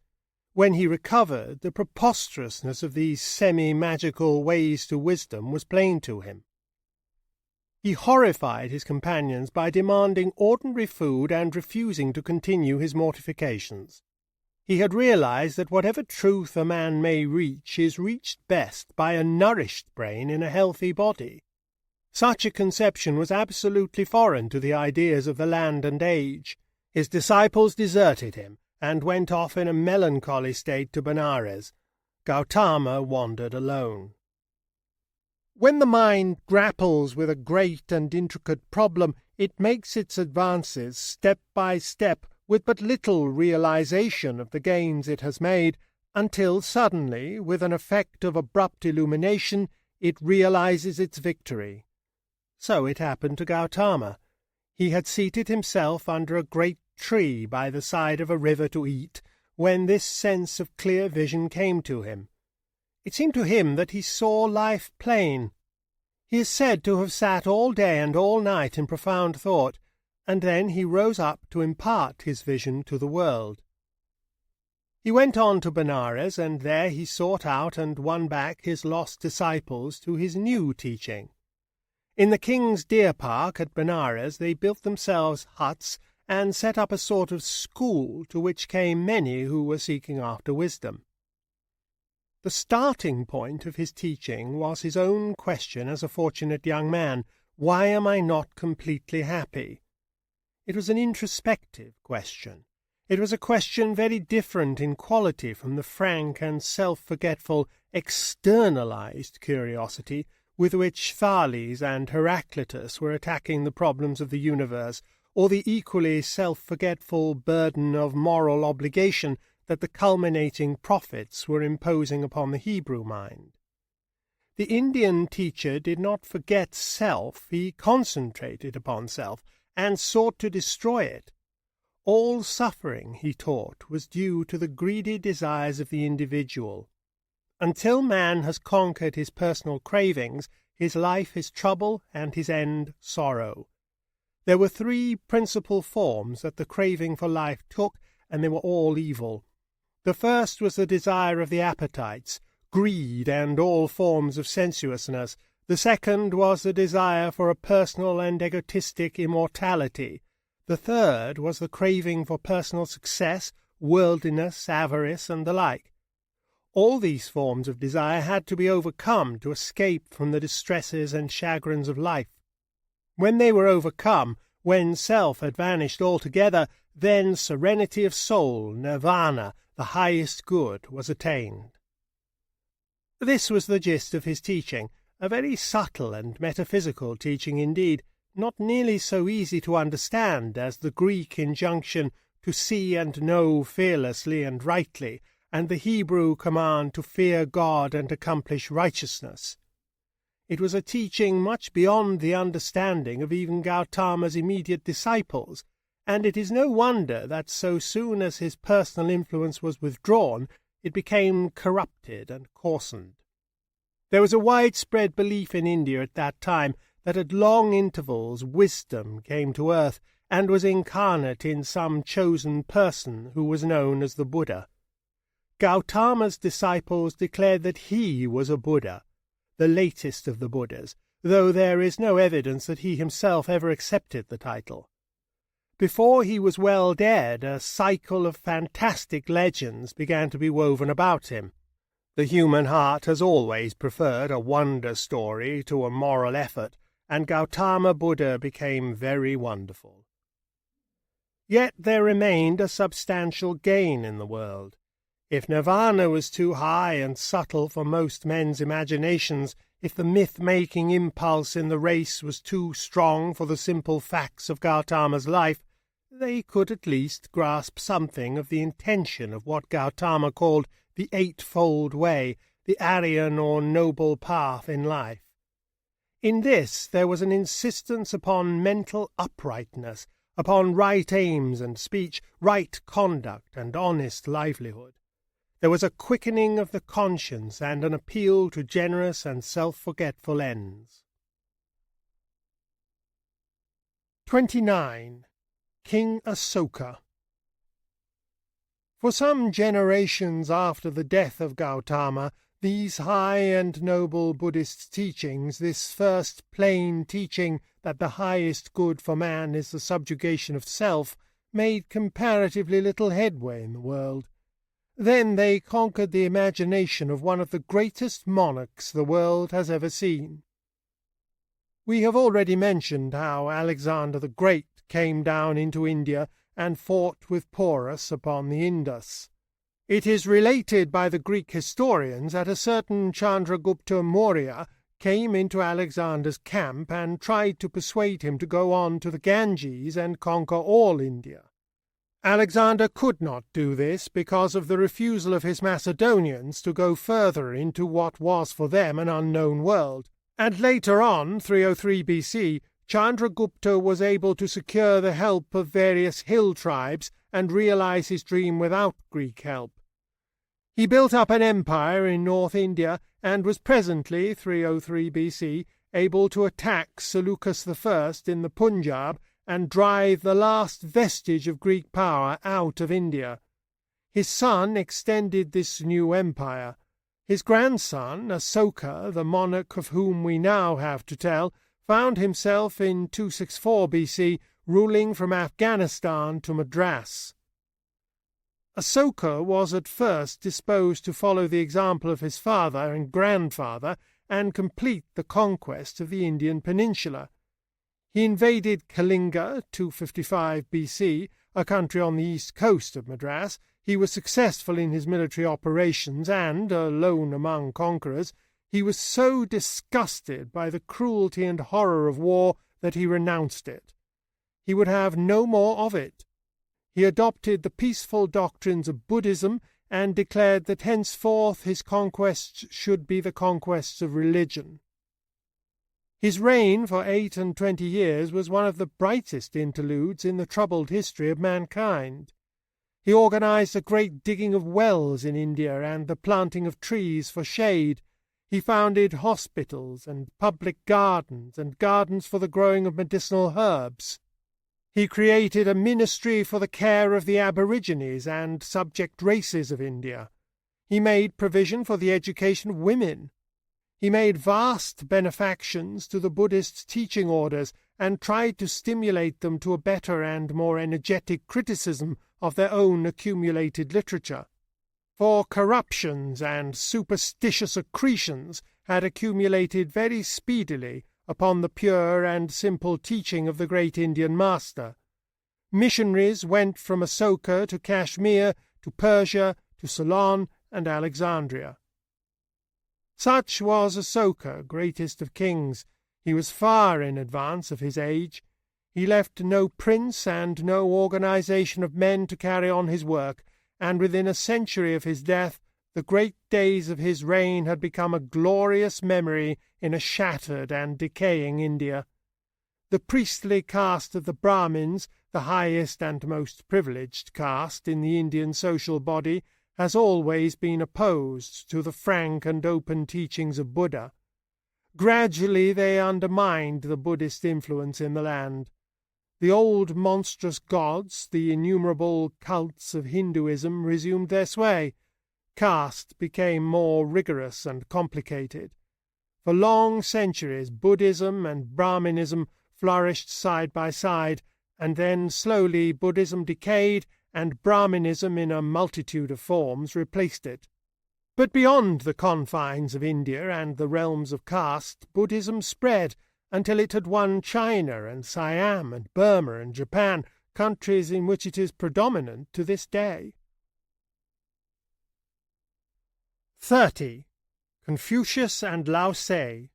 When he recovered, the preposterousness of these semi-magical ways to wisdom was plain to him. He horrified his companions by demanding ordinary food and refusing to continue his mortifications. He had realized that whatever truth a man may reach is reached best by a nourished brain in a healthy body. Such a conception was absolutely foreign to the ideas of the land and age. His disciples deserted him, and went off in a melancholy state to Benares. Gautama wandered alone. When the mind grapples with a great and intricate problem, it makes its advances step by step with but little realization of the gains it has made, until suddenly, with an effect of abrupt illumination, it realizes its victory. So it happened to Gautama. He had seated himself under a great tree by the side of a river to eat, when this sense of clear vision came to him. It seemed to him that he saw life plain. He is said to have sat all day and all night in profound thought, and then he rose up to impart his vision to the world. He went on to Benares, and there he sought out and won back his lost disciples to his new teaching. In the king's deer park at Benares they built themselves huts and set up a sort of school to which came many who were seeking after wisdom. The starting point of his teaching was his own question as a fortunate young man, "Why am I not completely happy?" It was an introspective question. It was a question very different in quality from the frank and self-forgetful, externalized curiosity with which Thales and Heraclitus were attacking the problems of the universe, or the equally self-forgetful burden of moral obligation that the culminating prophets were imposing upon the Hebrew mind. The Indian teacher did not forget self, he concentrated upon self, and sought to destroy it. All suffering, he taught, was due to the greedy desires of the individual. Until man has conquered his personal cravings, his life is trouble and his end sorrow. There were 3 principal forms that the craving for life took, and they were all evil. The first was the desire of the appetites, greed and all forms of sensuousness. The second was the desire for a personal and egotistic immortality. The third was the craving for personal success, worldliness, avarice, and the like. All these forms of desire had to be overcome to escape from the distresses and chagrins of life. When they were overcome, when self had vanished altogether, then serenity of soul, nirvana, the highest good, was attained. This was the gist of his teaching, a very subtle and metaphysical teaching indeed, not nearly so easy to understand as the Greek injunction to see and know fearlessly and rightly, and the Hebrew command to fear God and accomplish righteousness. It was a teaching much beyond the understanding of even Gautama's immediate disciples, and it is no wonder that so soon as his personal influence was withdrawn, it became corrupted and coarsened. There was a widespread belief in India at that time that at long intervals wisdom came to earth and was incarnate in some chosen person who was known as the Buddha. Gautama's disciples declared that he was a Buddha, the latest of the Buddhas, though there is no evidence that he himself ever accepted the title. Before he was well dead, a cycle of fantastic legends began to be woven about him. The human heart has always preferred a wonder story to a moral effort, and Gautama Buddha became very wonderful. Yet there remained a substantial gain in the world. If nirvana was too high and subtle for most men's imaginations, if the myth-making impulse in the race was too strong for the simple facts of Gautama's life, they could at least grasp something of the intention of what Gautama called the Eightfold Way, the Aryan or noble path in life. In this there was an insistence upon mental uprightness, upon right aims and speech, right conduct and honest livelihood. There was a quickening of the conscience and an appeal to generous and self-forgetful ends. 29. King Asoka. For some generations after the death of Gautama, these high and noble Buddhist teachings, this first plain teaching that the highest good for man is the subjugation of self, made comparatively little headway in the world. Then they conquered the imagination of one of the greatest monarchs the world has ever seen. We have already mentioned how Alexander the Great came down into India and fought with Porus upon the Indus. It is related by the Greek historians that a certain Chandragupta Maurya came into Alexander's camp and tried to persuade him to go on to the Ganges and conquer all India. Alexander could not do this because of the refusal of his Macedonians to go further into what was for them an unknown world, and later on, 303 BC, Chandragupta was able to secure the help of various hill tribes and realize his dream without Greek help. He built up an empire in North India and was presently, 303 BC, able to attack Seleucus I in the Punjab and drive the last vestige of Greek power out of India. His son extended this new empire. His grandson, Asoka, the monarch of whom we now have to tell, found himself in 264 BC ruling from Afghanistan to Madras. Asoka was at first disposed to follow the example of his father and grandfather and complete the conquest of the Indian peninsula. He invaded Kalinga, 255 BC, a country on the east coast of Madras. He was successful in his military operations and, alone among conquerors, he was so disgusted by the cruelty and horror of war that he renounced it. He would have no more of it. He adopted the peaceful doctrines of Buddhism and declared that henceforth his conquests should be the conquests of religion. His reign for 28 years was one of the brightest interludes in the troubled history of mankind. He organized a great digging of wells in India and the planting of trees for shade. He founded hospitals and public gardens and gardens for the growing of medicinal herbs. He created a ministry for the care of the aborigines and subject races of India. He made provision for the education of women. He made vast benefactions to the Buddhist teaching orders and tried to stimulate them to a better and more energetic criticism of their own accumulated literature. For corruptions and superstitious accretions had accumulated very speedily upon the pure and simple teaching of the great Indian master. Missionaries went from Asoka to Kashmir, to Persia, to Ceylon and Alexandria. Such was Asoka, greatest of kings. He was far in advance of his age. He left no prince and no organization of men to carry on his work, and within a century of his death the great days of his reign had become a glorious memory in a shattered and decaying India. The priestly caste of the Brahmins, the highest and most privileged caste in the Indian social body, has always been opposed to the frank and open teachings of Buddha. Gradually they undermined the Buddhist influence in the land. The old monstrous gods, the innumerable cults of Hinduism, resumed their sway. Caste became more rigorous and complicated. For long centuries Buddhism and Brahminism flourished side by side, and then slowly Buddhism decayed and Brahminism in a multitude of forms replaced it. But beyond the confines of India and the realms of caste, Buddhism spread, until it had won China and Siam and Burma and Japan, countries in which it is predominant to this day. 30. Confucius and Lao Tse.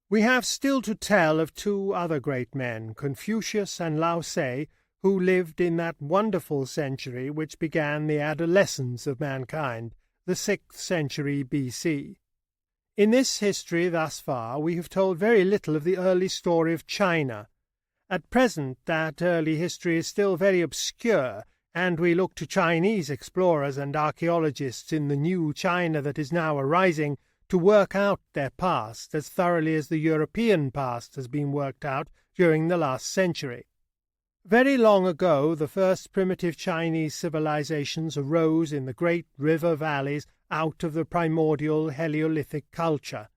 We have still to tell of two other great men, Confucius and Lao Tse, who lived in that wonderful century which began the adolescence of mankind, the 6th century B.C. In this history thus far we have told very little of the early story of China. At present that early history is still very obscure, and we look to Chinese explorers and archaeologists in the new China that is now arising to work out their past as thoroughly as the European past has been worked out during the last century. Very long ago the first primitive Chinese civilizations arose in the great river valleys out of the primordial Heliolithic culture.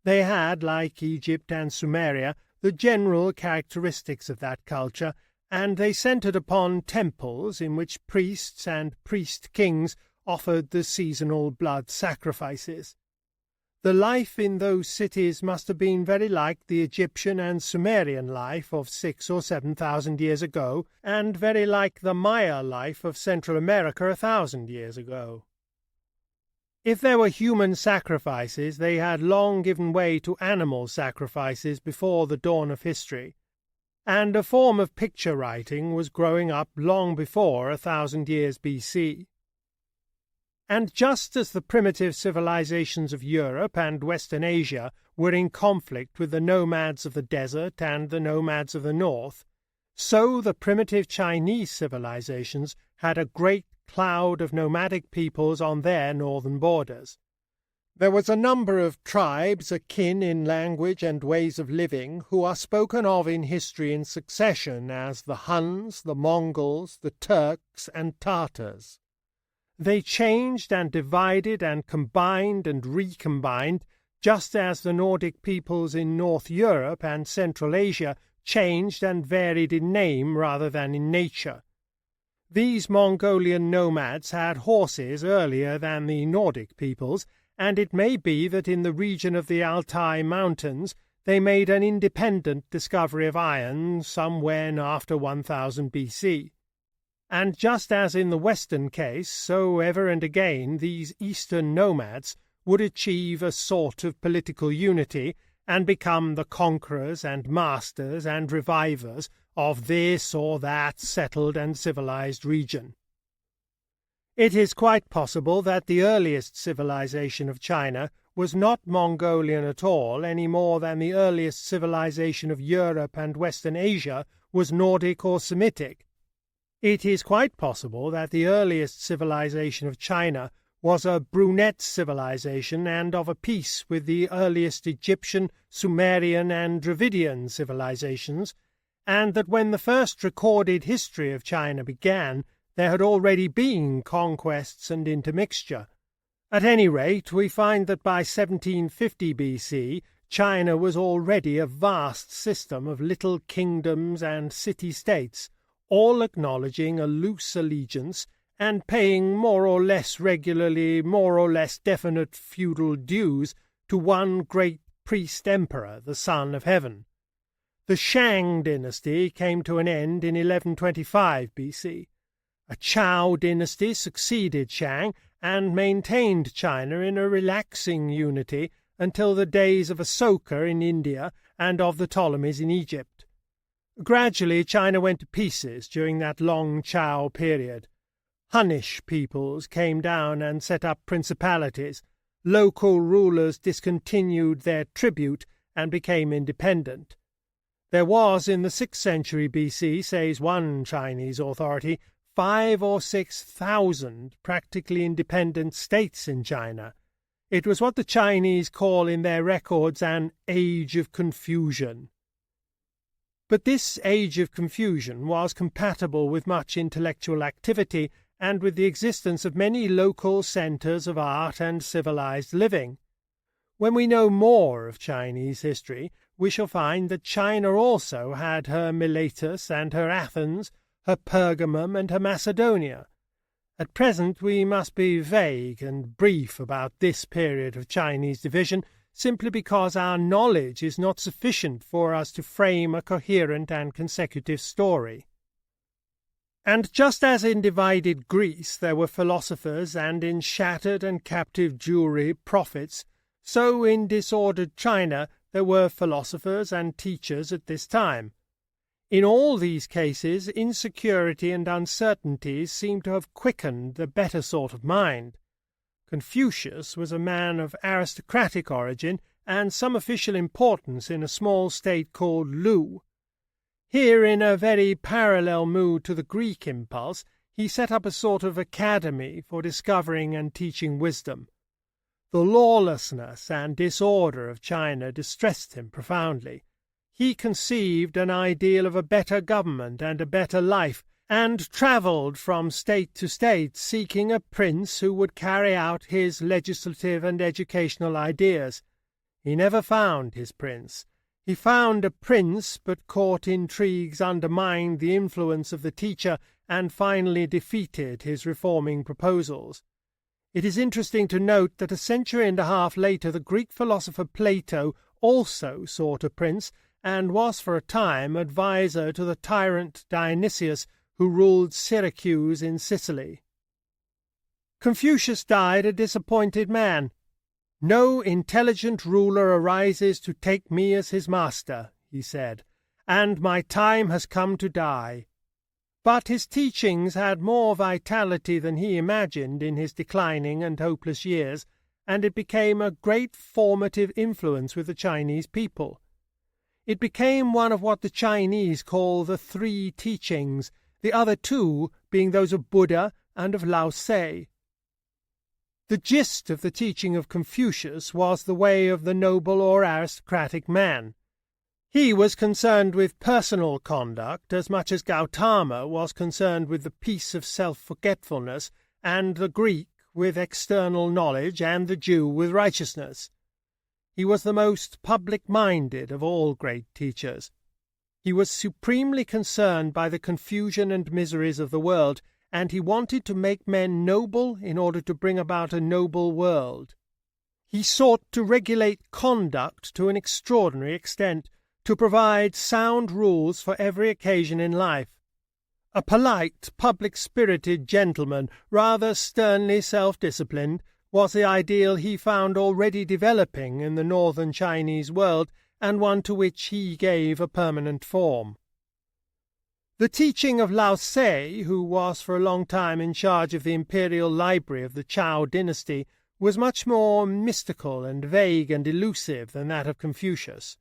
They had, like Egypt and Sumeria, the general characteristics of that culture, and they centered upon temples in which priests and priest-kings offered the seasonal blood sacrifices. The life in those cities must have been very like the Egyptian and Sumerian life of 6,000 or 7,000 years ago, and very like the Maya life of Central America 1,000 years ago. If there were human sacrifices, they had long given way to animal sacrifices before the dawn of history, and a form of picture writing was growing up long before 1,000 years B.C. And just as the primitive civilizations of Europe and Western Asia were in conflict with the nomads of the desert and the nomads of the north, so the primitive Chinese civilizations had a great cloud of nomadic peoples on their northern borders. There was a number of tribes akin in language and ways of living who are spoken of in history in succession as the Huns, the Mongols, the Turks, and Tartars. They changed and divided and combined and recombined, just as the Nordic peoples in North Europe and Central Asia changed and varied in name rather than in nature. These Mongolian nomads had horses earlier than the Nordic peoples, and it may be that in the region of the Altai Mountains they made an independent discovery of iron somewhen after 1000 B.C. And just as in the Western case, so ever and again these Eastern nomads would achieve a sort of political unity and become the conquerors and masters and revivers of this or that settled and civilized region. It is quite possible that the earliest civilization of China was not Mongolian at all, any more than the earliest civilization of Europe and Western Asia was Nordic or Semitic. It is quite possible that the earliest civilization of China was a brunette civilization and of a piece with the earliest Egyptian, Sumerian, and Dravidian civilizations, and that when the first recorded history of China began, there had already been conquests and intermixture. At any rate, we find that by 1750 B.C., China was already a vast system of little kingdoms and city-states, all acknowledging a loose allegiance and paying more or less regularly, more or less definite feudal dues to one great priest-emperor, the Son of Heaven. The Shang dynasty came to an end in 1125 B.C. A Chao dynasty succeeded Shang and maintained China in a relaxing unity until the days of Asoka in India and of the Ptolemies in Egypt. Gradually China went to pieces during that long Chao period. Hunnish peoples came down and set up principalities. Local rulers discontinued their tribute and became independent. There was in the 6th century B.C., says one Chinese authority, 5,000 or 6,000 practically independent states in China. It was what the Chinese call in their records an age of confusion. But this age of confusion was compatible with much intellectual activity and with the existence of many local centers of art and civilized living. When we know more of Chinese history, we shall find that China also had her Miletus and her Athens, her Pergamum and her Macedonia. At present we must be vague and brief about this period of Chinese division, simply because our knowledge is not sufficient for us to frame a coherent and consecutive story. And just as in divided Greece there were philosophers, and in shattered and captive Jewry prophets, so in disordered China there were philosophers and teachers at this time. In all these cases, insecurity and uncertainties seem to have quickened the better sort of mind. Confucius was a man of aristocratic origin and some official importance in a small state called Lu. Here, in a very parallel mood to the Greek impulse, he set up a sort of academy for discovering and teaching wisdom. The lawlessness and disorder of China distressed him profoundly. He conceived an ideal of a better government and a better life, and travelled from state to state seeking a prince who would carry out his legislative and educational ideas. He never found his prince. He found a prince, but court intrigues undermined the influence of the teacher and finally defeated his reforming proposals. It is interesting to note that a century and a half later the Greek philosopher Plato also sought a prince, and was for a time adviser to the tyrant Dionysius, who ruled Syracuse in Sicily. Confucius died a disappointed man. "No intelligent ruler arises to take me as his master," he said, "and my time has come to die." But his teachings had more vitality than he imagined in his declining and hopeless years, and it became a great formative influence with the Chinese people. It became one of what the Chinese call the three teachings, the other two being those of Buddha and of Lao Tse. The gist of the teaching of Confucius was the way of the noble or aristocratic man. He was concerned with personal conduct as much as Gautama was concerned with the peace of self-forgetfulness, and the Greek with external knowledge, and the Jew with righteousness. He was the most public-minded of all great teachers. He was supremely concerned by the confusion and miseries of the world, and he wanted to make men noble in order to bring about a noble world. He sought to regulate conduct to an extraordinary extent, to provide sound rules for every occasion in life. A polite, public-spirited gentleman, rather sternly self-disciplined, was the ideal he found already developing in the northern Chinese world, and one to which he gave a permanent form. The teaching of Lao Tse, who was for a long time in charge of the imperial library of the Zhou dynasty, was much more mystical and vague and elusive than that of Confucius.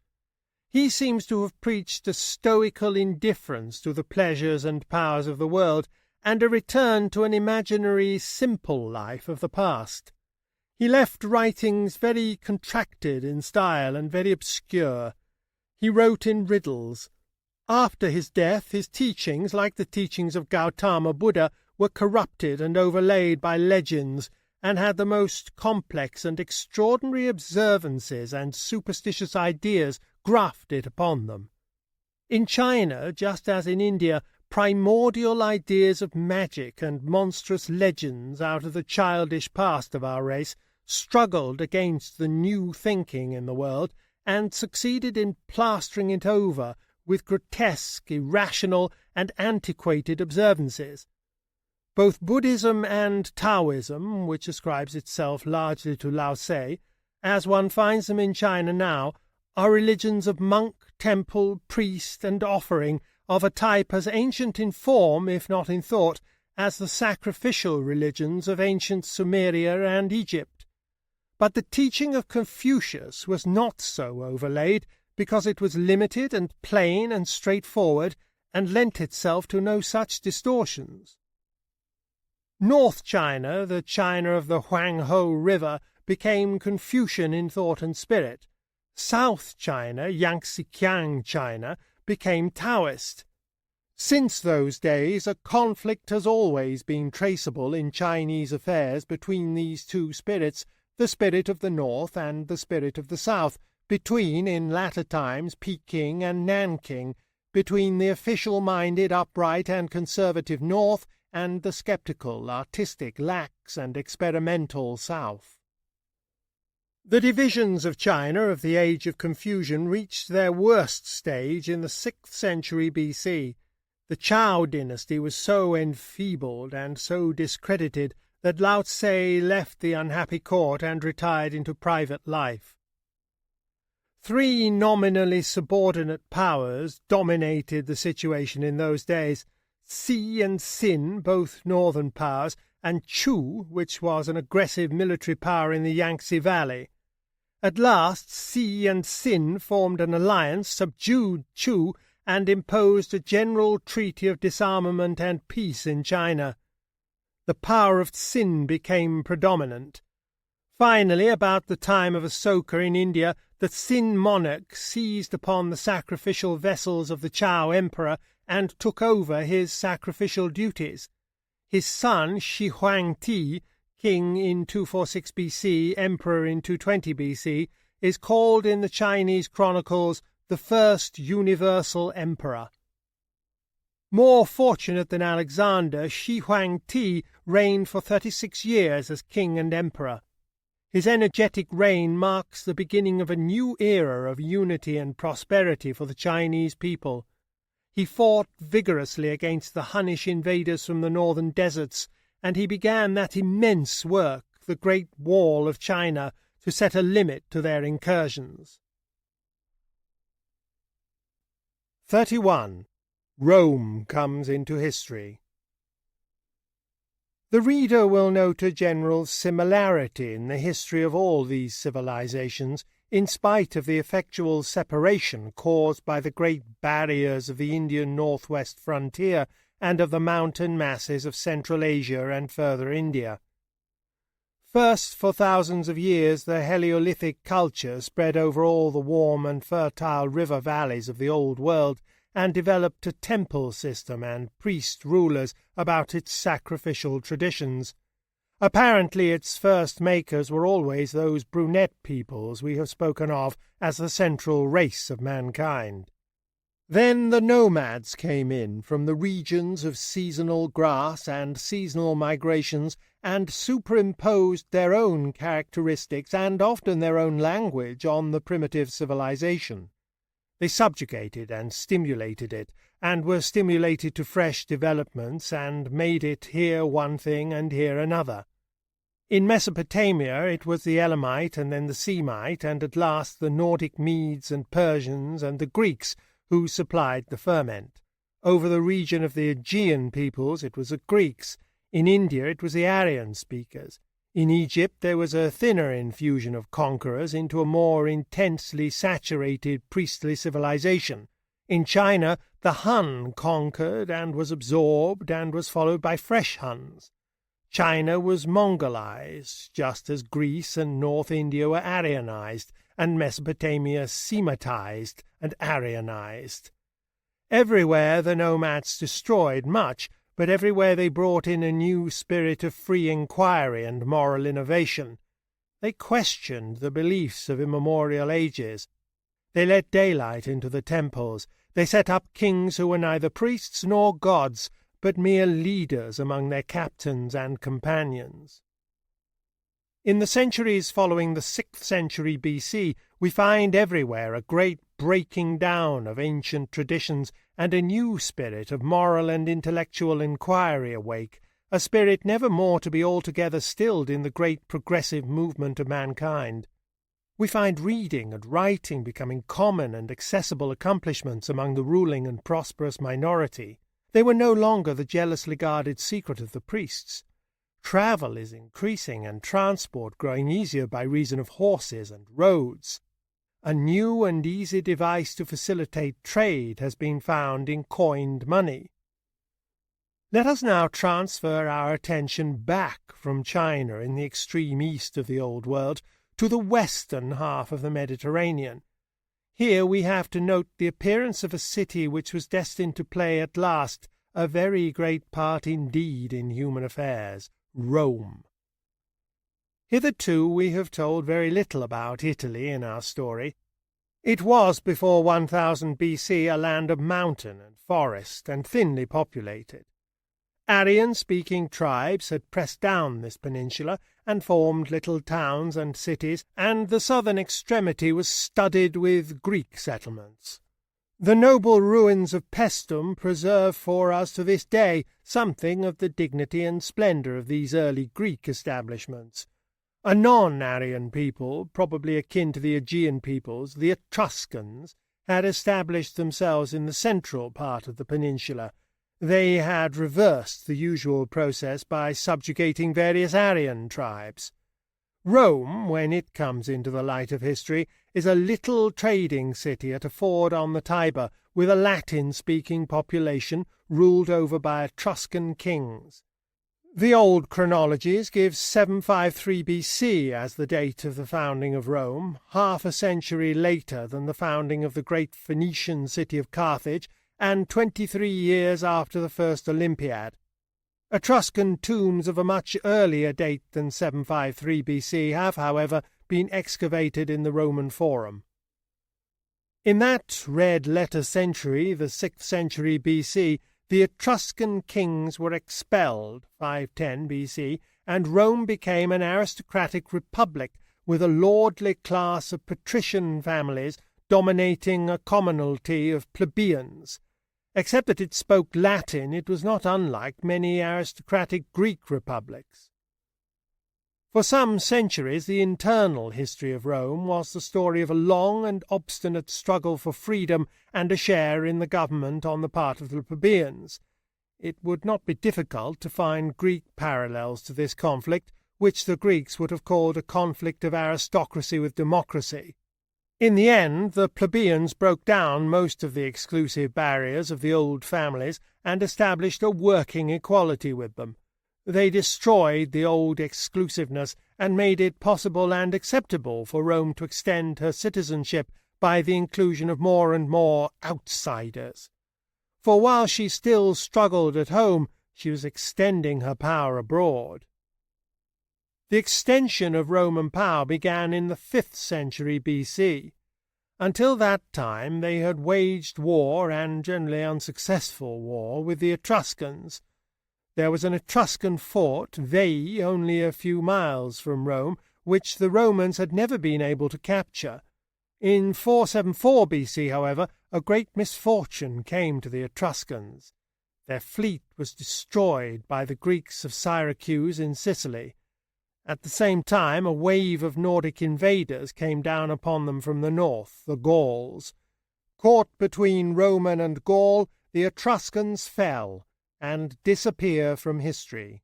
He seems to have preached a stoical indifference to the pleasures and powers of the world, and a return to an imaginary simple life of the past. He left writings very contracted in style and very obscure. He wrote in riddles. After his death, his teachings, like the teachings of Gautama Buddha, were corrupted and overlaid by legends, and had the most complex and extraordinary observances and superstitious ideas grafted upon them. In China, just as in India, primordial ideas of magic and monstrous legends out of the childish past of our race struggled against the new thinking in the world, and succeeded in plastering it over with grotesque, irrational, and antiquated observances. Both Buddhism and Taoism, which ascribes itself largely to Lao Tse, as one finds them in China now, are religions of monk, temple, priest, and offering, of a type as ancient in form, if not in thought, as the sacrificial religions of ancient Sumeria and Egypt. But the teaching of Confucius was not so overlaid, because it was limited and plain and straightforward, and lent itself to no such distortions. North China, the China of the Huanghe River, became Confucian in thought and spirit. South China, Yangtze-Kiang China, became Taoist. Since those days, a conflict has always been traceable in Chinese affairs between these two spirits, the spirit of the North and the spirit of the South, between, in latter times, Peking and Nanking, between the official-minded, upright, and conservative North, and the sceptical, artistic, lax, and experimental South. The divisions of China of the Age of Confucian reached their worst stage in the 6th century BC. The Zhou dynasty was so enfeebled and so discredited that Lao Tse left the unhappy court and retired into private life. Three nominally subordinate powers dominated the situation in those days: Si and Sin, both northern powers, and Chu, which was an aggressive military power in the Yangtze Valley. At last, Si and Sin formed an alliance, subdued Chu, and imposed a general treaty of disarmament and peace in China. The power of Sin became predominant. Finally, about the time of Asoka in India, the Sin monarch seized upon the sacrificial vessels of the Zhou emperor and took over his sacrificial duties. His son, Shi Huangti, king in 246 BC, emperor in 220 BC, is called in the Chinese chronicles the first universal emperor. More fortunate than Alexander, Shi Huangti reigned for 36 years as king and emperor. His energetic reign marks the beginning of a new era of unity and prosperity for the Chinese people. He fought vigorously against the Hunnish invaders from the northern deserts, and he began that immense work, the Great Wall of China, to set a limit to their incursions. 31. Rome comes into history. The reader will note a general similarity in the history of all these civilizations, in spite of the effectual separation caused by the great barriers of the Indian northwest frontier and of the mountain masses of Central Asia and further India. First, for thousands of years, the Heleolithic culture spread over all the warm and fertile river valleys of the Old World, and developed a temple system and priest-rulers about its sacrificial traditions. Apparently its first makers were always those brunette peoples we have spoken of as the central race of mankind. Then the nomads came in from the regions of seasonal grass and seasonal migrations, and superimposed their own characteristics and often their own language on the primitive civilization. They subjugated and stimulated it, and were stimulated to fresh developments, and made it here one thing and here another. In Mesopotamia it was the Elamite and then the Semite, and at last the Nordic Medes and Persians and the Greeks who supplied the ferment. Over the region of the Aegean peoples it was the Greeks. In India it was the Aryan speakers. In Egypt there was a thinner infusion of conquerors into a more intensely saturated priestly civilization. In China the Han conquered and was absorbed and was followed by fresh Huns. China was Mongolized, just as Greece and North India were Aryanized, and Mesopotamia Semitized and Aryanized. Everywhere the nomads destroyed much, but everywhere they brought in a new spirit of free inquiry and moral innovation. They questioned the beliefs of immemorial ages. They let daylight into the temples. They set up kings who were neither priests nor gods, but mere leaders among their captains and companions. In the centuries following the 6th century BC, we find everywhere a great breaking down of ancient traditions, and a new spirit of moral and intellectual inquiry awake, a spirit never more to be altogether stilled in the great progressive movement of mankind. We find reading and writing becoming common and accessible accomplishments among the ruling and prosperous minority. They were no longer the jealously guarded secret of the priests. Travel is increasing and transport growing easier by reason of horses and roads. A new and easy device to facilitate trade has been found in coined money. Let us now transfer our attention back from China in the extreme east of the Old World to the western half of the Mediterranean. Here we have to note the appearance of a city which was destined to play at last a very great part indeed in human affairs, Rome. Hitherto we have told very little about Italy in our story. It was before 1000 BC a land of mountain and forest and thinly populated. Aryan-speaking tribes had pressed down this peninsula and formed little towns and cities, and the southern extremity was studded with Greek settlements. The noble ruins of Paestum preserve for us to this day something of the dignity and splendour of these early Greek establishments. A non-Aryan people, probably akin to the Aegean peoples, the Etruscans, had established themselves in the central part of the peninsula. They had reversed the usual process by subjugating various Aryan tribes. Rome, when it comes into the light of history, is a little trading city at a ford on the Tiber, with a Latin-speaking population ruled over by Etruscan kings. The old chronologies give 753 BC as the date of the founding of Rome, half a century later than the founding of the great Phoenician city of Carthage, and 23 years after the first Olympiad. Etruscan tombs of a much earlier date than 753 BC have, however, been excavated in the Roman Forum. In that red-letter century, the 6th century BC, the Etruscan kings were expelled, 510 BC, and Rome became an aristocratic republic with a lordly class of patrician families dominating a commonalty of plebeians. Except that it spoke Latin, it was not unlike many aristocratic Greek republics. For some centuries, the internal history of Rome was the story of a long and obstinate struggle for freedom and a share in the government on the part of the plebeians. It would not be difficult to find Greek parallels to this conflict, which the Greeks would have called a conflict of aristocracy with democracy. In the end, the plebeians broke down most of the exclusive barriers of the old families and established a working equality with them. They destroyed the old exclusiveness and made it possible and acceptable for Rome to extend her citizenship by the inclusion of more and more outsiders. For while she still struggled at home, she was extending her power abroad. The extension of Roman power began in the 5th century BC. Until that time they had waged war, and generally unsuccessful war, with the Etruscans. There was an Etruscan fort, Veii, only a few miles from Rome, which the Romans had never been able to capture. In 474 BC, however, a great misfortune came to the Etruscans. Their fleet was destroyed by the Greeks of Syracuse in Sicily. At the same time, a wave of Nordic invaders came down upon them from the north, the Gauls. Caught between Roman and Gaul, the Etruscans fell and disappear from history.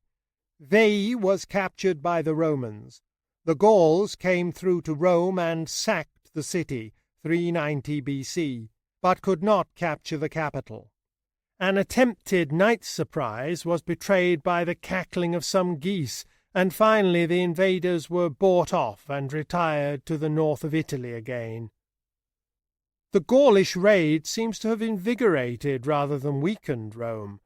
Veii was captured by the Romans. The Gauls came through to Rome and sacked the city, 390 BC, but could not capture the capital. An attempted night surprise was betrayed by the cackling of some geese, and finally the invaders were bought off and retired to the north of Italy again. The Gaulish raid seems to have invigorated rather than weakened Rome.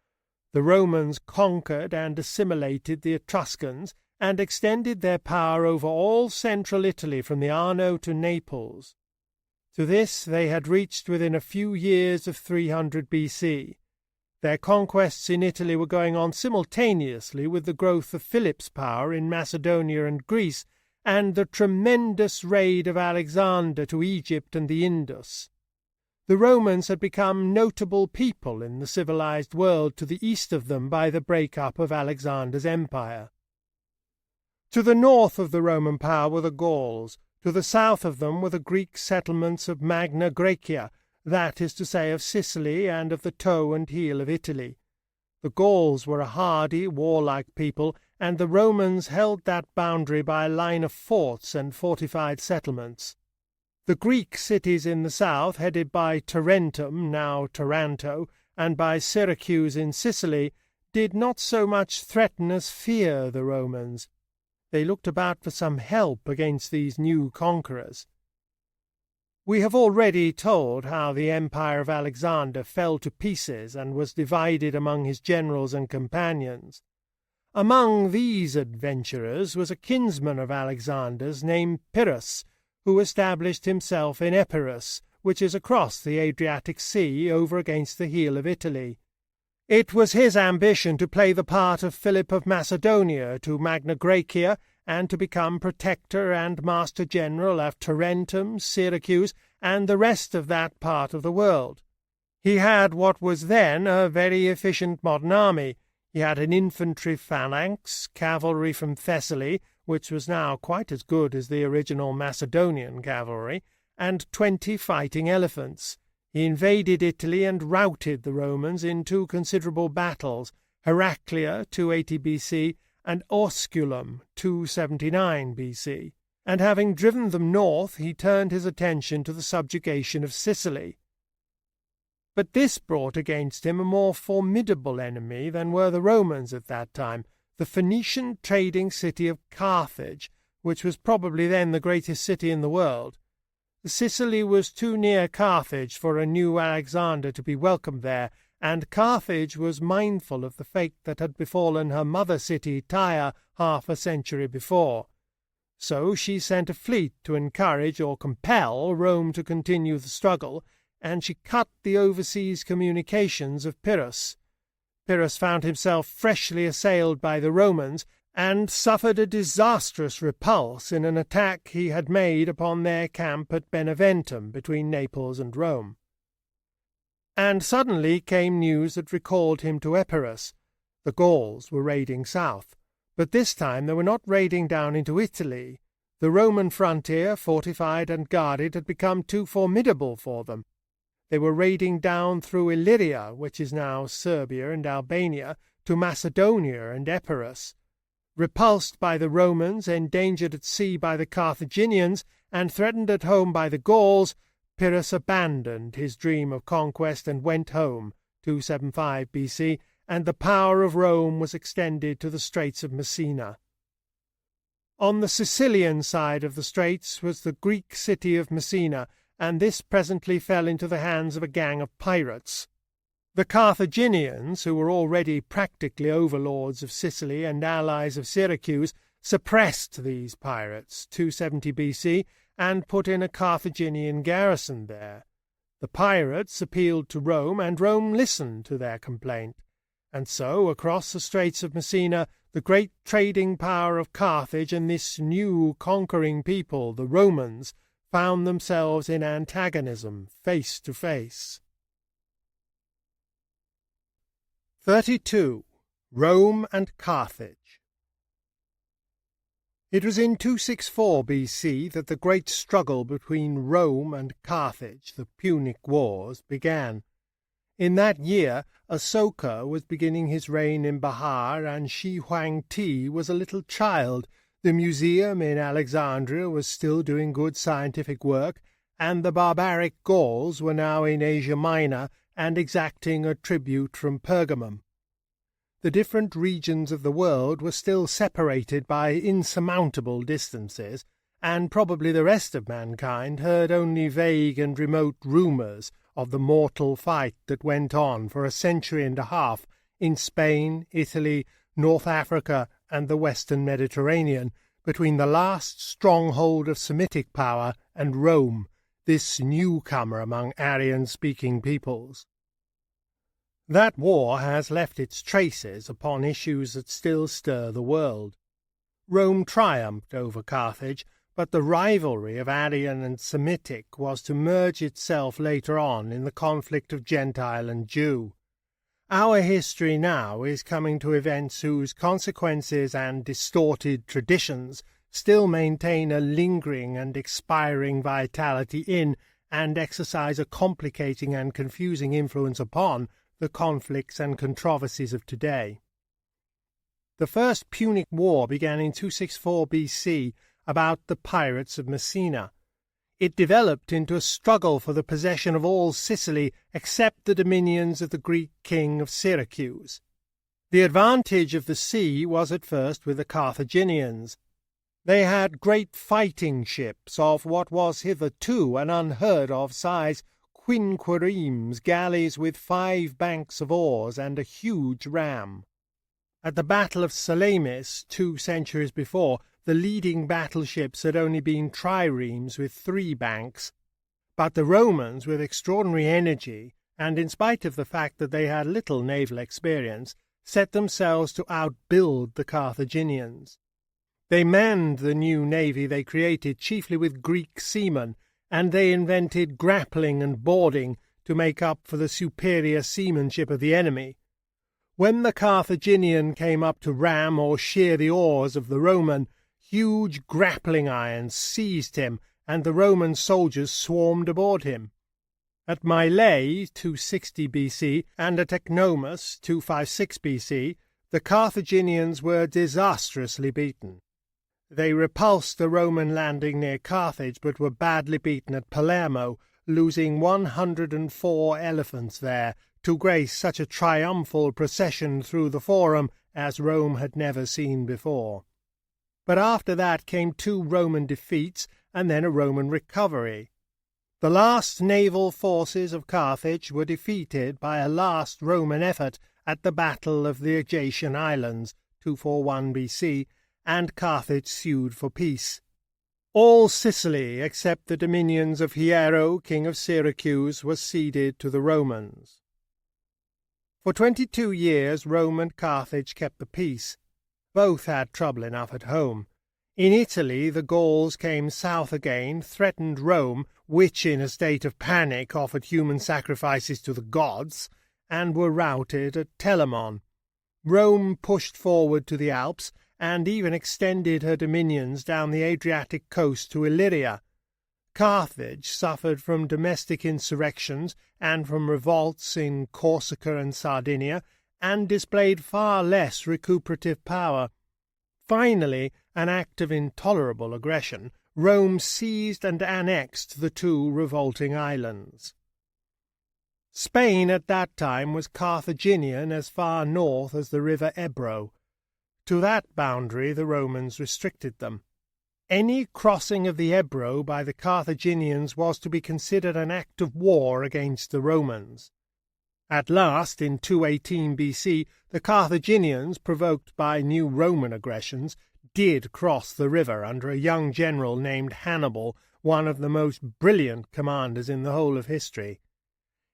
The Romans conquered and assimilated the Etruscans and extended their power over all central Italy from the Arno to Naples. To this they had reached within a few years of 300 BC. Their conquests in Italy were going on simultaneously with the growth of Philip's power in Macedonia and Greece, and the tremendous raid of Alexander to Egypt and the Indus. The Romans had become notable people in the civilized world to the east of them by the break-up of Alexander's empire. To the north of the Roman power were the Gauls. To the south of them were the Greek settlements of Magna Graecia, that is to say, of Sicily and of the toe and heel of Italy. The Gauls were a hardy, warlike people, and the Romans held that boundary by a line of forts and fortified settlements. The Greek cities in the south, headed by Tarentum, now Taranto, and by Syracuse in Sicily, did not so much threaten as fear the Romans. They looked about for some help against these new conquerors. We have already told how the empire of Alexander fell to pieces and was divided among his generals and companions. Among these adventurers was a kinsman of Alexander's named Pyrrhus, who established himself in Epirus, which is across the Adriatic Sea over against the heel of Italy. It was his ambition to play the part of Philip of Macedonia to Magna Graecia, and to become protector and master-general of Tarentum, Syracuse, and the rest of that part of the world. He had what was then a very efficient modern army. He had an infantry phalanx, cavalry from Thessaly, which was now quite as good as the original Macedonian cavalry, and 20 fighting elephants. He invaded Italy and routed the Romans in 2 considerable battles, Heraclea, 280 BC, and Osculum, 279 BC, and having driven them north, he turned his attention to the subjugation of Sicily. But this brought against him a more formidable enemy than were the Romans at that time, the Phoenician trading city of Carthage, which was probably then the greatest city in the world. Sicily was too near Carthage for a new Alexander to be welcomed there, and Carthage was mindful of the fate that had befallen her mother city, Tyre, half a century before. So she sent a fleet to encourage or compel Rome to continue the struggle, and she cut the overseas communications of Pyrrhus. Pyrrhus found himself freshly assailed by the Romans, and suffered a disastrous repulse in an attack he had made upon their camp at Beneventum, between Naples and Rome. And suddenly came news that recalled him to Epirus. The Gauls were raiding south, but this time they were not raiding down into Italy. The Roman frontier, fortified and guarded, had become too formidable for them. They were raiding down through Illyria, which is now Serbia and Albania, to Macedonia and Epirus. Repulsed by the Romans, endangered at sea by the Carthaginians, and threatened at home by the Gauls, Pyrrhus abandoned his dream of conquest and went home, 275 BC, and the power of Rome was extended to the Straits of Messina. On the Sicilian side of the straits was the Greek city of Messina, and this presently fell into the hands of a gang of pirates. The Carthaginians, who were already practically overlords of Sicily and allies of Syracuse, suppressed these pirates, 270 BC, and put in a Carthaginian garrison there. The pirates appealed to Rome, and Rome listened to their complaint. And so, across the Straits of Messina, the great trading power of Carthage and this new conquering people, the Romans, found themselves in antagonism, face to face. 32. Rome and Carthage. It was in 264 BC that the great struggle between Rome and Carthage, the Punic Wars, began. In that year, Asoka was beginning his reign in Bahar, and Shi Huangti was a little child. The museum in Alexandria was still doing good scientific work, and the barbaric Gauls were now in Asia Minor and exacting a tribute from Pergamum. The different regions of the world were still separated by insurmountable distances, and probably the rest of mankind heard only vague and remote rumours of the mortal fight that went on for a century and a half in Spain, Italy, North Africa, and the Western Mediterranean, between the last stronghold of Semitic power and Rome, this newcomer among Aryan-speaking peoples. That war has left its traces upon issues that still stir the world. Rome triumphed over Carthage, but the rivalry of Aryan and Semitic was to merge itself later on in the conflict of Gentile and Jew. Our history now is coming to events whose consequences and distorted traditions still maintain a lingering and expiring vitality in, and exercise a complicating and confusing influence upon, the conflicts and controversies of today. The First Punic War began in 264 BC about the pirates of Messina. It developed into a struggle for the possession of all Sicily except the dominions of the Greek king of Syracuse. The advantage of the sea was at first with the Carthaginians. They had great fighting ships of what was hitherto an unheard-of size, quinqueremes, galleys with 5 banks of oars and a huge ram. At the Battle of Salamis, 2 centuries before, the leading battleships had only been triremes with 3 banks, but the Romans, with extraordinary energy and in spite of the fact that they had little naval experience, set themselves to outbuild the Carthaginians. They manned the new navy they created chiefly with Greek seamen, and they invented grappling and boarding to make up for the superior seamanship of the enemy. When the Carthaginian came up to ram or shear the oars of the Roman, huge grappling irons seized him, and the Roman soldiers swarmed aboard him. At Mylae, 260 BC, and at Ecnomus, 256 BC, the Carthaginians were disastrously beaten. They repulsed a Roman landing near Carthage, but were badly beaten at Palermo, losing 104 elephants there, to grace such a triumphal procession through the Forum as Rome had never seen before. But after that came 2 Roman defeats, and then a Roman recovery. The last naval forces of Carthage were defeated by a last Roman effort at the Battle of the Aegean Islands, 241 BC, and Carthage sued for peace. All Sicily, except the dominions of Hiero, king of Syracuse, was ceded to the Romans. For 22 years Rome and Carthage kept the peace. Both had trouble enough at home. In Italy the Gauls came south again, threatened Rome, which in a state of panic offered human sacrifices to the gods, and were routed at Telamon. Rome pushed forward to the Alps, and even extended her dominions down the Adriatic coast to Illyria. Carthage suffered from domestic insurrections and from revolts in Corsica and Sardinia, and displayed far less recuperative power. Finally, an act of intolerable aggression, Rome seized and annexed the 2 revolting islands. Spain at that time was Carthaginian as far north as the river Ebro. To that boundary the Romans restricted them. Any crossing of the Ebro by the Carthaginians was to be considered an act of war against the Romans. At last, in 218 BC, the Carthaginians, provoked by new Roman aggressions, did cross the river under a young general named Hannibal, one of the most brilliant commanders in the whole of history.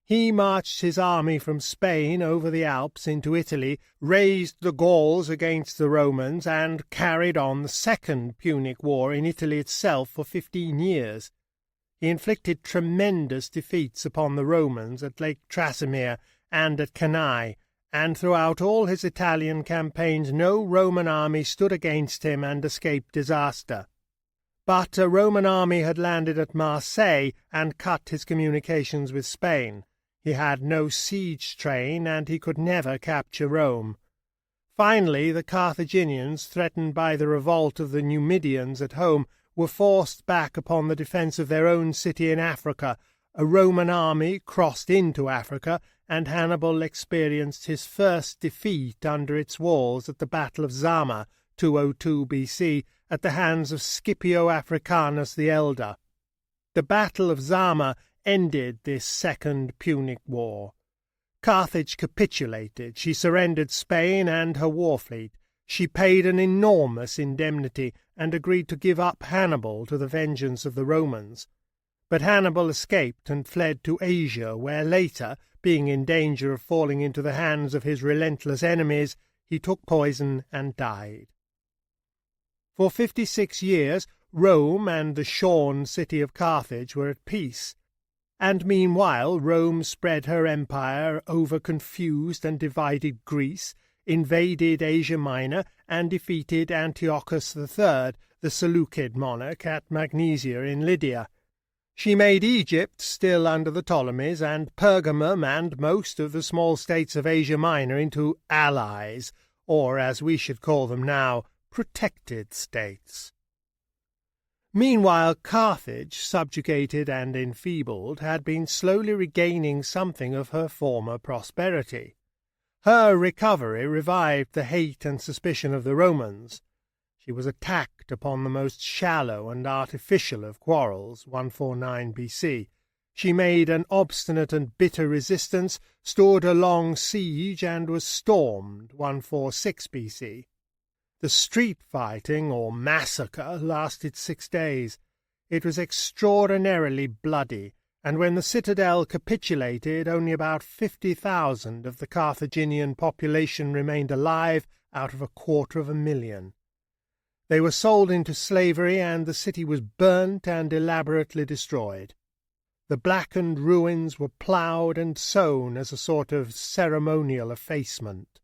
He marched his army from Spain over the Alps into Italy, raised the Gauls against the Romans, and carried on the Second Punic War in Italy itself for 15 years. He inflicted tremendous defeats upon the Romans at Lake Trasimene and at Cannae, and throughout all his Italian campaigns no Roman army stood against him and escaped disaster. But a Roman army had landed at Marseille and cut his communications with Spain. He had no siege train, and he could never capture Rome. Finally, the Carthaginians, threatened by the revolt of the Numidians at home, were forced back upon the defence of their own city in Africa. A Roman army crossed into Africa, and Hannibal experienced his first defeat under its walls at the Battle of Zama, 202 BC, at the hands of Scipio Africanus the Elder. The Battle of Zama ended this Second Punic War. Carthage capitulated. She surrendered Spain and her war fleet. She paid an enormous indemnity and agreed to give up Hannibal to the vengeance of the Romans. But Hannibal escaped and fled to Asia, where later, being in danger of falling into the hands of his relentless enemies, he took poison and died. For 56 years, Rome and the shorn city of Carthage were at peace. And meanwhile Rome spread her empire over confused and divided Greece, invaded Asia Minor, and defeated Antiochus III, the Seleucid monarch, at Magnesia in Lydia. She made Egypt, still under the Ptolemies, and Pergamum and most of the small states of Asia Minor into allies, or, as we should call them now, protected states. Meanwhile, Carthage, subjugated and enfeebled, had been slowly regaining something of her former prosperity. Her recovery revived the hate and suspicion of the Romans. She was attacked upon the most shallow and artificial of quarrels, 149 BC. She made an obstinate and bitter resistance, stood a long siege, and was stormed, 146 BC. The street fighting, or massacre, lasted 6 days. It was extraordinarily bloody, and when the citadel capitulated, only about 50,000 of the Carthaginian population remained alive out of 250,000. They were sold into slavery, and the city was burnt and elaborately destroyed. The blackened ruins were ploughed and sown as a sort of ceremonial effacement.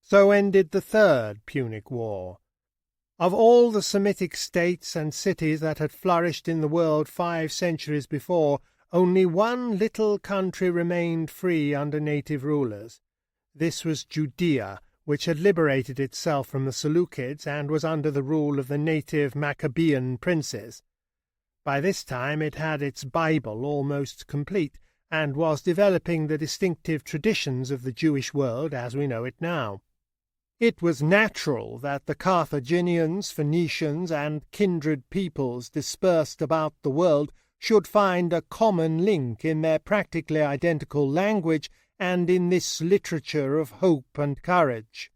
So ended the Third Punic War. Of all the Semitic states and cities that had flourished in the world 5 centuries before, only one little country remained free under native rulers. This was Judea, which had liberated itself from the Seleucids and was under the rule of the native Maccabean princes. By this time it had its Bible almost complete, and was developing the distinctive traditions of the Jewish world as we know it now. It was natural that the Carthaginians, Phoenicians, and kindred peoples dispersed about the world should find a common link in their practically identical language and in this literature of hope and courage.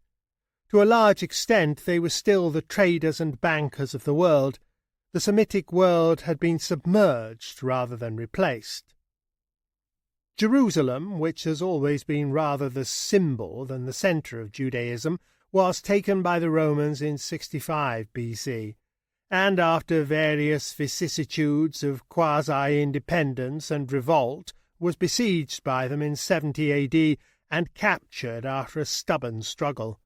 To a large extent they were still the traders and bankers of the world. The Semitic world had been submerged rather than replaced. Jerusalem, which has always been rather the symbol than the centre of Judaism, was taken by the Romans in 65 BC, and after various vicissitudes of quasi-independence and revolt, was besieged by them in 70 AD and captured after a stubborn struggle.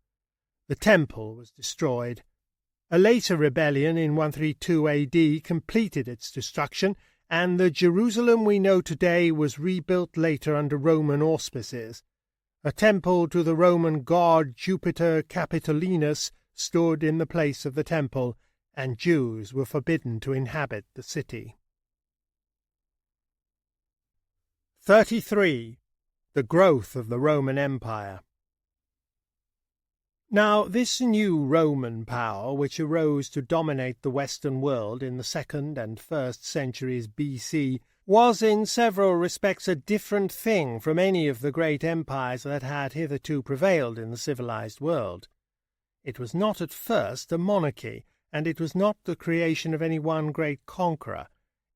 The temple was destroyed. A later rebellion in 132 AD completed its destruction, and the Jerusalem we know today was rebuilt later under Roman auspices. A temple to the Roman god Jupiter Capitolinus stood in the place of the temple, and Jews were forbidden to inhabit the city. 33. The growth of the Roman Empire. Now, this new Roman power, which arose to dominate the Western world in the 2nd and 1st centuries BC, was in several respects a different thing from any of the great empires that had hitherto prevailed in the civilized world. It was not at first a monarchy, and it was not the creation of any one great conqueror.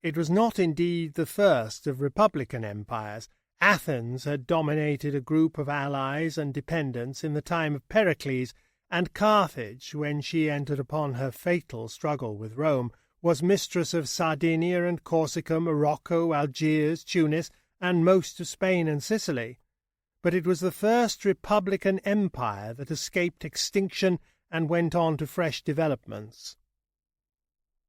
It was not indeed the first of republican empires. Athens had dominated a group of allies and dependents in the time of Pericles, and Carthage, when she entered upon her fatal struggle with Rome, was mistress of Sardinia and Corsica, Morocco, Algiers, Tunis, and most of Spain and Sicily. But it was the first republican empire that escaped extinction and went on to fresh developments.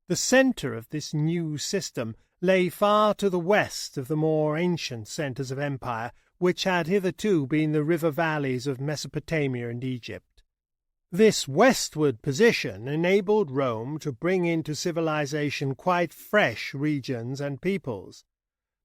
The centre of this new system lay far to the west of the more ancient centres of empire, which had hitherto been the river valleys of Mesopotamia and Egypt. This westward position enabled Rome to bring into civilization quite fresh regions and peoples.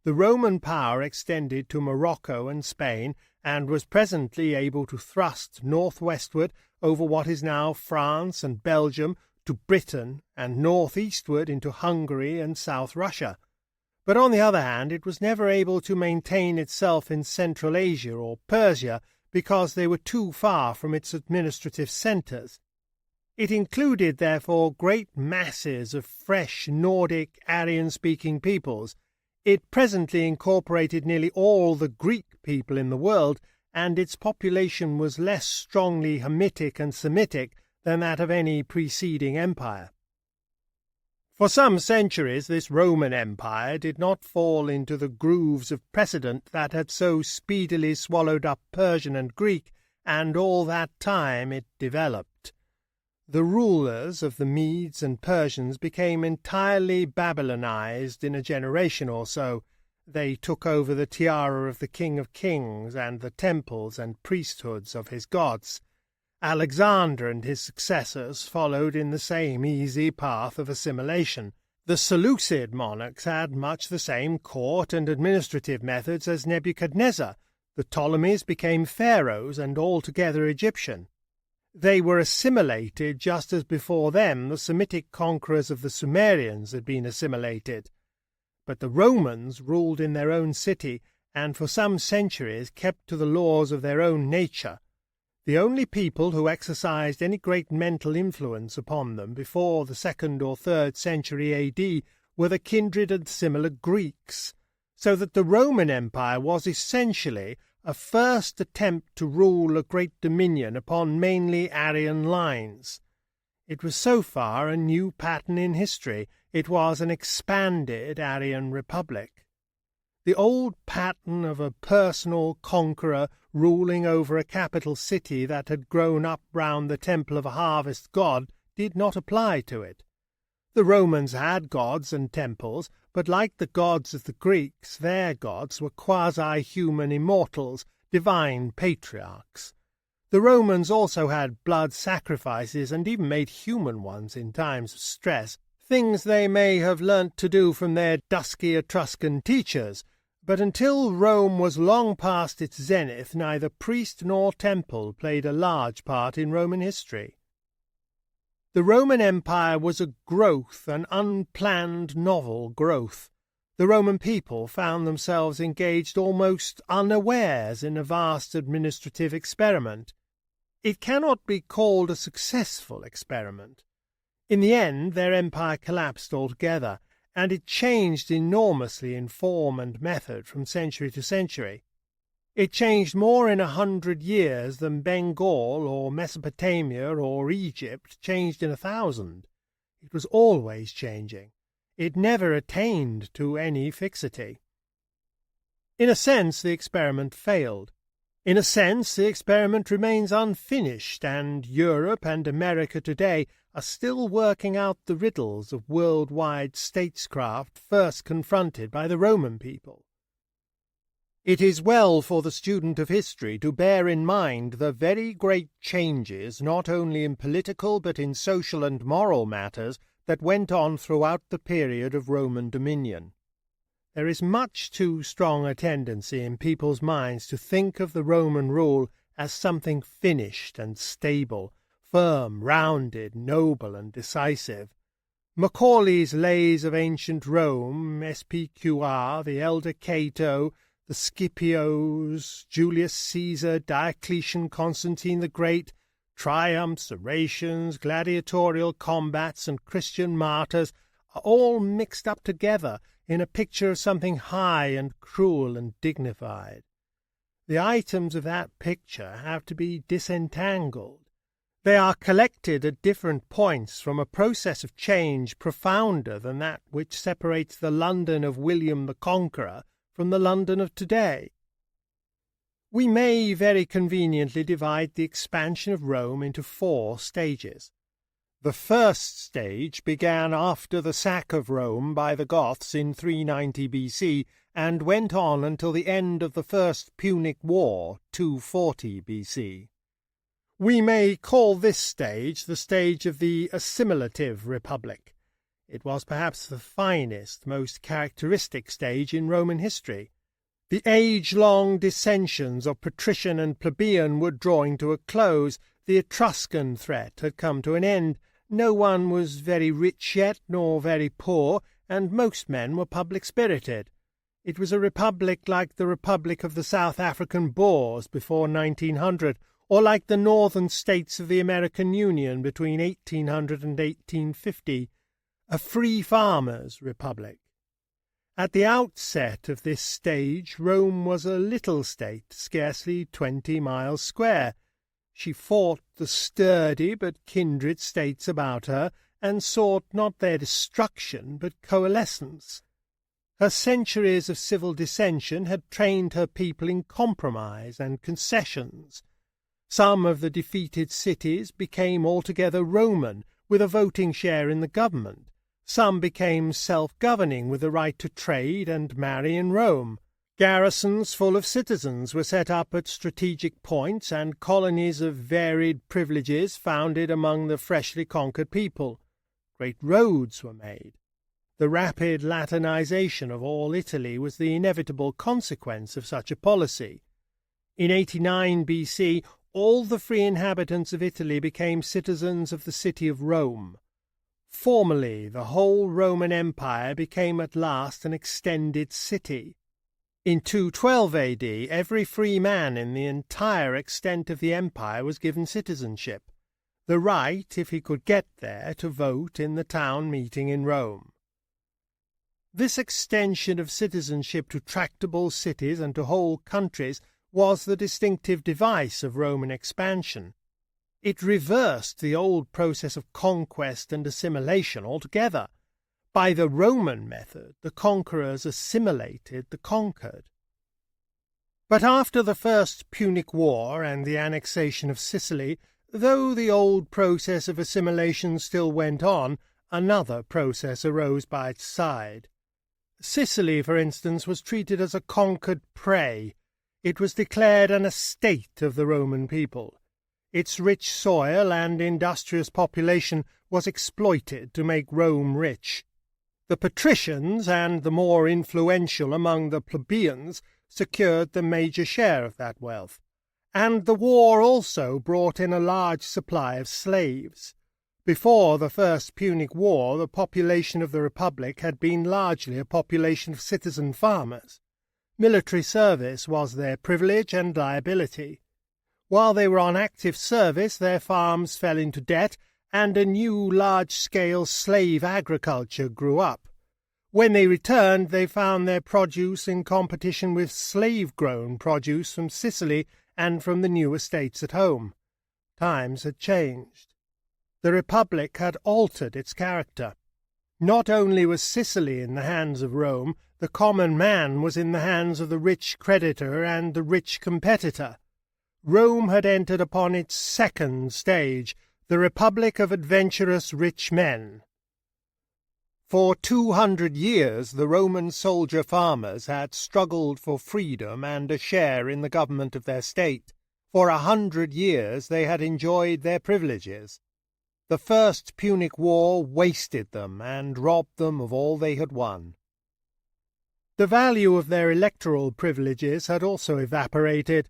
The Roman power extended to Morocco and Spain, and was presently able to thrust northwestward over what is now France and Belgium, to Britain, and northeastward into Hungary and South Russia. But on the other hand, it was never able to maintain itself in Central Asia or Persia because they were too far from its administrative centres. It included, therefore, great masses of fresh Nordic, Aryan-speaking peoples. It presently incorporated nearly all the Greek people in the world, and its population was less strongly Hamitic and Semitic than that of any preceding empire. For some centuries this Roman Empire did not fall into the grooves of precedent that had so speedily swallowed up Persian and Greek, and all that time it developed. The rulers of the Medes and Persians became entirely Babylonized in a generation or so. They took over the tiara of the King of Kings and the temples and priesthoods of his gods. Alexander and his successors followed in the same easy path of assimilation. The Seleucid monarchs had much the same court and administrative methods as Nebuchadnezzar. The Ptolemies became pharaohs and altogether Egyptian. They were assimilated just as before them the Semitic conquerors of the Sumerians had been assimilated. But the Romans ruled in their own city, and for some centuries kept to the laws of their own nature. The only people who exercised any great mental influence upon them before the 2nd or 3rd century AD were the kindred and similar Greeks, so that the Roman Empire was essentially a first attempt to rule a great dominion upon mainly Aryan lines. It was so far a new pattern in history. It was an expanded Aryan republic. The old pattern of a personal conqueror ruling over a capital city that had grown up round the temple of a harvest god did not apply to it. The Romans had gods and temples, but like the gods of the Greeks, their gods were quasi-human immortals, divine patriarchs. The Romans also had blood sacrifices and even made human ones in times of stress, things they may have learnt to do from their dusky Etruscan teachers, but until Rome was long past its zenith, neither priest nor temple played a large part in Roman history. The Roman Empire was a growth, an unplanned novel growth. The Roman people found themselves engaged almost unawares in a vast administrative experiment. It cannot be called a successful experiment. In the end, their empire collapsed altogether, and it changed enormously in form and method from century to century. It changed more in 100 years than Bengal or Mesopotamia or Egypt changed in 1,000. It was always changing. It never attained to any fixity. In a sense, the experiment failed. In a sense, the experiment remains unfinished, and Europe and America today are still working out the riddles of worldwide statescraft first confronted by the Roman people. It is well for the student of history to bear in mind the very great changes, not only in political but in social and moral matters, that went on throughout the period of Roman dominion. There is much too strong a tendency in people's minds to think of the Roman rule as something finished and stable, firm, rounded, noble, and decisive. Macaulay's Lays of Ancient Rome, SPQR, the Elder Cato, the Scipios, Julius Caesar, Diocletian, Constantine the Great, triumphs, orations, gladiatorial combats, and Christian martyrs are all mixed up together in a picture of something high and cruel and dignified. The items of that picture have to be disentangled. They are collected at different points from a process of change profounder than that which separates the London of William the Conqueror from the London of today. We may very conveniently divide the expansion of Rome into 4 stages. The first stage began after the sack of Rome by the Goths in 390 BC and went on until the end of the First Punic War, 240 BC. We may call this stage the stage of the assimilative republic. It was perhaps the finest, most characteristic stage in Roman history. The age-long dissensions of patrician and plebeian were drawing to a close. The Etruscan threat had come to an end. No one was very rich yet, nor very poor, and most men were public-spirited. It was a republic like the republic of the South African Boers before 1900, or like the northern states of the American Union between 1800 and 1850, a free farmers' republic. At the outset of this stage, Rome was a little state, scarcely 20 miles square. She fought the sturdy but kindred states about her, and sought not their destruction but coalescence. Her centuries of civil dissension had trained her people in compromise and concessions. Some of the defeated cities became altogether Roman, with a voting share in the government. Some became self-governing with the right to trade and marry in Rome. Garrisons full of citizens were set up at strategic points, and colonies of varied privileges founded among the freshly conquered people. Great roads were made. The rapid Latinization of all Italy was the inevitable consequence of such a policy. In 89 BC, all the free inhabitants of Italy became citizens of the city of Rome. Formally, the whole Roman Empire became at last an extended city. In 212 AD, every free man in the entire extent of the empire was given citizenship, the right, if he could get there, to vote in the town meeting in Rome. This extension of citizenship to tractable cities and to whole countries was the distinctive device of Roman expansion. It reversed the old process of conquest and assimilation altogether. By the Roman method, the conquerors assimilated the conquered. But after the First Punic War and the annexation of Sicily, though the old process of assimilation still went on, another process arose by its side. Sicily, for instance, was treated as a conquered prey. It was declared an estate of the Roman people. Its rich soil and industrious population was exploited to make Rome rich. The patricians and the more influential among the plebeians secured the major share of that wealth, and the war also brought in a large supply of slaves. Before the First Punic War, the population of the Republic had been largely a population of citizen farmers. Military service was their privilege and liability. While they were on active service, their farms fell into debt, and a new large-scale slave agriculture grew up. When they returned, they found their produce in competition with slave-grown produce from Sicily and from the new estates at home. Times had changed. The Republic had altered its character. Not only was Sicily in the hands of Rome, the common man was in the hands of the rich creditor and the rich competitor. Rome had entered upon its second stage, the Republic of adventurous rich men. For 200 years the Roman soldier-farmers had struggled for freedom and a share in the government of their state. For 100 years they had enjoyed their privileges. The First Punic War wasted them and robbed them of all they had won. The value of their electoral privileges had also evaporated.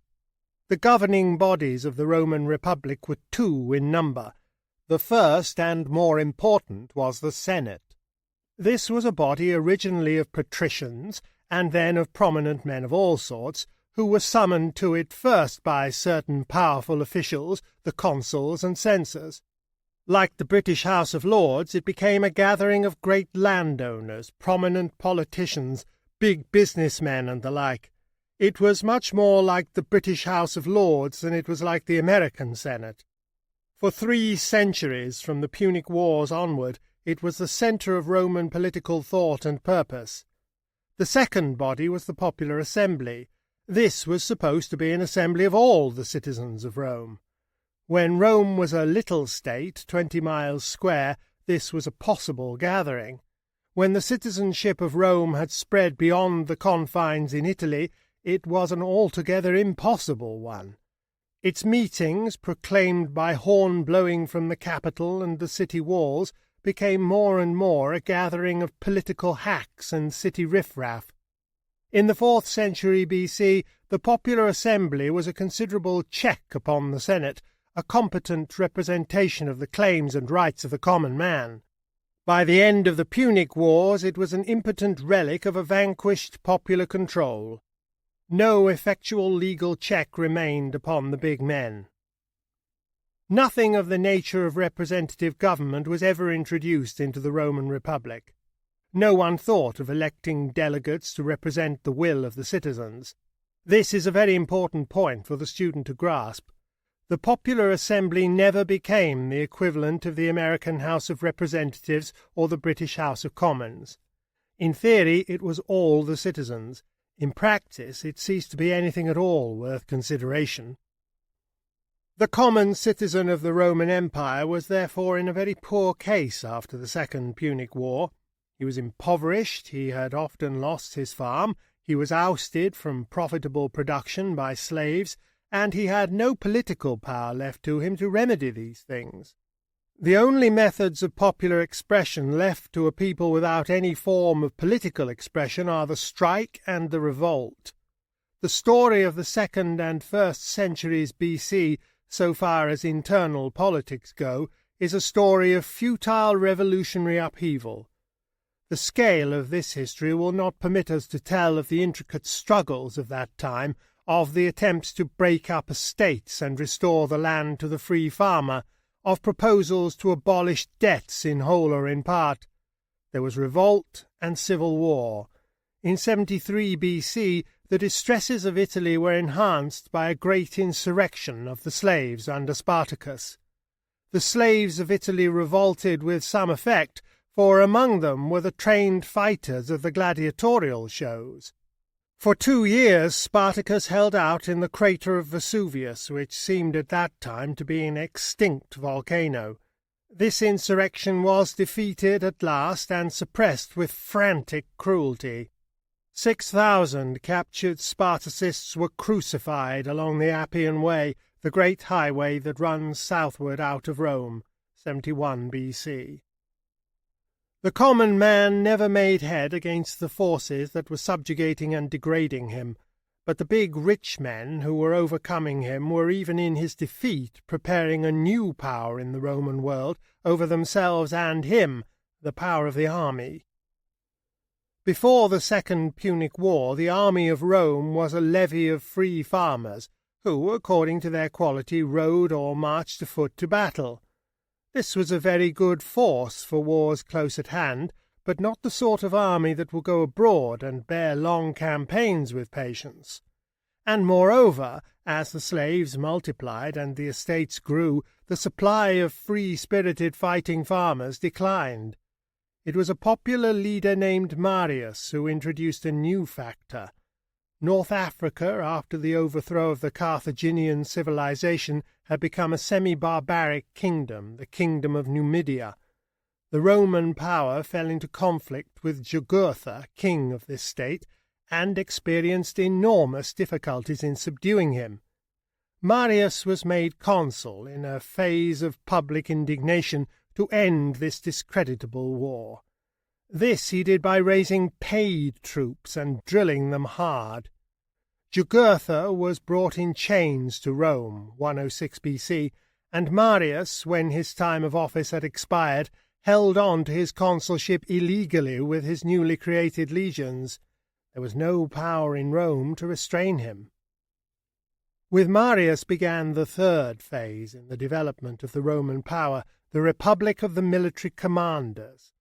The governing bodies of the Roman Republic were two in number. The first and more important was the Senate. This was a body originally of patricians, and then of prominent men of all sorts, who were summoned to it first by certain powerful officials, the consuls and censors. Like the British House of Lords, it became a gathering of great landowners, prominent politicians, big businessmen, and the like. It was much more like the British House of Lords than it was like the American Senate. For 3 centuries, from the Punic Wars onward, it was the centre of Roman political thought and purpose. The second body was the Popular Assembly. This was supposed to be an assembly of all the citizens of Rome. When Rome was a little state, 20 miles square, this was a possible gathering. When the citizenship of Rome had spread beyond the confines in Italy, it was an altogether impossible one. Its meetings, proclaimed by horn blowing from the Capitol and the city walls, became more and more a gathering of political hacks and city riffraff. In the 4th century B.C., the Popular Assembly was a considerable check upon the Senate, a competent representation of the claims and rights of the common man. By the end of the Punic Wars, it was an impotent relic of a vanquished popular control. No effectual legal check remained upon the big men. Nothing of the nature of representative government was ever introduced into the Roman Republic. No one thought of electing delegates to represent the will of the citizens. This is a very important point for the student to grasp. The Popular Assembly never became the equivalent of the American House of Representatives or the British House of Commons. In theory, it was all the citizens. In practice, it ceased to be anything at all worth consideration. The common citizen of the Roman Empire was therefore in a very poor case after the Second Punic War. He was impoverished, he had often lost his farm, he was ousted from profitable production by slaves, and he had no political power left to him to remedy these things. The only methods of popular expression left to a people without any form of political expression are the strike and the revolt. The story of the 2nd and 1st centuries B.C., so far as internal politics go, is a story of futile revolutionary upheaval. The scale of this history will not permit us to tell of the intricate struggles of that time, of the attempts to break up estates and restore the land to the free farmer, of proposals to abolish debts in whole or in part. There was revolt and civil war. In 73 BC, the distresses of Italy were enhanced by a great insurrection of the slaves under Spartacus. The slaves of Italy revolted with some effect, for among them were the trained fighters of the gladiatorial shows. For 2 years Spartacus held out in the crater of Vesuvius, which seemed at that time to be an extinct volcano. This insurrection was defeated at last and suppressed with frantic cruelty. 6,000 captured Spartacists were crucified along the Appian Way, the great highway that runs southward out of Rome, 71 BC. The common man never made head against the forces that were subjugating and degrading him, but the big rich men who were overcoming him were even in his defeat preparing a new power in the Roman world over themselves and him, the power of the army. Before the Second Punic War, the army of Rome was a levy of free farmers, who, according to their quality, rode or marched afoot to battle. This was a very good force for wars close at hand, but not the sort of army that will go abroad and bear long campaigns with patience. And moreover, as the slaves multiplied and the estates grew, the supply of free-spirited fighting farmers declined. It was a popular leader named Marius who introduced a new factor. North Africa, after the overthrow of the Carthaginian civilization, had become a semi-barbaric kingdom, the kingdom of Numidia. The Roman power fell into conflict with Jugurtha, king of this state, and experienced enormous difficulties in subduing him. Marius was made consul in a phase of public indignation to end this discreditable war. This he did by raising paid troops and drilling them hard. Jugurtha was brought in chains to Rome, 106 BC, and Marius, when his time of office had expired, held on to his consulship illegally with his newly created legions. There was no power in Rome to restrain him. With Marius began the third phase in the development of the Roman power, the Republic of the military commanders.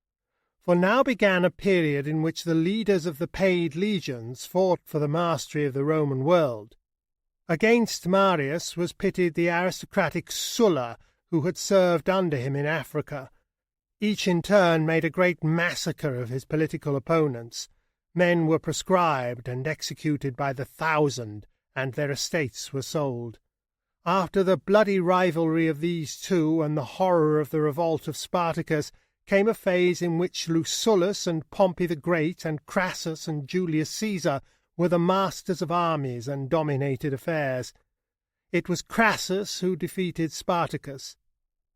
For now began a period in which the leaders of the paid legions fought for the mastery of the Roman world. Against Marius was pitted the aristocratic Sulla, who had served under him in Africa. Each in turn made a great massacre of his political opponents. Men were proscribed and executed by the thousand, and their estates were sold. After the bloody rivalry of these two and the horror of the revolt of Spartacus, came a phase in which Lucullus and Pompey the Great and Crassus and Julius Caesar were the masters of armies and dominated affairs. It was Crassus who defeated Spartacus.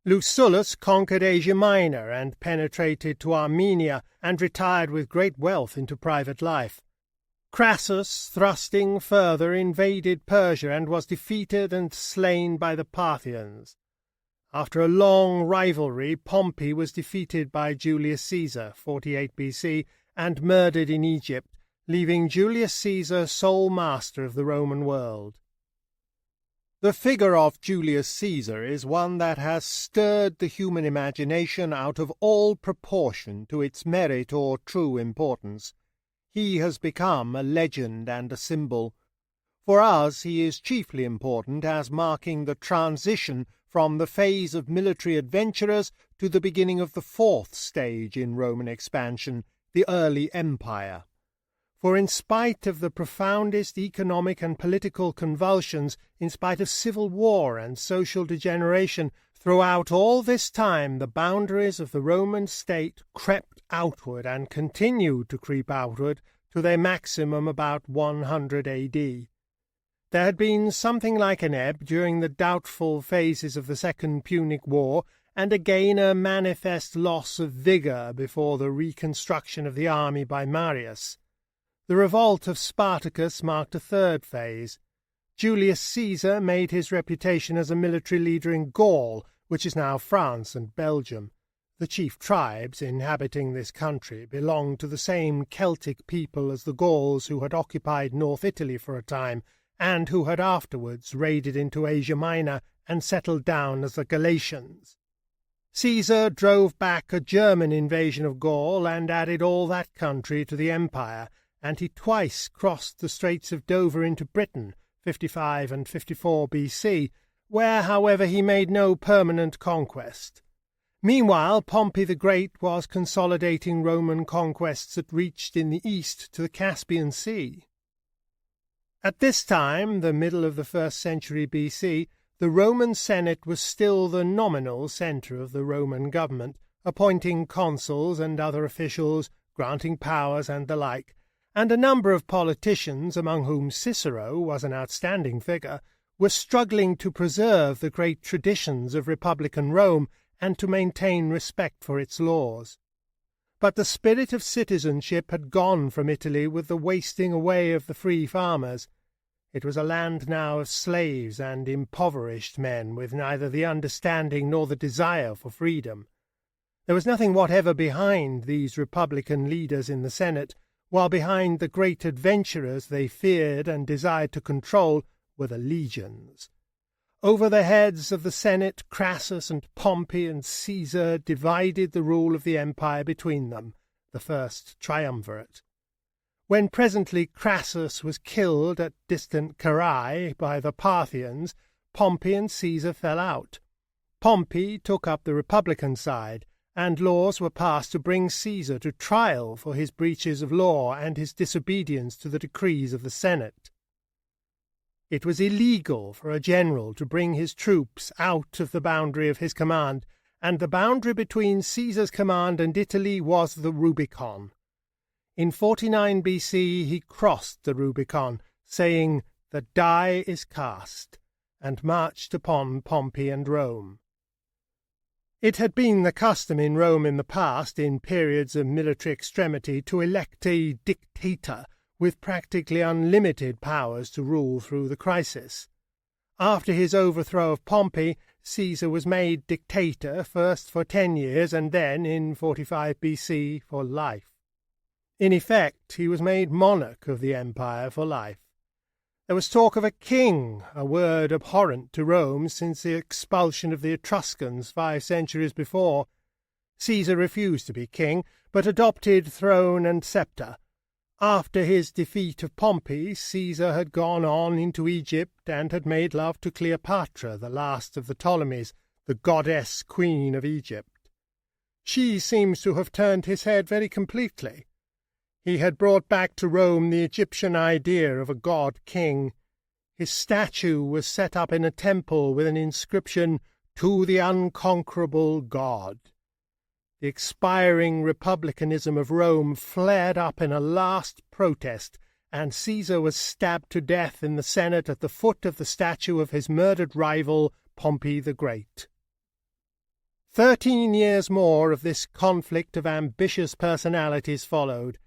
Lucullus conquered Asia Minor and penetrated to Armenia and retired with great wealth into private life. Crassus, thrusting further, invaded Persia and was defeated and slain by the Parthians. After a long rivalry, Pompey was defeated by Julius Caesar, 48 BC, and murdered in Egypt, leaving Julius Caesar sole master of the Roman world. The figure of Julius Caesar is one that has stirred the human imagination out of all proportion to its merit or true importance. He has become a legend and a symbol. For us he is chiefly important as marking the transition from the phase of military adventurers to the beginning of the fourth stage in Roman expansion, the early empire. For in spite of the profoundest economic and political convulsions, in spite of civil war and social degeneration, throughout all this time the boundaries of the Roman state crept outward and continued to creep outward to their maximum about 100 AD. There had been something like an ebb during the doubtful phases of the Second Punic War, and again a manifest loss of vigour before the reconstruction of the army by Marius. The revolt of Spartacus marked a third phase. Julius Caesar made his reputation as a military leader in Gaul, which is now France and Belgium. The chief tribes inhabiting this country belonged to the same Celtic people as the Gauls who had occupied North Italy for a time, and who had afterwards raided into Asia Minor and settled down as the Galatians. Caesar drove back a German invasion of Gaul and added all that country to the empire, and he twice crossed the Straits of Dover into Britain, 55 and 54 BC, where, however, he made no permanent conquest. Meanwhile, Pompey the Great was consolidating Roman conquests that reached in the east to the Caspian Sea. At this time, the middle of the 1st century BC, the Roman Senate was still the nominal centre of the Roman government, appointing consuls and other officials, granting powers and the like, and a number of politicians, among whom Cicero was an outstanding figure, were struggling to preserve the great traditions of republican Rome and to maintain respect for its laws. But the spirit of citizenship had gone from Italy with the wasting away of the free farmers. It was a land now of slaves and impoverished men, with neither the understanding nor the desire for freedom. There was nothing whatever behind these republican leaders in the Senate, while behind the great adventurers they feared and desired to control were the legions. Over the heads of the Senate, Crassus and Pompey and Caesar divided the rule of the empire between them, the first triumvirate. When presently Crassus was killed at distant Carrhae by the Parthians, Pompey and Caesar fell out. Pompey took up the republican side, and laws were passed to bring Caesar to trial for his breaches of law and his disobedience to the decrees of the Senate. It was illegal for a general to bring his troops out of the boundary of his command, and the boundary between Caesar's command and Italy was the Rubicon. In 49 BC he crossed the Rubicon, saying, "The die is cast," and marched upon Pompey and Rome. It had been the custom in Rome in the past, in periods of military extremity, to elect a dictator with practically unlimited powers to rule through the crisis. After his overthrow of Pompey, Caesar was made dictator, first for 10 years and then, in 45 BC, for life. In effect, he was made monarch of the empire for life. There was talk of a king, a word abhorrent to Rome since the expulsion of the Etruscans 5 centuries before. Caesar refused to be king, but adopted throne and sceptre. After his defeat of Pompey, Caesar had gone on into Egypt and had made love to Cleopatra, the last of the Ptolemies, the goddess queen of Egypt. She seems to have turned his head very completely. He had brought back to Rome the Egyptian idea of a god-king. His statue was set up in a temple with an inscription, "To the unconquerable God." The expiring republicanism of Rome flared up in a last protest, and Caesar was stabbed to death in the Senate at the foot of the statue of his murdered rival, Pompey the Great. 13 years more of this conflict of ambitious personalities followed.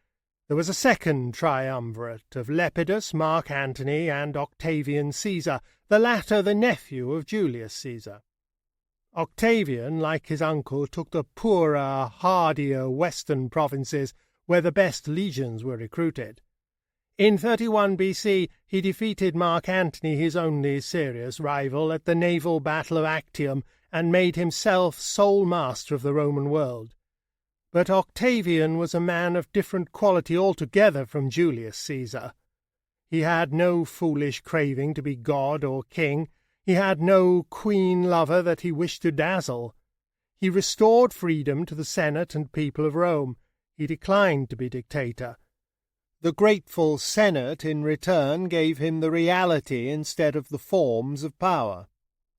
There was a second triumvirate of Lepidus, Mark Antony, and Octavian Caesar, the latter the nephew of Julius Caesar. Octavian, like his uncle, took the poorer, hardier western provinces where the best legions were recruited. In 31 BC he defeated Mark Antony, his only serious rival, at the naval battle of Actium, and made himself sole master of the Roman world. But Octavian was a man of different quality altogether from Julius Caesar. He had no foolish craving to be god or king. He had no queen lover that he wished to dazzle. He restored freedom to the Senate and people of Rome. He declined to be dictator. The grateful Senate, in return, gave him the reality instead of the forms of power.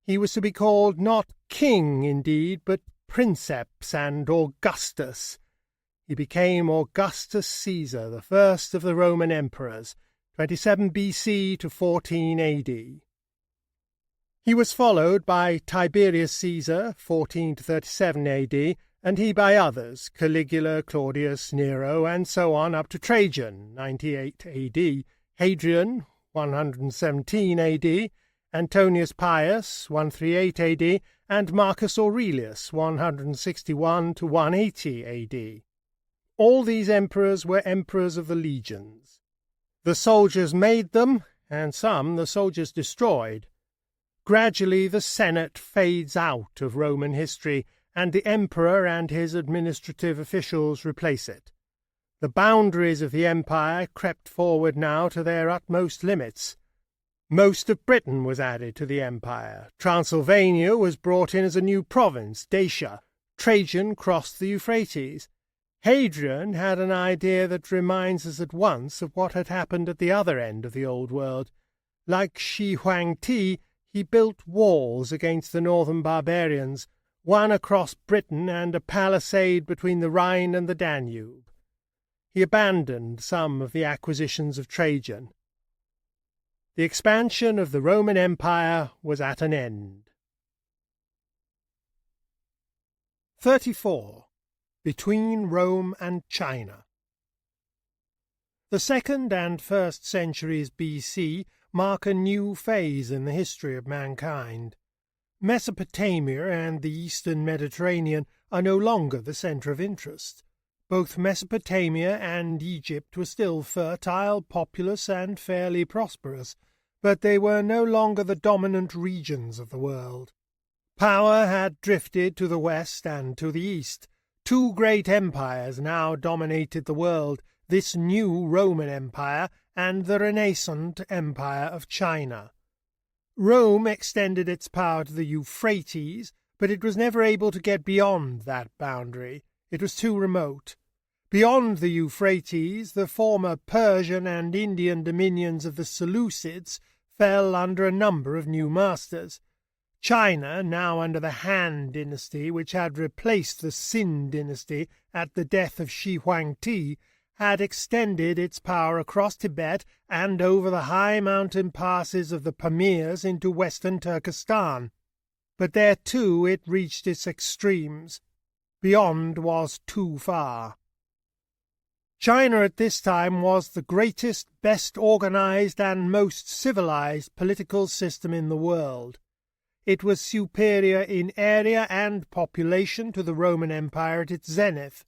He was to be called not king, indeed, but princeps and Augustus. He became Augustus Caesar, the first of the Roman emperors, 27 BC to 14 AD. He was followed by Tiberius Caesar, 14 to 37 AD, and he by others, Caligula, Claudius, Nero, and so on up to Trajan, 98 AD, Hadrian, 117 AD, Antonius Pius, 138 AD, and Marcus Aurelius, 161 to 180 AD. All these emperors were emperors of the legions. The soldiers made them, and some the soldiers destroyed. Gradually the Senate fades out of Roman history, and the emperor and his administrative officials replace it. The boundaries of the empire crept forward now to their utmost limits. Most of Britain was added to the empire. Transylvania was brought in as a new province, Dacia. Trajan crossed the Euphrates. Hadrian had an idea that reminds us at once of what had happened at the other end of the Old World. Like Shi Huangti, he built walls against the northern barbarians, one across Britain and a palisade between the Rhine and the Danube. He abandoned some of the acquisitions of Trajan. The expansion of the Roman Empire was at an end. 34. Between Rome and China. The 2nd and 1st centuries BC mark a new phase in the history of mankind. Mesopotamia and the eastern Mediterranean are no longer the centre of interest. Both Mesopotamia and Egypt were still fertile, populous, and fairly prosperous, but they were no longer the dominant regions of the world. Power had drifted to the west and to the east. Two great empires now dominated the world, this new Roman Empire and the renascent Empire of China. Rome extended its power to the Euphrates, but it was never able to get beyond that boundary. It was too remote. Beyond the Euphrates, the former Persian and Indian dominions of the Seleucids fell under a number of new masters. China, now under the Han dynasty, which had replaced the Xin dynasty at the death of Shi Huangti, had extended its power across Tibet and over the high mountain passes of the Pamirs into western Turkestan. But there, too, it reached its extremes. Beyond was too far. China at this time was the greatest, best organized, and most civilized political system in the world. It was superior in area and population to the Roman Empire at its zenith.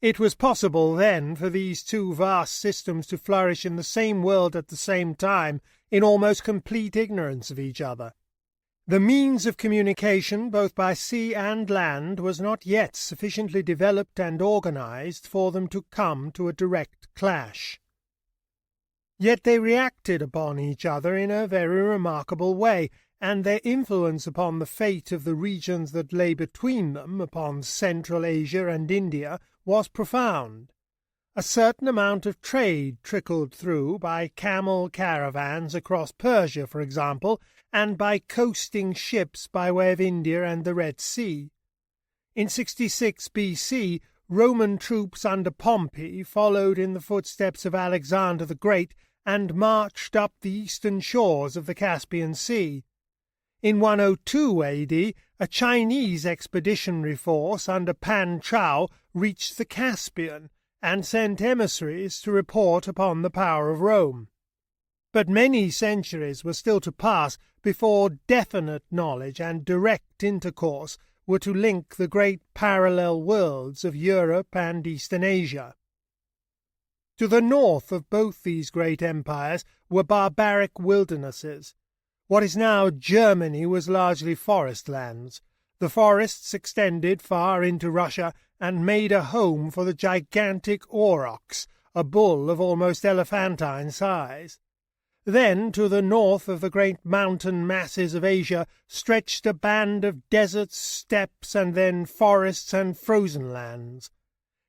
It was possible then for these two vast systems to flourish in the same world at the same time, in almost complete ignorance of each other. The means of communication, both by sea and land, was not yet sufficiently developed and organized for them to come to a direct clash. Yet they reacted upon each other in a very remarkable way, and their influence upon the fate of the regions that lay between them, upon Central Asia and India, was profound. A certain amount of trade trickled through by camel caravans across Persia, for example, and by coasting ships by way of India and the Red Sea. In 66 BC, Roman troops under Pompey followed in the footsteps of Alexander the Great and marched up the eastern shores of the Caspian Sea. In 102 AD, a Chinese expeditionary force under Pan Chao reached the Caspian and sent emissaries to report upon the power of Rome. But many centuries were still to pass before definite knowledge and direct intercourse were to link the great parallel worlds of Europe and Eastern Asia. To the north of both these great empires were barbaric wildernesses. What is now Germany was largely forest lands. The forests extended far into Russia and made a home for the gigantic aurochs, a bull of almost elephantine size. Then, to the north of the great mountain masses of Asia, stretched a band of deserts, steppes, and then forests and frozen lands.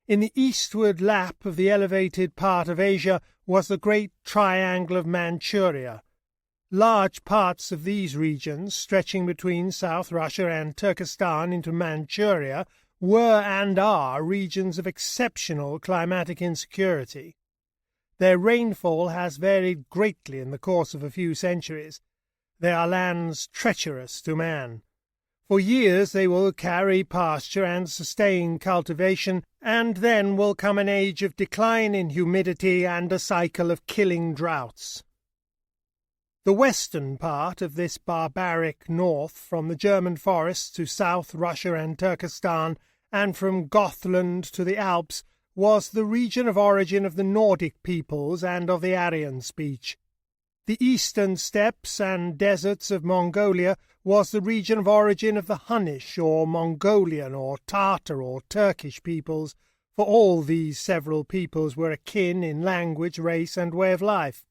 In the eastward lap of the elevated part of Asia was the great triangle of Manchuria. Large parts of these regions, stretching between South Russia and Turkestan into Manchuria, were and are regions of exceptional climatic insecurity. Their rainfall has varied greatly in the course of a few centuries. They are lands treacherous to man. For years they will carry pasture and sustain cultivation, and then will come an age of decline in humidity and a cycle of killing droughts. The western part of this barbaric north, from the German forests to South Russia and Turkestan, and from Gothland to the Alps, was the region of origin of the Nordic peoples and of the Aryan speech. The eastern steppes and deserts of Mongolia was the region of origin of the Hunnish or Mongolian or Tartar or Turkish peoples, for all these several peoples were akin in language, race, and way of life.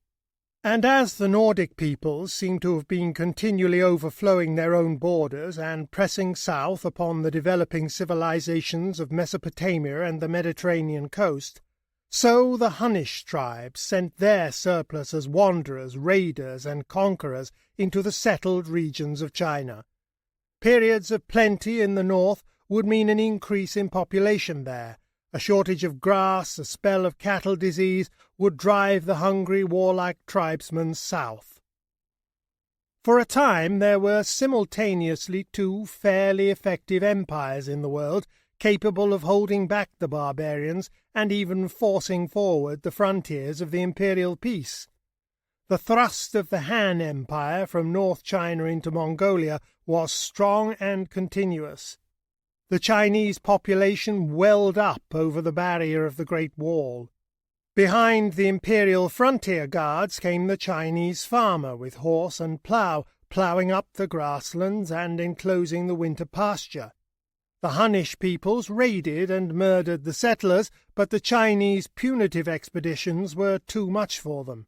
And as the Nordic peoples seem to have been continually overflowing their own borders and pressing south upon the developing civilizations of Mesopotamia and the Mediterranean coast, so the Hunnish tribes sent their surplus as wanderers, raiders, and conquerors into the settled regions of China. Periods of plenty in the north would mean an increase in population there. A shortage of grass, a spell of cattle disease, would drive the hungry, warlike tribesmen south. For a time there were simultaneously two fairly effective empires in the world, capable of holding back the barbarians and even forcing forward the frontiers of the imperial peace. The thrust of the Han Empire from North China into Mongolia was strong and continuous. The Chinese population welled up over the barrier of the Great Wall. Behind the imperial frontier guards came the Chinese farmer with horse and ploughing up the grasslands and enclosing the winter pasture. The Hunnish peoples raided and murdered the settlers, but the Chinese punitive expeditions were too much for them.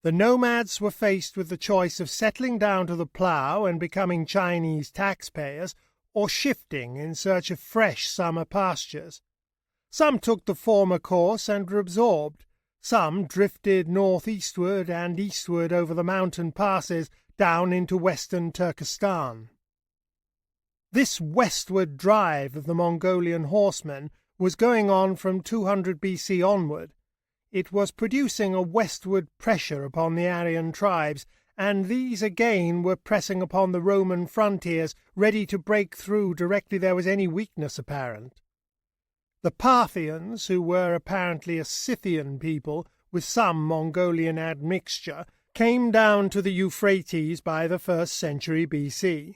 The nomads were faced with the choice of settling down to the plough and becoming Chinese taxpayers, or shifting in search of fresh summer pastures. Some took the former course and were absorbed. Some drifted northeastward and eastward over the mountain passes down into western Turkestan. This westward drive of the Mongolian horsemen was going on from 200 BC onward. It was producing a westward pressure upon the Aryan tribes, and these again were pressing upon the Roman frontiers, ready to break through directly there was any weakness apparent. The Parthians, who were apparently a Scythian people with some Mongolian admixture, came down to the Euphrates by the 1st century BC.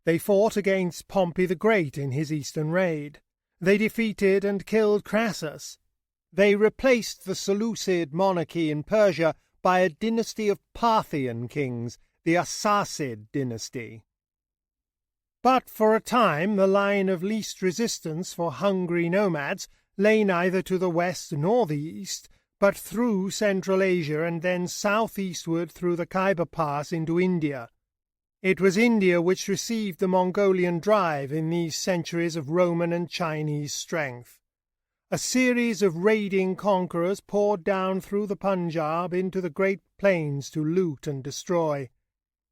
They fought against Pompey the Great in his eastern raid. They defeated and killed Crassus. They replaced the Seleucid monarchy in Persia by a dynasty of Parthian kings, the Arsacid dynasty. But for a time the line of least resistance for hungry nomads lay neither to the west nor the east, but through Central Asia and then southeastward through the Khyber Pass into India. It was India which received the Mongolian drive in these centuries of Roman and Chinese strength. A series of raiding conquerors poured down through the Punjab into the great plains to loot and destroy.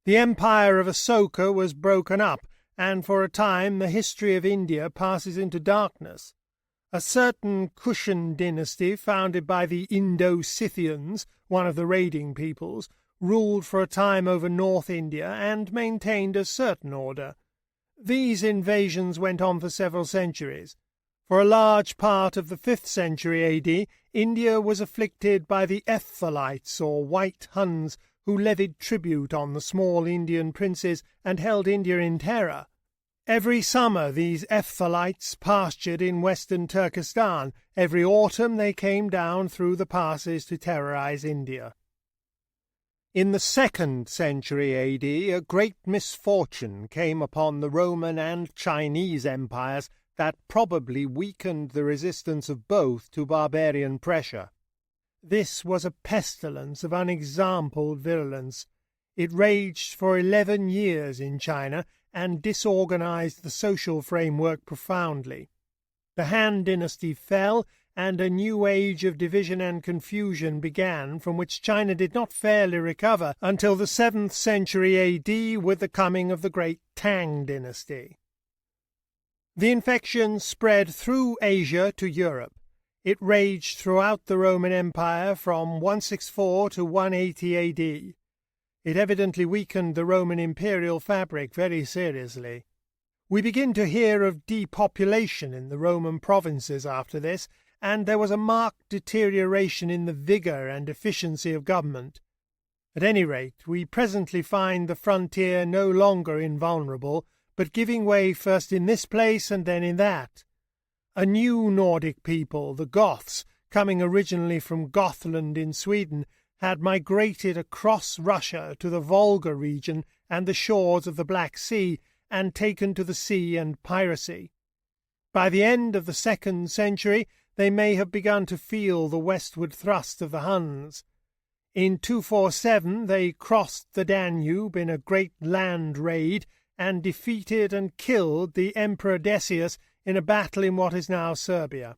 The empire of Asoka was broken up, and for a time the history of India passes into darkness. A certain Kushan dynasty, founded by the Indo-Scythians, one of the raiding peoples, ruled for a time over North India and maintained a certain order. These invasions went on for several centuries. For a large part of the 5th century AD, India was afflicted by the Ephtalites or White Huns, who levied tribute on the small Indian princes and held India in terror. Every summer these Ephtalites pastured in western Turkestan. Every autumn they came down through the passes to terrorize India. In the 2nd century AD, a great misfortune came upon the Roman and Chinese empires that probably weakened the resistance of both to barbarian pressure. This was a pestilence of unexampled virulence. It raged for 11 years in China and disorganized the social framework profoundly. The Han dynasty fell, and a new age of division and confusion began, from which China did not fairly recover until the 7th century AD with the coming of the great Tang dynasty. The infection spread through Asia to Europe. It raged throughout the Roman Empire from 164 to 180 AD. It evidently weakened the Roman imperial fabric very seriously. We begin to hear of depopulation in the Roman provinces after this, and there was a marked deterioration in the vigour and efficiency of government. At any rate, we presently find the frontier no longer invulnerable, but giving way first in this place and then in that. A new Nordic people, the Goths, coming originally from Gothland in Sweden, had migrated across Russia to the Volga region and the shores of the Black Sea, and taken to the sea and piracy. By the end of the 2nd century, they may have begun to feel the westward thrust of the Huns. In 247 they crossed the Danube in a great land raid, and defeated and killed the Emperor Decius in a battle in what is now Serbia.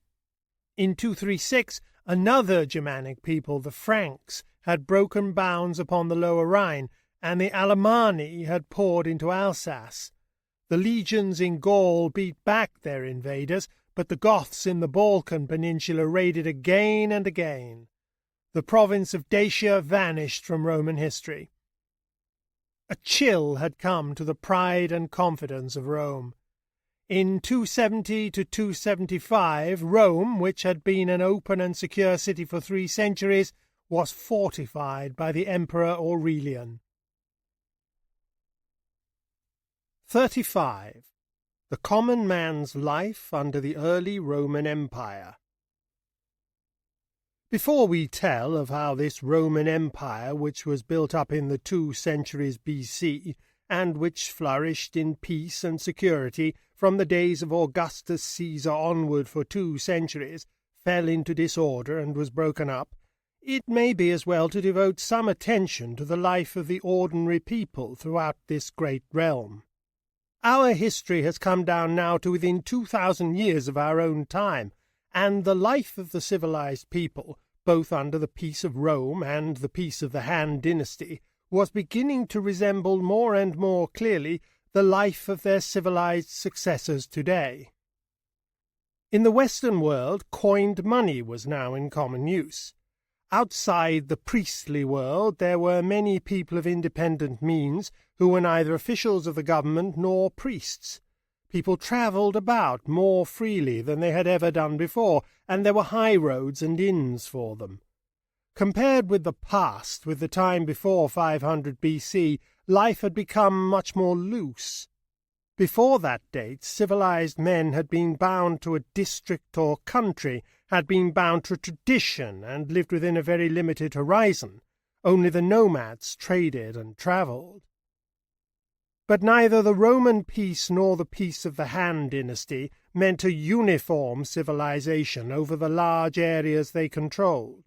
In 236 another Germanic people, the Franks, had broken bounds upon the Lower Rhine, and the Alemanni had poured into Alsace. The legions in Gaul beat back their invaders, but the Goths in the Balkan Peninsula raided again and again. The province of Dacia vanished from Roman history. A chill had come to the pride and confidence of Rome. In 270 to 275, Rome, which had been an open and secure city for 3 centuries, was fortified by the Emperor Aurelian. 35. The common man's life under the early Roman Empire. Before we tell of how this Roman Empire, which was built up in the 2 centuries B.C., and which flourished in peace and security from the days of Augustus Caesar onward for 2 centuries, fell into disorder and was broken up, it may be as well to devote some attention to the life of the ordinary people throughout this great realm. Our history has come down now to within 2,000 years of our own time, and the life of the civilized people, both under the peace of Rome and the peace of the Han dynasty, was beginning to resemble more and more clearly the life of their civilized successors today. In the Western world, coined money was now in common use. Outside the priestly world, there were many people of independent means who were neither officials of the government nor priests. People travelled about more freely than they had ever done before, and there were high roads and inns for them. Compared with the past, with the time before 500 B.C., life had become much more loose. Before that date, civilized men had been bound to a district or country, had been bound to tradition, and lived within a very limited horizon. Only the nomads traded and travelled. But neither the Roman peace nor the peace of the Han dynasty meant a uniform civilization over the large areas they controlled.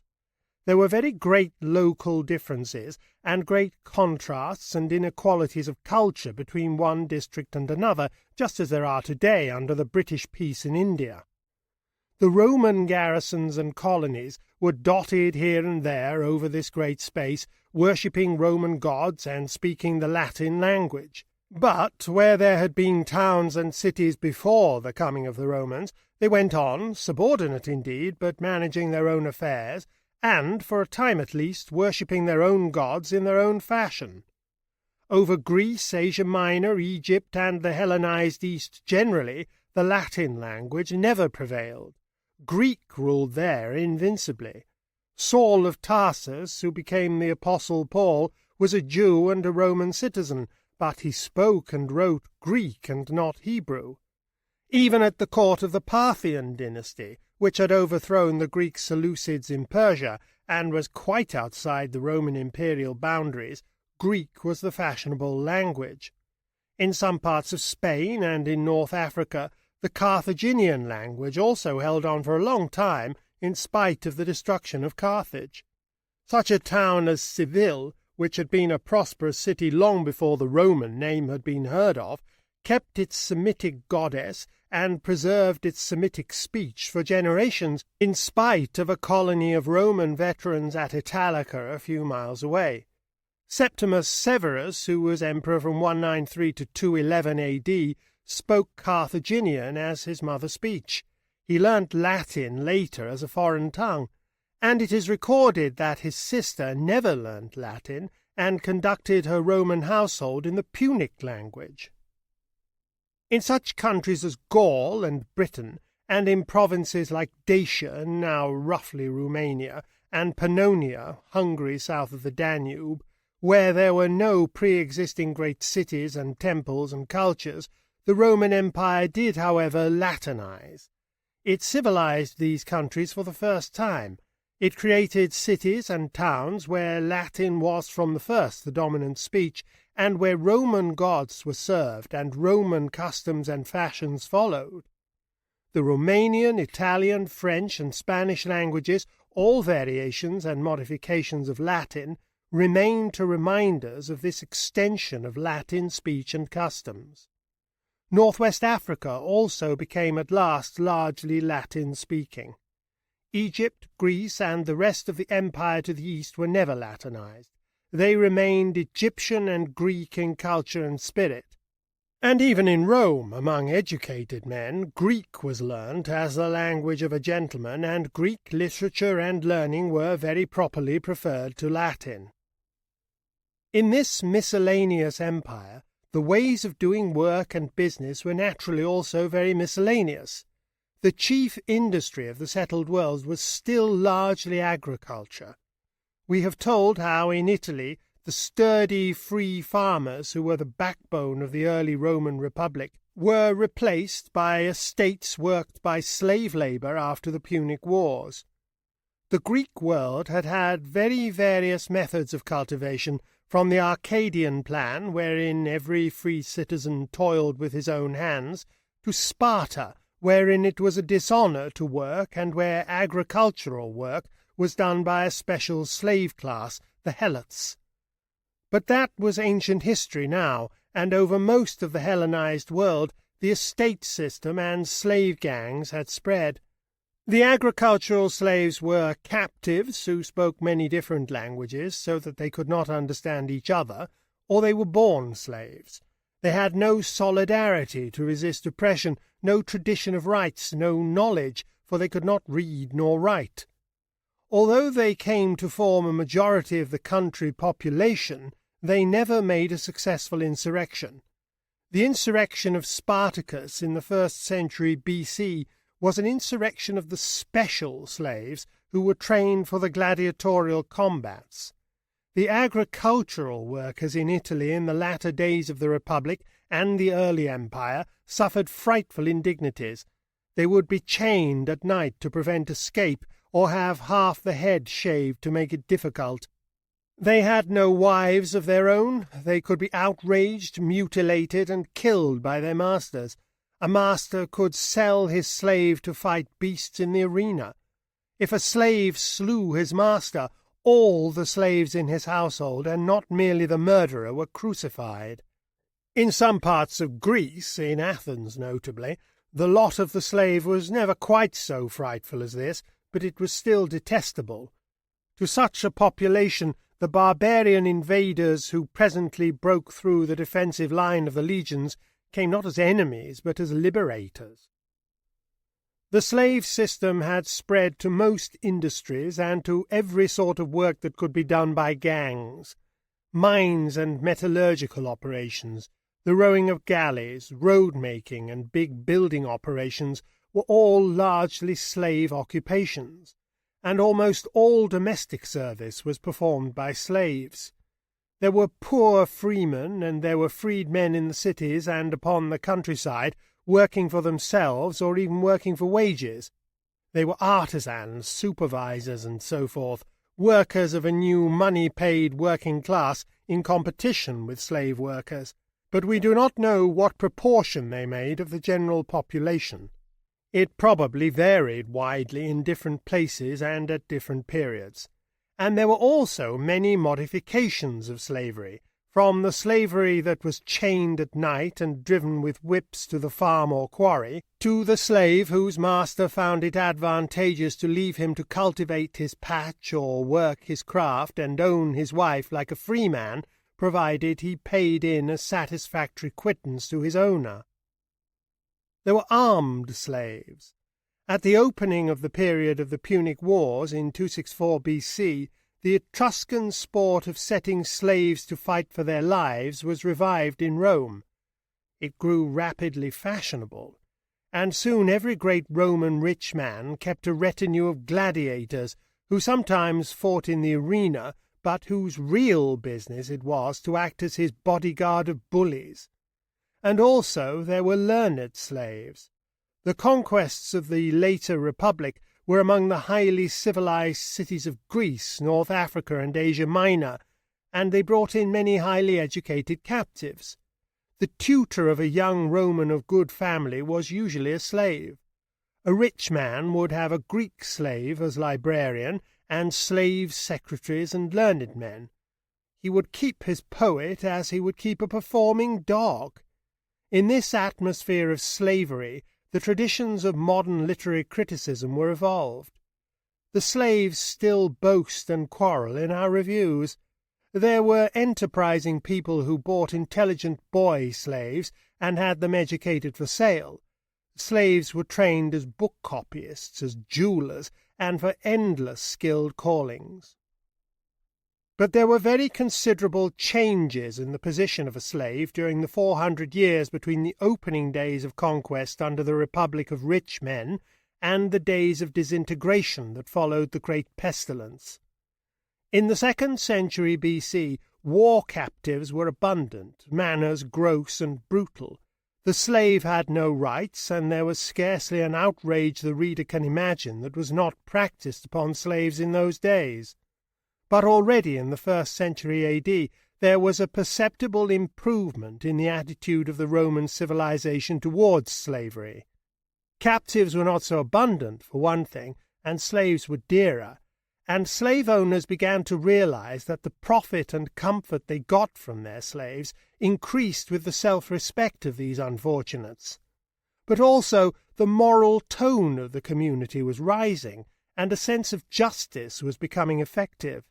There were very great local differences, and great contrasts and inequalities of culture between one district and another, just as there are today under the British peace in India. The Roman garrisons and colonies were dotted here and there over this great space, worshipping Roman gods and speaking the Latin language. But where there had been towns and cities before the coming of the Romans, they went on, subordinate indeed, but managing their own affairs, and, for a time at least, worshipping their own gods in their own fashion. Over Greece, Asia Minor, Egypt, and the Hellenized East generally, the Latin language never prevailed. Greek ruled there invincibly. Saul of Tarsus, who became the Apostle Paul, was a Jew and a Roman citizen, but he spoke and wrote Greek and not Hebrew. Even at the court of the Parthian dynasty, which had overthrown the Greek Seleucids in Persia and was quite outside the Roman imperial boundaries, Greek was the fashionable language. In some parts of Spain and in North Africa, the Carthaginian language also held on for a long time in spite of the destruction of Carthage. Such a town as Seville, which had been a prosperous city long before the Roman name had been heard of, kept its Semitic goddess and preserved its Semitic speech for generations, in spite of a colony of Roman veterans at Italica a few miles away. Septimus Severus, who was emperor from 193 to 211 A.D., spoke Carthaginian as his mother speech. He learnt Latin later as a foreign tongue, and it is recorded that his sister never learnt Latin and conducted her Roman household in the Punic language. In such countries as Gaul and Britain, and in provinces like Dacia, now roughly Romania, and Pannonia, Hungary south of the Danube, where there were no pre-existing great cities and temples and cultures, the Roman Empire did, however, Latinize. It civilized these countries for the first time. It created cities and towns where Latin was from the first the dominant speech, and where Roman gods were served and Roman customs and fashions followed. The Romanian, Italian, French, and Spanish languages, all variations and modifications of Latin, remain to remind us of this extension of Latin speech and customs. Northwest Africa also became at last largely Latin-speaking. Egypt, Greece, and the rest of the empire to the east were never Latinized. They remained Egyptian and Greek in culture and spirit. And even in Rome, among educated men, Greek was learnt as the language of a gentleman, and Greek literature and learning were very properly preferred to Latin. In this miscellaneous empire, the ways of doing work and business were naturally also very miscellaneous. The chief industry of the settled world was still largely agriculture. We have told how in Italy the sturdy free farmers, who were the backbone of the early Roman Republic, were replaced by estates worked by slave labour after the Punic Wars. The Greek world had had very various methods of cultivation, from the Arcadian plan, wherein every free citizen toiled with his own hands, to Sparta, wherein it was a dishonour to work, and where agricultural work was done by a special slave class, the Helots. But that was ancient history now, and over most of the Hellenized world the estate system and slave gangs had spread. The agricultural slaves were captives who spoke many different languages so that they could not understand each other, or they were born slaves. They had no solidarity to resist oppression, no tradition of rights, no knowledge, for they could not read nor write. Although they came to form a majority of the country population, they never made a successful insurrection. The insurrection of Spartacus in the 1st century BC was an insurrection of the special slaves who were trained for the gladiatorial combats. The agricultural workers in Italy in the latter days of the Republic and the early Empire suffered frightful indignities. They would be chained at night to prevent escape, or have half the head shaved to make it difficult. They had no wives of their own. They could be outraged, mutilated, and killed by their masters. A master could sell his slave to fight beasts in the arena. If a slave slew his master, all the slaves in his household, and not merely the murderer, were crucified. In some parts of Greece, in Athens notably, the lot of the slave was never quite so frightful as this, but it was still detestable. To such a population, the barbarian invaders who presently broke through the defensive line of the legions came not as enemies, but as liberators. The slave system had spread to most industries and to every sort of work that could be done by gangs. Mines and metallurgical operations, the rowing of galleys, road-making, and big building operations were all largely slave occupations, and almost all domestic service was performed by slaves. There were poor freemen, and there were freedmen in the cities and upon the countryside, working for themselves or even working for wages. They were artisans, supervisors, and so forth, workers of a new money-paid working class in competition with slave workers, but we do not know what proportion they made of the general population. It probably varied widely in different places and at different periods. And there were also many modifications of slavery, from the slavery that was chained at night and driven with whips to the farm or quarry, to the slave whose master found it advantageous to leave him to cultivate his patch or work his craft and own his wife like a free man, provided he paid in a satisfactory quittance to his owner. There were armed slaves. At the opening of the period of the Punic Wars in 264 BC, the Etruscan sport of setting slaves to fight for their lives was revived in Rome. It grew rapidly fashionable, and soon every great Roman rich man kept a retinue of gladiators who sometimes fought in the arena, but whose real business it was to act as his bodyguard of bullies. And also there were learned slaves. The conquests of the later Republic were among the highly civilized cities of Greece, North Africa, and Asia Minor, and they brought in many highly educated captives. The tutor of a young Roman of good family was usually a slave. A rich man would have a Greek slave as librarian, and slave secretaries and learned men. He would keep his poet as he would keep a performing dog. In this atmosphere of slavery, the traditions of modern literary criticism were evolved. The slaves still boast and quarrel in our reviews. There were enterprising people who bought intelligent boy slaves and had them educated for sale. Slaves were trained as book copyists, as jewellers, and for endless skilled callings. But there were very considerable changes in the position of a slave during the 400 years between the opening days of conquest under the Republic of Rich Men and the days of disintegration that followed the Great Pestilence. In the 2nd century BC, war captives were abundant, manners gross and brutal. The slave had no rights, and there was scarcely an outrage the reader can imagine that was not practised upon slaves in those days. But already in the 1st century AD there was a perceptible improvement in the attitude of the Roman civilization towards slavery. Captives were not so abundant, for one thing, and slaves were dearer, and slave owners began to realize that the profit and comfort they got from their slaves increased with the self-respect of these unfortunates. But also the moral tone of the community was rising, and a sense of justice was becoming effective.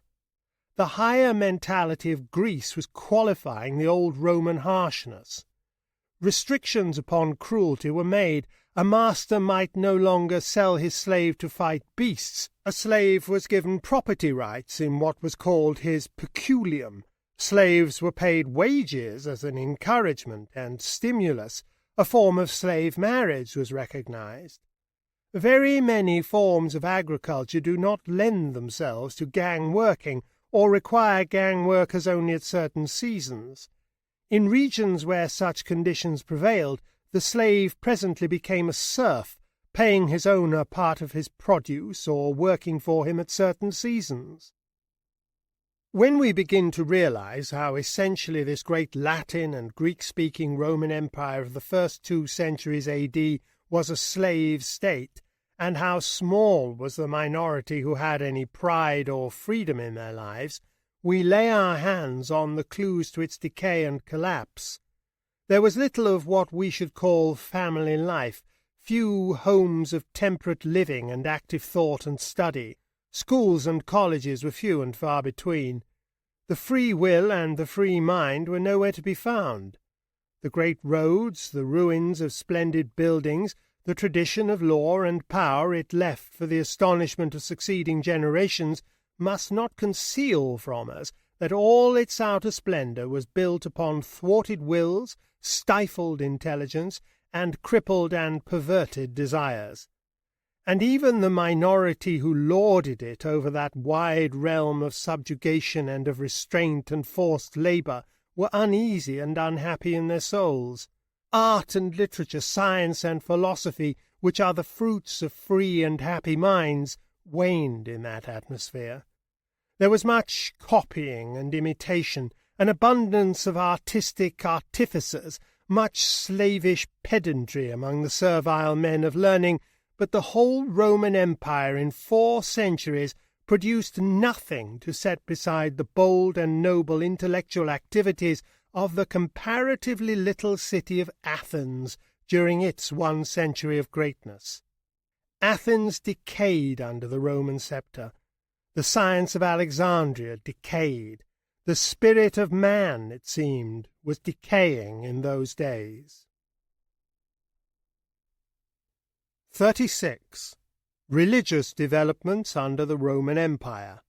The higher mentality of Greece was qualifying the old Roman harshness. Restrictions upon cruelty were made. A master might no longer sell his slave to fight beasts. A slave was given property rights in what was called his peculium. Slaves were paid wages as an encouragement and stimulus. A form of slave marriage was recognized. Very many forms of agriculture do not lend themselves to gang working, or require gang workers only at certain seasons. In regions where such conditions prevailed, the slave presently became a serf, paying his owner part of his produce or working for him at certain seasons. When we begin to realize how essentially this great Latin and Greek-speaking Roman Empire of the first 2 centuries AD was a slave state, and how small was the minority who had any pride or freedom in their lives, we lay our hands on the clues to its decay and collapse. There was little of what we should call family life, few homes of temperate living and active thought and study. Schools and colleges were few and far between. The free will and the free mind were nowhere to be found. The great roads, the ruins of splendid buildings, the tradition of law and power it left for the astonishment of succeeding generations must not conceal from us that all its outer splendor was built upon thwarted wills, stifled intelligence, and crippled and perverted desires. And even the minority who lorded it over that wide realm of subjugation and of restraint and forced labor were uneasy and unhappy in their souls. Art and literature, science and philosophy, which are the fruits of free and happy minds, waned in that atmosphere. There was much copying and imitation, an abundance of artistic artificers, much slavish pedantry among the servile men of learning, but the whole Roman Empire in 4 centuries produced nothing to set beside the bold and noble intellectual activities of the comparatively little city of Athens during its 1 century of greatness. Athens decayed under the Roman sceptre. The science of Alexandria decayed. The spirit of man, it seemed, was decaying in those days. 36. Religious developments under the Roman Empire.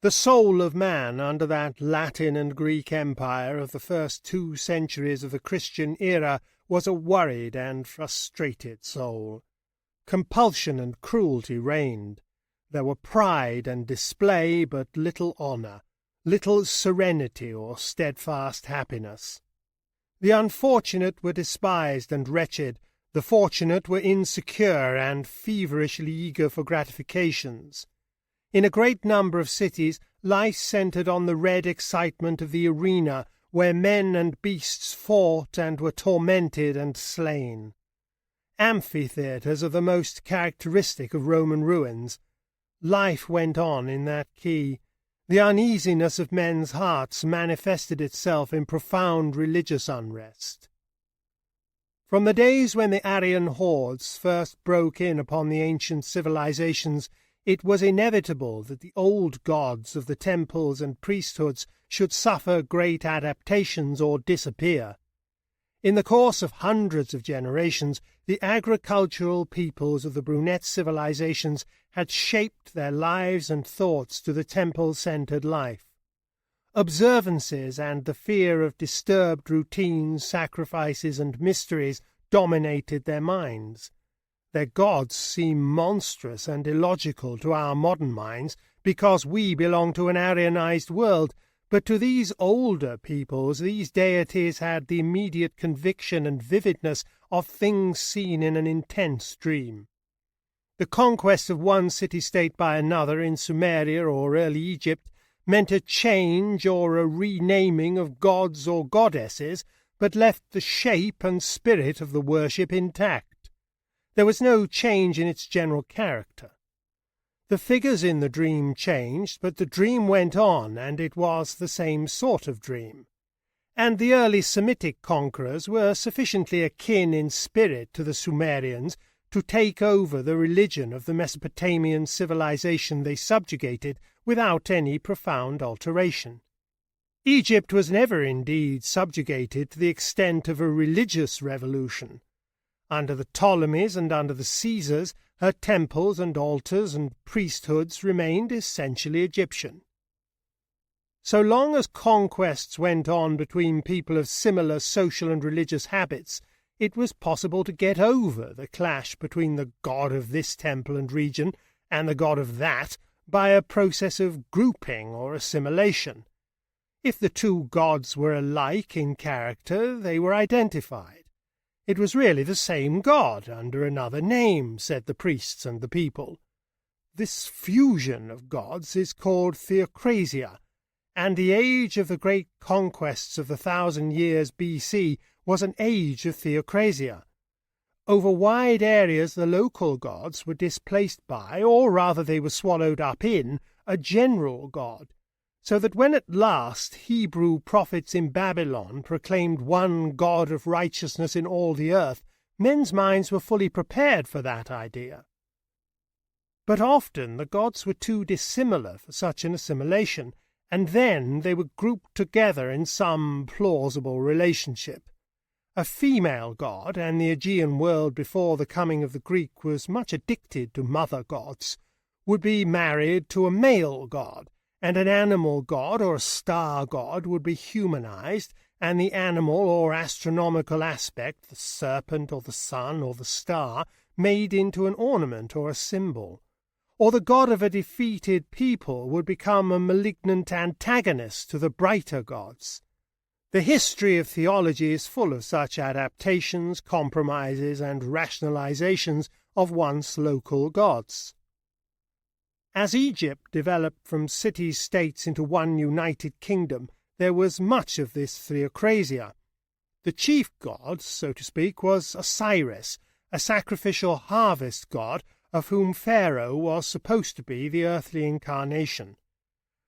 The soul of man under that Latin and Greek empire of the first 2 centuries of the Christian era was a worried and frustrated soul. Compulsion and cruelty reigned. There were pride and display, but little honour, little serenity or steadfast happiness. The unfortunate were despised and wretched, The fortunate were insecure and feverishly eager for gratifications. In a great number of cities, life centred on the red excitement of the arena, where men and beasts fought and were tormented and slain. Amphitheatres are the most characteristic of Roman ruins. Life went on in that key. The uneasiness of men's hearts manifested itself in profound religious unrest. From the days when the Aryan hordes first broke in upon the ancient civilizations, it was inevitable that the old gods of the temples and priesthoods should suffer great adaptations or disappear. In the course of hundreds of generations, the agricultural peoples of the brunette civilizations had shaped their lives and thoughts to the temple-centered life. Observances and the fear of disturbed routines, sacrifices, and mysteries dominated their minds. Their gods seem monstrous and illogical to our modern minds because we belong to an Aryanized world, but to these older peoples these deities had the immediate conviction and vividness of things seen in an intense dream. The conquest of one city-state by another in Sumeria or early Egypt meant a change or a renaming of gods or goddesses, but left the shape and spirit of the worship intact. There was no change in its general character. The figures in the dream changed, but the dream went on, and it was the same sort of dream. And the early Semitic conquerors were sufficiently akin in spirit to the Sumerians to take over the religion of the Mesopotamian civilization they subjugated without any profound alteration. Egypt was never indeed subjugated to the extent of a religious revolution. Under the Ptolemies and under the Caesars, her temples and altars and priesthoods remained essentially Egyptian. So long as conquests went on between people of similar social and religious habits, it was possible to get over the clash between the god of this temple and region and the god of that by a process of grouping or assimilation. If the two gods were alike in character, they were identified. It was really the same god under another name, said the priests and the people. This fusion of gods is called theocrasia, and the age of the great conquests of the 1,000 years B.C. was an age of theocrasia. Over wide areas the local gods were displaced by, or rather they were swallowed up in, a general god, so that when at last Hebrew prophets in Babylon proclaimed one God of righteousness in all the earth, men's minds were fully prepared for that idea. But often the gods were too dissimilar for such an assimilation, and then they were grouped together in some plausible relationship. A female god, and the Aegean world before the coming of the Greek was much addicted to mother gods, would be married to a male god, and an animal god or a star god would be humanized, and the animal or astronomical aspect, the serpent or the sun or the star, made into an ornament or a symbol. Or the god of a defeated people would become a malignant antagonist to the brighter gods. The history of theology is full of such adaptations, compromises, and rationalizations of once local gods. As Egypt developed from city-states into one united kingdom, there was much of this theocrasia. The chief god, so to speak, was Osiris, a sacrificial harvest god of whom Pharaoh was supposed to be the earthly incarnation.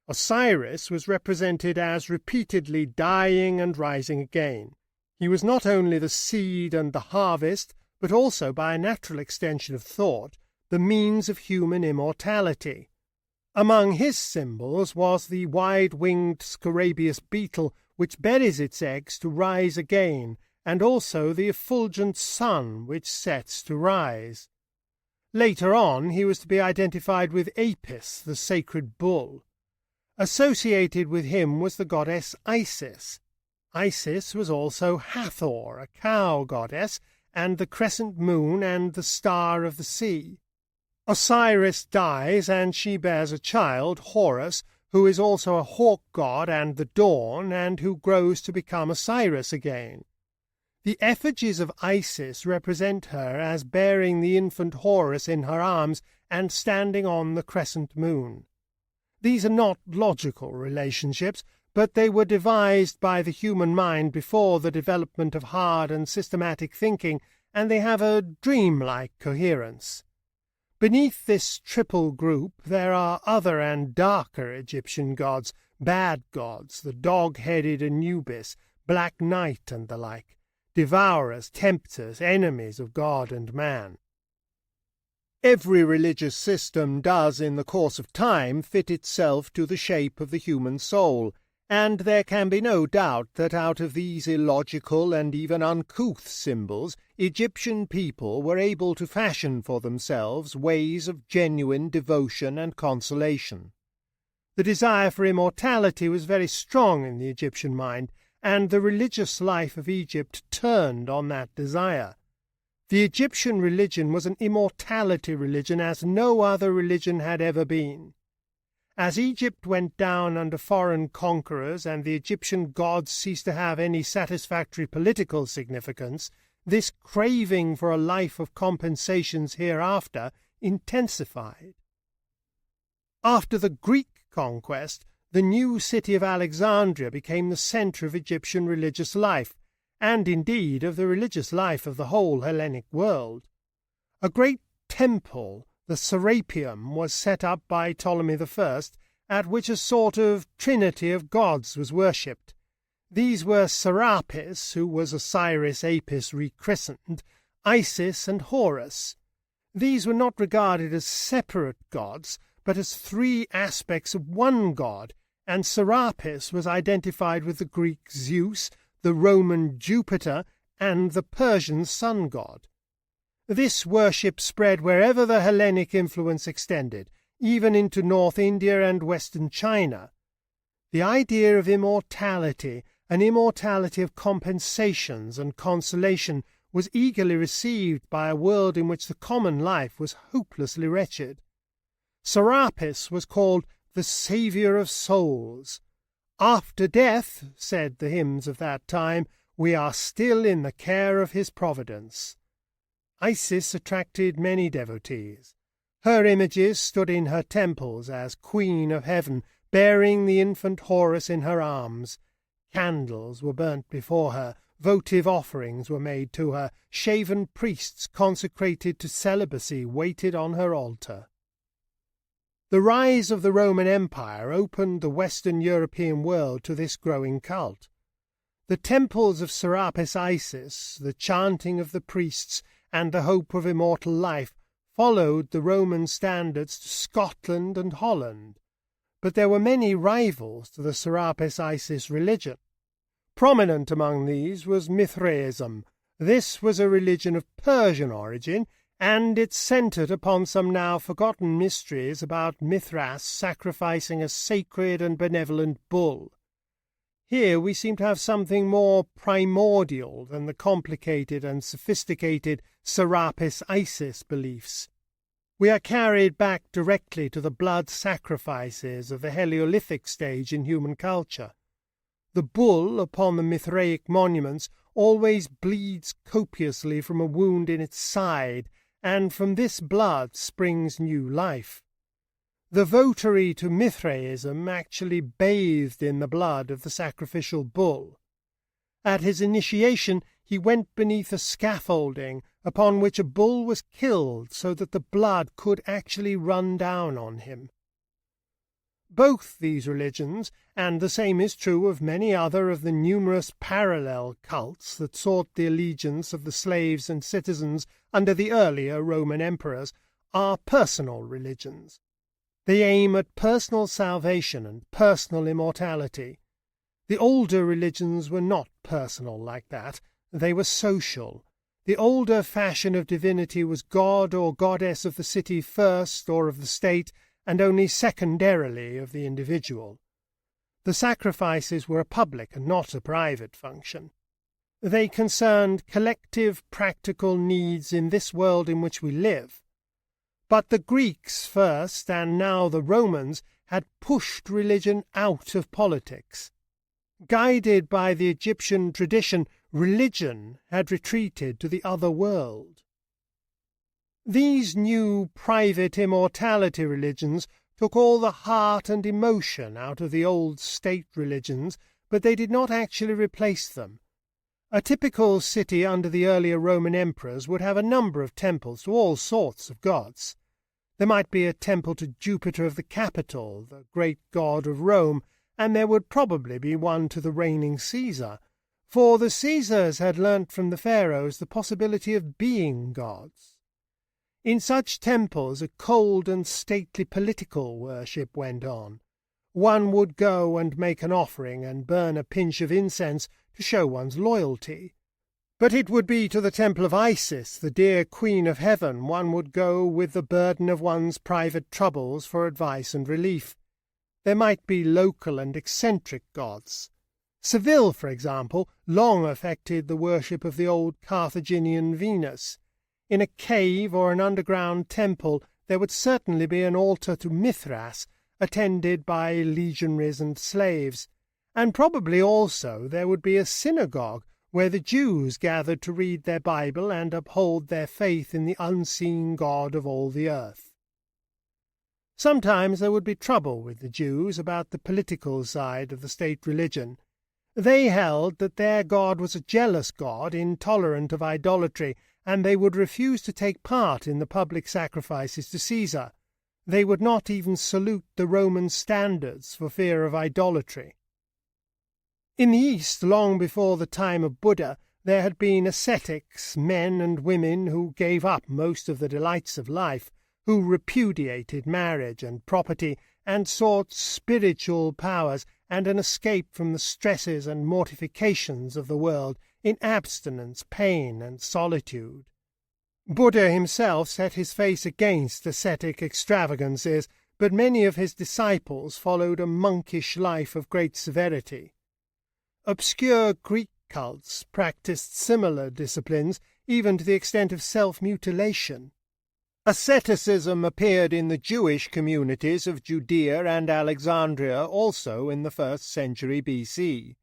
Osiris was represented as repeatedly dying and rising again. He was not only the seed and the harvest, but also, by a natural extension of thought, the means of human immortality. Among his symbols was the wide-winged scarabeus beetle, which buries its eggs to rise again, and also the effulgent sun, which sets to rise. Later on he was to be identified with Apis, the sacred bull. Associated with him was the goddess Isis. Isis was also Hathor, a cow goddess, and the crescent moon and the star of the sea. Osiris dies, and she bears a child, Horus, who is also a hawk god and the dawn, and who grows to become Osiris again. The effigies of Isis represent her as bearing the infant Horus in her arms and standing on the crescent moon. These are not logical relationships, but they were devised by the human mind before the development of hard and systematic thinking, and they have a dreamlike coherence. Beneath this triple group there are other and darker Egyptian gods, bad gods, the dog-headed Anubis, Black Night and the like, devourers, tempters, enemies of God and man. Every religious system does in the course of time fit itself to the shape of the human soul, and there can be no doubt that out of these illogical and even uncouth symbols Egyptian people were able to fashion for themselves ways of genuine devotion and consolation. The desire for immortality was very strong in the Egyptian mind, and the religious life of Egypt turned on that desire. The Egyptian religion was an immortality religion as no other religion had ever been. As Egypt went down under foreign conquerors and the Egyptian gods ceased to have any satisfactory political significance, this craving for a life of compensations hereafter intensified. After the Greek conquest, the new city of Alexandria became the centre of Egyptian religious life, and indeed of the religious life of the whole Hellenic world. A great temple, the Serapeum, was set up by Ptolemy I, at which a sort of trinity of gods was worshipped. These were Serapis, who was Osiris Apis rechristened, Isis, and Horus. These were not regarded as separate gods, but as three aspects of one god, and Serapis was identified with the Greek Zeus, the Roman Jupiter, and the Persian sun god. This worship spread wherever the Hellenic influence extended, even into North India and Western China. The idea of immortality, an immortality of compensations and consolation, was eagerly received by a world in which the common life was hopelessly wretched. Serapis was called the Saviour of Souls. After death, said the hymns of that time, we are still in the care of his providence. Isis attracted many devotees. Her images stood in her temples as Queen of Heaven, bearing the infant Horus in her arms. Candles were burnt before her, votive offerings were made to her, shaven priests consecrated to celibacy waited on her altar. The rise of the Roman Empire opened the Western European world to this growing cult. The temples of Serapis Isis, the chanting of the priests, and the hope of immortal life followed the Roman standards to Scotland and Holland. But there were many rivals to the Serapis Isis religion. Prominent among these was Mithraism. This was a religion of Persian origin, and it centred upon some now forgotten mysteries about Mithras sacrificing a sacred and benevolent bull. Here we seem to have something more primordial than the complicated and sophisticated Serapis Isis beliefs. We are carried back directly to the blood sacrifices of the Heliolithic stage in human culture. The bull upon the Mithraic monuments always bleeds copiously from a wound in its side, and from this blood springs new life. The votary to Mithraism actually bathed in the blood of the sacrificial bull. At his initiation he went beneath a scaffolding upon which a bull was killed so that the blood could actually run down on him. Both these religions, and the same is true of many other of the numerous parallel cults that sought the allegiance of the slaves and citizens under the earlier Roman emperors, are personal religions. They aim at personal salvation and personal immortality. The older religions were not personal like that. They were social. The older fashion of divinity was god or goddess of the city first, or of the state, and only secondarily of the individual. The sacrifices were a public and not a private function. They concerned collective practical needs in this world in which we live. But the Greeks first, and now the Romans, had pushed religion out of politics. Guided by the Egyptian tradition, religion had retreated to the other world. These new private immortality religions took all the heart and emotion out of the old state religions, but they did not actually replace them. A typical city under the earlier Roman emperors would have a number of temples to all sorts of gods. There might be a temple to Jupiter of the Capitol, the great god of Rome, and there would probably be one to the reigning Caesar, for the Caesars had learnt from the pharaohs the possibility of being gods. In such temples a cold and stately political worship went on. One would go and make an offering and burn a pinch of incense to show one's loyalty. But it would be to the temple of Isis, the dear Queen of Heaven, one would go with the burden of one's private troubles for advice and relief. There might be local and eccentric gods. Seville, for example, long affected the worship of the old Carthaginian Venus. In a cave or an underground temple there would certainly be an altar to Mithras, attended by legionaries and slaves, and probably also there would be a synagogue where the Jews gathered to read their Bible and uphold their faith in the unseen God of all the earth. Sometimes there would be trouble with the Jews about the political side of the state religion. They held that their God was a jealous God, intolerant of idolatry, and they would refuse to take part in the public sacrifices to Caesar. They would not even salute the Roman standards for fear of idolatry. In the East, long before the time of Buddha, there had been ascetics, men and women who gave up most of the delights of life, who repudiated marriage and property, and sought spiritual powers and an escape from the stresses and mortifications of the world in abstinence, pain, and solitude. Buddha himself set his face against ascetic extravagances, but many of his disciples followed a monkish life of great severity. Obscure Greek cults practiced similar disciplines, even to the extent of self-mutilation. Asceticism appeared in the Jewish communities of Judea and Alexandria also in the 1st century BC.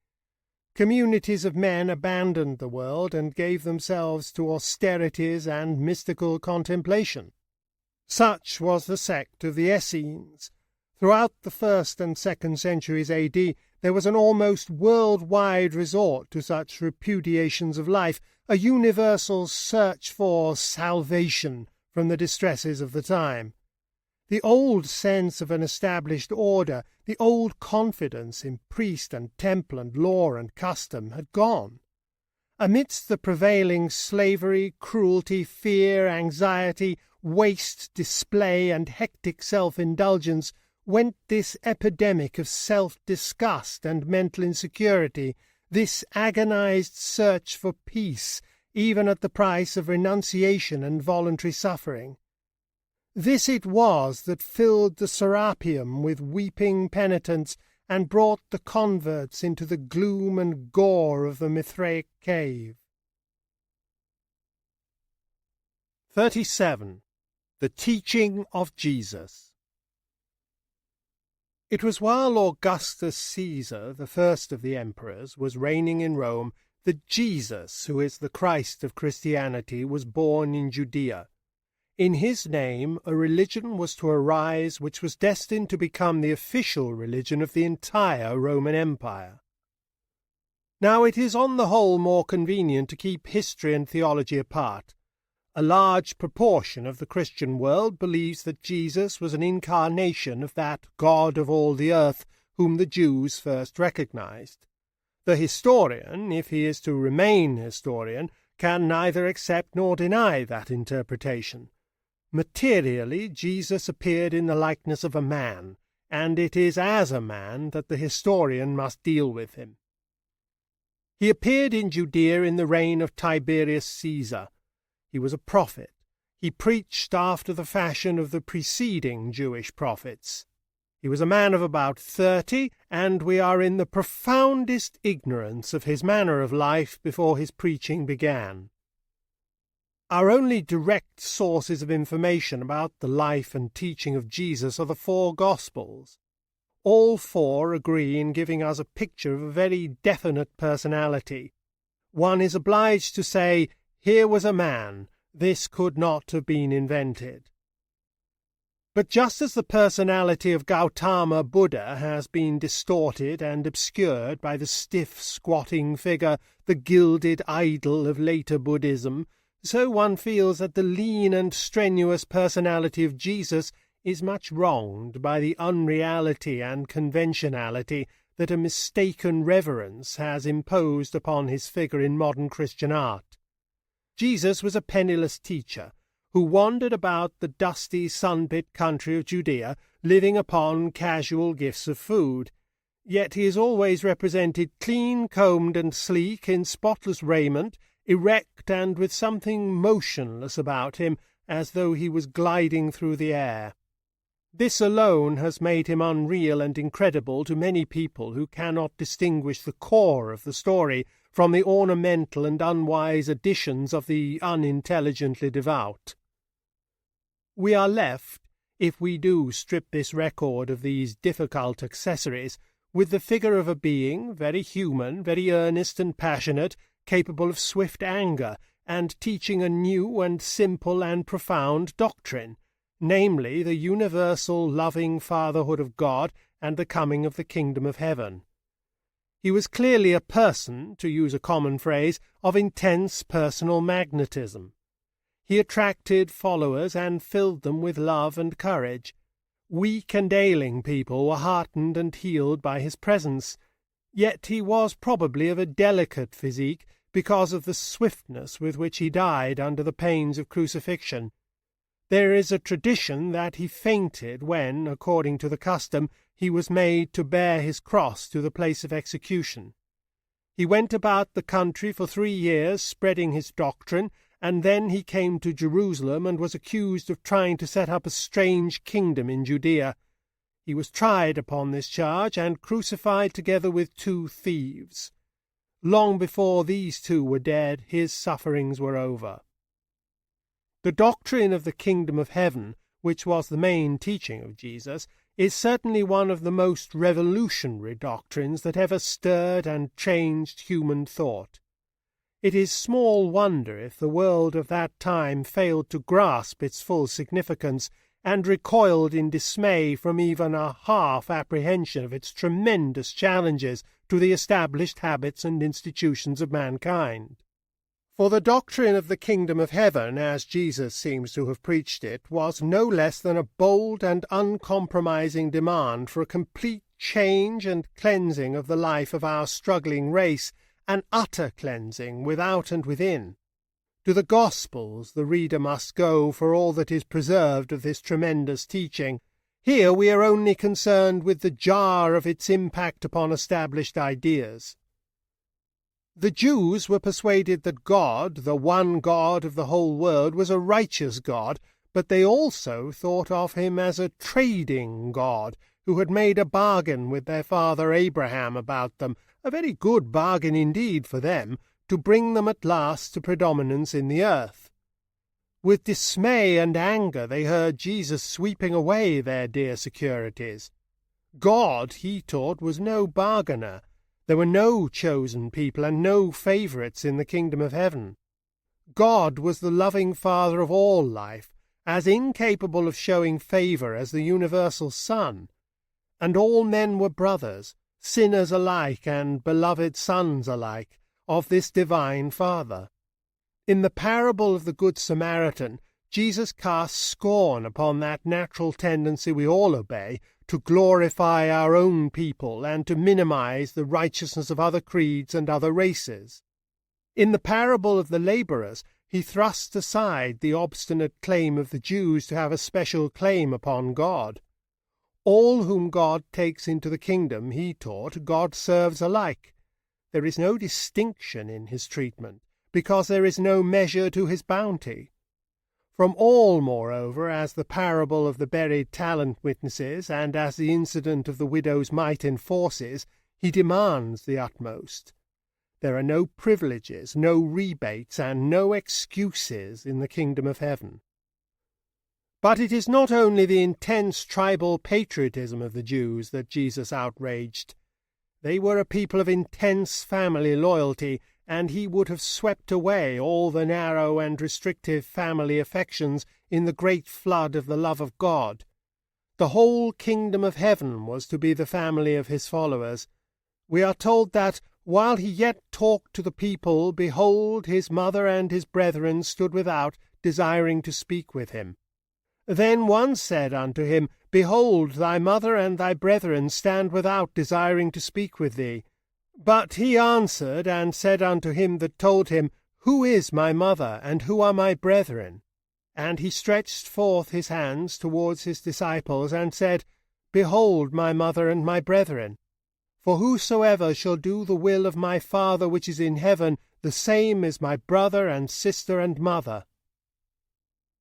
Communities of men abandoned the world and gave themselves to austerities and mystical contemplation. Such was the sect of the Essenes. Throughout the 1st and 2nd centuries AD, there was an almost worldwide resort to such repudiations of life, a universal search for salvation from the distresses of the time. The old sense of an established order, the old confidence in priest and temple and law and custom had gone. Amidst the prevailing slavery, cruelty, fear, anxiety, waste, display, and hectic self-indulgence, went this epidemic of self-disgust and mental insecurity, this agonized search for peace, even at the price of renunciation and voluntary suffering. This it was that filled the Serapeum with weeping penitents and brought the converts into the gloom and gore of the Mithraic cave. 37. The Teaching of Jesus. It was while Augustus Caesar, the first of the emperors, was reigning in Rome, that Jesus, who is the Christ of Christianity, was born in Judea. In his name a religion was to arise which was destined to become the official religion of the entire Roman Empire. Now it is on the whole more convenient to keep history and theology apart. A large proportion of the Christian world believes that Jesus was an incarnation of that God of all the earth whom the Jews first recognized. The historian, if he is to remain historian, can neither accept nor deny that interpretation. Materially, Jesus appeared in the likeness of a man, and it is as a man that the historian must deal with him. He appeared in Judea in the reign of Tiberius Caesar. He was a prophet. He preached after the fashion of the preceding Jewish prophets. He was a man of about 30, and we are in the profoundest ignorance of his manner of life before his preaching began. Our only direct sources of information about the life and teaching of Jesus are the 4 Gospels. All 4 agree in giving us a picture of a very definite personality. one is obliged to say, here was a man, this could not have been invented. But just as the personality of Gautama Buddha has been distorted and obscured by the stiff, squatting figure, the gilded idol of later Buddhism, so one feels that the lean and strenuous personality of Jesus is much wronged by the unreality and conventionality that a mistaken reverence has imposed upon his figure in modern Christian art. Jesus was a penniless teacher, who wandered about the dusty, sun-bit country of Judea, living upon casual gifts of food. Yet he is always represented clean-combed and sleek, in spotless raiment, erect and with something motionless about him, as though he was gliding through the air. This alone has made him unreal and incredible to many people who cannot distinguish the core of the story from the ornamental and unwise additions of the unintelligently devout. We are left, if we do strip this record of these difficult accessories, with the figure of a being, very human, very earnest and passionate, capable of swift anger, and teaching a new and simple and profound doctrine, namely the universal loving fatherhood of God and the coming of the kingdom of heaven. He was clearly a person, to use a common phrase, of intense personal magnetism. He attracted followers and filled them with love and courage. Weak and ailing people were heartened and healed by his presence, yet he was probably of a delicate physique because of the swiftness with which he died under the pains of crucifixion. There is a tradition that he fainted when, according to the custom, he was made to bear his cross to the place of execution. He went about the country for 3 years spreading his doctrine, and then he came to Jerusalem and was accused of trying to set up a strange kingdom in Judea. He was tried upon this charge and crucified together with 2 thieves. Long before these 2 were dead, his sufferings were over. The doctrine of the kingdom of heaven, which was the main teaching of Jesus, is certainly one of the most revolutionary doctrines that ever stirred and changed human thought. It is small wonder if the world of that time failed to grasp its full significance, and recoiled in dismay from even a half apprehension of its tremendous challenges to the established habits and institutions of mankind. For the doctrine of the kingdom of heaven, as Jesus seems to have preached it, was no less than a bold and uncompromising demand for a complete change and cleansing of the life of our struggling race, an utter cleansing without and within. To the Gospels the reader must go for all that is preserved of this tremendous teaching. Here we are only concerned with the jar of its impact upon established ideas. The Jews were persuaded that God, the one God of the whole world, was a righteous God, but they also thought of him as a trading God, who had made a bargain with their father Abraham about them, a very good bargain indeed for them, to bring them at last to predominance in the earth. With dismay and anger they heard Jesus sweeping away their dear securities. God, he taught, was no bargainer. There were no chosen people and no favourites in the kingdom of heaven. God was the loving Father of all life, as incapable of showing favour as the universal Son, and all men were brothers, sinners alike and beloved sons alike, of this divine Father. In the parable of the Good Samaritan, Jesus casts scorn upon that natural tendency we all obey to glorify our own people and to minimize the righteousness of other creeds and other races. In the parable of the labourers, he thrusts aside the obstinate claim of the Jews to have a special claim upon God. All whom God takes into the kingdom, he taught, God serves alike. There is no distinction in his treatment, because there is no measure to his bounty. From all, moreover, as the parable of the buried talent witnesses, and as the incident of the widow's mite enforces, he demands the utmost. There are no privileges, no rebates, and no excuses in the kingdom of heaven. But it is not only the intense tribal patriotism of the Jews that Jesus outraged. They were a people of intense family loyalty, and he would have swept away all the narrow and restrictive family affections in the great flood of the love of God. The whole kingdom of heaven was to be the family of his followers. We are told that, while he yet talked to the people, behold, his mother and his brethren stood without, desiring to speak with him. Then one said unto him, Behold, thy mother and thy brethren stand without, desiring to speak with thee. But he answered and said unto him that told him, Who is my mother, and who are my brethren? And he stretched forth his hands towards his disciples, and said, Behold my mother and my brethren. For whosoever shall do the will of my Father which is in heaven, the same is my brother and sister and mother.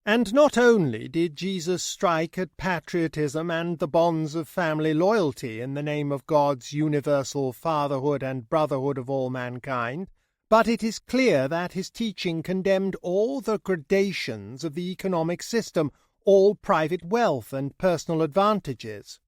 And not only did Jesus strike at patriotism and the bonds of family loyalty in the name of God's universal fatherhood and brotherhood of all mankind, but it is clear that his teaching condemned all the gradations of the economic system, all private wealth and personal advantages.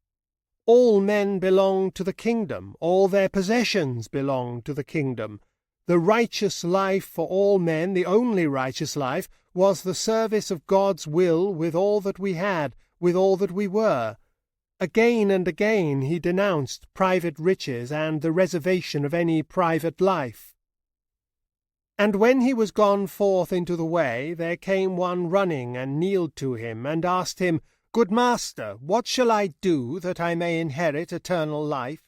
All men belong to the kingdom, all their possessions belong to the kingdom. The righteous life for all men, the only righteous life, was the service of God's will with all that we had, with all that we were. Again and again he denounced private riches and the reservation of any private life. And when he was gone forth into the way, there came one running and kneeled to him, and asked him, Good master, what shall I do that I may inherit eternal life?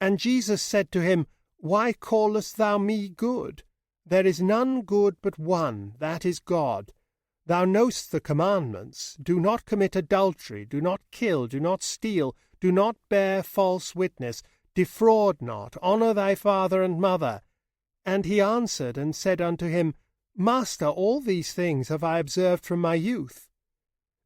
And Jesus said to him, Why callest thou me good? There is none good but one, that is God. Thou knowest the commandments. Do not commit adultery, do not kill, do not steal, do not bear false witness, defraud not, honour thy father and mother. And he answered and said unto him, Master, all these things have I observed from my youth.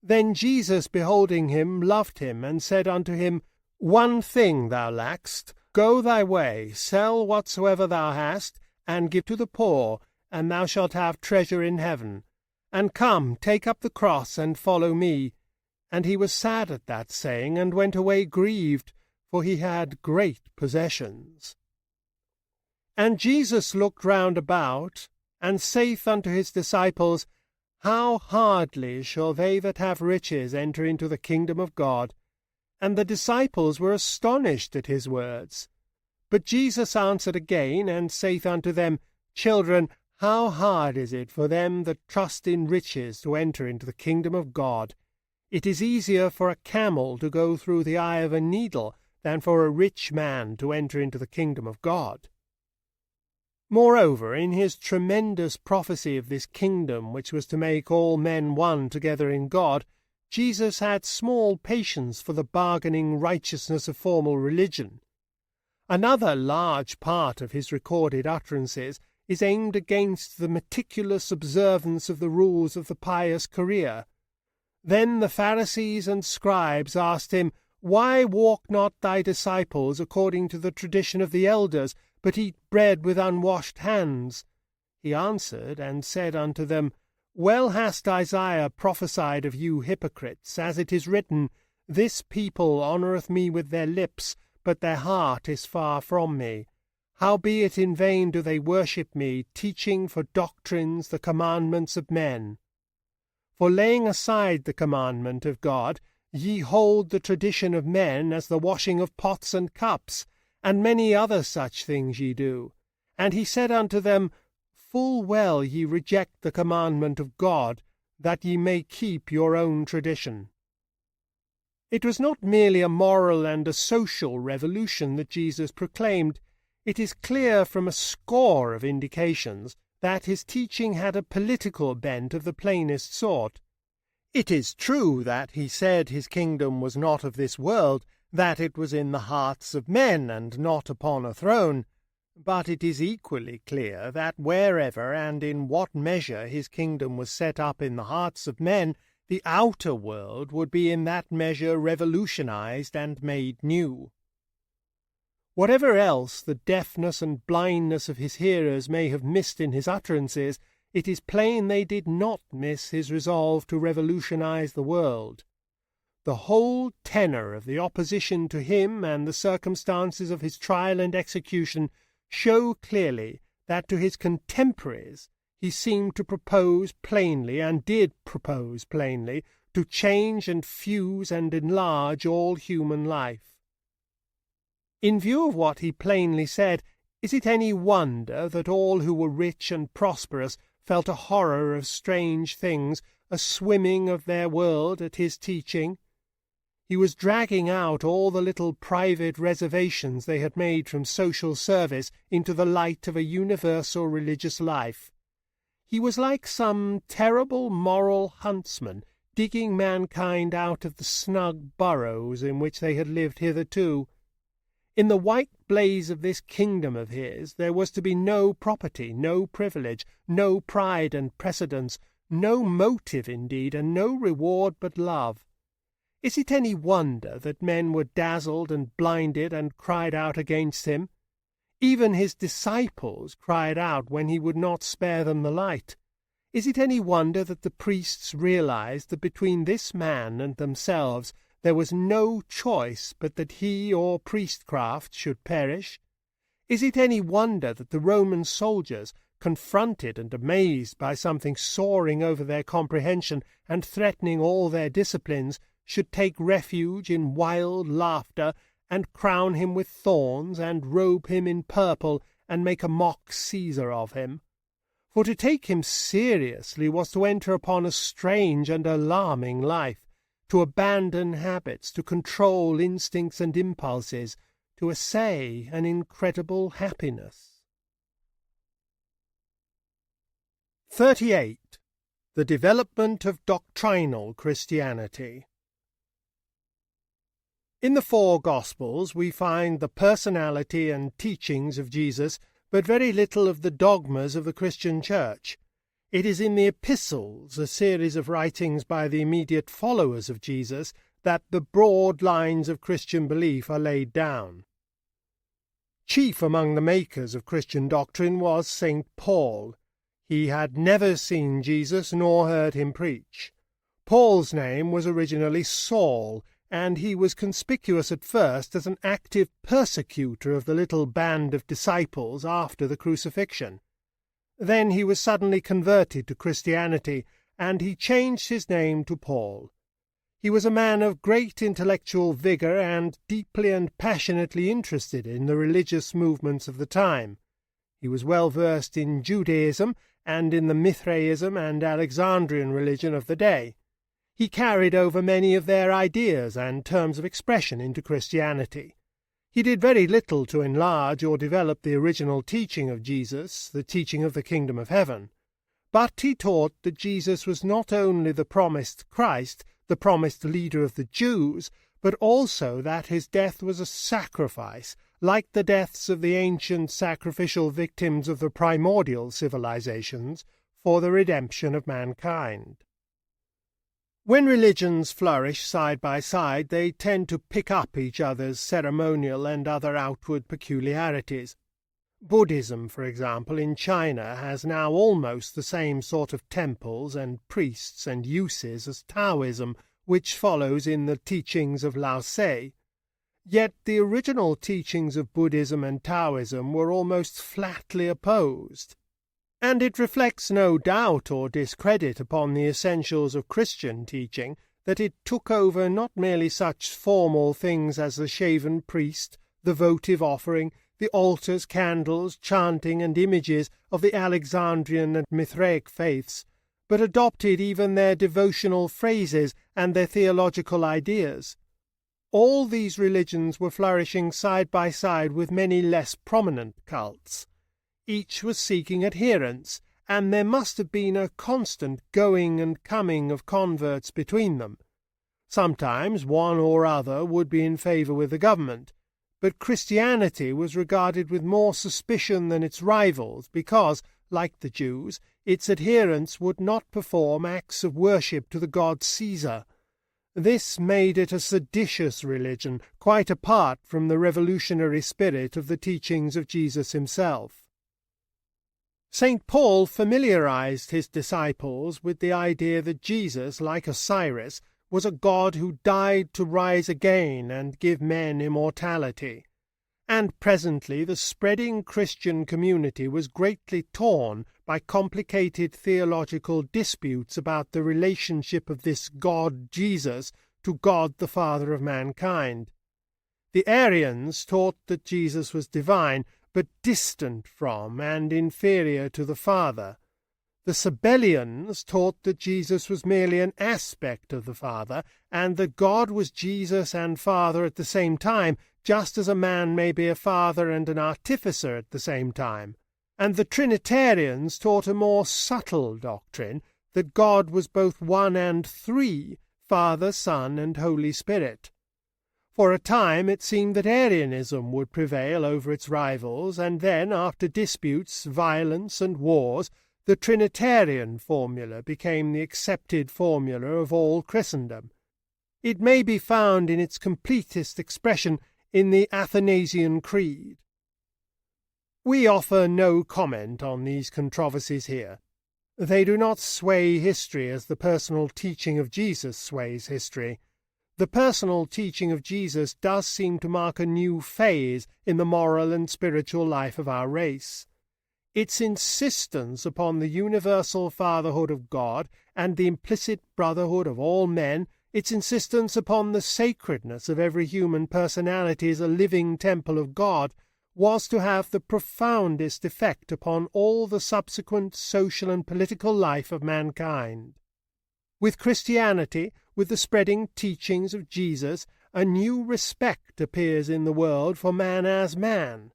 Then Jesus, beholding him, loved him, and said unto him, One thing thou lackest. Go thy way, sell whatsoever thou hast, and give to the poor, and thou shalt have treasure in heaven. And come, take up the cross, and follow me. And he was sad at that saying, and went away grieved, for he had great possessions. And Jesus looked round about, and saith unto his disciples, How hardly shall they that have riches enter into the kingdom of God? And the disciples were astonished at his words. But Jesus answered again, and saith unto them, Children, how hard is it for them that trust in riches to enter into the kingdom of God? It is easier for a camel to go through the eye of a needle than for a rich man to enter into the kingdom of God. Moreover, in his tremendous prophecy of this kingdom which was to make all men one together in God, Jesus had small patience for the bargaining righteousness of formal religion. Another large part of his recorded utterances is aimed against the meticulous observance of the rules of the pious career. Then the Pharisees and scribes asked him, Why walk not thy disciples according to the tradition of the elders, but eat bread with unwashed hands? He answered and said unto them, Well hast Isaiah prophesied of you hypocrites, as it is written, This people honoureth me with their lips, but their heart is far from me. Howbeit in vain do they worship me, teaching for doctrines the commandments of men. For laying aside the commandment of God, ye hold the tradition of men as the washing of pots and cups, and many other such things ye do. And he said unto them, Full well ye reject the commandment of God, that ye may keep your own tradition. It was not merely a moral and a social revolution that Jesus proclaimed. It is clear from a score of indications that his teaching had a political bent of the plainest sort. It is true that he said his kingdom was not of this world, that it was in the hearts of men and not upon a throne, but it is equally clear that wherever and in what measure his kingdom was set up in the hearts of men, the outer world would be in that measure revolutionized and made new. Whatever else the deafness and blindness of his hearers may have missed in his utterances, it is plain they did not miss his resolve to revolutionize the world. The whole tenor of the opposition to him and the circumstances of his trial and execution show clearly that to his contemporaries he seemed to propose plainly, and did propose plainly, to change and fuse and enlarge all human life. In view of what he plainly said, is it any wonder that all who were rich and prosperous felt a horror of strange things, a swimming of their world at his teaching? He was dragging out all the little private reservations they had made from social service into the light of a universal religious life. He was like some terrible moral huntsman, digging mankind out of the snug burrows in which they had lived hitherto. In the white blaze of this kingdom of his there was to be no property, no privilege, no pride and precedence, no motive indeed, and no reward but love. Is it any wonder that men were dazzled and blinded and cried out against him? Even his disciples cried out when he would not spare them the light. Is it any wonder that the priests realized that between this man and themselves there was no choice but that he or priestcraft should perish? Is it any wonder that the Roman soldiers, confronted and amazed by something soaring over their comprehension and threatening all their disciplines, should take refuge in wild laughter, and crown him with thorns, and robe him in purple, and make a mock Caesar of him? For to take him seriously was to enter upon a strange and alarming life, to abandon habits, to control instincts and impulses, to essay an incredible happiness. 38. The development of doctrinal Christianity. In the four Gospels we find the personality and teachings of Jesus, but very little of the dogmas of the Christian Church. It is in the epistles, a series of writings by the immediate followers of Jesus, that the broad lines of Christian belief are laid down. Chief among the makers of Christian doctrine was St. Paul. He had never seen Jesus nor heard him preach. Paul's name was originally Saul, and he was conspicuous at first as an active persecutor of the little band of disciples after the crucifixion. Then he was suddenly converted to Christianity, and he changed his name to Paul. He was a man of great intellectual vigour and deeply and passionately interested in the religious movements of the time. He was well versed in Judaism and in the Mithraism and Alexandrian religion of the day. He carried over many of their ideas and terms of expression into Christianity. He did very little to enlarge or develop the original teaching of Jesus, the teaching of the kingdom of heaven. But he taught that Jesus was not only the promised Christ, the promised leader of the Jews, but also that his death was a sacrifice, like the deaths of the ancient sacrificial victims of the primordial civilizations, for the redemption of mankind. When religions flourish side by side, they tend to pick up each other's ceremonial and other outward peculiarities. Buddhism, for example, in China has now almost the same sort of temples and priests and uses as Taoism, which follows in the teachings of Lao Tse. Yet the original teachings of Buddhism and Taoism were almost flatly opposed. And it reflects no doubt or discredit upon the essentials of Christian teaching that it took over not merely such formal things as the shaven priest, the votive offering, the altars, candles, chanting, and images of the Alexandrian and Mithraic faiths, but adopted even their devotional phrases and their theological ideas. All these religions were flourishing side by side with many less prominent cults. Each was seeking adherents, and there must have been a constant going and coming of converts between them. Sometimes one or other would be in favour with the government, but Christianity was regarded with more suspicion than its rivals because, like the Jews, its adherents would not perform acts of worship to the god Caesar. This made it a seditious religion, quite apart from the revolutionary spirit of the teachings of Jesus himself. St. Paul familiarized his disciples with the idea that Jesus, like Osiris, was a god who died to rise again and give men immortality. and presently the spreading Christian community was greatly torn by complicated theological disputes about the relationship of this God Jesus to God the Father of mankind. The Arians taught that Jesus was divine, but distant from and inferior to the Father. The Sabellians taught that Jesus was merely an aspect of the Father, and that God was Jesus and Father at the same time, just as a man may be a father and an artificer at the same time. And the Trinitarians taught a more subtle doctrine, that God was both one and three, Father, Son, and Holy Spirit. For a time it seemed that Arianism would prevail over its rivals, and then, after disputes, violence, and wars, the Trinitarian formula became the accepted formula of all Christendom. It may be found in its completest expression in the Athanasian Creed. We offer no comment on these controversies here. They do not sway history as the personal teaching of Jesus sways history. The personal teaching of Jesus does seem to mark a new phase in the moral and spiritual life of our race. Its insistence upon the universal fatherhood of God and the implicit brotherhood of all men, its insistence upon the sacredness of every human personality as a living temple of God, was to have the profoundest effect upon all the subsequent social and political life of mankind. With Christianity, with the spreading teachings of Jesus, a new respect appears in the world for man as man.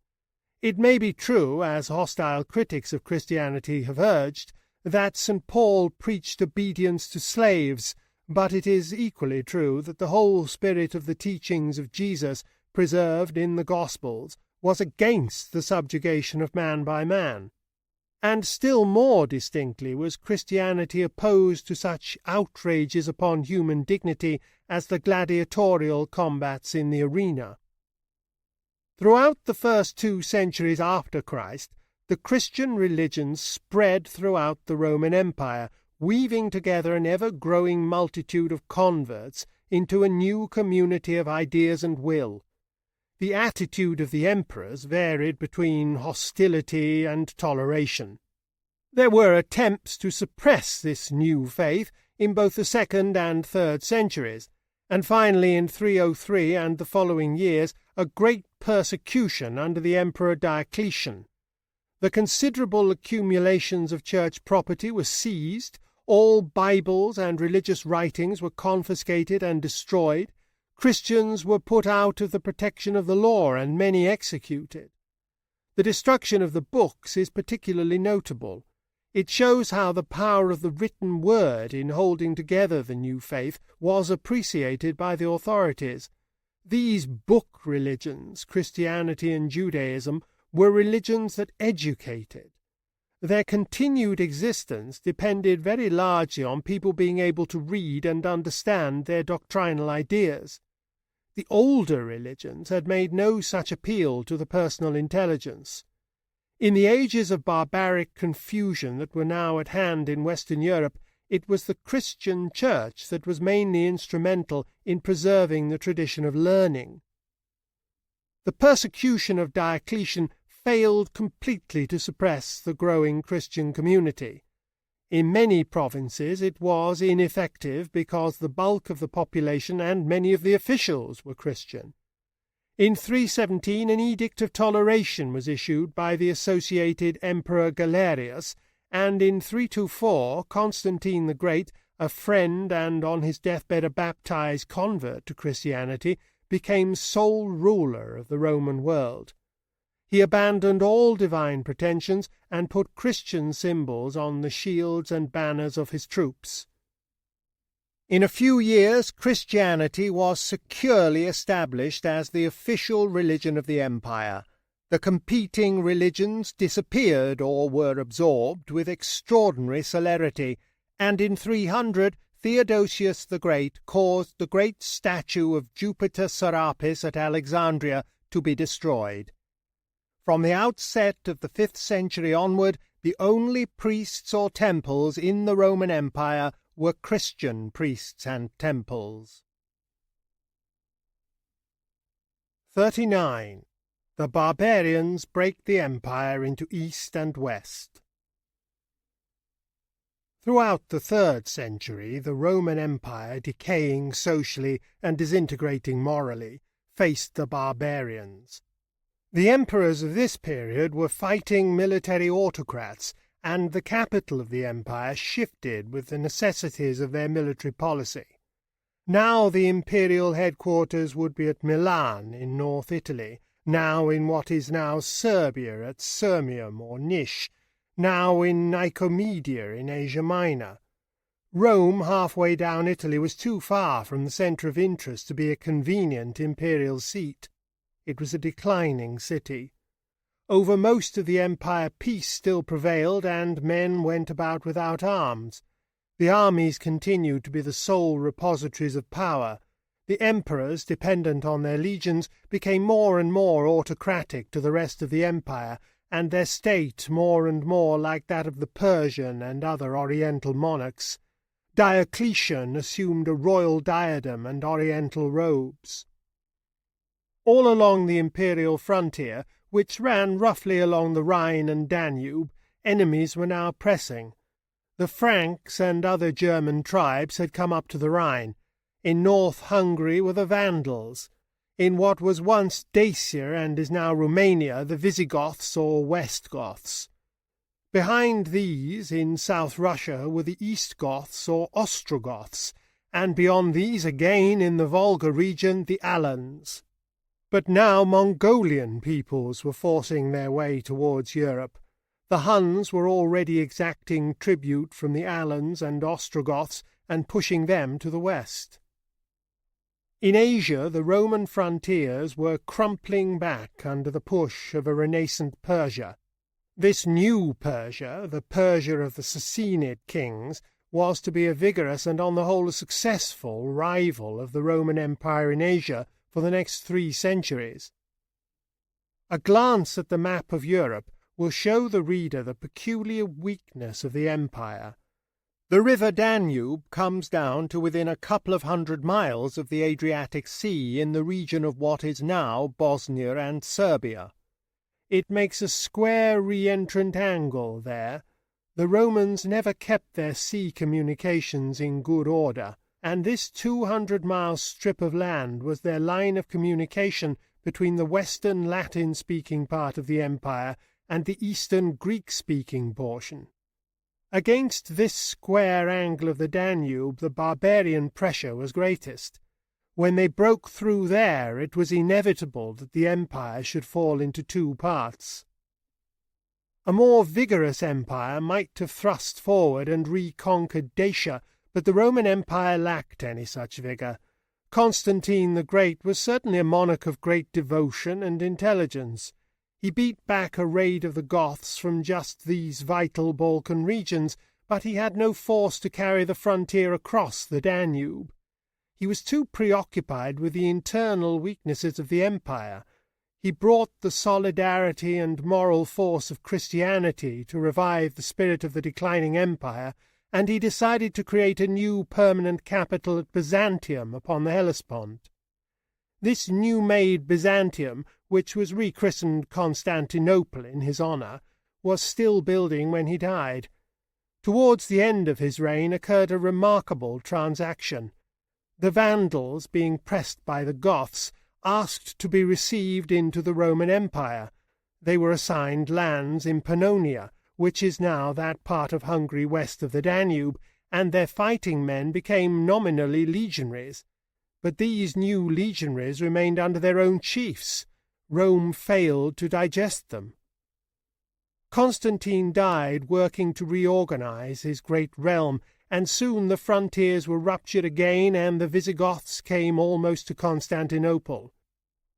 It may be true, as hostile critics of Christianity have urged, that St. Paul preached obedience to slaves, but it is equally true that the whole spirit of the teachings of Jesus, preserved in the Gospels, was against the subjugation of man by man. And still more distinctly was Christianity opposed to such outrages upon human dignity as the gladiatorial combats in the arena. Throughout the first 2 centuries after Christ, the Christian religion spread throughout the Roman Empire, weaving together an ever-growing multitude of converts into a new community of ideas and will. The attitude of the emperors varied between hostility and toleration. There were attempts to suppress this new faith in both the 2nd and 3rd centuries, and finally in 303 and the following years a great persecution under the Emperor Diocletian. The considerable accumulations of church property were seized, all Bibles and religious writings were confiscated and destroyed, Christians were put out of the protection of the law and many executed. The destruction of the books is particularly notable. It shows how the power of the written word in holding together the new faith was appreciated by the authorities. These book religions, Christianity and Judaism, were religions that educated. Their continued existence depended very largely on people being able to read and understand their doctrinal ideas. The older religions had made no such appeal to the personal intelligence. In the ages of barbaric confusion that were now at hand in Western Europe, it was the Christian Church that was mainly instrumental in preserving the tradition of learning. The persecution of Diocletian failed completely to suppress the growing Christian community. In many provinces it was ineffective because the bulk of the population and many of the officials were Christian. In 317 an edict of toleration was issued by the associated Emperor Galerius, and in 324 Constantine the Great, a friend and on his deathbed a baptized convert to Christianity, became sole ruler of the Roman world. He abandoned all divine pretensions and put Christian symbols on the shields and banners of his troops. In a few years Christianity was securely established as the official religion of the empire. The competing religions disappeared or were absorbed with extraordinary celerity, and in 300 Theodosius the Great caused the great statue of Jupiter Serapis at Alexandria to be destroyed. From the outset of the 5th century onward, the only priests or temples in the Roman Empire were Christian priests and temples. 39. The barbarians break the empire into east and west. Throughout the 3rd century, the Roman Empire, decaying socially and disintegrating morally, faced the barbarians. The emperors of this period were fighting military autocrats, and the capital of the empire shifted with the necessities of their military policy. Now the imperial headquarters would be at Milan in North Italy, now in what is now Serbia at Sirmium or Nish, now in Nicomedia in Asia Minor. Rome, halfway down Italy, was too far from the centre of interest to be a convenient imperial seat. It was a declining city. Over most of the empire peace still prevailed, and men went about without arms. The armies continued to be the sole repositories of power. The emperors, dependent on their legions, became more and more autocratic to the rest of the empire, and their state more and more like that of the Persian and other oriental monarchs. Diocletian assumed a royal diadem and oriental robes. All along the imperial frontier, which ran roughly along the Rhine and Danube, enemies were now pressing. The Franks and other German tribes had come up to the Rhine. In North Hungary were the Vandals. In what was once Dacia and is now Romania, the Visigoths or West Goths. Behind these, in South Russia, were the East Goths or Ostrogoths, and beyond these again, in the Volga region, the Alans. But now Mongolian peoples were forcing their way towards Europe. The Huns were already exacting tribute from the Alans and Ostrogoths and pushing them to the west. In Asia, the Roman frontiers were crumpling back under the push of a renascent Persia. This new Persia, the Persia of the Sassanid kings, was to be a vigorous and on the whole a successful rival of the Roman Empire in Asia for the next 3 centuries. A glance at the map of Europe will show the reader the peculiar weakness of the empire. The river Danube comes down to within a couple of 100 miles of the Adriatic Sea in the region of what is now Bosnia and Serbia. It makes a square re-entrant angle there. The Romans never kept their sea communications in good order, and this 200-mile strip of land was their line of communication between the western Latin-speaking part of the empire and the eastern Greek-speaking portion. Against this square angle of the Danube the barbarian pressure was greatest. When they broke through there, it was inevitable that the empire should fall into 2 parts. A more vigorous empire might have thrust forward and reconquered Dacia, but the Roman Empire lacked any such vigour. Constantine the Great was certainly a monarch of great devotion and intelligence. He beat back a raid of the Goths from just these vital Balkan regions, but he had no force to carry the frontier across the Danube. He was too preoccupied with the internal weaknesses of the empire. He brought the solidarity and moral force of Christianity to revive the spirit of the declining empire, and he decided to create a new permanent capital at Byzantium upon the Hellespont. This new-made Byzantium, which was rechristened Constantinople in his honour, was still building when he died. Towards the end of his reign occurred a remarkable transaction. The Vandals, being pressed by the Goths, asked to be received into the Roman Empire. They were assigned lands in Pannonia, which is now that part of Hungary west of the Danube, and their fighting men became nominally legionaries. But these new legionaries remained under their own chiefs. Rome failed to digest them. Constantine died working to reorganize his great realm, and soon the frontiers were ruptured again and the Visigoths came almost to Constantinople.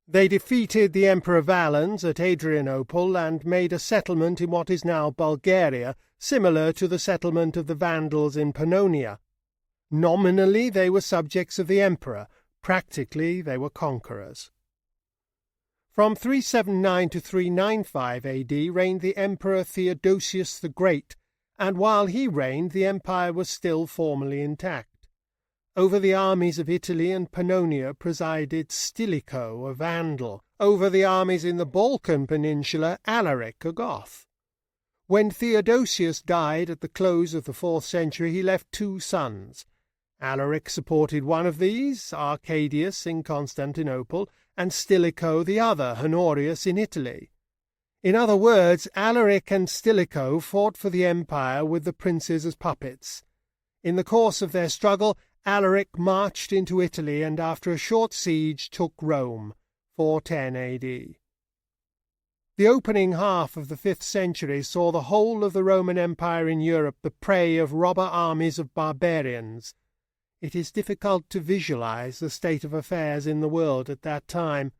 They defeated the Emperor Valens at Adrianople and made a settlement in what is now Bulgaria, similar to the settlement of the Vandals in Pannonia. Nominally they were subjects of the emperor, practically they were conquerors. From 379 to 395 A.D. reigned the Emperor Theodosius the Great, and while he reigned the empire was still formally intact. Over the armies of Italy and Pannonia presided Stilicho, a Vandal, over the armies in the Balkan Peninsula Alaric, a Goth. When Theodosius died at the close of the 4th century, he left 2 sons. Alaric supported one of these, Arcadius in Constantinople, and Stilicho the other, Honorius in Italy. In other words, Alaric and Stilicho fought for the empire with the princes as puppets. In the course of their struggle, Alaric marched into Italy and after a short siege took Rome, 410 AD. The opening half of the 5th century saw the whole of the Roman Empire in Europe the prey of robber armies of barbarians. It is difficult to visualize the state of affairs in the world at that time.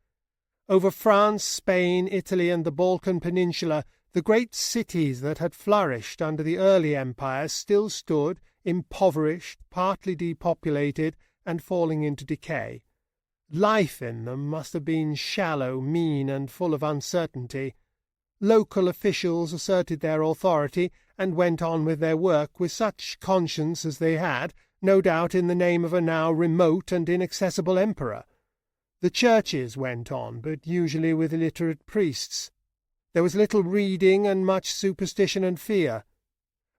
Over France, Spain, Italy, and the Balkan Peninsula, the great cities that had flourished under the early empire still stood, impoverished, partly depopulated, and falling into decay. Life in them must have been shallow, mean, and full of uncertainty. Local officials asserted their authority and went on with their work with such conscience as they had, no doubt in the name of a now remote and inaccessible emperor. The churches went on, but usually with illiterate priests. There was little reading and much superstition and fear.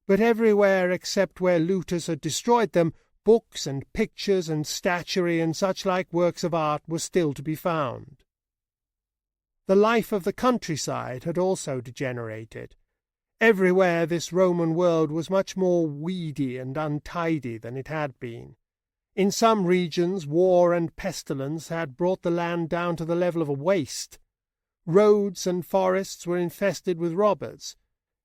But everywhere except where looters had destroyed them, books and pictures and statuary and such-like works of art were still to be found. The life of the countryside had also degenerated. Everywhere this Roman world was much more weedy and untidy than it had been. In some regions war and pestilence had brought the land down to the level of a waste. Roads and forests were infested with robbers.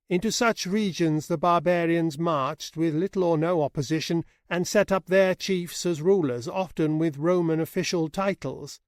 Into such regions the barbarians marched with little or no opposition and set up their chiefs as rulers, often with Roman official titles.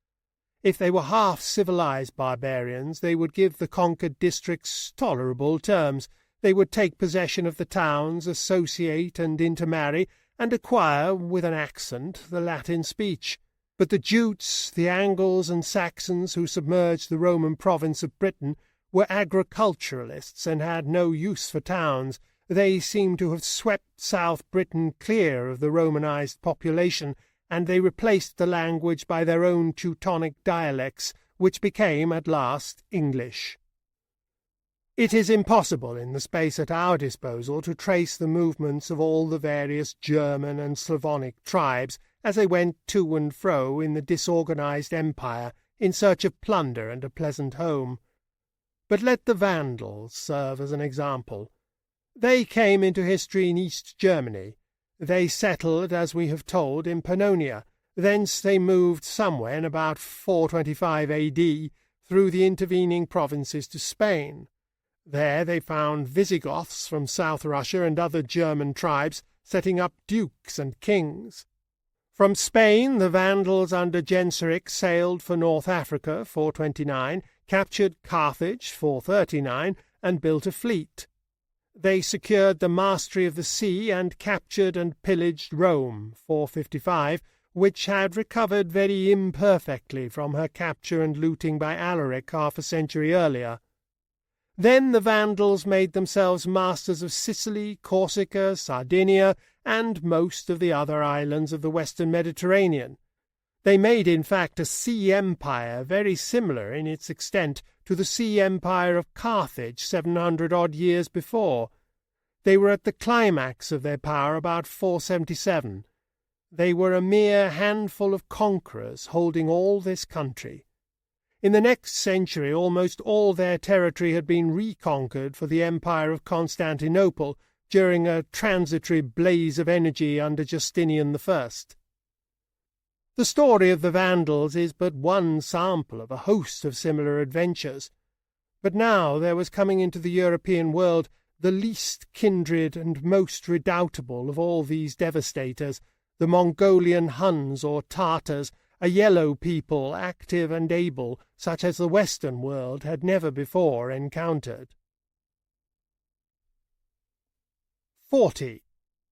If they were half-civilized barbarians, they would give the conquered districts tolerable terms. They would take possession of the towns, associate and intermarry, and acquire, with an accent, the Latin speech. But the Jutes, the Angles and Saxons who submerged the Roman province of Britain were agriculturalists and had no use for towns. They seem to have swept South Britain clear of the Romanized population, and they replaced the language by their own Teutonic dialects, which became at last English. It is impossible in the space at our disposal to trace the movements of all the various German and Slavonic tribes as they went to and fro in the disorganized empire in search of plunder and a pleasant home. But let the Vandals serve as an example. They came into history in East Germany. They settled, as we have told, in Pannonia. Thence they moved somewhere in about 425 AD through the intervening provinces to Spain. There they found Visigoths from South Russia and other German tribes setting up dukes and kings. From Spain the Vandals under Genseric sailed for North Africa, 429, captured Carthage, 439, and built a fleet. They secured the mastery of the sea and captured and pillaged Rome, 455, which had recovered very imperfectly from her capture and looting by Alaric half a century earlier. Then the Vandals made themselves masters of Sicily, Corsica, Sardinia, and most of the other islands of the western Mediterranean. They made, in fact, a sea empire very similar in its extent to the sea empire of Carthage 700-odd years before. They were at the climax of their power about 477. They were a mere handful of conquerors holding all this country. In the next century almost all their territory had been reconquered for the empire of Constantinople during a transitory blaze of energy under Justinian I. The story of the Vandals is but one sample of a host of similar adventures. But now there was coming into the European world the least kindred and most redoubtable of all these devastators, the Mongolian Huns or Tartars, a yellow people, active and able, such as the Western world had never before encountered. 40.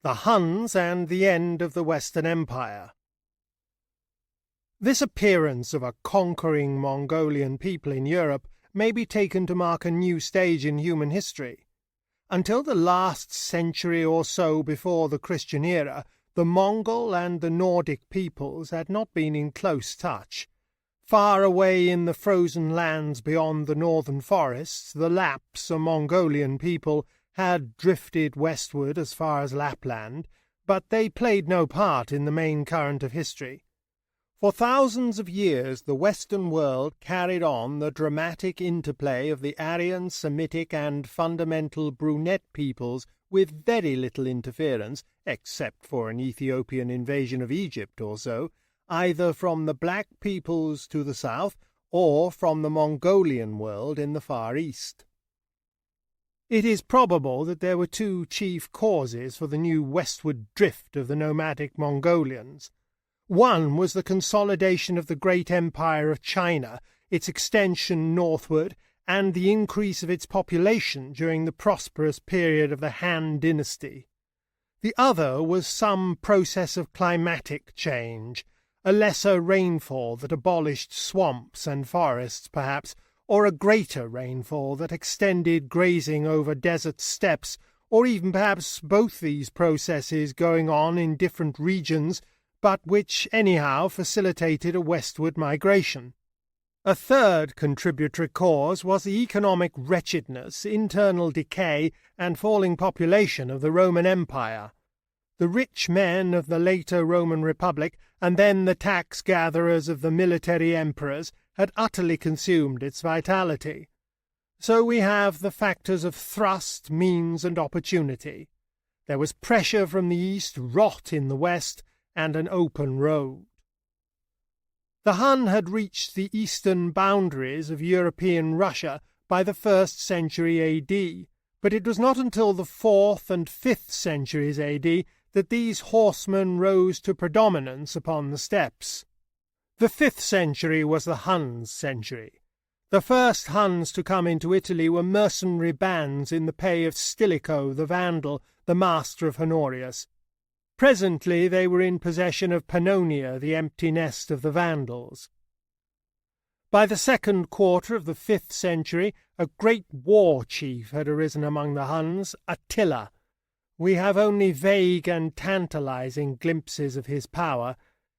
The Huns and the End of the Western Empire. This appearance of a conquering Mongolian people in Europe may be taken to mark a new stage in human history. Until the last century or so before the Christian era, the Mongol and the Nordic peoples had not been in close touch. Far away in the frozen lands beyond the northern forests, the Lapps, a Mongolian people, had drifted westward as far as Lapland, but they played no part in the main current of history. For thousands of years the Western world carried on the dramatic interplay of the Aryan, Semitic, and fundamental brunette peoples with very little interference, except for an Ethiopian invasion of Egypt or so, either from the black peoples to the south or from the Mongolian world in the Far East. It is probable that there were two chief causes for the new westward drift of the nomadic Mongolians. One was the consolidation of the great empire of China, its extension northward, and the increase of its population during the prosperous period of the Han dynasty. The other was some process of climatic change, a lesser rainfall that abolished swamps and forests, perhaps, or a greater rainfall that extended grazing over desert steppes, or even perhaps both these processes going on in different regions, but which anyhow facilitated a westward migration. A third contributory cause was the economic wretchedness, internal decay, and falling population of the Roman Empire. The rich men of the later Roman Republic, and then the tax-gatherers of the military emperors, had utterly consumed its vitality. So we have the factors of thrust, means, and opportunity. There was pressure from the east, rot in the west, and an open road. The Hun had reached the eastern boundaries of European Russia by the 1st century A.D., but it was not until the 4th and 5th centuries A.D. that these horsemen rose to predominance upon the steppes. The 5th century was the Huns' century. The first Huns to come into Italy were mercenary bands in the pay of Stilicho the Vandal, the master of Honorius. Presently they were in possession of Pannonia, the empty nest of the Vandals. By the second quarter of the 5th century, a great war chief had arisen among the Huns, Attila. We have only vague and tantalizing glimpses of his power.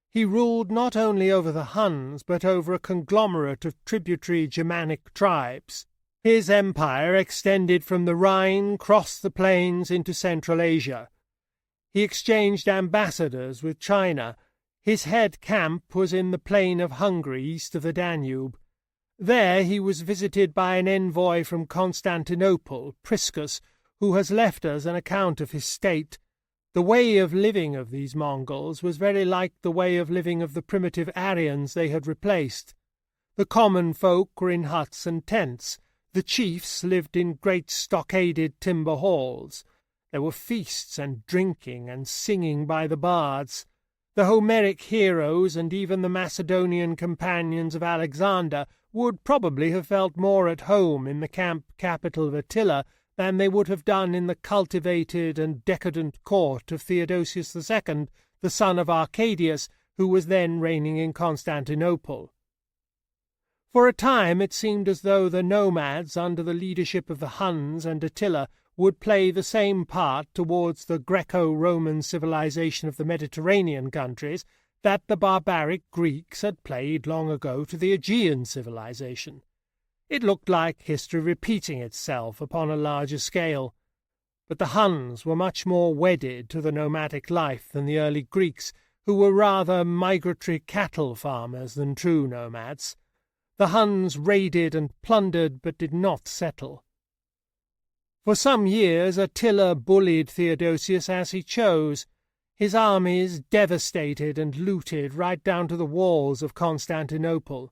He ruled not only over the Huns, but over a conglomerate of tributary Germanic tribes. His empire extended from the Rhine, crossed the plains into Central Asia. He exchanged ambassadors with China. His head camp was in the plain of Hungary, east of the Danube. There he was visited by an envoy from Constantinople, Priscus, who has left us an account of his state. The way of living of these Mongols was very like the way of living of the primitive Aryans they had replaced. The common folk were in huts and tents. The chiefs lived in great stockaded timber halls. There were feasts and drinking and singing by the bards. The Homeric heroes and even the Macedonian companions of Alexander would probably have felt more at home in the camp capital of Attila than they would have done in the cultivated and decadent court of Theodosius II, the son of Arcadius, who was then reigning in Constantinople. For a time it seemed as though the nomads, under the leadership of the Huns and Attila, would play the same part towards the Greco-Roman civilization of the Mediterranean countries that the barbaric Greeks had played long ago to the Aegean civilization. It looked like history repeating itself upon a larger scale. But the Huns were much more wedded to the nomadic life than the early Greeks, who were rather migratory cattle farmers than true nomads. The Huns raided and plundered, but did not settle. For some years Attila bullied Theodosius as he chose. His armies devastated and looted right down to the walls of Constantinople.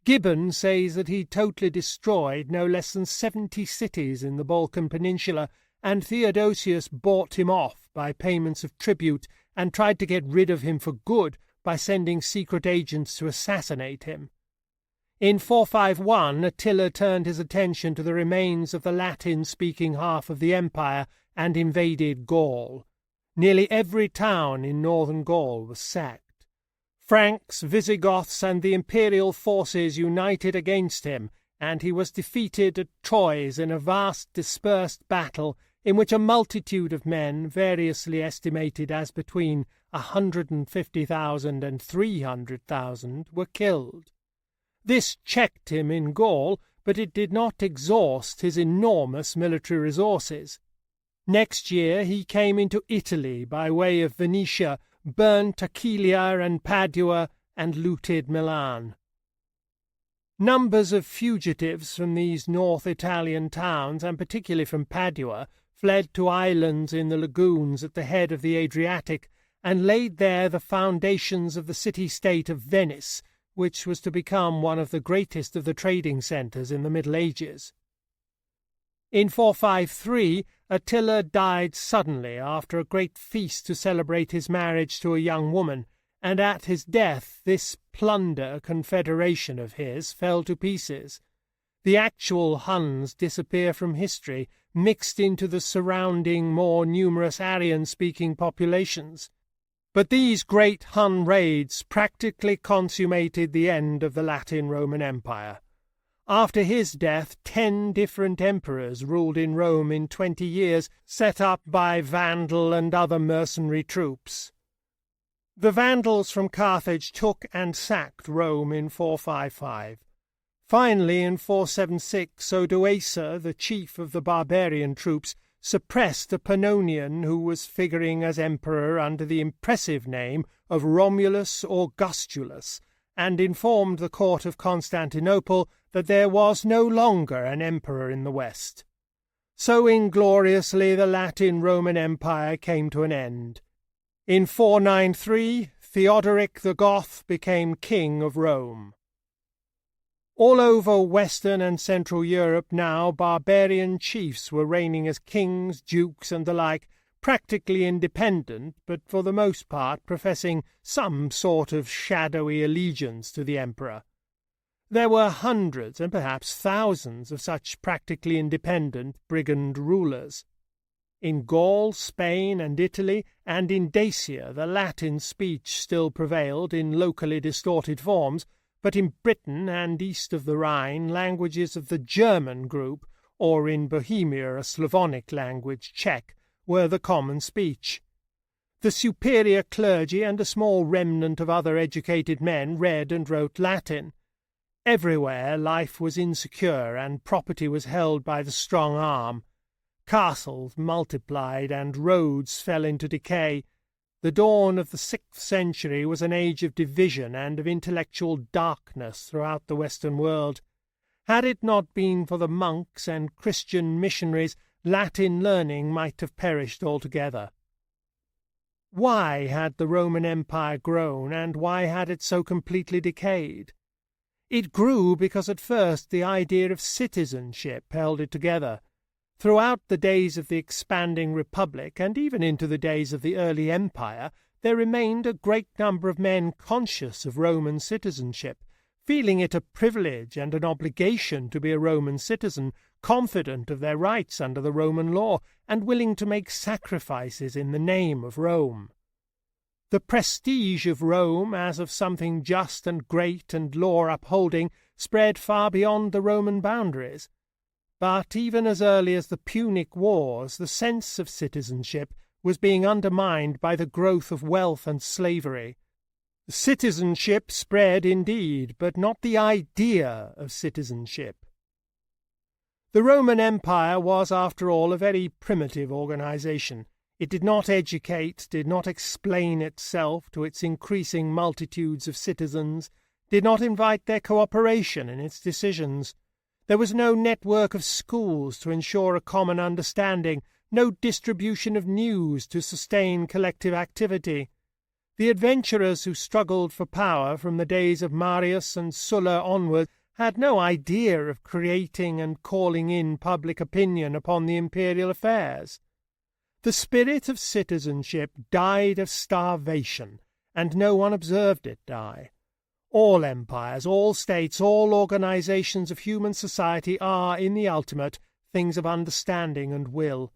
Gibbon says that he totally destroyed no less than 70 cities in the Balkan Peninsula, and Theodosius bought him off by payments of tribute and tried to get rid of him for good by sending secret agents to assassinate him. In 451 Attila turned his attention to the remains of the Latin-speaking half of the empire and invaded Gaul. Nearly every town in northern Gaul was sacked. Franks, Visigoths, and the imperial forces united against him, and he was defeated at Troyes in a vast dispersed battle in which a multitude of men, variously estimated as between 150,000 and 300,000, were killed. This checked him in Gaul, but it did not exhaust his enormous military resources. Next year he came into Italy by way of Venetia, burnt Aquileia and Padua, and looted Milan. Numbers of fugitives from these North Italian towns, and particularly from Padua, fled to islands in the lagoons at the head of the Adriatic, and laid there the foundations of the city-state of Venice, which was to become one of the greatest of the trading centres in the Middle Ages. In 453, Attila died suddenly after a great feast to celebrate his marriage to a young woman, and at his death this plunder confederation of his fell to pieces. The actual Huns disappear from history, mixed into the surrounding more numerous Aryan-speaking populations. But these great Hun raids practically consummated the end of the Latin Roman Empire. After his death, 10 different emperors ruled in Rome in 20 years, set up by Vandal and other mercenary troops. The Vandals from Carthage took and sacked Rome in 455. Finally, in 476, Odoacer, the chief of the barbarian troops, suppressed a Pannonian who was figuring as emperor under the impressive name of Romulus Augustulus, and informed the court of Constantinople that there was no longer an emperor in the West. So ingloriously the Latin Roman Empire came to an end. In 493, Theodoric the Goth became king of Rome. All over Western and Central Europe now barbarian chiefs were reigning as kings, dukes, and the like, practically independent, but for the most part professing some sort of shadowy allegiance to the emperor. There were hundreds and perhaps thousands of such practically independent brigand rulers. In Gaul, Spain, and Italy, and in Dacia the Latin speech still prevailed in locally distorted forms, but in Britain and east of the Rhine languages of the German group, or in Bohemia a Slavonic language, Czech, were the common speech. The superior clergy and a small remnant of other educated men read and wrote Latin. Everywhere life was insecure and property was held by the strong arm. Castles multiplied and roads fell into decay. The dawn of the 6th century was an age of division and of intellectual darkness throughout the Western world. Had it not been for the monks and Christian missionaries, Latin learning might have perished altogether. Why had the Roman Empire grown, and why had it so completely decayed? It grew because at first the idea of citizenship held it together. Throughout the days of the expanding Republic, and even into the days of the early Empire, there remained a great number of men conscious of Roman citizenship, feeling it a privilege and an obligation to be a Roman citizen, confident of their rights under the Roman law, and willing to make sacrifices in the name of Rome. The prestige of Rome, as of something just and great and law-upholding, spread far beyond the Roman boundaries. But even as early as the Punic Wars, the sense of citizenship was being undermined by the growth of wealth and slavery. Citizenship spread indeed, but not the idea of citizenship. The Roman Empire was, after all, a very primitive organization. It did not educate, did not explain itself to its increasing multitudes of citizens, did not invite their cooperation in its decisions. There was no network of schools to ensure a common understanding, no distribution of news to sustain collective activity. The adventurers who struggled for power from the days of Marius and Sulla onward had no idea of creating and calling in public opinion upon the imperial affairs. The spirit of citizenship died of starvation, and no one observed it die. All empires, all states, all organizations of human society are, in the ultimate, things of understanding and will.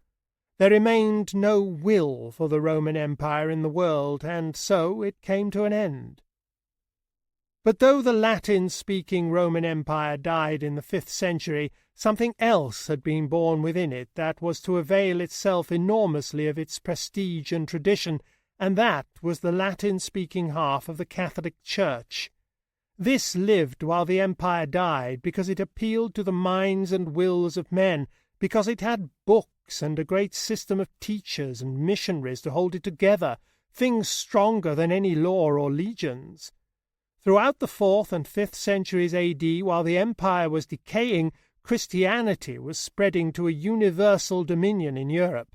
There remained no will for the Roman Empire in the world, and so it came to an end. But though the Latin-speaking Roman Empire died in the 5th century, something else had been born within it that was to avail itself enormously of its prestige and tradition, and that was the Latin-speaking half of the Catholic Church. This lived while the empire died because it appealed to the minds and wills of men, because it had books and a great system of teachers and missionaries to hold it together, things stronger than any law or legions. Throughout the 4th and 5th centuries A.D., while the empire was decaying, Christianity was spreading to a universal dominion in Europe.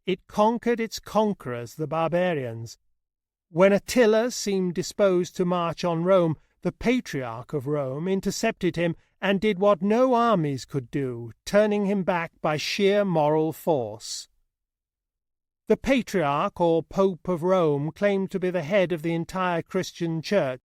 It conquered its conquerors, the barbarians. When Attila seemed disposed to march on Rome, the Patriarch of Rome intercepted him and did what no armies could do, turning him back by sheer moral force. The Patriarch or Pope of Rome claimed to be the head of the entire Christian Church,